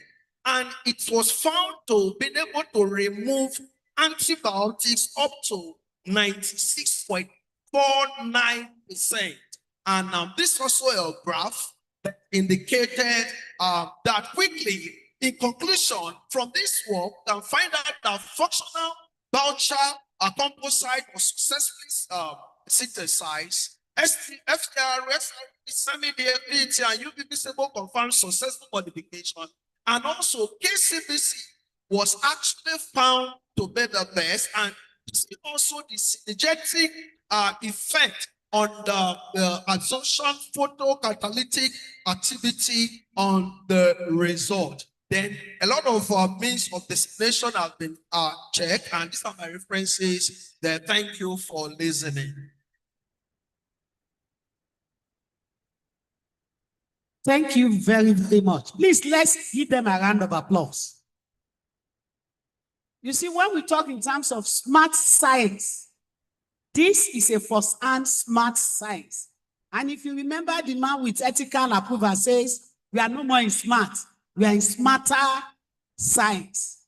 [SPEAKER 17] And it was found to be able to remove antibiotics up to 96.49%. And this is also a graph that indicated that quickly, in conclusion, from this work, we can find out that functional voucher composite was successfully synthesized. FTR, semi-DFT, and UPPCable confirmed successful modification. And also, KCBC was actually found to be the best, and also the synergetic effect on the absorption photocatalytic activity on the result. Then a lot of means of designation have been checked, and these are my references. There. Thank you for listening.
[SPEAKER 7] Thank you very, very much. Please, let's give them a round of applause. You see, when we talk in terms of smart science, this is a first-hand smart science. And if you remember, the man with ethical approval says, we are no more in smart, we are in smarter science.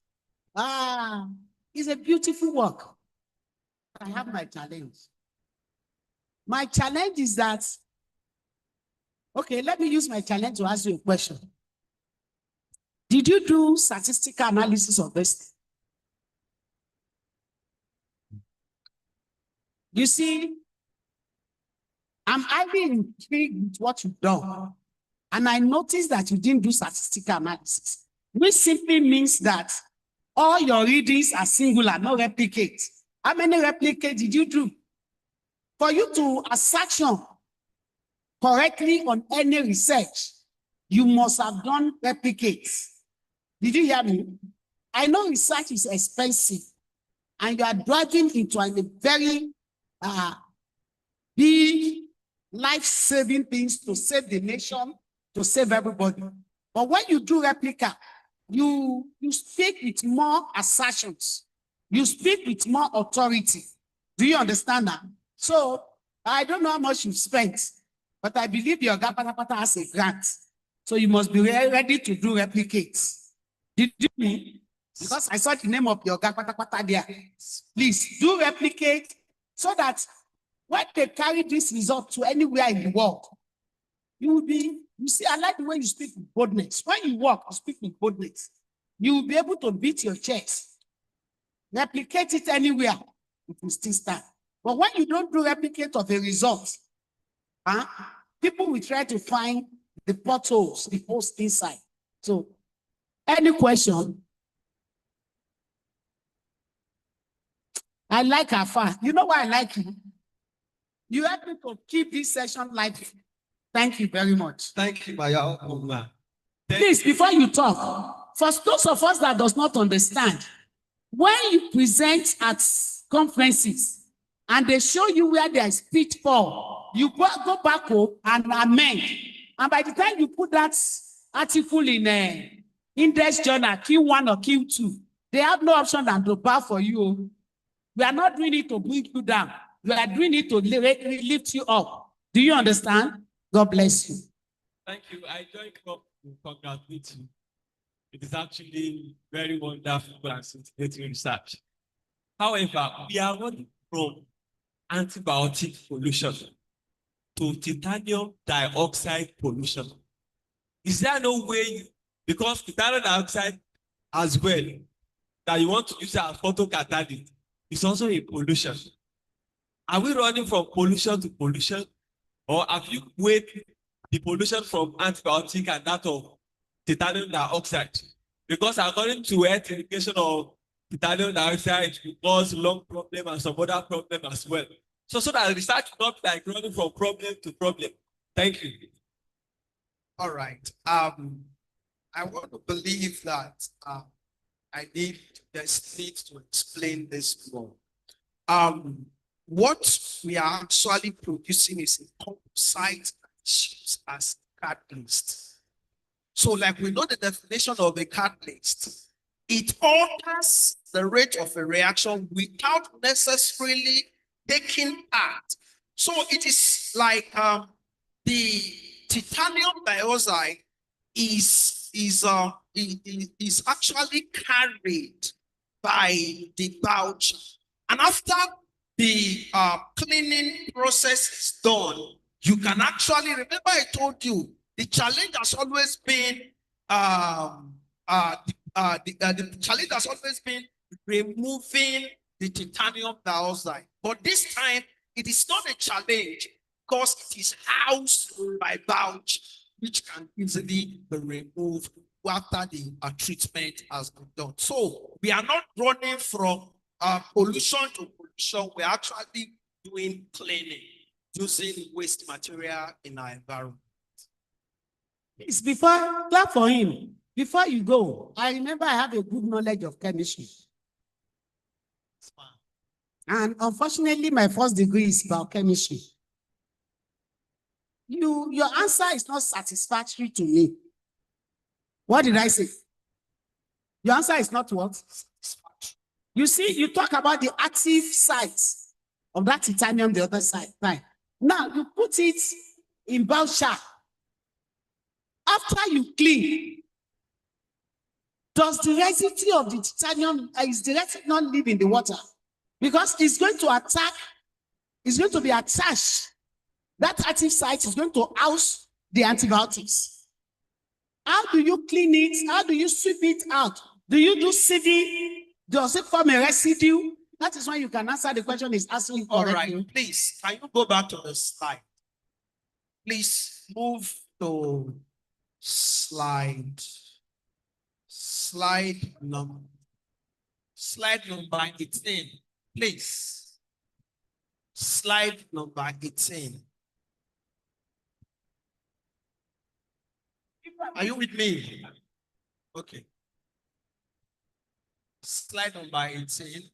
[SPEAKER 7] It's a beautiful work. I have my challenge. My challenge is that, okay, let me use my challenge to ask you a question. Did you do statistical analysis of this? You see, I'm highly intrigued with what you've done. And I noticed that you didn't do statistical analysis, which simply means that all your readings are singular, no replicate. How many replicate did you do? For you to assertion correctly on any research, you must have done replicates. Did you hear me? I know research is expensive, and you are driving into a very big life-saving things to save the nation, to save everybody. But when you do replica, you speak with more assertions. You speak with more authority. Do you understand that? So I don't know how much you've spent, but I believe your Gapatapata has a grant. So you must be ready to do replicates. Did you mean? Because I saw the name of your Gapatapata there. Please do replicate so that when they carry this result to anywhere in the world, you will be, you see, I like the way you speak with boldness. When you walk, you speak with boldness. You will be able to beat your chest. Replicate it anywhere, it will still stand. But when you don't do replicate of a result, people will try to find the potholes, the holes inside. So, any question? I like Afa. You know why I like you? You help me to keep this session live. Thank you very much.
[SPEAKER 5] Thank you, Maya.
[SPEAKER 7] Please, before you talk, for those of us that does not understand, when you present at conferences and they show you where there is pitfall, you go back home and amend. And by the time you put that article in a index journal, Q1 or Q2, they have no option than to bow for you. We are not doing it to bring you down. We are doing it to lift you up. Do you understand? God bless you.
[SPEAKER 5] Thank you. I joined up to congratulate you. It is actually very wonderful and scintillating research. However, we are running from antibiotic pollution to titanium dioxide pollution. Is there no way, because titanium dioxide as well, that you want to use it as photocatalyst, is also a pollution? Are we running from pollution to pollution? Or have you weighed the pollution from antibiotic and that of titanium dioxide? Because according to health indication of titanium dioxide, it will cause lung problem and some other problem as well. So that research will not be like running from problem to problem. Thank you.
[SPEAKER 17] All right. I want to believe that I need to explain this more. What we are actually producing is a composite issues as catalyst. So like we know the definition of a catalyst, it alters the rate of a reaction without necessarily taking part. So it is like the titanium dioxide is actually carried by the voucher. And after the cleaning process is done, you can actually, remember I told you, the challenge has always been, the challenge has always been removing the titanium dioxide. But this time, it is not a challenge because it is housed by voucher, which can easily be removed after the treatment has been done. So we are not running from pollution to pollution. We're actually doing cleaning using waste material in our environment.
[SPEAKER 7] Please, clap for him. Before you go, I remember I have a good knowledge of chemistry. And unfortunately, my first degree is biochemistry. Your answer is not satisfactory to me. What did I say? Your answer is not what? You see, you talk about the active sites of that titanium, the other side. Right. Now, you put it in Bausha. After you clean, does the residue of the titanium, is the residue not live in the water? Because it's going to attack, it's going to be attached. That active site is going to house the antibiotics. How do you clean it? How do you sweep it out? Do you do sieving? Does it form a residue? That is why you can answer the question is asking
[SPEAKER 17] All
[SPEAKER 7] correctly.
[SPEAKER 17] right, please, can you go back to the slide? Please move to slide number 18, please. Slide number 18. Are you with me? Okay. Slide number 18.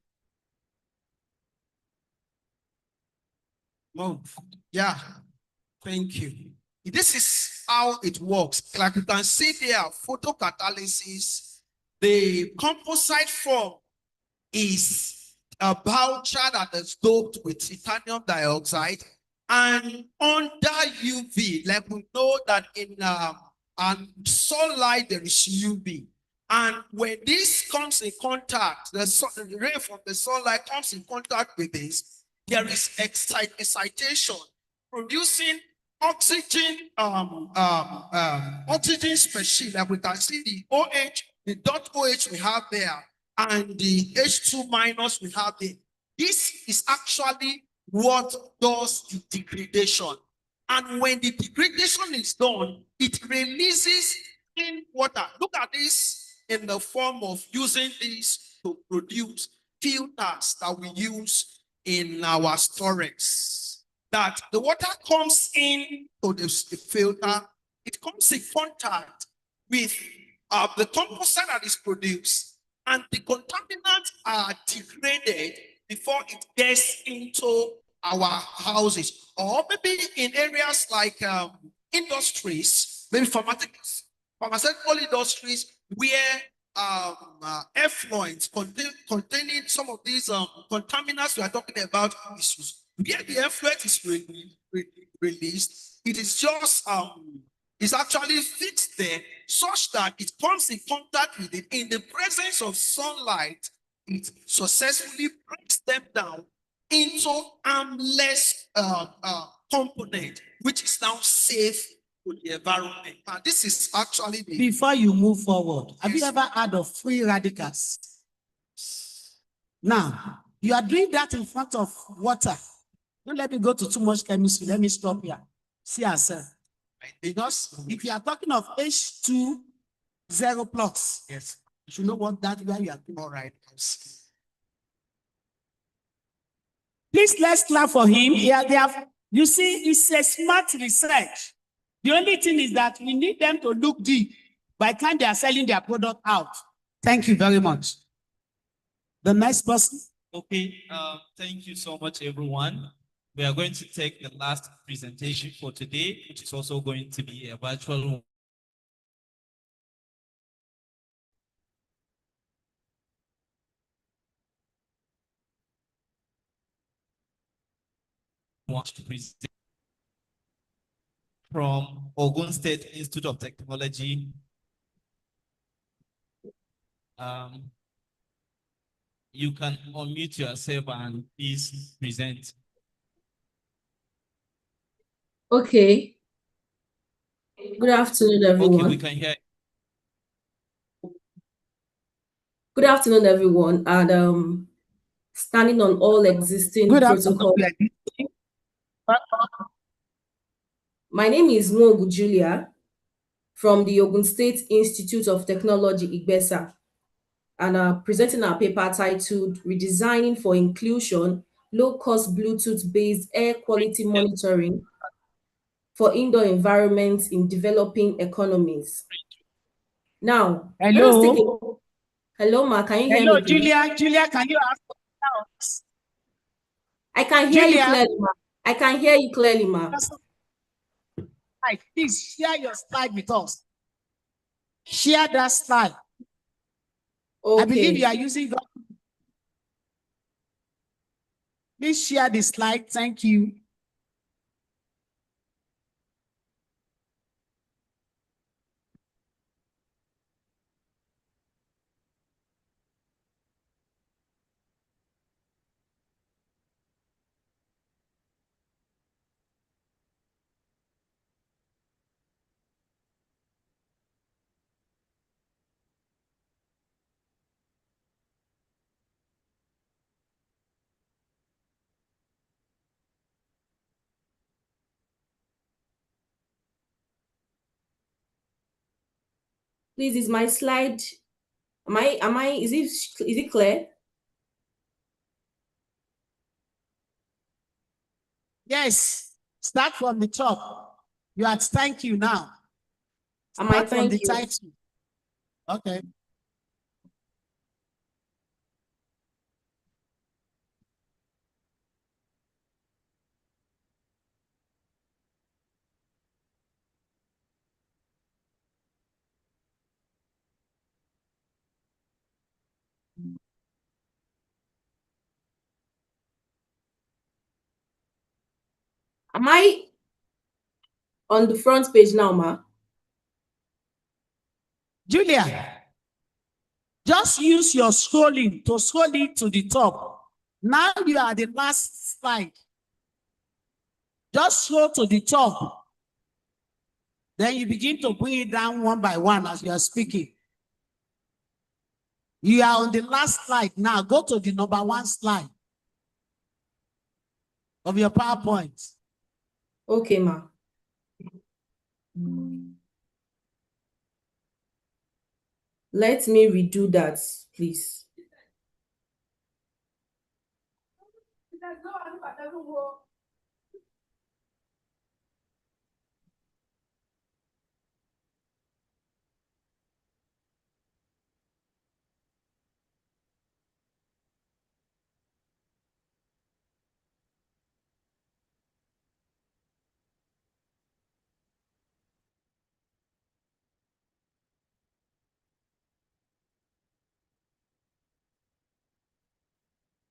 [SPEAKER 17] Move. Yeah. Thank you. This is how it works. Like you can see there, photocatalysis. The composite form is a voucher that is doped with titanium dioxide, and under UV, like we know that in sunlight there is UV, and when this comes in contact, the ray from the sunlight comes in contact with this, there is excitation, producing oxygen, oxygen species. Like we can see the OH, the dot OH we have there, and the H2 minus we have there. This is actually what does the degradation. And when the degradation is done, it releases clean water. Look at this in the form of using this to produce filters that we use in our storage. That the water comes in to the filter, it comes in contact with the composite that is produced, and the contaminants are degraded before it gets into our houses, or maybe in areas like industries, maybe pharmaceutical industries, where effluents containing some of these contaminants we are talking about issues. Where the effluent is released, it is just it's actually fixed there such that it comes in contact with it. In the presence of sunlight, it successfully breaks them down into harmless component, which is now safe to the environment. And this is actually the...
[SPEAKER 7] Before you move forward, have you ever heard of free radicals? Now, you are doing that in front of water. Don't let me go to too much chemistry. Let me stop here. See ourselves. Because if you are talking of H2 0 plus, yes, you should know what that where you are doing.
[SPEAKER 17] All right.
[SPEAKER 7] Please let's clap for him. Yeah, they have, you see, it's a smart research. The only thing is that we need them to look deep by the time they are selling their product out. Thank you very much. The next person.
[SPEAKER 4] Okay, thank you so much, everyone. We are going to take the last presentation for today, which is also going to be a virtual one to present from Ogun State Institute of Technology. You can unmute yourself and please present.
[SPEAKER 9] Okay. Good afternoon, everyone.
[SPEAKER 4] Okay, we can hear you.
[SPEAKER 9] Good afternoon, everyone. And standing on all existing protocols. My name is Mogu Julia from the Ogun State Institute of Technology, Igbesa, and presenting our paper titled Redesigning for Inclusion, Low-Cost Bluetooth-Based Air Quality Monitoring for Indoor Environments in Developing Economies. Now,
[SPEAKER 7] hello.
[SPEAKER 9] Hello, Ma, can you hear
[SPEAKER 7] hello,
[SPEAKER 9] me? Please?
[SPEAKER 7] Julia, can you ask us?
[SPEAKER 9] I can hear you clearly, Ma. I can hear you clearly, Ma.
[SPEAKER 7] Right, please share your slide with us. Share that slide. Okay. I believe you are using that. Please share the slide. Thank you.
[SPEAKER 9] Please, is my slide, is it clear?
[SPEAKER 7] Yes, start from the top. You are thank you now.
[SPEAKER 9] Am I
[SPEAKER 7] Start from the
[SPEAKER 9] thank you?
[SPEAKER 7] title. Okay.
[SPEAKER 9] Am I on the front page now, ma?
[SPEAKER 7] Julia, just use your scrolling to scroll it to the top. Now you are the last slide. Just scroll to the top. Then you begin to bring it down one by one as you are speaking. You are on the last slide now. Go to the number 1 slide of your PowerPoint.
[SPEAKER 9] Okay, ma. Let me redo that, please.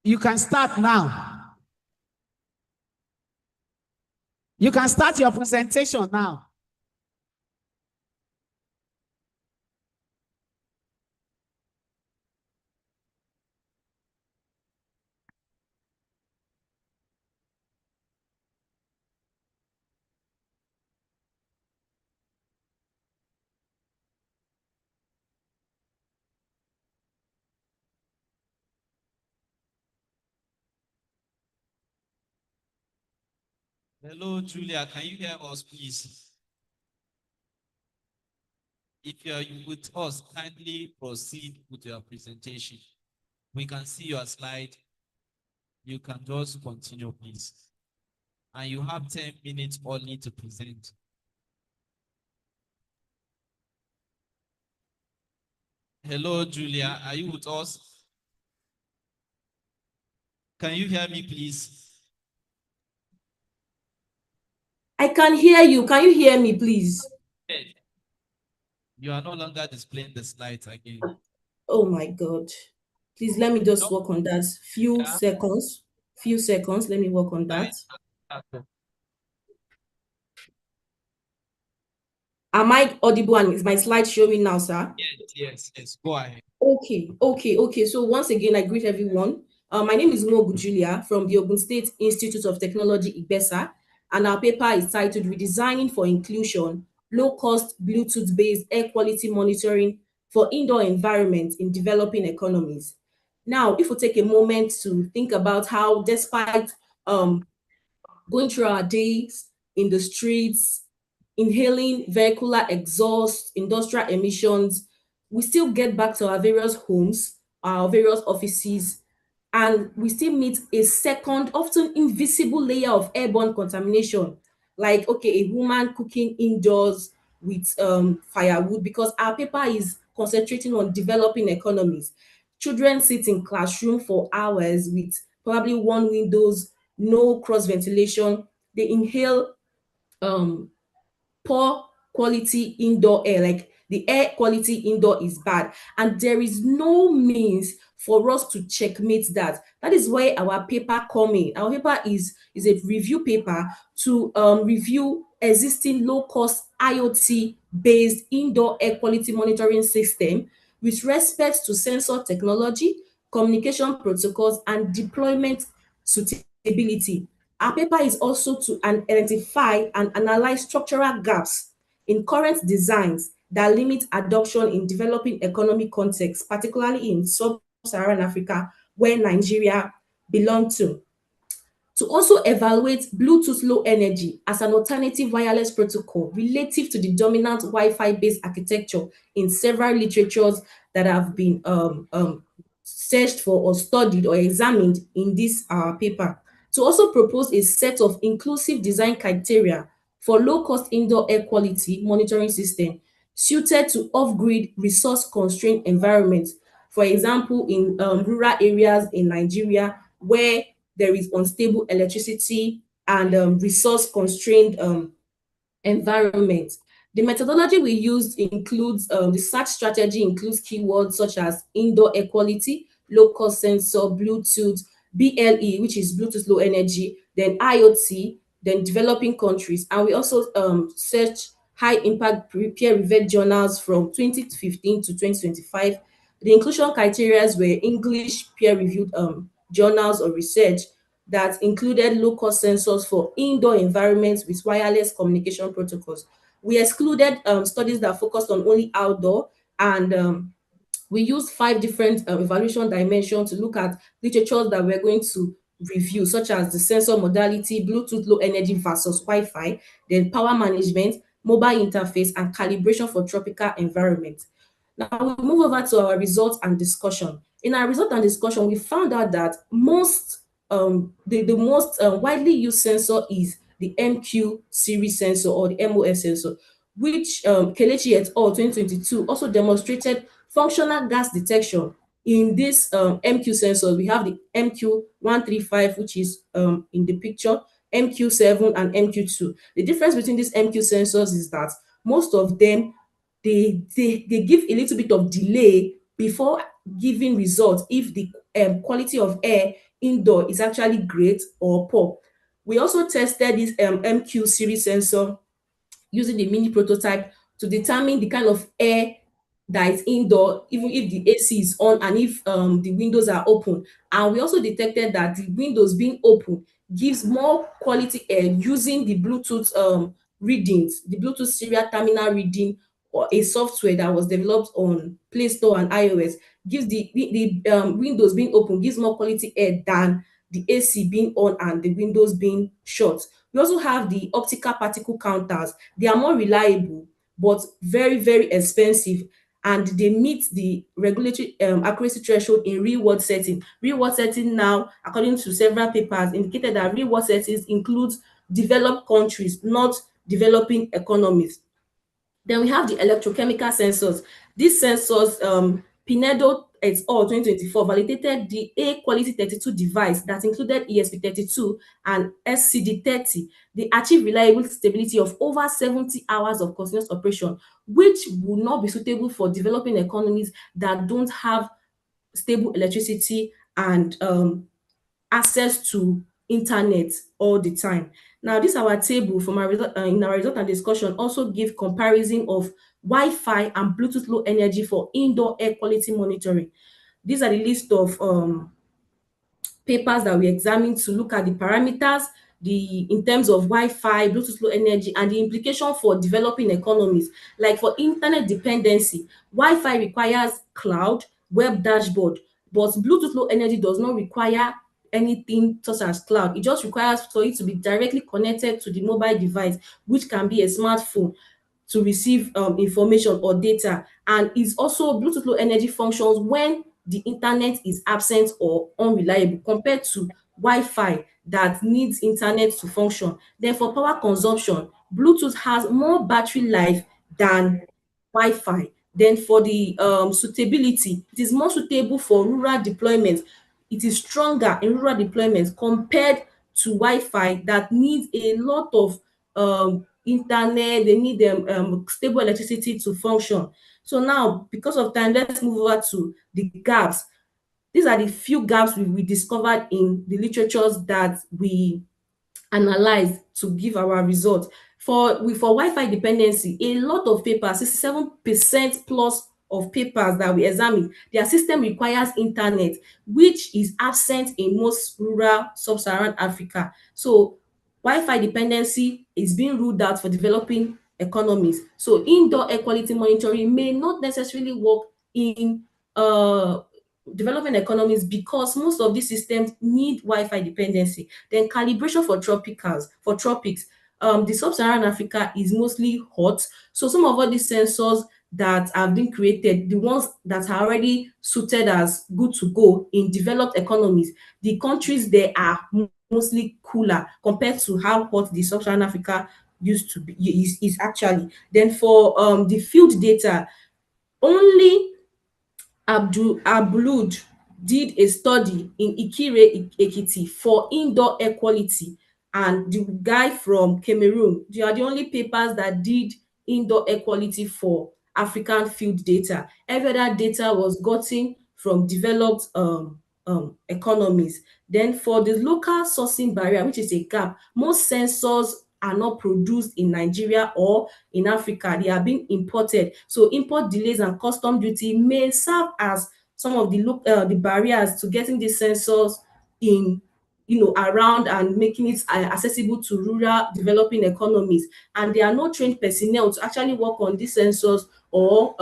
[SPEAKER 7] You can start now. You can start your presentation now.
[SPEAKER 4] Hello, Julia. Can you hear us, please? If you're with us, kindly proceed with your presentation. We can see your slide. You can just continue, please. And you have 10 minutes only to present. Hello, Julia. Are you with us? Can you hear me, please?
[SPEAKER 9] I can hear you. Can you hear me, please?
[SPEAKER 4] You are no longer displaying the slides again.
[SPEAKER 9] Oh my God. Please let me just work on that. Few seconds. Let me work on that. Am I audible and is my slide showing now, sir?
[SPEAKER 4] Yes. Go ahead.
[SPEAKER 9] Okay. So once again, I greet everyone. My name is Mogu Julia from the Ogun State Institute of Technology, Igbesa, and our paper is titled Redesigning for Inclusion, Low-Cost Bluetooth-Based Air Quality Monitoring for Indoor Environments in Developing Economies. Now, if we take a moment to think about how, despite going through our days in the streets, inhaling vehicular exhaust, industrial emissions, we still get back to our various homes, our various offices, and we still meet a second, often invisible layer of airborne contamination. Like, okay, a woman cooking indoors with firewood, because our paper is concentrating on developing economies. Children sit in classroom for hours with probably one windows, no cross ventilation. They inhale poor quality indoor air, like the air quality indoor is bad, and there is no means for us to checkmate that. That is why our paper come in. Our paper is a review paper to review existing low cost IoT based indoor air quality monitoring system with respect to sensor technology, communication protocols, and deployment suitability. Our paper is also to identify and analyze structural gaps in current designs that limit adoption in developing economic contexts, particularly in sub-Saharan Africa, where Nigeria belongs to. to also evaluate Bluetooth Low Energy as an alternative wireless protocol relative to the dominant Wi-Fi based architecture in several literatures that have been searched for or studied or examined in this paper. To also propose a set of inclusive design criteria for low-cost indoor air quality monitoring system suited to off-grid resource-constrained environments. For example, in rural areas in Nigeria where there is unstable electricity and resource-constrained environment. The methodology we used includes the search strategy includes keywords such as indoor air quality, low cost sensor, Bluetooth, BLE, which is Bluetooth low energy, then IoT, then developing countries. And we also search high impact peer reviewed journals from 2015 to 2025. The inclusion criteria were English peer reviewed journals or research that included low-cost sensors for indoor environments with wireless communication protocols. We excluded studies that focused on only outdoor, and we used 5 different evaluation dimensions to look at literatures that we're going to review, such as the sensor modality, Bluetooth low energy versus Wi-Fi, then power management, mobile interface, and calibration for tropical environments. Now we move over to our results and discussion. In our result and discussion, we found out that the most widely used sensor is the MQ series sensor or the MOS sensor, which Kelechi et al. 2022 also demonstrated functional gas detection in this MQ sensor. We have the MQ135, which is in the picture, MQ7 and MQ2. The difference between these MQ sensors is that most of them they give a little bit of delay before giving results if the quality of air indoor is actually great or poor. We also tested this MQ series sensor using the mini prototype to determine the kind of air that is indoor, even if the AC is on and if the windows are open. And we also detected that the windows being open gives more quality air using the Bluetooth readings, the Bluetooth serial terminal reading, or a software that was developed on Play Store and iOS, gives the windows being open gives more quality air than the AC being on and the windows being shut. We also have the optical particle counters. They are more reliable, but very, very expensive, and they meet the regulatory accuracy threshold in real world setting. Real world setting now, according to several papers, indicated that real world settings includes developed countries, not developing economies. Then we have the electrochemical sensors. These sensors, Pinedo et al. 2024 validated the A-Quality32 device that included ESP32 and SCD30. They achieve reliable stability of over 70 hours of continuous operation, which will not be suitable for developing economies that don't have stable electricity and access to internet all the time. Now, this our table from our result in our result and discussion also give comparison of Wi-Fi and Bluetooth low energy for indoor air quality monitoring. These are the list of papers that we examined to look at the parameters, in terms of Wi-Fi, Bluetooth low energy, and the implication for developing economies. Like for internet dependency, Wi-Fi requires cloud, web dashboard, but Bluetooth low energy does not require anything such as cloud. It just requires for it to be directly connected to the mobile device, which can be a smartphone, to receive information or data. And it's also Bluetooth low energy functions when the internet is absent or unreliable compared to Wi-Fi that needs internet to function. Then for power consumption, Bluetooth has more battery life than Wi-Fi. Then for the suitability, it is more suitable for rural deployment. It is stronger in rural deployment compared to Wi-Fi that needs a lot of internet, they need stable electricity to function. So now, because of time, let's move over to the gaps. These are the few gaps we discovered in the literatures that we analyzed to give our results. For Wi-Fi dependency, a lot of papers, 67% plus of papers that we examined, their system requires internet, which is absent in most rural sub-Saharan Africa. So Wi-Fi dependency is being ruled out for developing economies. So indoor air quality monitoring may not necessarily work in developing economies because most of these systems need Wi-Fi dependency. Then calibration for tropics. The sub-Saharan Africa is mostly hot. So some of all these sensors that have been created, the ones that are already suited as good to go in developed economies, the countries there are mostly cooler compared to how hot the sub-Saharan Africa used to be is actually. Then for the field data, only Abdul did a study in Ekiti for indoor air quality, and the guy from Cameroon. They are the only papers that did indoor air quality for African field data. Every other data was gotten from developed economies. Then for the local sourcing barrier, which is a gap, most sensors are not produced in Nigeria or in Africa. They are being imported. So import delays and custom duty may serve as some of the barriers to getting these sensors in, around and making it accessible to rural developing economies. And there are no trained personnel to actually work on these sensors or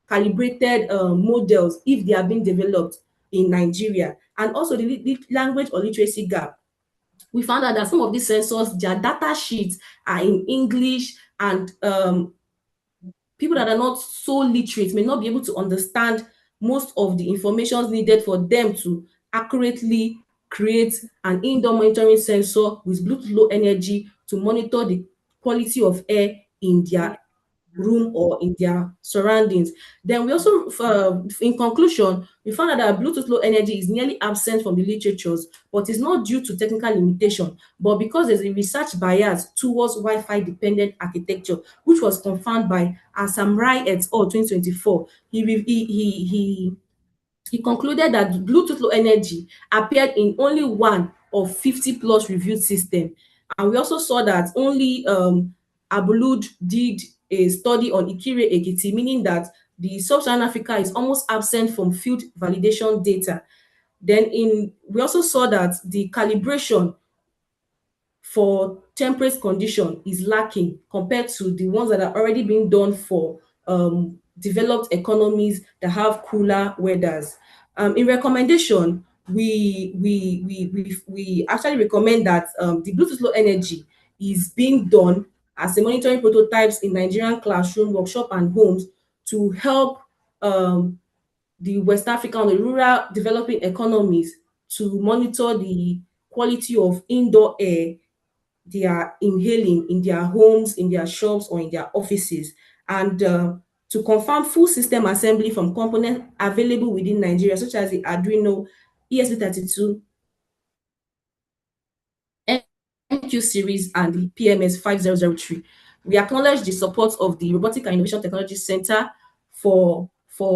[SPEAKER 9] calibrated models if they are being developed in Nigeria. And also the language or literacy gap. We found out that some of these sensors, their data sheets are in English, and people that are not so literate may not be able to understand most of the information needed for them to accurately create an indoor monitoring sensor with Bluetooth Low Energy to monitor the quality of air in their room or in their surroundings. Then we also, in conclusion, we found out that Bluetooth Low Energy is nearly absent from the literatures, but it's not due to technical limitation, but because there's a research bias towards Wi-Fi dependent architecture, which was confirmed by Asamrai et al. 2024. He concluded that Bluetooth Low Energy appeared in only one of 50 plus reviewed systems. And we also saw that only Abulud did a study on Ikire Ekiti, meaning that the sub-Saharan Africa is almost absent from field validation data. Then we also saw that the calibration for temperate condition is lacking compared to the ones that are already being done for developed economies that have cooler weathers. In recommendation, we actually recommend that the Bluetooth Low Energy is being done as a monitoring prototypes in Nigerian classroom, workshop, and homes to help the West African and the rural developing economies to monitor the quality of indoor air they are inhaling in their homes, in their shops, or in their offices, and to confirm full system assembly from components available within Nigeria, such as the Arduino ESP32, MQ series, and the PMS 5003. We acknowledge the support of the Robotic and Innovation Technology Center for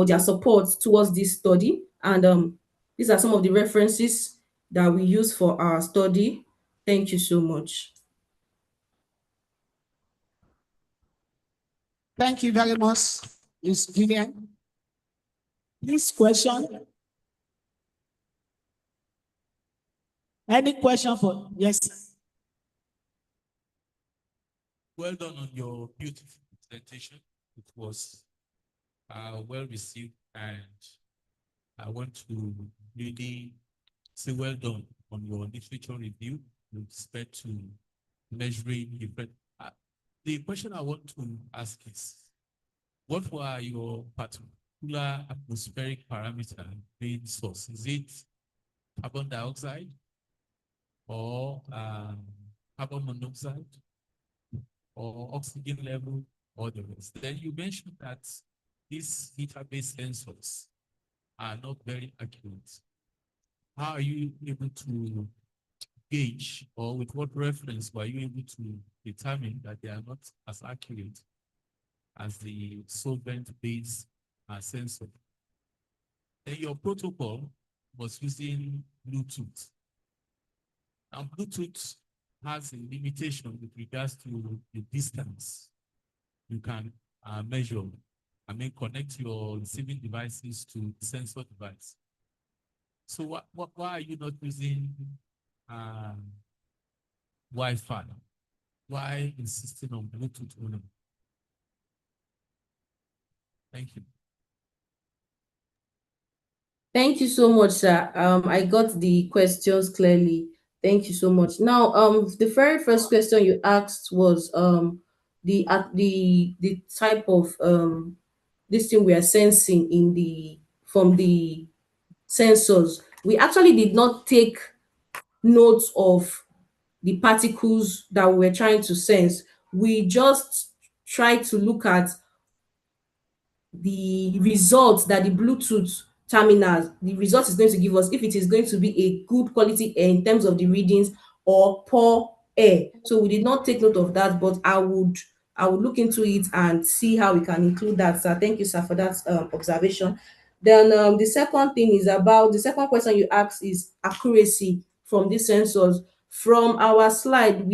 [SPEAKER 9] their support towards this study. And these are some of the references that we use for our study. Thank you so much.
[SPEAKER 7] Thank you very much, Ms. Gillian. This question. Any question for, yes?
[SPEAKER 10] Well done on your beautiful presentation. It was well received, and I want to really say well done on your literature review with respect to measuring different. The question I want to ask is, what were your particular atmospheric parameter main source? Is it carbon dioxide or carbon monoxide or oxygen level or the rest? Then you mentioned that these heater-based sensors are not very accurate. How are you able to gauge, or with what reference were you able to determine that they are not as accurate as the solvent-based sensor? Then your protocol was using Bluetooth. Now, Bluetooth has a limitation with regards to the distance you can measure. Connect your receiving devices to the sensor device. So why are you not using Wi-Fi? Why insisting on Bluetooth only? Thank you.
[SPEAKER 9] Thank you so much, sir. I got the questions clearly. Thank you so much. Now, the very first question you asked was the type of this thing we are sensing in the from the sensors. We actually did not take notes of the particles that we were trying to sense. We just tried to look at the results that the Bluetooth terminals, the result is going to give us, if it is going to be a good quality air in terms of the readings or poor air. So we did not take note of that, but I would look into it and see how we can include that, sir. Thank you, sir, for that observation. Then the second thing is about the second question you asked is accuracy from these sensors. From our slide,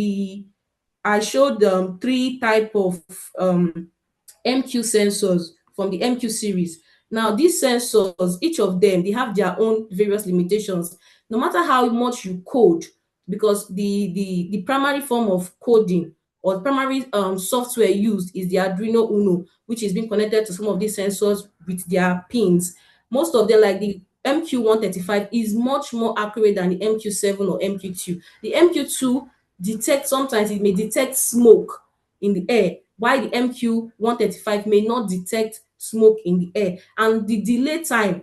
[SPEAKER 9] I showed three type of MQ sensors from the MQ series. Now, these sensors, each of them, they have their own various limitations. No matter how much you code, because the primary form of coding or primary software used is the Arduino Uno, which is being connected to some of these sensors with their pins. Most of them, like the MQ135, is much more accurate than the MQ7 or MQ2. The MQ2 detects, sometimes it may detect smoke in the air, while the MQ135 may not detect smoke in the air. And the delay time,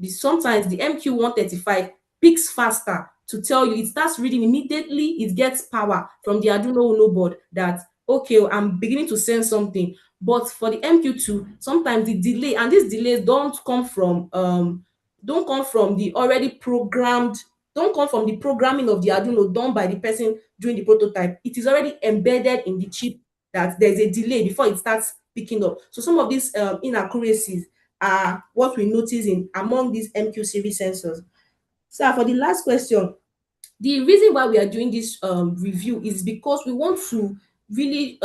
[SPEAKER 9] sometimes the MQ135 peaks faster to tell you, it starts reading immediately, it gets power from the Arduino Uno board that, okay, I'm beginning to sense something. But for the MQ2, sometimes the delay, and these delays don't come from the already programmed, don't come from the programming of the Arduino done by the person doing the prototype. It is already embedded in the chip that there's a delay before it starts picking up. So some of these inaccuracies are what we notice in among these MQ series sensors. So for the last question, the reason why we are doing this review is because we want to really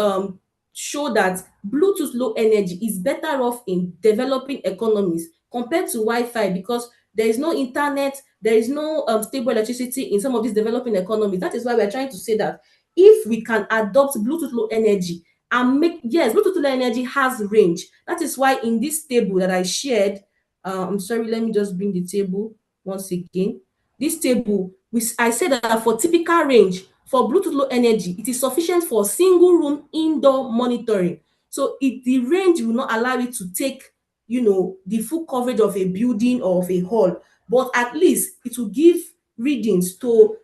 [SPEAKER 9] show that Bluetooth Low Energy is better off in developing economies compared to Wi-Fi, because there is no internet, there is no stable electricity in some of these developing economies. That is why we are trying to say that if we can adopt Bluetooth Low Energy and make, yes, Bluetooth Low Energy has range. That is why in this table that I shared, I'm sorry, let me just bring the table once again. This table, I said that for typical range for Bluetooth Low Energy, it is sufficient for single room indoor monitoring. So the range will not allow it to take, the full coverage of a building or of a hall, but at least it will give readings to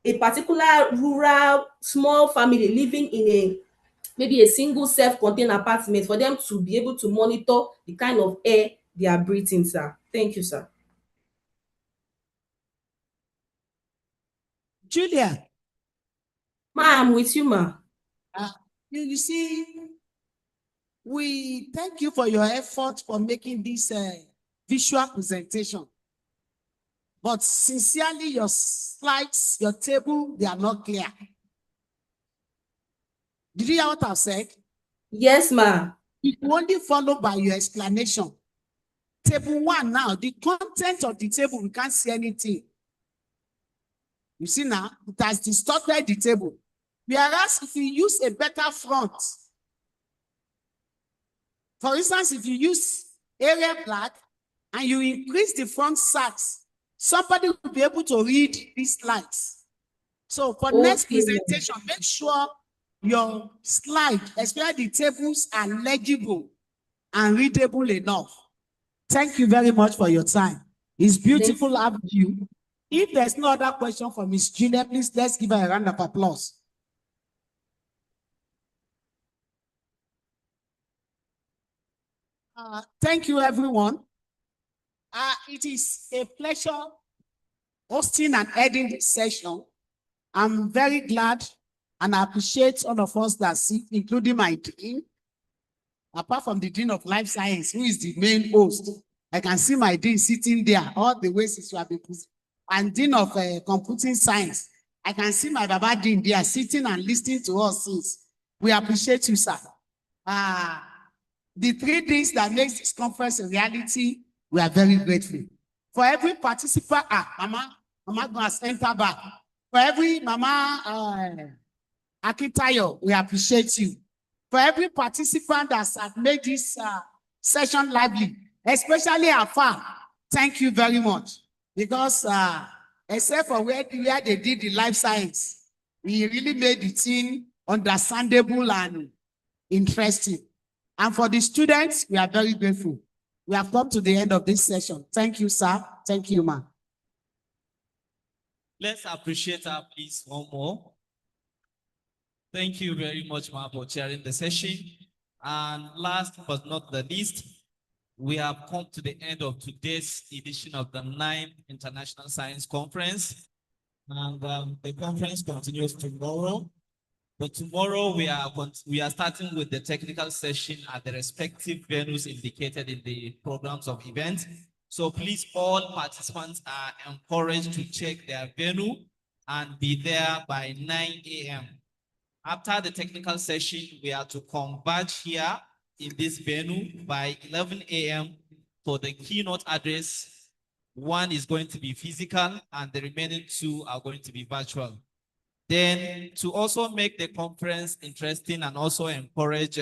[SPEAKER 9] a particular rural small family living in maybe a single self-contained apartment, for them to be able to monitor the kind of air they are breathing, sir. Thank you, sir.
[SPEAKER 7] Julia.
[SPEAKER 9] Ma, I'm with you, ma.
[SPEAKER 7] You see, we thank you for your effort for making this visual presentation. But sincerely, your slides, your table, they are not clear. Did you hear what I said?
[SPEAKER 9] Yes, ma.
[SPEAKER 7] It will only follow by your explanation. Table 1 now, the content of the table, we can't see anything. You see now, it has distorted the table. Whereas if you use a better front, for instance, if you use area black and you increase the front size, somebody will be able to read these slides. So for next presentation, make sure your slide, especially the tables, are legible and readable enough. Thank you very much for your time. It's beautiful having you. If there's no other question for Ms. Julia, please let's give her a round of applause. Thank you, everyone. It is a pleasure hosting and heading this session. I'm very glad and I appreciate all of us that sit, including my dean. Apart from the Dean of Life Science, who is the main host, I can see my dean sitting there all the way since we have been presenting. And Dean of Computing Science, I can see my Baba Dean there sitting and listening to us since. We appreciate you, sir. The three things that makes this conference a reality, we are very grateful. For every participant, Mama has entered back. For every Mama Akitayo, we appreciate you. For every participant that has made this session lively, especially Afa, Thank you very much. Because except for where they did the life science, we really made the thing understandable and interesting. And for the students, we are very grateful. We have come to the end of this session. Thank you, sir. Thank you, ma'am.
[SPEAKER 4] Let's appreciate her, please, one more. Thank you very much, ma'am, for chairing the session. And last but not the least, we have come to the end of today's edition of the 9th International Science Conference. And the conference continues tomorrow. But tomorrow we are starting with the technical session at the respective venues indicated in the programs of events. So please, all participants are encouraged to check their venue and be there by 9 a.m. After the technical session, we are to converge here in this venue by 11 a.m. for the keynote address. One is going to be physical and the remaining two are going to be virtual. Then to also make the conference interesting and also encourage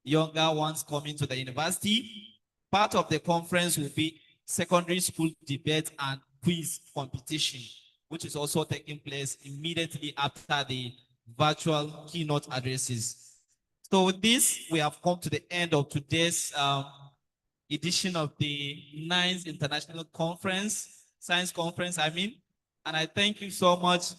[SPEAKER 4] younger ones coming to the university, part of the conference will be secondary school debate and quiz competition, which is also taking place immediately after the virtual keynote addresses. So with this, we have come to the end of today's edition of the 9th International Conference, Science Conference, and I thank you so much.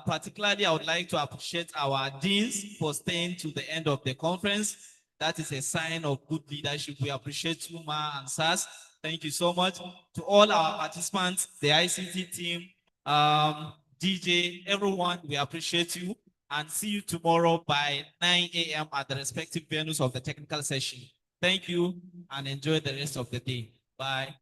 [SPEAKER 4] Particularly, I would like to appreciate our deans for staying to the end of the conference. That is a sign of good leadership. We appreciate you, Ma and SAS. Thank you so much. To all our participants, the ICT team, DJ, everyone, we appreciate you. And see you tomorrow by 9 a.m. at the respective venues of the technical session. Thank you and enjoy the rest of the day. Bye.